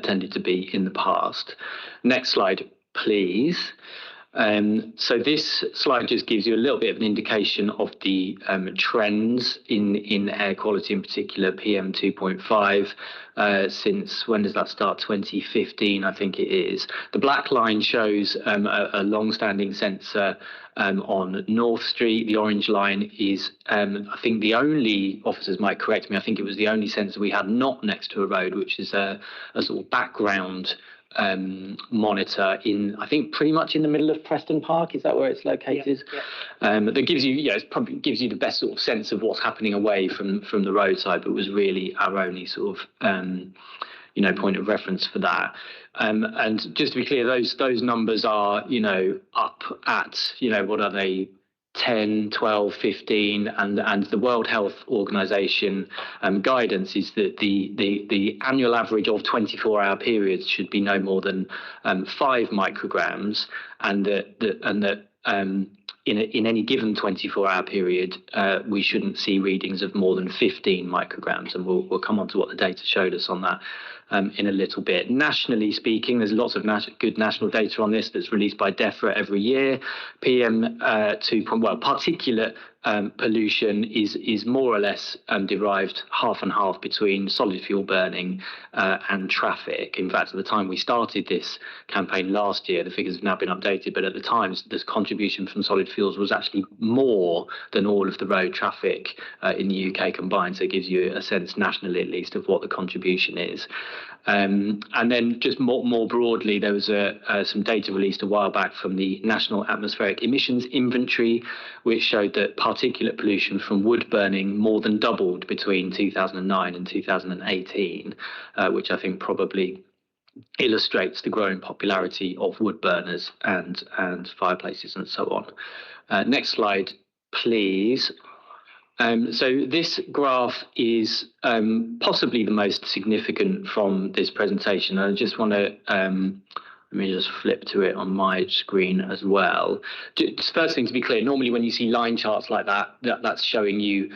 [SPEAKER 11] tended to be in the past. Next slide, please. So this slide just gives you a little bit of an indication of the trends in air quality, in particular PM2.5. Since when does that start? 2015, I think it is. The black line shows a long-standing sensor on North Street. The orange line is, I think the only, officers might correct me, I think it was the only sensor we had not next to a road, which is a sort of background monitor in, I think, pretty much in the middle of Preston Park. Is that where it's located? Yeah. That gives you, it probably gives you the best sort of sense of what's happening away from the roadside, but was really our only sort of you know, point of reference for that. And just to be clear, those numbers are, you know, up at, you know, what are they? 10, 12, 15, and the World Health Organization guidance is that the annual average of 24-hour periods should be no more than 5 micrograms, and that in any given 24-hour period, we shouldn't see readings of more than 15 micrograms, and we'll come on to what the data showed us on that in a little bit. Nationally speaking, there's lots of good national data on this that's released by DEFRA every year. Particulate pollution is more or less derived half and half between solid fuel burning and traffic. In fact, at the time we started this campaign last year, the figures have now been updated, but at the time this contribution from solid fuels was actually more than all of the road traffic in the UK combined. So it gives you a sense nationally, at least, of what the contribution is. And then just more broadly, there was some data released a while back from the National Atmospheric Emissions Inventory, which showed that particulate pollution from wood burning more than doubled between 2009 and 2018, which I think probably illustrates the growing popularity of wood burners and fireplaces and so on. Next slide, please. So this graph is possibly the most significant from this presentation. I just want to let me just flip to it on my screen as well. Just first thing to be clear, normally when you see line charts like that, that's showing you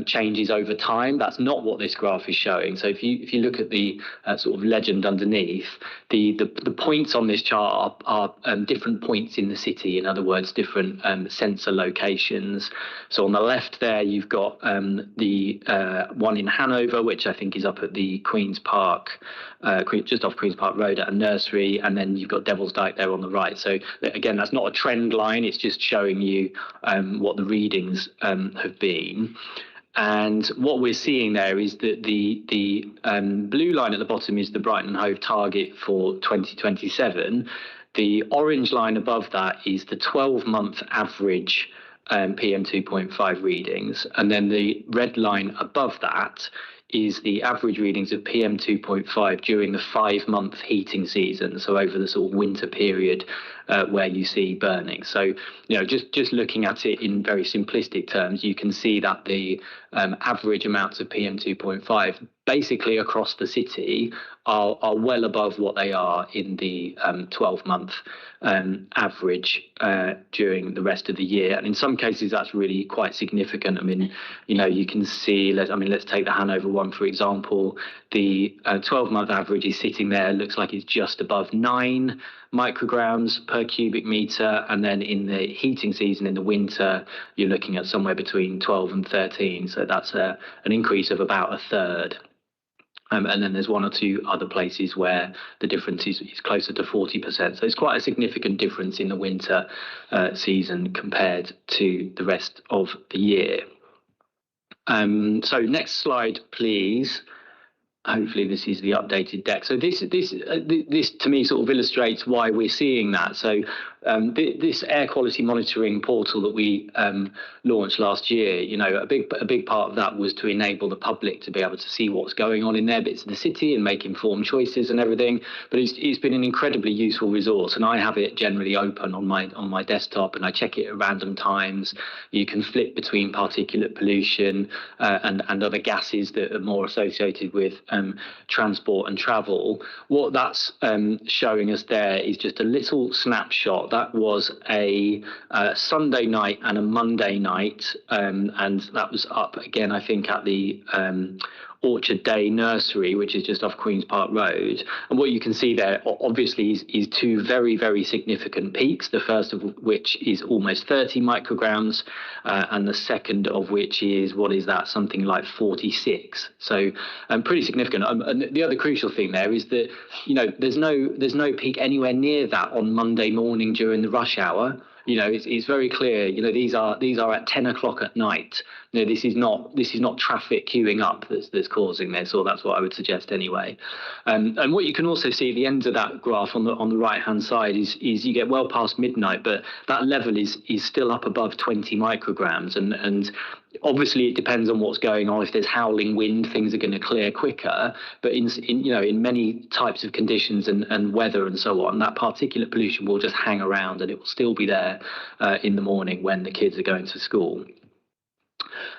[SPEAKER 11] changes over time. That's not what this graph is showing. So if you look at the sort of legend underneath, the points on this chart are different points in the city. In other words, different sensor locations. So on the left there, you've got the one in Hanover, which I think is up at the Queen's Park, just off Queen's Park Road at a nursery, and then then you've got Devil's Dyke there on the right. So again, that's not a trend line, it's just showing you what the readings have been. And what we're seeing there is that the blue line at the bottom is the Brighton and Hove target for 2027. The orange line above that is the 12-month average PM2.5 readings. And then the red line above that is the average readings of PM2.5 during the 5-month heating season, so over the sort of winter period where you see burning. So, just looking at it in very simplistic terms, you can see that the average amounts of PM2.5 basically across the city are well above what they are in the 12-month average during the rest of the year. And in some cases, that's really quite significant. I mean, you can see, let's take the Hanover one, for example. The 12-month average is sitting there, looks like it's just above 9 micrograms per cubic meter. And then in the heating season in the winter, you're looking at somewhere between 12 and 13. So that's an increase of about a third. And then there's one or two other places where the difference is closer to 40%. So it's quite a significant difference in the winter season compared to the rest of the year. So next slide, please. Hopefully this is the updated deck. So this to me sort of illustrates why we're seeing that. So this air quality monitoring portal that we launched last year, a big part of that was to enable the public to be able to see what's going on in their bits of the city and make informed choices and everything. But it's been an incredibly useful resource, and I have it generally open on my desktop, and I check it at random times. You can flip between particulate pollution and other gases that are more associated with transport and travel. What that's showing us there is just a little snapshot. That was a Sunday night and a Monday night, and that was up again, I think, at the Orchard Day Nursery, which is just off Queen's Park Road. And what you can see there, obviously, is two very, very significant peaks, the first of which is almost 30 micrograms, and the second of which is, something like 46. So pretty significant. And the other crucial thing there is that, there's no peak anywhere near that on Monday morning during the rush hour. It's very clear. These are at 10 o'clock at night. This is not traffic queuing up that's causing this, or that's what I would suggest anyway. And what you can also see at the end of that graph on the right hand side is you get well past midnight, but that level is still up above 20 micrograms. And obviously it depends on what's going on. If there's howling wind, things are going to clear quicker. But in many types of conditions and weather and so on, that particulate pollution will just hang around, and it will still be there in the morning when the kids are going to school.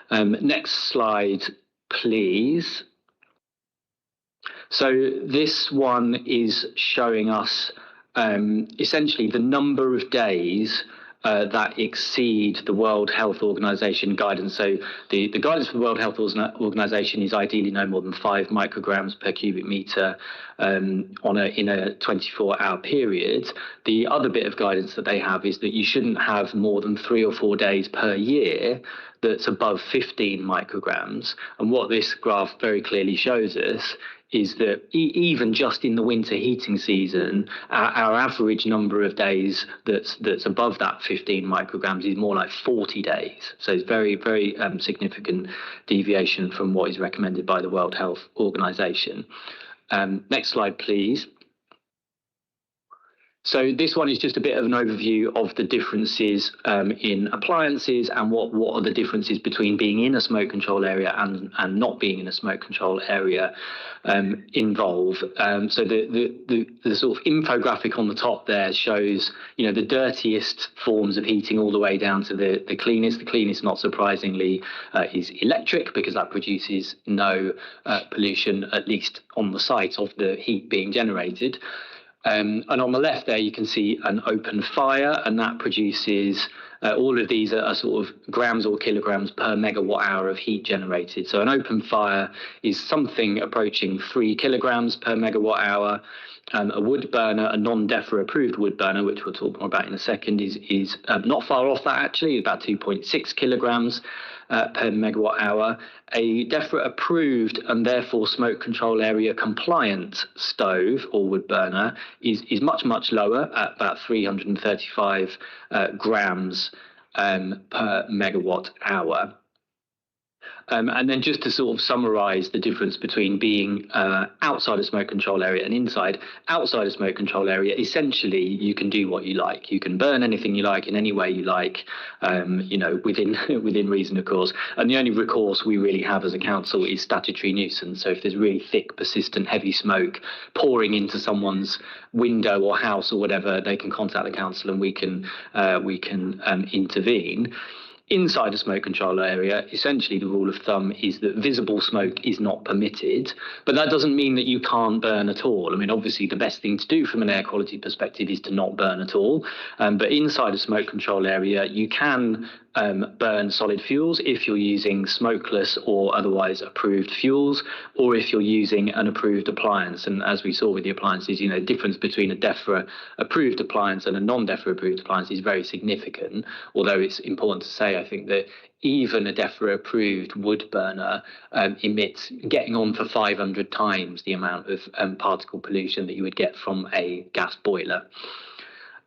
[SPEAKER 11] Next slide, please. So this one is showing us essentially the number of days that exceed the World Health Organization guidance. So the guidance for the World Health Organization is ideally no more than 5 micrograms per cubic meter in a 24-hour period. The other bit of guidance that they have is that you shouldn't have more than 3 or 4 days per year that's above 15 micrograms. And what this graph very clearly shows us is that even just in the winter heating season, our average number of days that's above that 15 micrograms is more like 40 days. So it's very, very significant deviation from what is recommended by the World Health Organization. Next slide, please. So this one is just a bit of an overview of the differences in appliances and what are the differences between being in a smoke control area and not being in a smoke control area involved. So the sort of infographic on the top there shows, the dirtiest forms of heating all the way down to the cleanest. The cleanest, not surprisingly, is electric, because that produces no pollution, at least on the site of the heat being generated. And on the left there, you can see an open fire, and that produces, all of these are sort of grams or kilograms per megawatt hour of heat generated. So an open fire is something approaching 3 kilograms per megawatt hour. A wood burner, a non-DEFRA approved wood burner, which we'll talk more about in a second, is not far off that actually, about 2.6 kilograms. per megawatt hour. A DEFRA approved and therefore smoke control area compliant stove or wood burner is much, much lower at about 335 grams per megawatt hour. And then just to sort of summarise the difference between being outside a smoke control area and inside a smoke control area, essentially you can do what you like. You can burn anything you like in any way you like, within reason, of course. And the only recourse we really have as a council is statutory nuisance. So if there's really thick, persistent, heavy smoke pouring into someone's window or house or whatever, they can contact the council and we can intervene. Inside a smoke control area, essentially the rule of thumb is that visible smoke is not permitted, but that doesn't mean that you can't burn at all. I mean, obviously the best thing to do from an air quality perspective is to not burn at all, but inside a smoke control area you can burn solid fuels if you're using smokeless or otherwise approved fuels, or if you're using an approved appliance. And as we saw with the appliances, the difference between a DEFRA approved appliance and a non-DEFRA approved appliance is very significant, although it's important to say, I think, that even a DEFRA approved wood burner emits getting on for 500 times the amount of particle pollution that you would get from a gas boiler.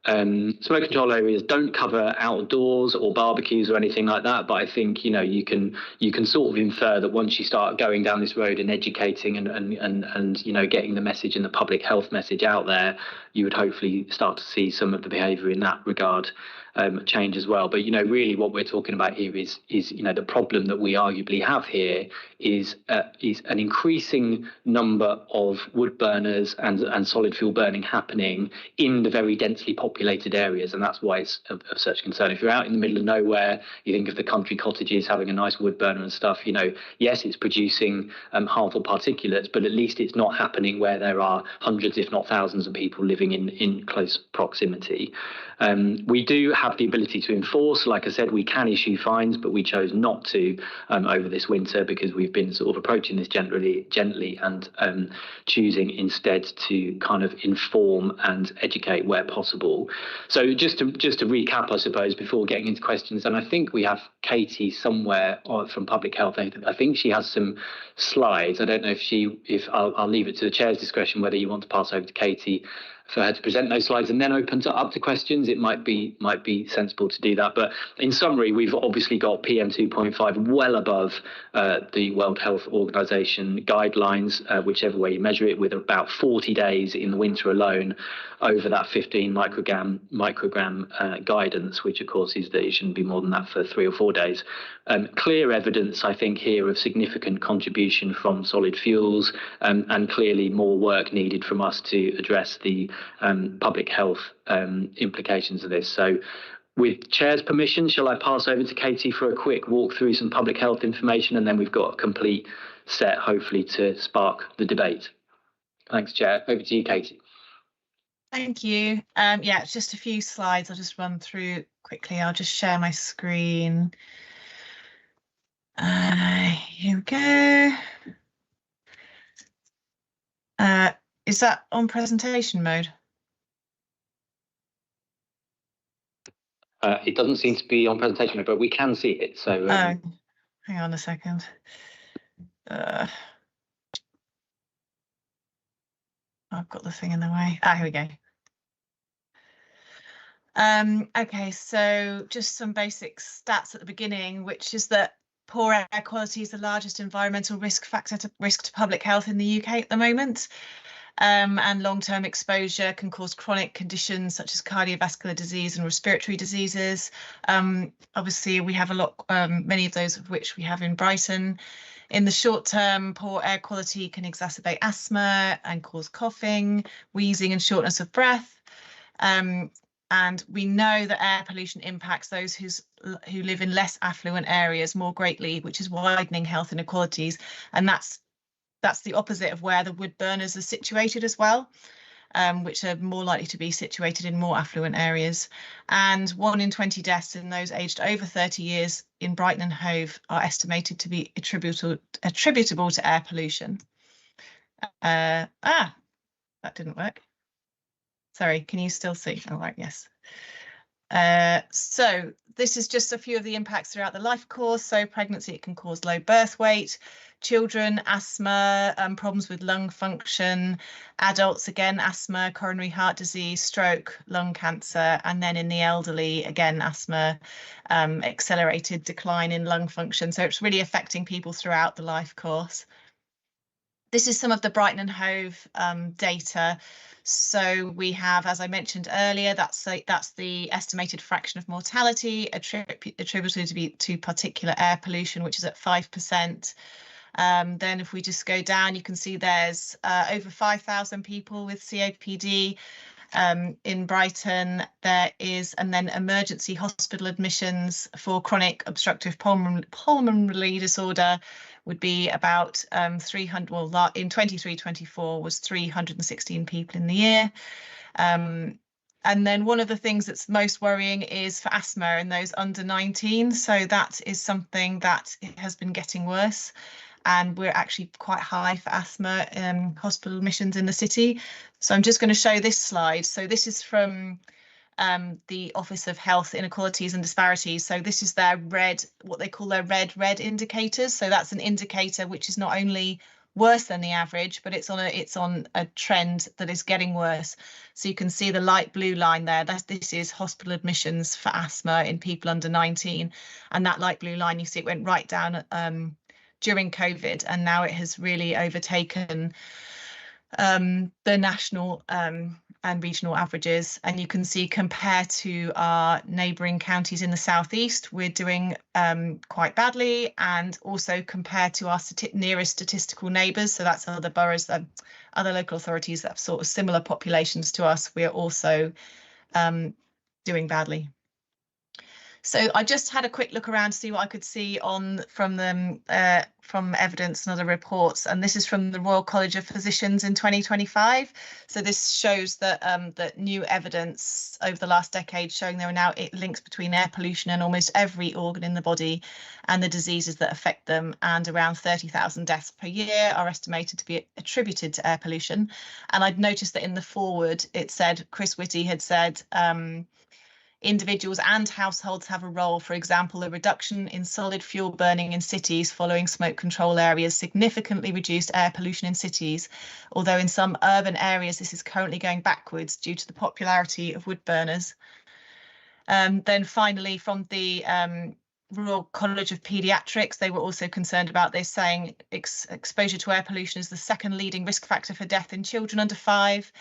[SPEAKER 11] Smoke control areas don't cover outdoors or barbecues or anything like that, but I think you can sort of infer that once you start going down this road and educating and getting the message and the public health message out there, you would hopefully start to see some of the behaviour in that regard change as well. But really what we're talking about here is the problem that we arguably have here is an increasing number of wood burners and solid fuel burning happening in the very densely populated areas, and that's why it's of such concern. If you're out in the middle of nowhere, you think of the country cottages having a nice wood burner and stuff, yes, it's producing harmful particulates, but at least it's not happening where there are hundreds if not thousands of people living in close proximity. We do have the ability to enforce. Like I said, we can issue fines, but we chose not to over this winter because we've been sort of approaching this gently and choosing instead to kind of inform and educate where possible. So just to recap, I suppose, before getting into questions, and I think we have Katie somewhere from Public Health. I think she has some slides. I don't know if I'll leave it to the chair's discretion whether you want to pass over to Katie for her to present those slides and then open up to questions. It might be sensible to do that. But in summary, we've obviously got PM 2.5 well above the World Health Organization guidelines, whichever way you measure it, with about 40 days in the winter alone over that 15 microgram guidance, which of course is that it shouldn't be more than that for 3 or 4 days. Clear evidence, I think, here of significant contribution from solid fuels, and clearly more work needed from us to address the public health implications of this. So with Chair's permission, shall I pass over to Katie for a quick walk through some public health information, and then we've got a complete set, hopefully, to spark the debate. Thanks, Chair. Over to you, Katie.
[SPEAKER 17] Thank you. Yeah, it's just a few slides. I'll just run through quickly. I'll just share my screen. Here we go. Is that on presentation mode?
[SPEAKER 11] It doesn't seem to be on presentation mode, but we can see it. So
[SPEAKER 17] hang on a second. I've got the thing in the way. Here we go. Okay, so just some basic stats at the beginning, which is that poor air quality is the largest environmental risk to public health in the UK at the moment. And long-term exposure can cause chronic conditions such as cardiovascular disease and respiratory diseases. Obviously, we have many of those of which we have in Brighton. In the short term, poor air quality can exacerbate asthma and cause coughing, wheezing and shortness of breath. And we know that air pollution impacts those who live in less affluent areas more greatly, which is widening health inequalities. And that's the opposite of where the wood burners are situated as well, which are more likely to be situated in more affluent areas. And 1 in 20 deaths in those aged over 30 years in Brighton and Hove are estimated to be attributable to air pollution. That didn't work. Sorry, can you still see? All right, yes. So this is just a few of the impacts throughout the life course. So pregnancy, it can cause low birth weight. Children, asthma, problems with lung function. Adults, again, asthma, coronary heart disease, stroke, lung cancer. And then in the elderly, again, asthma, accelerated decline in lung function. So it's really affecting people throughout the life course. This is some of the Brighton and Hove data. So we have, as I mentioned earlier, that's the estimated fraction of mortality attributed to particulate air pollution, which is at 5%. Then if we just go down, you can see there's over 5,000 people with COPD in Brighton. There is, and then emergency hospital admissions for chronic obstructive pulmonary disorder would be about 300, well, in 23-24 was 316 people in the year. And then one of the things that's most worrying is for asthma in those under 19. So that is something that has been getting worse. And we're actually quite high for asthma hospital admissions in the city. So I'm just going to show this slide. So this is from the Office of Health Inequalities and Disparities. So this is their red, what they call their red indicators. So that's an indicator which is not only worse than the average, but it's on a trend that is getting worse. So you can see the light blue line there. This is hospital admissions for asthma in people under 19, and that light blue line, you see it went right down during COVID, and now it has really overtaken the national and regional averages. And you can see, compared to our neighbouring counties in the southeast, we're doing quite badly, and also compared to our nearest statistical neighbours, so that's other boroughs, other local authorities that have sort of similar populations to us, we're also doing badly. So I just had a quick look around to see what I could see from evidence and other reports, and this is from the Royal College of Physicians in 2025. So this shows that that new evidence over the last decade showing there are now links between air pollution and almost every organ in the body and the diseases that affect them, and around 30,000 deaths per year are estimated to be attributed to air pollution. And I'd noticed that in the foreword it said, Chris Whitty had said, individuals and households have a role. For example, a reduction in solid fuel burning in cities following smoke control areas significantly reduced air pollution in cities, although in some urban areas this is currently going backwards due to the popularity of wood burners. Then finally, from the Royal College of Paediatrics, they were also concerned about this, saying exposure to air pollution is the second leading risk factor for death in children under 5,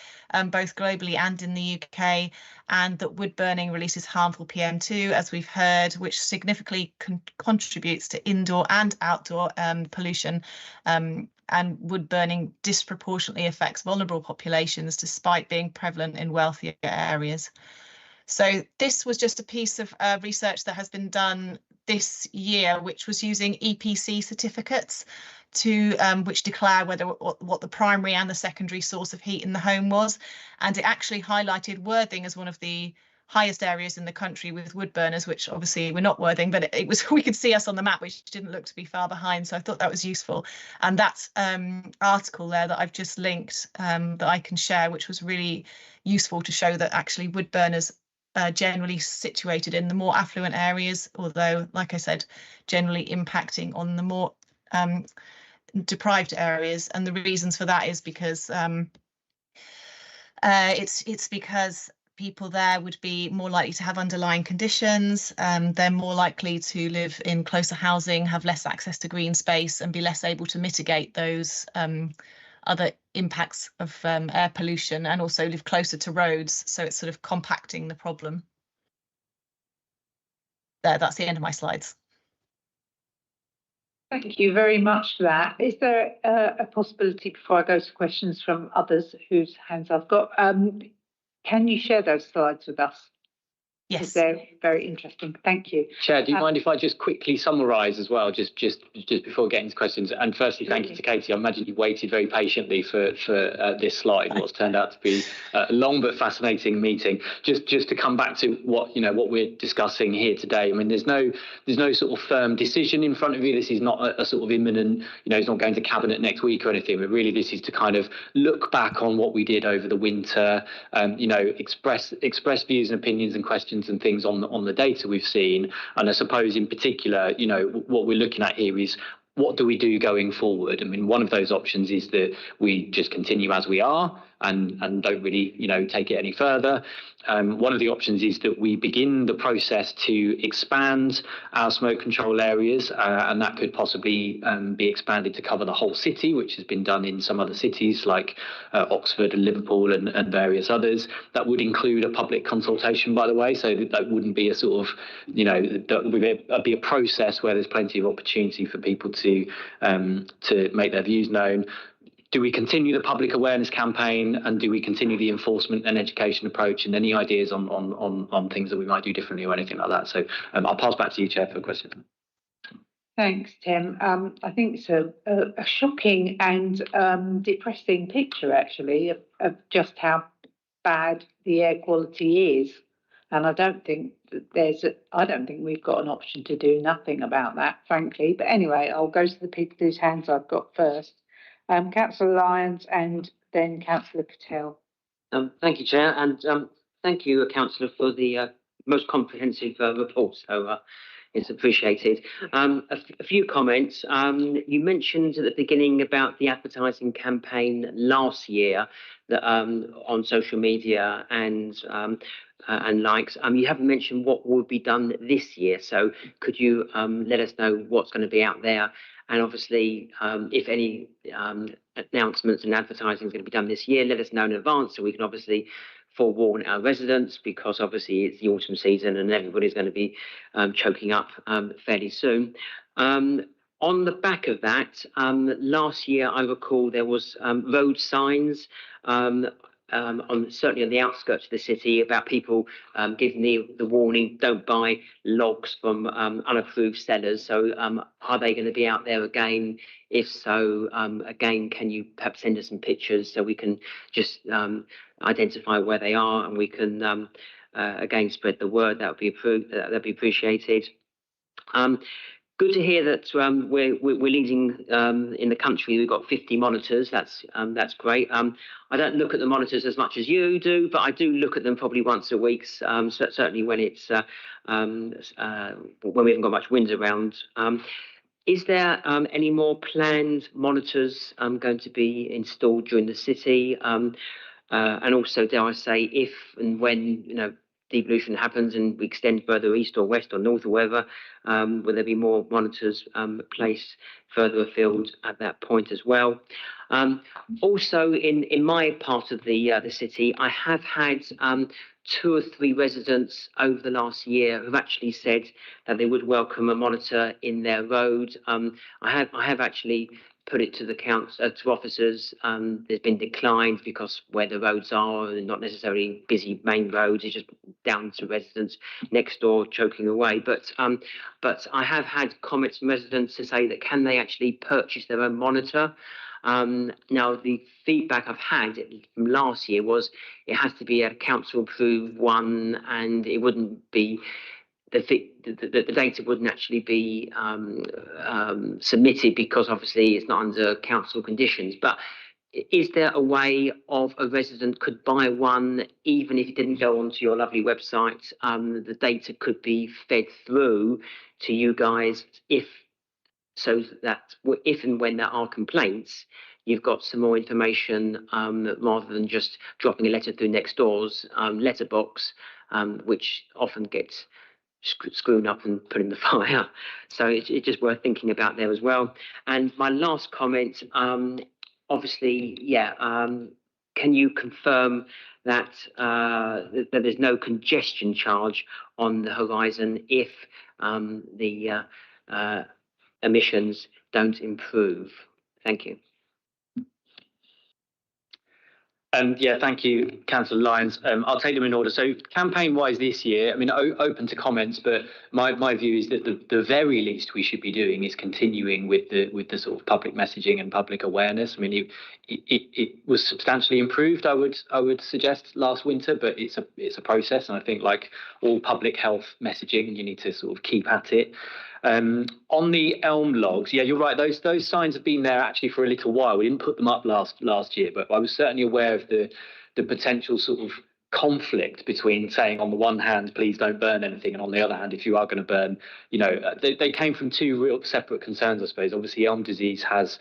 [SPEAKER 17] both globally and in the UK, and that wood burning releases harmful PM2, as we've heard, which significantly contributes to indoor and outdoor pollution. And wood burning disproportionately affects vulnerable populations, despite being prevalent in wealthier areas. So this was just a piece of research that has been done this year, which was using EPC certificates to which declare what the primary and the secondary source of heat in the home was, and it actually highlighted Worthing as one of the highest areas in the country with wood burners, which obviously we're not Worthing, but it was, we could see us on the map, which didn't look to be far behind. So I thought that was useful, and that article there that I've just linked that I can share, which was really useful to show that actually wood burners generally situated in the more affluent areas, although, like I said, generally impacting on the more deprived areas. And the reasons for that is because it's because people there would be more likely to have underlying conditions, they're more likely to live in closer housing, have less access to green space, and be less able to mitigate those other impacts of air pollution, and also live closer to roads, so it's sort of compacting the problem. There, that's the end of my slides.
[SPEAKER 1] Thank you very much for that. Is there a possibility, before I go to questions from others whose hands I've got, can you share those slides with us?
[SPEAKER 17] Yes.
[SPEAKER 1] They're very interesting. Thank you.
[SPEAKER 11] Chair, do you mind if I just quickly summarise as well, just before getting to questions? And firstly, thank you to Katie. I imagine you waited very patiently for this slide, what's turned out to be a long but fascinating meeting. Just to come back to what we're discussing here today. I mean, there's no sort of firm decision in front of you. This is not a sort of imminent, it's not going to cabinet next week or anything. But really, this is to kind of look back on what we did over the winter. Express views and opinions and questions recommendations and things on the data we've seen. And I suppose in particular, you know, what we're looking at here is, what do we do going forward? I mean, one of those options is that we just continue as we are and don't really, you know, take it any further. One of the options is that we begin the process to expand our smoke control areas, and that could possibly be expanded to cover the whole city, which has been done in some other cities like Oxford and Liverpool and various others. That would include a public consultation, by the way, so that wouldn't be a sort of, you know, that would be a process where there's plenty of opportunity for people to make their views known. Do we continue the public awareness campaign, and do we continue the enforcement and education approach, and any ideas on things that we might do differently or anything like that? So I'll pass back to you, Chair, for a question.
[SPEAKER 1] Thanks, Tim. I think it's a shocking and depressing picture, actually, of just how bad the air quality is. And I don't think we've got an option to do nothing about that, frankly. But anyway, I'll go to the people whose hands I've got first. Councillor Lyons and then Councillor Patel.
[SPEAKER 2] Thank you, Chair, and thank you, Councillor, for the most comprehensive report. So it's appreciated. A few comments. You mentioned at the beginning about the advertising campaign last year that on social media and likes. You haven't mentioned what will be done this year. So could you let us know what's going to be out there? And obviously, if any announcements and advertising is going to be done this year, let us know in advance so we can obviously forewarn our residents, because obviously it's the autumn season and everybody's going to be choking up fairly soon. On the back of that, last year I recall there was road signs certainly on the outskirts of the city about people giving the warning, don't buy logs from unapproved sellers. So are they going to be out there again? If so, again, can you perhaps send us some pictures so we can just identify where they are, and we can again spread the word? That would be that'd be appreciated. Good to hear that we're leading in the country. We've got 50 monitors. That's great. I don't look at the monitors as much as you do, but I do look at them probably once a week. Certainly when it's when we haven't got much wind around. Is there any more planned monitors going to be installed during the city? And also, dare I say, if and when, you know, devolution happens and we extend further east or west or north or wherever, will there be more monitors placed further afield at that point as well? Also, in my part of the city, I have had 2 or 3 residents over the last year who've actually said that they would welcome a monitor in their road. I have actually put it to the council, to officers. There's been declined because where the roads are, they're not necessarily busy main roads. It's just down to residents next door choking away. But I have had comments from residents to say that can they actually purchase their own monitor? Now the feedback I've had from last year was it has to be a council approved one, and it wouldn't be. The data wouldn't actually be submitted because obviously it's not under council conditions. But is there a way of a resident could buy one even if it didn't go onto your lovely website? The data could be fed through to you guys so that if and when there are complaints, you've got some more information rather than just dropping a letter through next door's letterbox, which often gets screwed up and put in the fire. So it's just worth thinking about there as well. And my last comment, obviously, can you confirm that that there's no congestion charge on the horizon if the emissions don't improve? Thank you.
[SPEAKER 11] Thank you, Councillor Lyons. I'll take them in order. So campaign-wise this year, I mean, open to comments, but my view is that the very least we should be doing is continuing with the sort of public messaging and public awareness. I mean, it was substantially improved, I would suggest, last winter, but it's a process, and I think like all public health messaging, you need to sort of keep at it. On the elm logs, yeah, you're right. Those signs have been there actually for a little while. We didn't put them up last year, but I was certainly aware of the potential sort of conflict between saying on the one hand please don't burn anything, and on the other hand if you are going to burn, they came from two real separate concerns, I suppose. Obviously elm disease has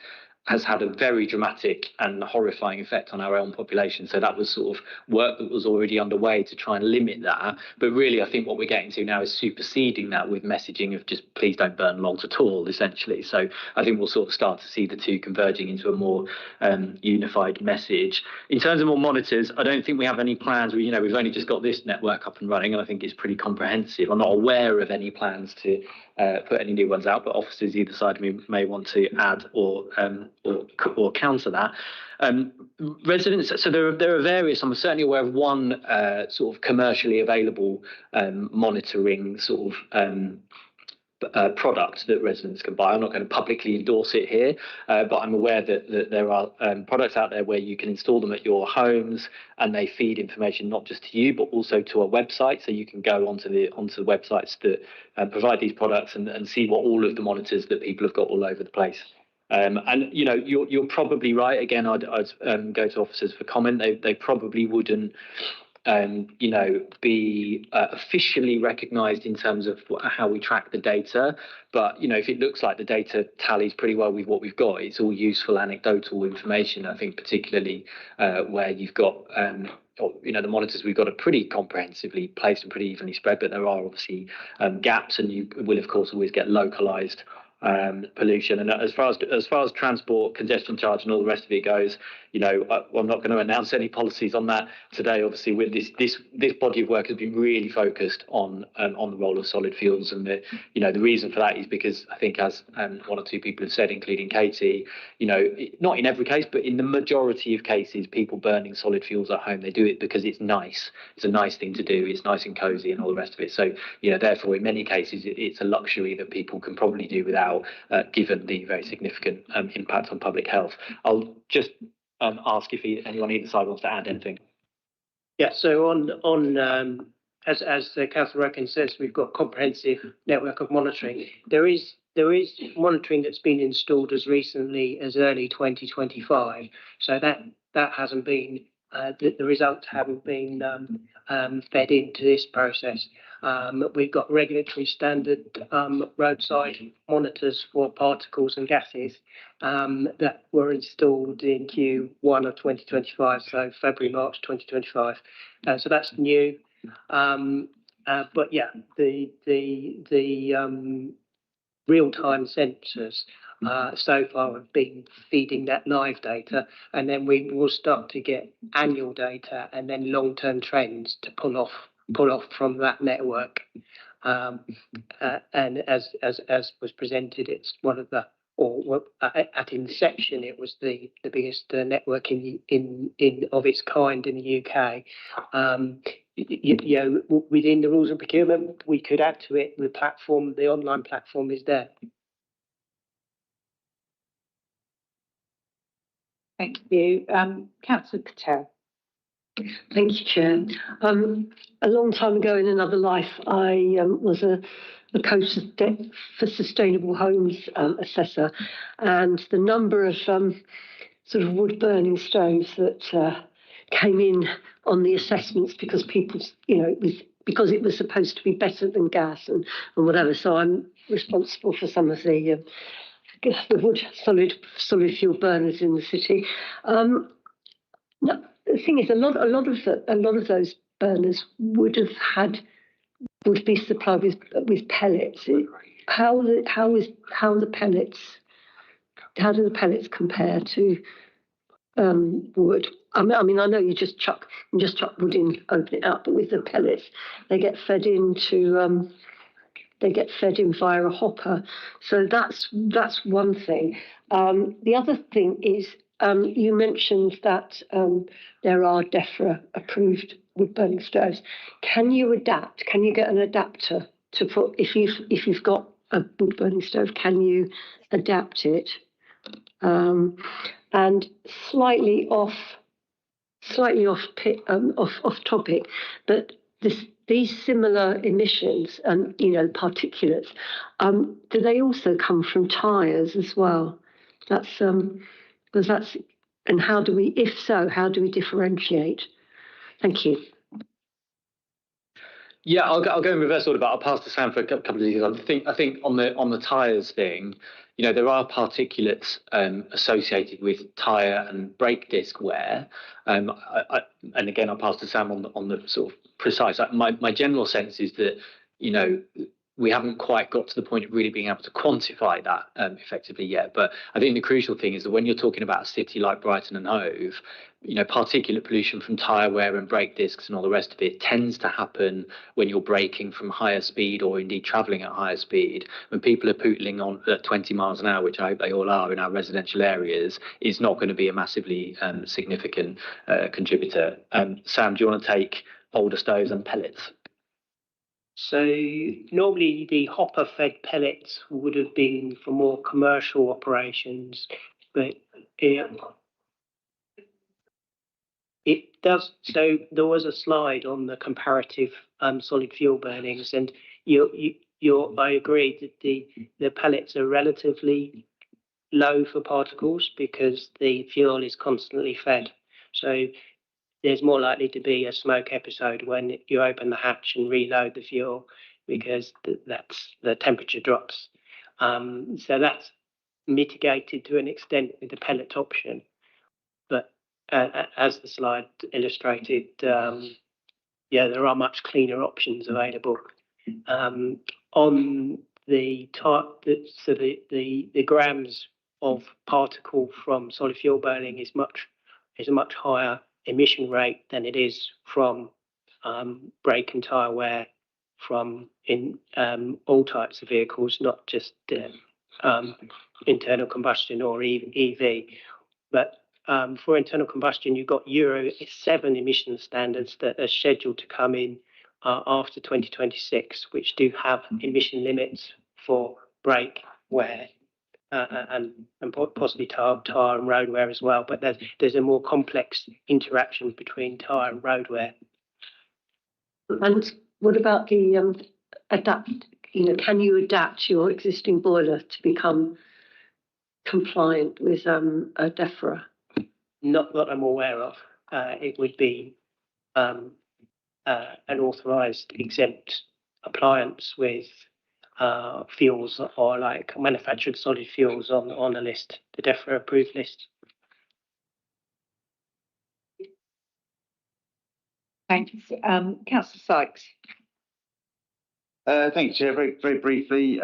[SPEAKER 11] had a very dramatic and horrifying effect on our elm population. So that was sort of work that was already underway to try and limit that. But really, I think what we're getting to now is superseding that with messaging of just please don't burn logs at all, essentially. So I think we'll sort of start to see the two converging into a more unified message. In terms of more monitors, I don't think we have any plans. We've only just got this network up and running, and I think it's pretty comprehensive. I'm not aware of any plans to put any new ones out, but officers either side of me may want to add or counter that. Residents, so there are various. I'm certainly aware of one sort of commercially available monitoring sort of product that residents can buy. I'm not going to publicly endorse it here, but I'm aware that there are products out there where you can install them at your homes, and they feed information not just to you but also to a website. So you can go onto the websites that provide these products and see what all of the monitors that people have got all over the place. And you're probably right. Again, I'd go to officers for comment. They probably wouldn't be officially recognised in terms of how we track the data. But, if it looks like the data tallies pretty well with what we've got, it's all useful anecdotal information. I think particularly where you've got, the monitors we've got are pretty comprehensively placed and pretty evenly spread, but there are obviously gaps, and you will, of course, always get localised pollution. And as far as transport congestion charge and all the rest of it goes, I'm not going to announce any policies on that today. Obviously, with this body of work has been really focused on the role of solid fuels, and the reason for that is because I think, as one or two people have said, including Katie, not in every case, but in the majority of cases, people burning solid fuels at home, they do it because it's nice. It's a nice thing to do. It's nice and cosy and all the rest of it. So therefore, in many cases, it's a luxury that people can probably do without, given the very significant impact on public health. I'll just ask if anyone either side wants to add anything.
[SPEAKER 4] Yeah, so on as Councillor Rakin says, we've got comprehensive network of monitoring. There is monitoring that's been installed as recently as early 2025. So that hasn't been the results haven't been fed into this process. We've got regulatory standard roadside monitors for particles and gases that were installed in Q1 of 2025, so February, March 2025. So that's new. But yeah, the real-time sensors so far have been feeding that live data, and then we will start to get annual data and then long-term trends to pull off from that network. And as was presented, it's one of the, at inception, it was the biggest network in of its kind in the UK. Within the rules and procurement, we could add to it. The platform, the online platform, is there.
[SPEAKER 1] Thank you, Councillor Patel.
[SPEAKER 13] Thank you, Chair. A long time ago in another life, I was a coach for sustainable homes assessor, and the number of sort of wood burning stoves that came in on the assessments because people, because it was supposed to be better than gas and whatever. So I'm responsible for some of the wood solid fuel burners in the city. No, the thing is, a lot of those burners would be supplied with pellets. How do the pellets compare to wood? I mean, I know you just chuck wood in, open it up, but with the pellets, they get fed in via a hopper. So that's one thing. The other thing is, you mentioned that there are DEFRA approved wood burning stoves. Can you adapt? Can you get an adapter to put, if you've got a wood burning stove, can you adapt it? And slightly off topic, but these similar emissions and particulates, do they also come from tyres as well? And how do we, if so, how do we differentiate? Thank you.
[SPEAKER 11] Yeah, I'll go in reverse order, but I'll pass to Sam for a couple of things. I think on the tyres thing, there are particulates associated with tyre and brake disc wear. And again, I'll pass to Sam on the sort of precise. My general sense is that we haven't quite got to the point of really being able to quantify that effectively yet. But I think the crucial thing is that when you're talking about a city like Brighton and Hove, particulate pollution from tyre wear and brake discs and all the rest of it tends to happen when you're braking from higher speed or indeed travelling at higher speed. When people are pootling on at 20 miles an hour, which I hope they all are in our residential areas, is not going to be a massively significant contributor. Sam, do you want to take older stoves and pellets?
[SPEAKER 4] So normally the hopper-fed pellets would have been for more commercial operations, but it does. So there was a slide on the comparative solid fuel burnings, and I agree that the pellets are relatively low for particles because the fuel is constantly fed. So there's more likely to be a smoke episode when you open the hatch and reload the fuel because that's the temperature drops. So that's mitigated to an extent with the pellet option. But as the slide illustrated, there are much cleaner options available. On the type, so the grams of particle from solid fuel burning is a much higher emission rate than it is from brake and tyre wear from all types of vehicles, not just internal combustion or EV. But for internal combustion, you've got Euro 7 emission standards that are scheduled to come in after 2026, which do have emission limits for brake wear and possibly tyre and road wear as well. But there's a more complex interaction between tyre and road wear.
[SPEAKER 13] And what about the adapt? Can you adapt your existing boiler to become compliant with a DEFRA?
[SPEAKER 4] Not that I'm aware of. It would be an authorised exempt appliance with fuels or like manufactured solid fuels on the list, the DEFRA approved list.
[SPEAKER 1] Thanks. Councillor Sykes.
[SPEAKER 9] Thank you, Chair. Very, very briefly,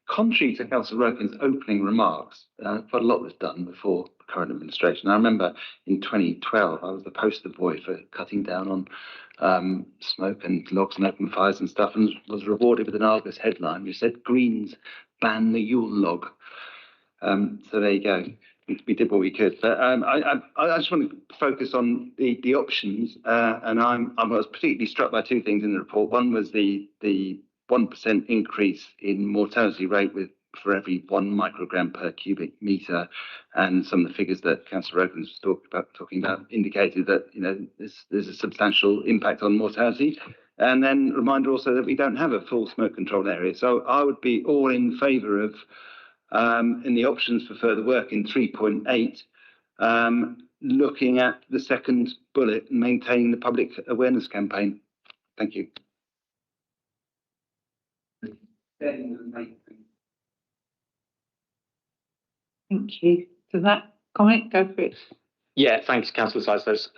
[SPEAKER 9] contrary to Councillor Rokin's opening remarks, quite a lot was done before the current administration. I remember in 2012, I was the poster boy for cutting down on smoke and logs and open fires and stuff, and was rewarded with an Argus headline which said Greens ban the Yule log. So there you go. We did what we could. But I just want to focus on the options, and I was particularly struck by two things in the report. One was the 1% increase in mortality rate for every 1 microgram per cubic metre, and some of the figures that Councillor Rokin was talking about indicated that there's a substantial impact on mortality. And then reminder also that we don't have a full smoke control area. So I would be all in favour of in the options for further work in 3.8, looking at the second bullet and maintaining the public awareness campaign. Thank you.
[SPEAKER 1] Thank you for that comment. Go for it.
[SPEAKER 11] Yeah, thanks, Councillor Sykes. That's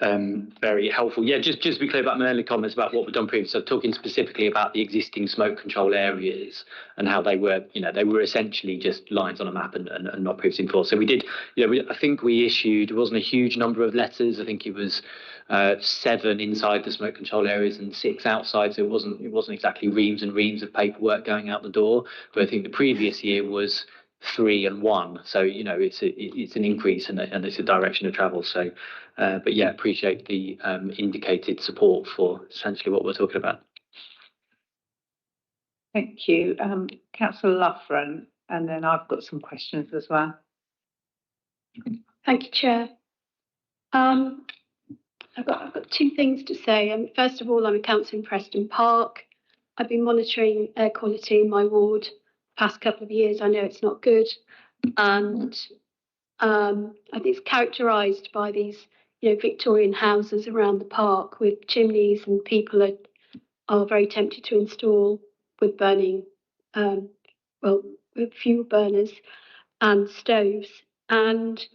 [SPEAKER 11] very helpful. Yeah, just to be clear about my early comments about what we've done previously, so talking specifically about the existing smoke control areas and how they were, they were essentially just lines on a map and not previously enforced. So we did, I think we issued, it wasn't a huge number of letters. I think it was 7 inside the smoke control areas and 6 outside. So it wasn't exactly reams and reams of paperwork going out the door. But I think the previous year was 3 and 1, so it's an increase and it's a direction of travel. So, but yeah, appreciate the indicated support for essentially what we're talking about.
[SPEAKER 1] Thank you, Councillor Loughran, and then I've got some questions as well.
[SPEAKER 22] Thank you, Chair. I've got 2 things to say. First of all, I'm a councillor in Preston Park. I've been monitoring air quality in my ward past couple of years. I know it's not good, and I think it's characterised by these, Victorian houses around the park with chimneys, and people are very tempted to install wood burning, with fuel burners and stoves. And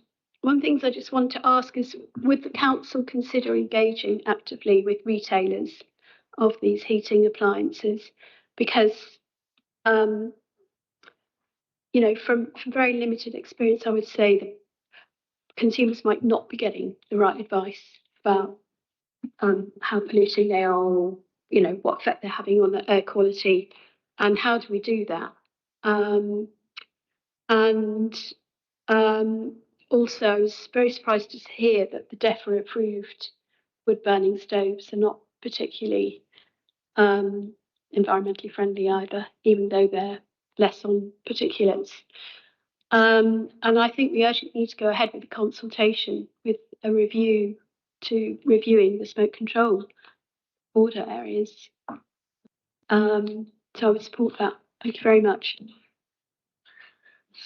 [SPEAKER 22] one of the things I just want to ask is, would the council consider engaging actively with retailers of these heating appliances? Because, you know, from very limited experience, I would say that consumers might not be getting the right advice about how polluting they are, or, you know, what effect they're having on the air quality, and how do we do that? Also, I was very surprised to hear that the DEFRA approved wood burning stoves are not particularly environmentally friendly either, even though they're less on particulates. And I think we actually need to go ahead with a consultation with a review to reviewing the smoke control border areas. So I would support that. Thank you very much.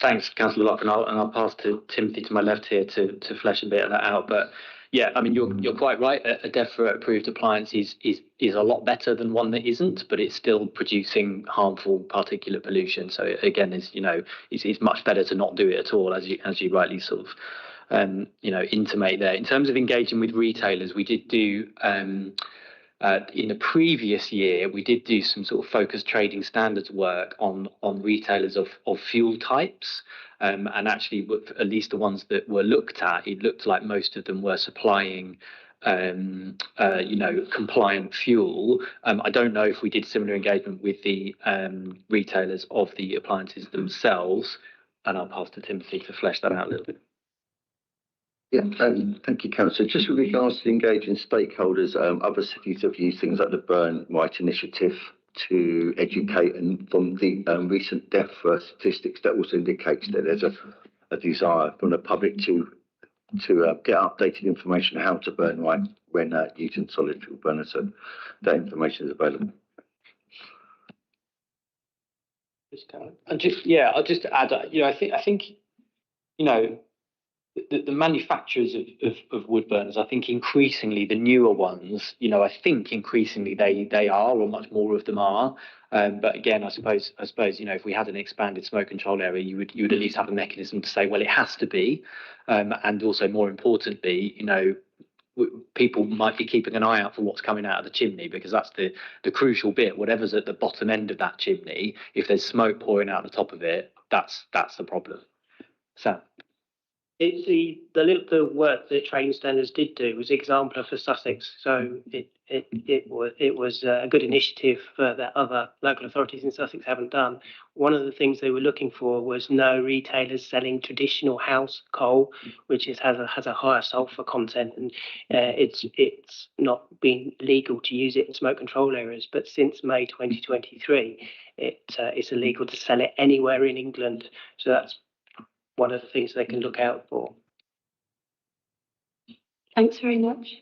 [SPEAKER 11] Thanks, Councillor Lock, and I'll pass to Timothy to my left here to flesh a bit of that out. But yeah, I mean, you're quite right. A DEFRA approved appliance is a lot better than one that isn't, but it's still producing harmful particulate pollution. So again, it's much better to not do it at all, as you rightly sort of intimate there. In terms of engaging with retailers, we did do. In the previous year, we did do some sort of focused trading standards work on retailers of fuel types. And actually, at least the ones that were looked at, it looked like most of them were supplying, compliant fuel. I don't know if we did similar engagement with the retailers of the appliances themselves. And I'll pass to Timothy to flesh that out a little bit.
[SPEAKER 9] Yeah, thank you, Councillor. Just with regards to engaging stakeholders, other cities have used things like the Burn Right initiative to educate, and from the recent DEFRA statistics, that also indicates that there's a desire from the public to get updated information on how to burn right when using solid fuel burners. So that information is available.
[SPEAKER 11] I'll just add. I think the manufacturers of wood burners, I think increasingly the newer ones, I think increasingly they are, or much more of them are. But again, I suppose, if we had an expanded smoke control area, you would at least have a mechanism to say, well, it has to be. And also, more importantly, people might be keeping an eye out for what's coming out of the chimney, because that's the crucial bit. Whatever's at the bottom end of that chimney, if there's smoke pouring out the top of it, that's the problem. So.
[SPEAKER 4] It's the work that trading standards did do was exemplar for Sussex. So it was a good initiative that other local authorities in Sussex haven't done. One of the things they were looking for was no retailers selling traditional house coal, which has a higher sulphur content, and it's not been legal to use it in smoke control areas. But since May 2023, it's illegal to sell it anywhere in England. So that's one of the things they can look out for.
[SPEAKER 22] Thanks very much.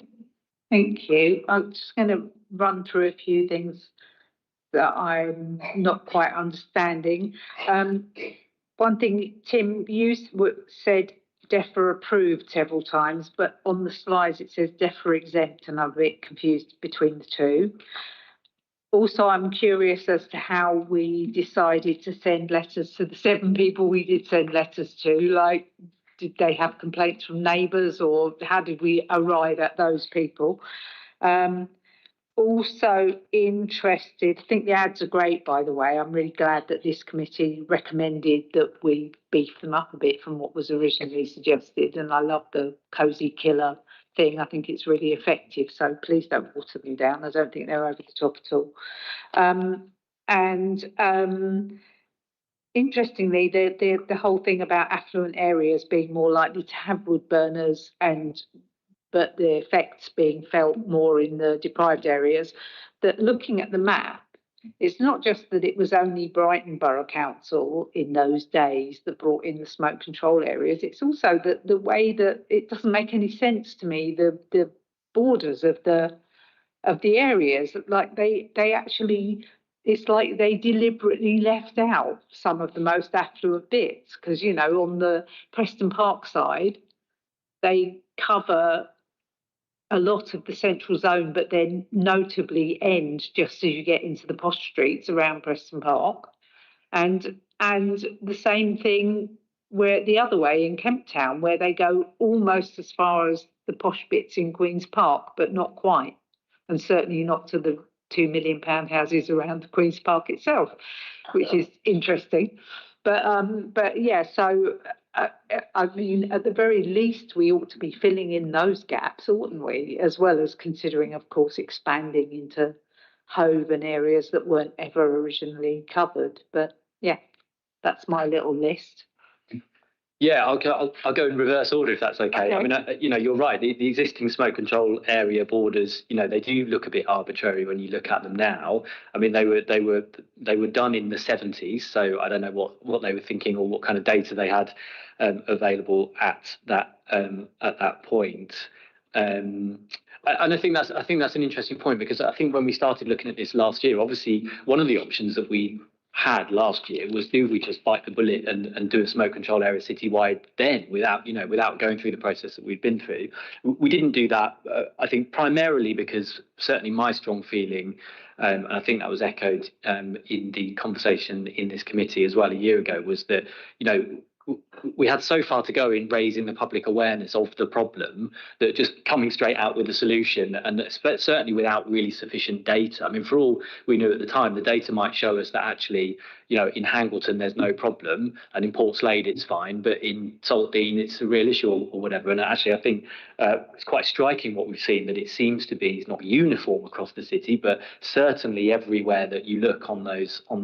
[SPEAKER 1] Thank you. I'm just going to run through a few things that I'm not quite understanding. One thing, Tim, you said DEFRA approved several times, but on the slides it says DEFRA exempt, and I'm a bit confused between the two. Also, I'm curious as to how we decided to send letters to the 7 people we did send letters to. Like, did they have complaints from neighbours, or how did we arrive at those people? Also interested, I think the ads are great, by the way. I'm really glad that this committee recommended that we beef them up a bit from what was originally suggested. And I love the cosy killer thing. I think it's really effective. So please don't water them down. I don't think they're over the top at all. Interestingly, the whole thing about affluent areas being more likely to have wood burners, but the effects being felt more in the deprived areas, that looking at the map, it's not just that it was only Brighton Borough Council in those days that brought in the smoke control areas. It's also that the way that it doesn't make any sense to me, the borders of the areas, like they actually, it's like they deliberately left out some of the most affluent bits, because, on the Preston Park side, they cover a lot of the central zone, but then notably end just as you get into the posh streets around Preston Park. And the same thing where the other way in Kemp Town, where they go almost as far as the posh bits in Queen's Park, but not quite, and certainly not to the £2 million houses around Queen's Park itself, which is interesting. But yeah, so I mean, at the very least, we ought to be filling in those gaps, oughtn't we? As well as considering, of course, expanding into Hove and areas that weren't ever originally covered. But yeah, that's my little list.
[SPEAKER 11] Yeah, I'll go in reverse order if that's okay. I mean, you know, you're right. The existing smoke control area borders, you know, they do look a bit arbitrary when you look at them now. I mean, they were done in the 70s, so I don't know what they were thinking or what kind of data they had available at that point. And I think that's an interesting point, because I think when we started looking at this last year, obviously one of the options that we had last year was, do we just bite the bullet and do a smoke control area citywide then, without going through the process that we've been through? We didn't do that. I think primarily because certainly my strong feeling, and I think that was echoed in the conversation in this committee as well a year ago, was that, you know, we had so far to go in raising the public awareness of the problem that just coming straight out with a solution, and certainly without really sufficient data. I mean, for all we knew at the time, the data might show us that actually, you know, in Hangleton there's no problem, and in Portslade it's fine, but in Saltdean it's a real issue or whatever. And actually, I think it's quite striking what we've seen, that it seems to be, it's not uniform across the city, but certainly everywhere that you look on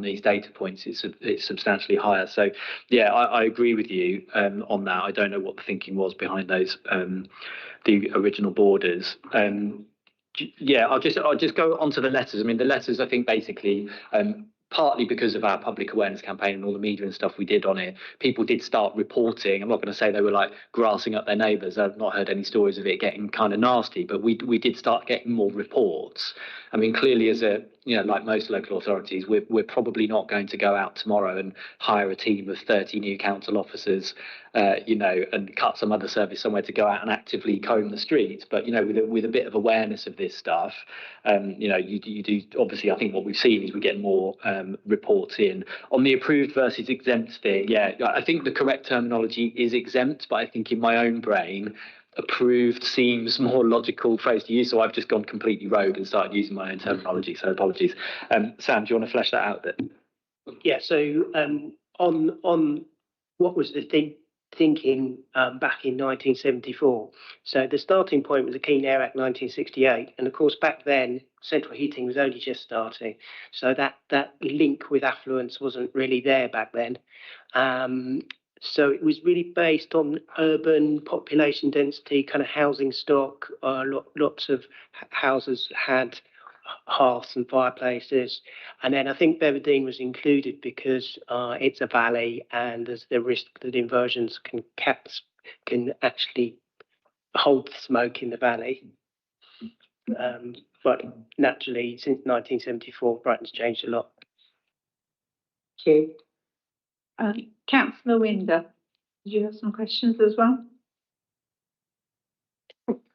[SPEAKER 11] these data points, it's substantially higher. So yeah, I agree with you on that. I don't know what the thinking was behind those the original borders. Yeah, I'll just go on to the letters. I mean, the letters, I think, basically, partly because of our public awareness campaign and all the media and stuff we did on it, people did start reporting. I'm not going to say they were like grassing up their neighbours. I've not heard any stories of it getting kind of nasty, but we did start getting more reports. I mean, clearly, as a, you know, like most local authorities, we're probably not going to go out tomorrow and hire a team of 30 new council officers, you know, and cut some other service somewhere to go out and actively comb the streets. But, you know, with a bit of awareness of this stuff, you know, you do, obviously, I think what we've seen is we get more reports in. On the approved versus exempt thing, yeah, I think the correct terminology is exempt, but I think in my own brain, approved seems more logical phrase to use, so I've just gone completely rogue and started using my own terminology, so apologies. Sam, do you want to flesh that out a bit?
[SPEAKER 4] Yeah, so on what was the thinking back in 1974. So the starting point was the Clean Air Act 1968, and of course back then central heating was only just starting, so that link with affluence wasn't really there back then. So it was really based on urban population density, kind of housing stock. Lots of houses had hearths and fireplaces. And then I think Beverdene was included because it's a valley and there's the risk that inversions can actually hold smoke in the valley. But naturally, since 1974, Brighton's changed a lot.
[SPEAKER 1] Thank you. Councillor Winder, did you have some questions as well?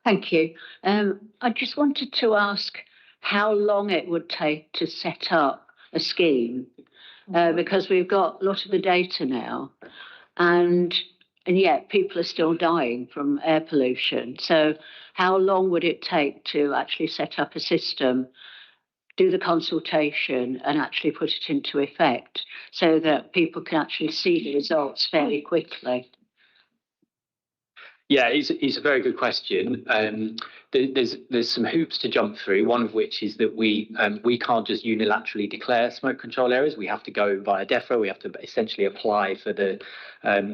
[SPEAKER 8] Thank you. I just wanted to ask how long it would take to set up a scheme, because we've got a lot of the data now, and yet people are still dying from air pollution. So how long would it take to actually set up a system, do the consultation and actually put it into effect so that people can actually see the results fairly quickly?
[SPEAKER 11] Yeah, it's a very good question. There's some hoops to jump through, one of which is that we can't just unilaterally declare smoke control areas. We have to go via DEFRA. We have to essentially apply for the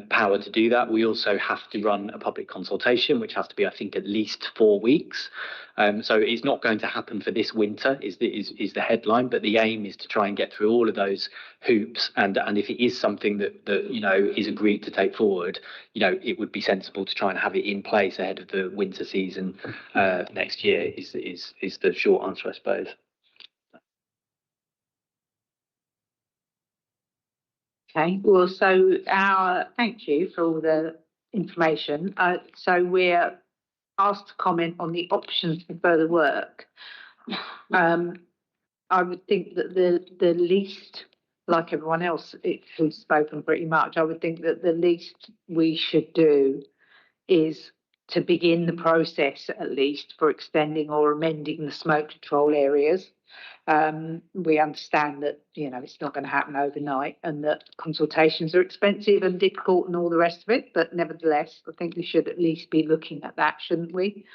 [SPEAKER 11] power to do that. We also have to run a public consultation, which has to be, I think, at least 4 weeks. So it's not going to happen for this winter, is the headline, but the aim is to try and get through all of those hoops. And if it is something that you know is agreed to take forward, you know, it would be sensible to try and have it in place ahead of the winter season next year. Is the short answer, I suppose.
[SPEAKER 1] Okay, well, so thank you for all the information. So we're asked to comment on the options for further work. I would think that the least, like everyone else who's spoken pretty much, I would think that the least we should do is to begin the process, at least, for extending or amending the smoke control areas. We understand that, you know, it's not going to happen overnight and that consultations are expensive and difficult and all the rest of it. But nevertheless, I think we should at least be looking at that, shouldn't we?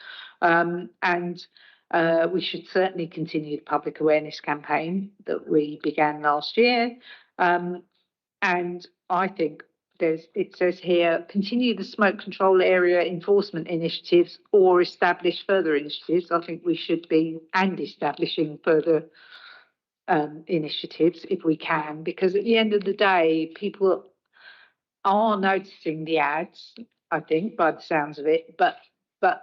[SPEAKER 1] We should certainly continue the public awareness campaign that we began last year. And I think it says here, continue the smoke control area enforcement initiatives or establish further initiatives. I think we should be establishing further initiatives if we can, because at the end of the day, people are noticing the ads, I think, by the sounds of it, but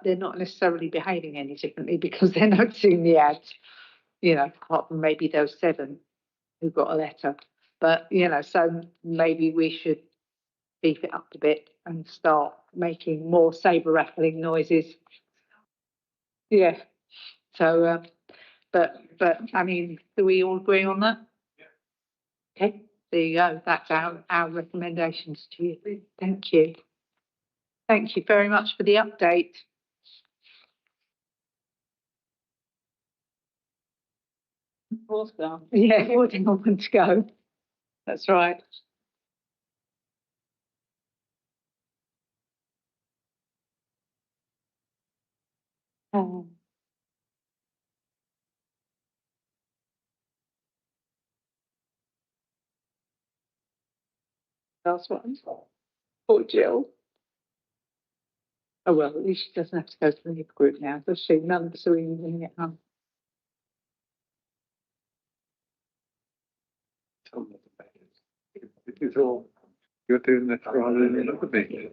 [SPEAKER 1] they're not necessarily behaving any differently because they're noticing the ads, you know, apart from maybe those 7 who got a letter. But, you know, so maybe we should beef it up a bit and start making more saber rattling noises. Yeah. So, but I mean, do we all agree on that? Yeah. Okay. There you go. That's our recommendations to you. Thank you. Thank you very much for the update. Yeah, we didn't want to go. That's right. Last one. Poor Jill. Oh well, at least she doesn't have to go to the NIP group now, does she? None of us are even going to get home.
[SPEAKER 5] It is all you're doing this rather than look at me.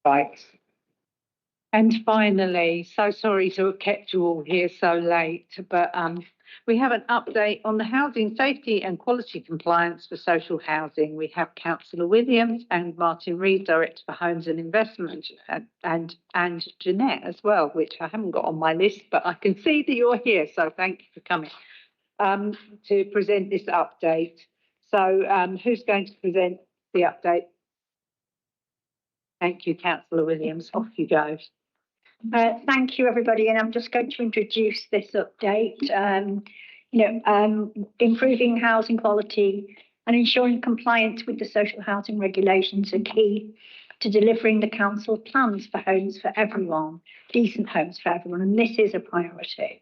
[SPEAKER 1] Right. And finally, so sorry to have kept you all here so late, but we have an update on the housing safety and quality compliance for social housing. We have Councillor Williams and Martin Reid, Director for Homes and Investment, and Jeanette as well, which I haven't got on my list, but I can see that you're here, so thank you for coming to present this update. So who's going to present the update? Thank you, Councillor Williams. Off you go.
[SPEAKER 18] Thank you, everybody, and I'm just going to introduce this update. Improving housing quality and ensuring compliance with the social housing regulations are key to delivering the council plans for homes for everyone, decent homes for everyone, and this is a priority.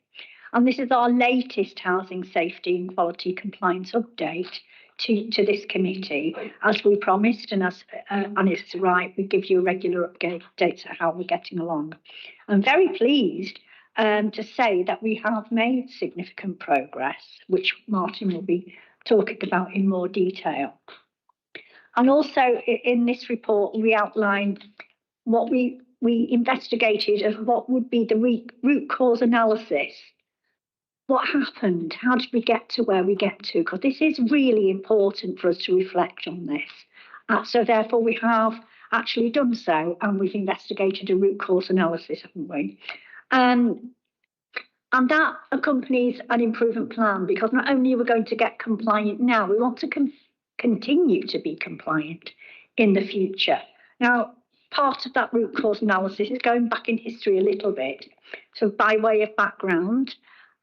[SPEAKER 18] And this is our latest housing safety and quality compliance update to this committee, as we promised, and it's right, we give you a regular update to how we're getting along. I'm very pleased to say that we have made significant progress, which Martin will be talking about in more detail. And also in this report, we outlined what we investigated as what would be the root cause analysis. What happened? How did we get to where we get to? Because this is really important for us to reflect on this. So therefore we have actually done so, and we've investigated a root cause analysis, haven't we? And that accompanies an improvement plan, because not only are we going to get compliant now, we want to continue to be compliant in the future. Now, part of that root cause analysis is going back in history a little bit. So by way of background,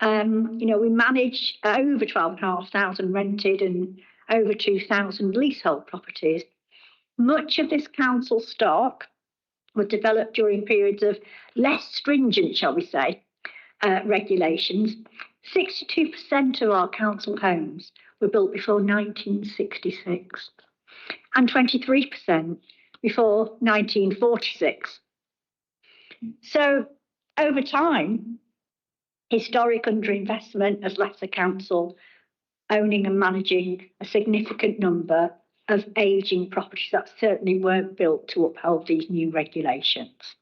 [SPEAKER 18] we manage over 12,500 rented and over 2,000 leasehold properties. Much of this council stock was developed during periods of less stringent, shall we say, regulations. 62% of our council homes were built before 1966 and 23% before 1946. So over time, historic underinvestment has left the council owning and managing a significant number of ageing properties that certainly weren't built to uphold these new regulations.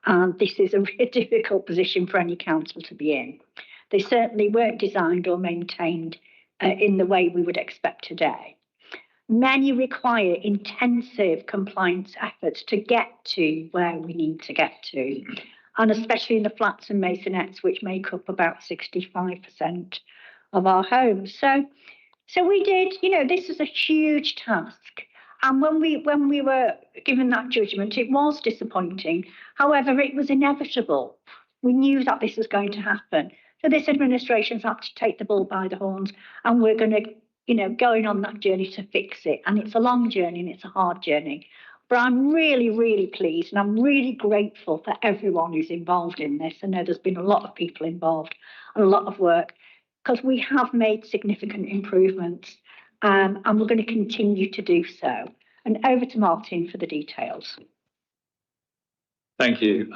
[SPEAKER 18] And this is a really difficult position for any council to be in. They certainly weren't designed or maintained in the way we would expect today. Many require intensive compliance efforts to get to where we need to get to, and especially in the flats and masonettes, which make up about 65% of our homes. So we did, this is a huge task. And when we were given that judgment, it was disappointing. However, it was inevitable. We knew that this was going to happen. So this administration's had to take the bull by the horns, and we're going to, going on that journey to fix it. And it's a long journey and it's a hard journey. But I'm really, really pleased, and I'm really grateful for everyone who's involved in this. I know there's been a lot of people involved and a lot of work, because we have made significant improvements, and we're going to continue to do so. And over to Martin for the details.
[SPEAKER 16] Thank you.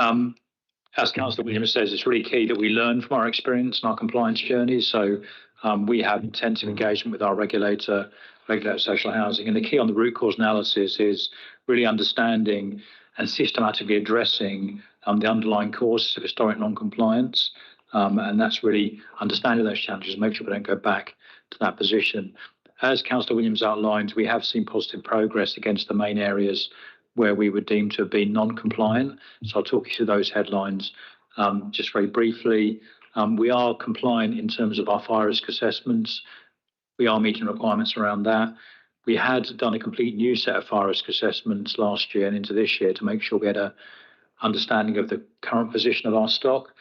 [SPEAKER 16] As Councillor Williams says, it's really key that we learn from our experience and our compliance journey. So we have intensive engagement with our regulator social housing. And the key on the root cause analysis is really understanding and systematically addressing the underlying causes of historic non-compliance. And that's really understanding those challenges and make sure we don't go back to that position. As Councillor Williams outlined, we have seen positive progress against the main areas where we were deemed to have been non-compliant. So I'll talk you through those headlines just very briefly. We are compliant in terms of our fire risk assessments. We are meeting requirements around that. We had done a complete new set of fire risk assessments last year and into this year to make sure we had an understanding of the current position of our stock.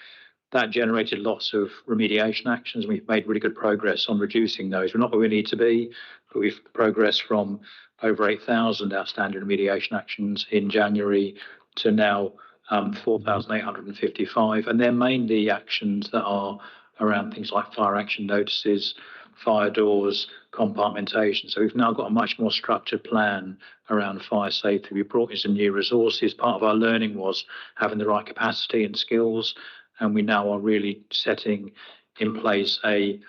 [SPEAKER 16] That generated lots of remediation actions. We've made really good progress on reducing those. We're not where we need to be, but we've progressed from over 8,000 outstanding remediation actions in January to now 4,855. And they're mainly actions that are around things like fire action notices, fire doors, compartmentation. So we've now got a much more structured plan around fire safety. We brought in some new resources. Part of our learning was having the right capacity and skills. And we now are really setting in place a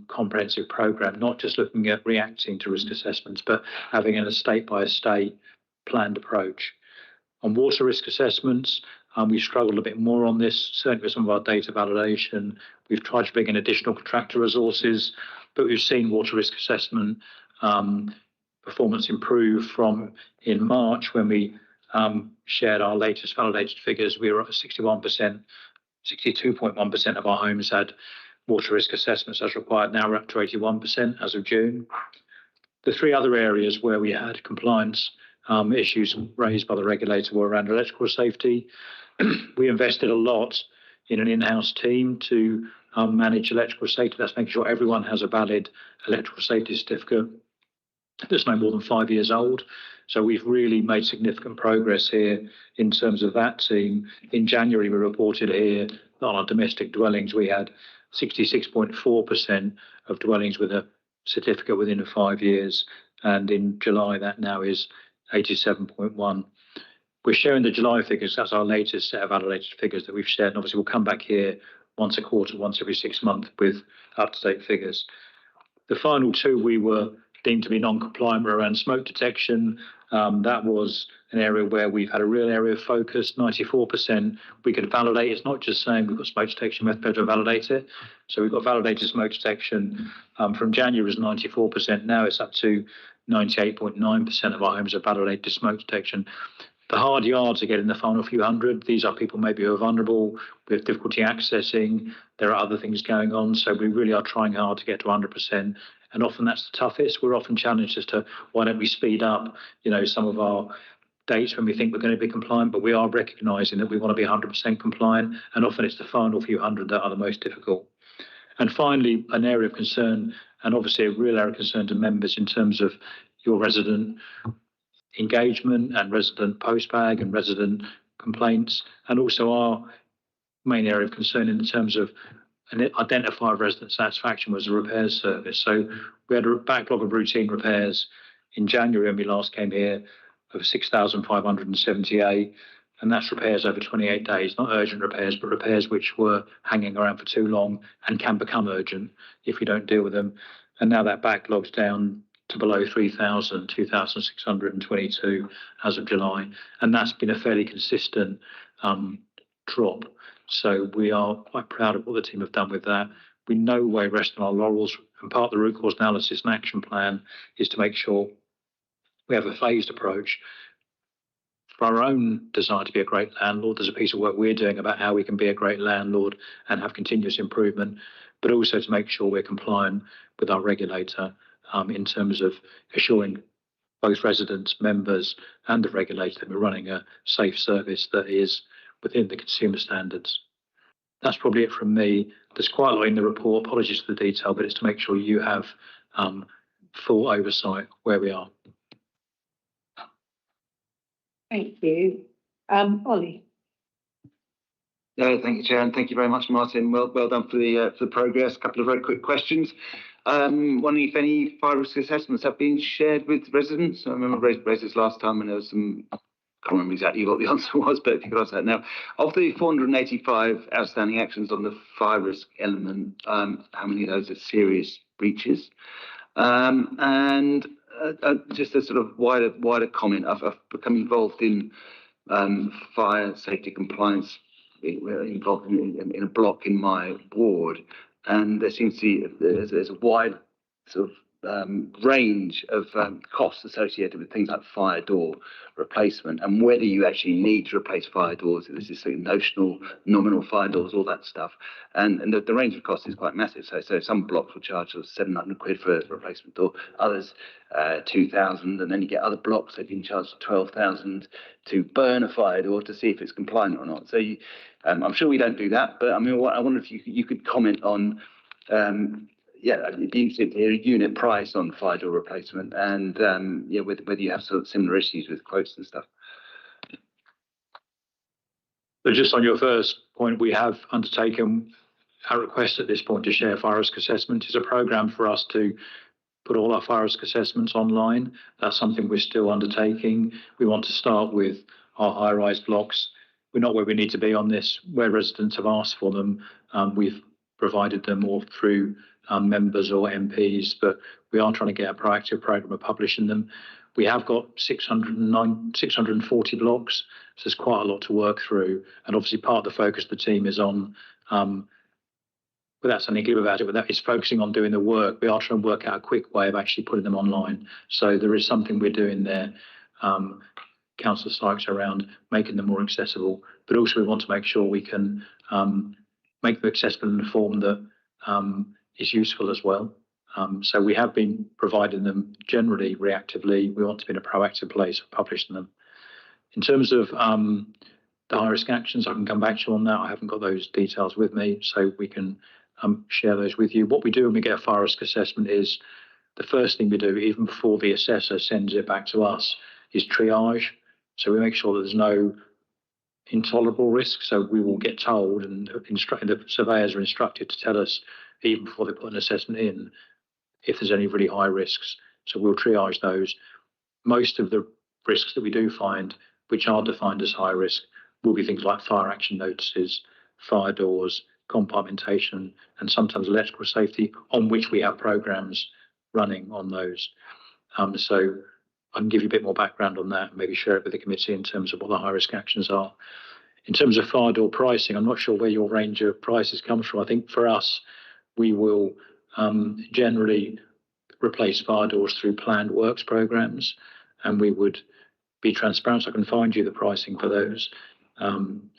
[SPEAKER 16] comprehensive programme, not just looking at reacting to risk assessments, but having a state-by-state planned approach. On water risk assessments, we struggled a bit more on this, certainly with some of our data validation. We've tried to bring in additional contractor resources, but we've seen water risk assessment performance improve from in March when we shared our latest validated figures. We were at 61%. 62.1% of our homes had water risk assessments as required. Now we're up to 81% as of June. The three other areas where we had compliance issues raised by the regulator were around electrical safety. We invested a lot in an in-house team to manage electrical safety. That's making sure everyone has a valid electrical safety certificate that's no more than 5 years old. So we've really made significant progress here in terms of that team. In January, we reported here that on our domestic dwellings, we had 66.4% of dwellings with a certificate within 5 years. And in July, that now is 87.1. We're sharing the July figures. That's our latest set of validated figures that we've shared. And obviously, we'll come back here once a quarter, once every 6 months with up-to-date figures. The final two we were deemed to be non-compliant were around smoke detection. That was an area where we've had a real area of focus. 94% we could validate. It's not just saying we've got smoke detection, we have to be able to validate it. So we've got validated smoke detection. From January it was 94%. Now it's up to 98.9% of our homes have validated smoke detection. The hard yards are getting the final few hundred. These are people maybe who are vulnerable, with difficulty accessing. There are other things going on. So we really are trying hard to get to 100%. And often that's the toughest. We're often challenged as to why don't we speed up, some of our dates when we think we're going to be compliant, but we are recognising that we want to be 100% compliant. And often it's the final few hundred that are the most difficult. And finally, an area of concern, and obviously a real area of concern to members in terms of your resident engagement and resident postbag and resident complaints, and also our main area of concern in terms of an identified resident satisfaction was the repairs service. So we had a backlog of routine repairs in January when we last came here of 6,578, and that's repairs over 28 days, not urgent repairs, but repairs which were hanging around for too long and can become urgent if you don't deal with them. And now that backlog's down to below 3,000, 2,622 as of July. And that's been a fairly consistent drop. So we are quite proud of what the team have done with that. We no way rest on our laurels, and part of the root cause analysis and action plan is to make sure we have a phased approach. For our own desire to be a great landlord, there's a piece of work we're doing about how we can be a great landlord and have continuous improvement, but also to make sure we're compliant with our regulator in terms of assuring both residents, members and the regulator that we're running a safe service that is within the consumer standards. That's probably it from me. There's quite a lot in the report, apologies for the detail, but it's to make sure you have full oversight where we are.
[SPEAKER 1] Thank you. Ollie.
[SPEAKER 6] Thank you, Chair, and thank you very much, Martin. Well done for the progress. A couple of very quick questions. Wondering if any fire risk assessments have been shared with residents. I remember I raised this last time, and there was some. I can't remember exactly what the answer was, but if you could answer that now. Of the 485 outstanding actions on the fire risk element, how many of those are serious breaches? Just a sort of wider comment. I've become involved in fire safety compliance. We're involved in a block in my ward, and there seems to be there's a wide sort of range of costs associated with things like fire door replacement, and whether you actually need to replace fire doors. This is sort of nominal fire doors, all that stuff, and the range of costs is quite massive. So some blocks will charge us 700 quid for a replacement door, others 2,000, and then you get other blocks that you can charge 12,000 to burn a fire door to see if it's compliant or not. So I'm sure we don't do that, but I mean, I wonder if you could comment on. It'd be interesting to hear a unit price on fire door replacement, and whether you have sort of similar issues with quotes and stuff.
[SPEAKER 16] So just on your first point, we have undertaken our request at this point to share fire risk assessment. It's a programme for us to put all our fire risk assessments online. That's something we're still undertaking. We want to start with our high-rise blocks. We're not where we need to be on this. Where residents have asked for them, we've provided them all through members or MPs, but we are trying to get a proactive programme of publishing them. We have got 640 blocks, so there's quite a lot to work through. And obviously part of the focus of the team is on, without sounding glib about it, but that is focusing on doing the work. We are trying to work out a quick way of actually putting them online. So there is something we're doing there, Councillor Sykes, around making them more accessible, but also we want to make sure we can make them accessible in a form that is useful as well. So we have been providing them generally reactively. We want to be in a proactive place of publishing them. In terms of the high risk actions, I can come back to you on that. I haven't got those details with me, so we can share those with you. What we do when we get a fire risk assessment is the first thing we do, even before the assessor sends it back to us, is triage. So we make sure that there's no intolerable risk. So we will get told, and the surveyors are instructed to tell us even before they put an assessment in if there's any really high risks. So we'll triage those. Most of the risks that we do find, which are defined as high risk, will be things like fire action notices, fire doors, compartmentation, and sometimes electrical safety, on which we have programs running on those. So I can give you a bit more background on that and maybe share it with the committee in terms of what the high risk actions are. In terms of fire door pricing, I'm not sure where your range of prices comes from. I think for us, we will generally replace fire doors through planned works programs, and we would be transparent. So I can find you the pricing for those. In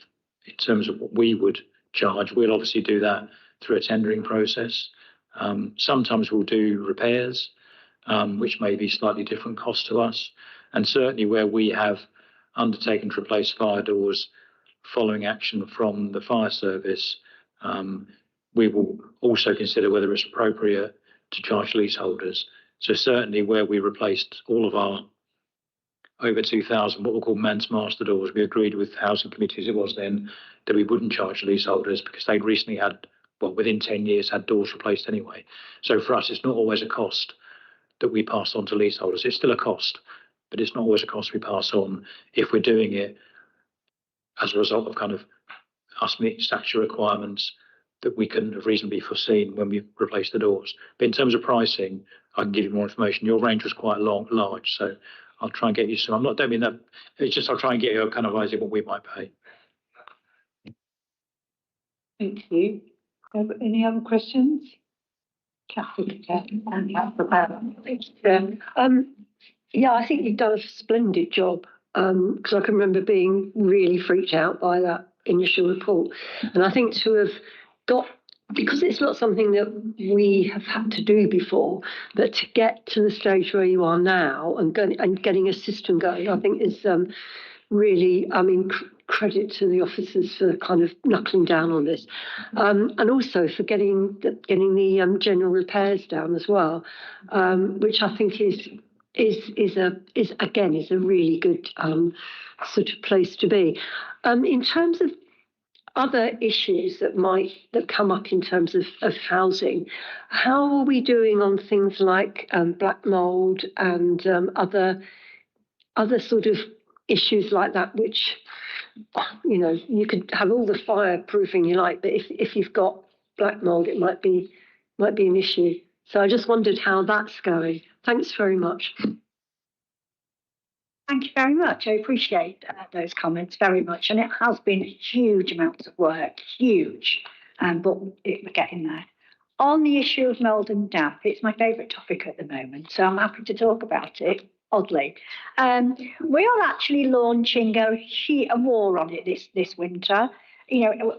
[SPEAKER 16] terms of what we would charge, we'll obviously do that through a tendering process. Sometimes we'll do repairs, which may be slightly different cost to us. And certainly where we have undertaken to replace fire doors following action from the fire service, we will also consider whether it's appropriate to charge leaseholders. So certainly where we replaced all of our over 2,000, what we call man's master doors, we agreed with housing committees, it was then, that we wouldn't charge leaseholders because they'd recently had, well, within 10 years, had doors replaced anyway. So for us, it's not always a cost that we pass on to leaseholders. It's still a cost, but it's not always a cost we pass on if we're doing it as a result of kind of us meeting statutory requirements that we couldn't have reasonably foreseen when we replaced the doors. But in terms of pricing, I can give you more information. Your range was quite large, so I'll try and get you some. Don't mean that. It's just I'll try and get you a kind of idea of what we might pay.
[SPEAKER 1] Thank you. Any other questions?
[SPEAKER 13] Yeah, I think you've done a splendid job, because I can remember being really freaked out by that initial report. And I think to have got, because it's not something that we have had to do before, but to get to the stage where you are now and getting a system going, I think is really, I mean, credit to the officers for kind of knuckling down on this, and also for getting the general repairs down as well, which I think is a really good sort of place to be. In terms of other issues that come up in terms of housing, how are we doing on things like black mold and other sort of issues like that, which, you know, you could have all the fireproofing you like, but if you've got black mold, it might be an issue. So I just wondered how that's going. Thanks very much.
[SPEAKER 18] Thank you very much. I appreciate those comments very much. And it has been huge amounts of work, huge, but we're getting there. On the issue of mould and damp, it's my favourite topic at the moment, so I'm happy to talk about it, oddly. We are actually launching a war on it this winter. You know,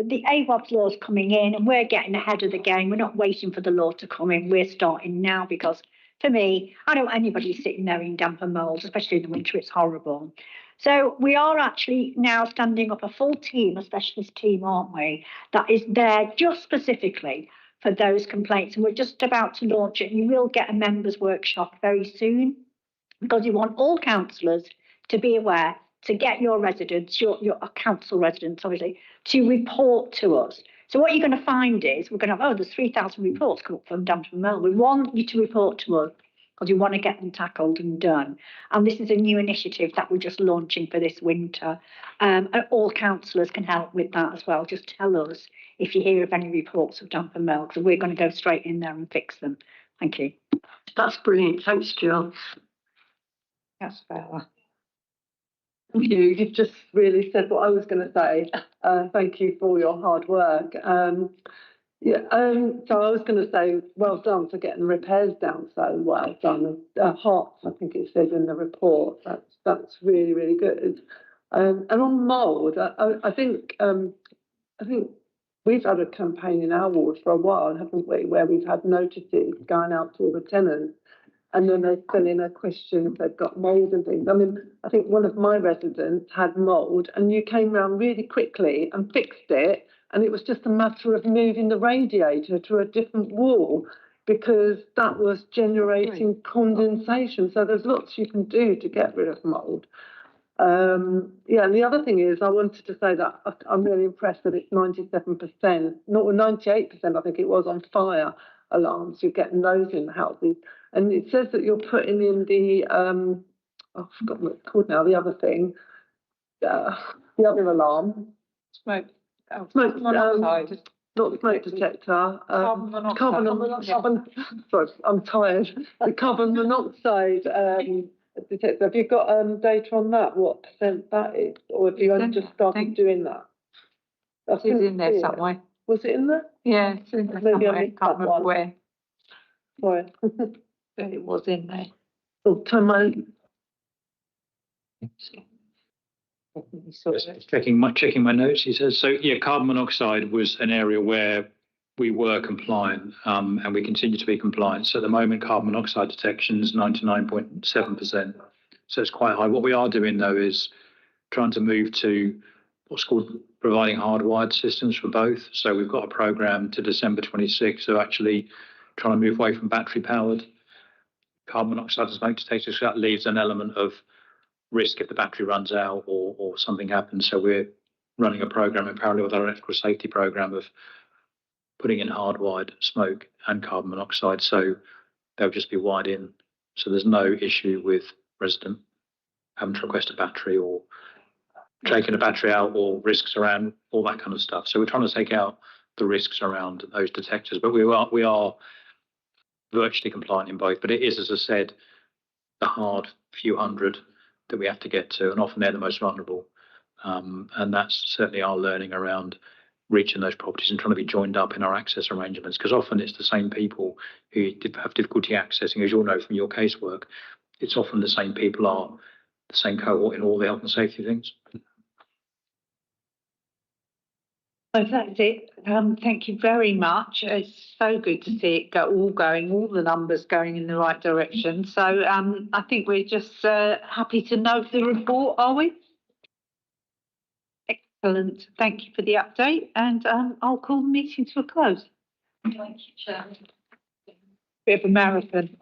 [SPEAKER 18] the AWAB's law is coming in and we're getting ahead of the game. We're not waiting for the law to come in. We're starting now because, for me, I don't want anybody sitting there in damp and mould, especially in the winter. It's horrible. So we are actually now standing up a full team, a specialist team, aren't we, that is there just specifically for those complaints. And we're just about to launch it. And you will get a members workshop very soon, because you want all councillors to be aware, to get your residents, your council residents, obviously, to report to us. So what you're going to find is we're going to have, there's 3,000 reports come up from damp and mould. We want you to report to us because we want to get them tackled and done. And this is a new initiative that we're just launching for this winter. And all councillors can help with that as well. Just tell us if you hear of any reports of damp and mould, because we're going to go straight in there and fix them. Thank you.
[SPEAKER 13] That's brilliant. Thanks, Jill.
[SPEAKER 1] That's fair.
[SPEAKER 7] Thank you. You've just really said what I was going to say. Thank you for your hard work. So I was going to say, well done for getting repairs down so well done. Hot, I think it says in the report. That's really, really good. And on mould, I think we've had a campaign in our ward for a while, haven't we, where we've had notices going out to all the tenants. And then they fill in a question if they've got mould and things. I mean, I think one of my residents had mould and you came round really quickly and fixed it. And it was just a matter of moving the radiator to a different wall because that was generating condensation. So there's lots you can do to get rid of mould. And the other thing is I wanted to say that I'm really impressed that it's 97%, not 98%, I think it was, on fire alarms. You're getting those in the houses. And it says that you're putting in the, I forgot what it's called now, the other thing, the other alarm.
[SPEAKER 1] Smoke
[SPEAKER 7] monoxide. Not smoke detector.
[SPEAKER 1] Carbon monoxide.
[SPEAKER 7] Sorry, I'm tired. The carbon monoxide detector. Have you got data on that? What percent that is? Or have you only just started doing that?
[SPEAKER 1] It's in there somewhere.
[SPEAKER 7] Was it in there?
[SPEAKER 1] Yeah, it's in there somewhere. I can't remember where.
[SPEAKER 7] Sorry.
[SPEAKER 1] But it was in there.
[SPEAKER 7] Oh, turn my...
[SPEAKER 16] Checking my notes, he says. So yeah, carbon monoxide was an area where we were compliant, and we continue to be compliant. So at the moment, carbon monoxide detection is 99.7%. So it's quite high. What we are doing though is trying to move to what's called providing hardwired systems for both. So we've got a program to December 26th of actually trying to move away from battery powered carbon monoxide smoke detectors. So that leaves an element of risk if the battery runs out or something happens. So we're running a program in parallel with our electrical safety program of putting in hardwired smoke and carbon monoxide. So they'll just be wired in. So there's no issue with resident having to request a battery or taking a battery out or risks around all that kind of stuff. So we're trying to take out the risks around those detectors, but we are virtually compliant in both. But it is, as I said, the hard few hundred that we have to get to, and often they're the most vulnerable. And that's certainly our learning around reaching those properties and trying to be joined up in our access arrangements, because often it's the same people who have difficulty accessing, as you'll know from your casework. It's often the same people are the same cohort in all the health and safety things.
[SPEAKER 1] So that's it. Thank you very much. It's so good to see it all the numbers going in the right direction. So I think we're just happy to know the report, are we? Excellent. Thank you for the update, and I'll call the meeting to a close.
[SPEAKER 18] Thank you, Chair.
[SPEAKER 1] Bit of a marathon.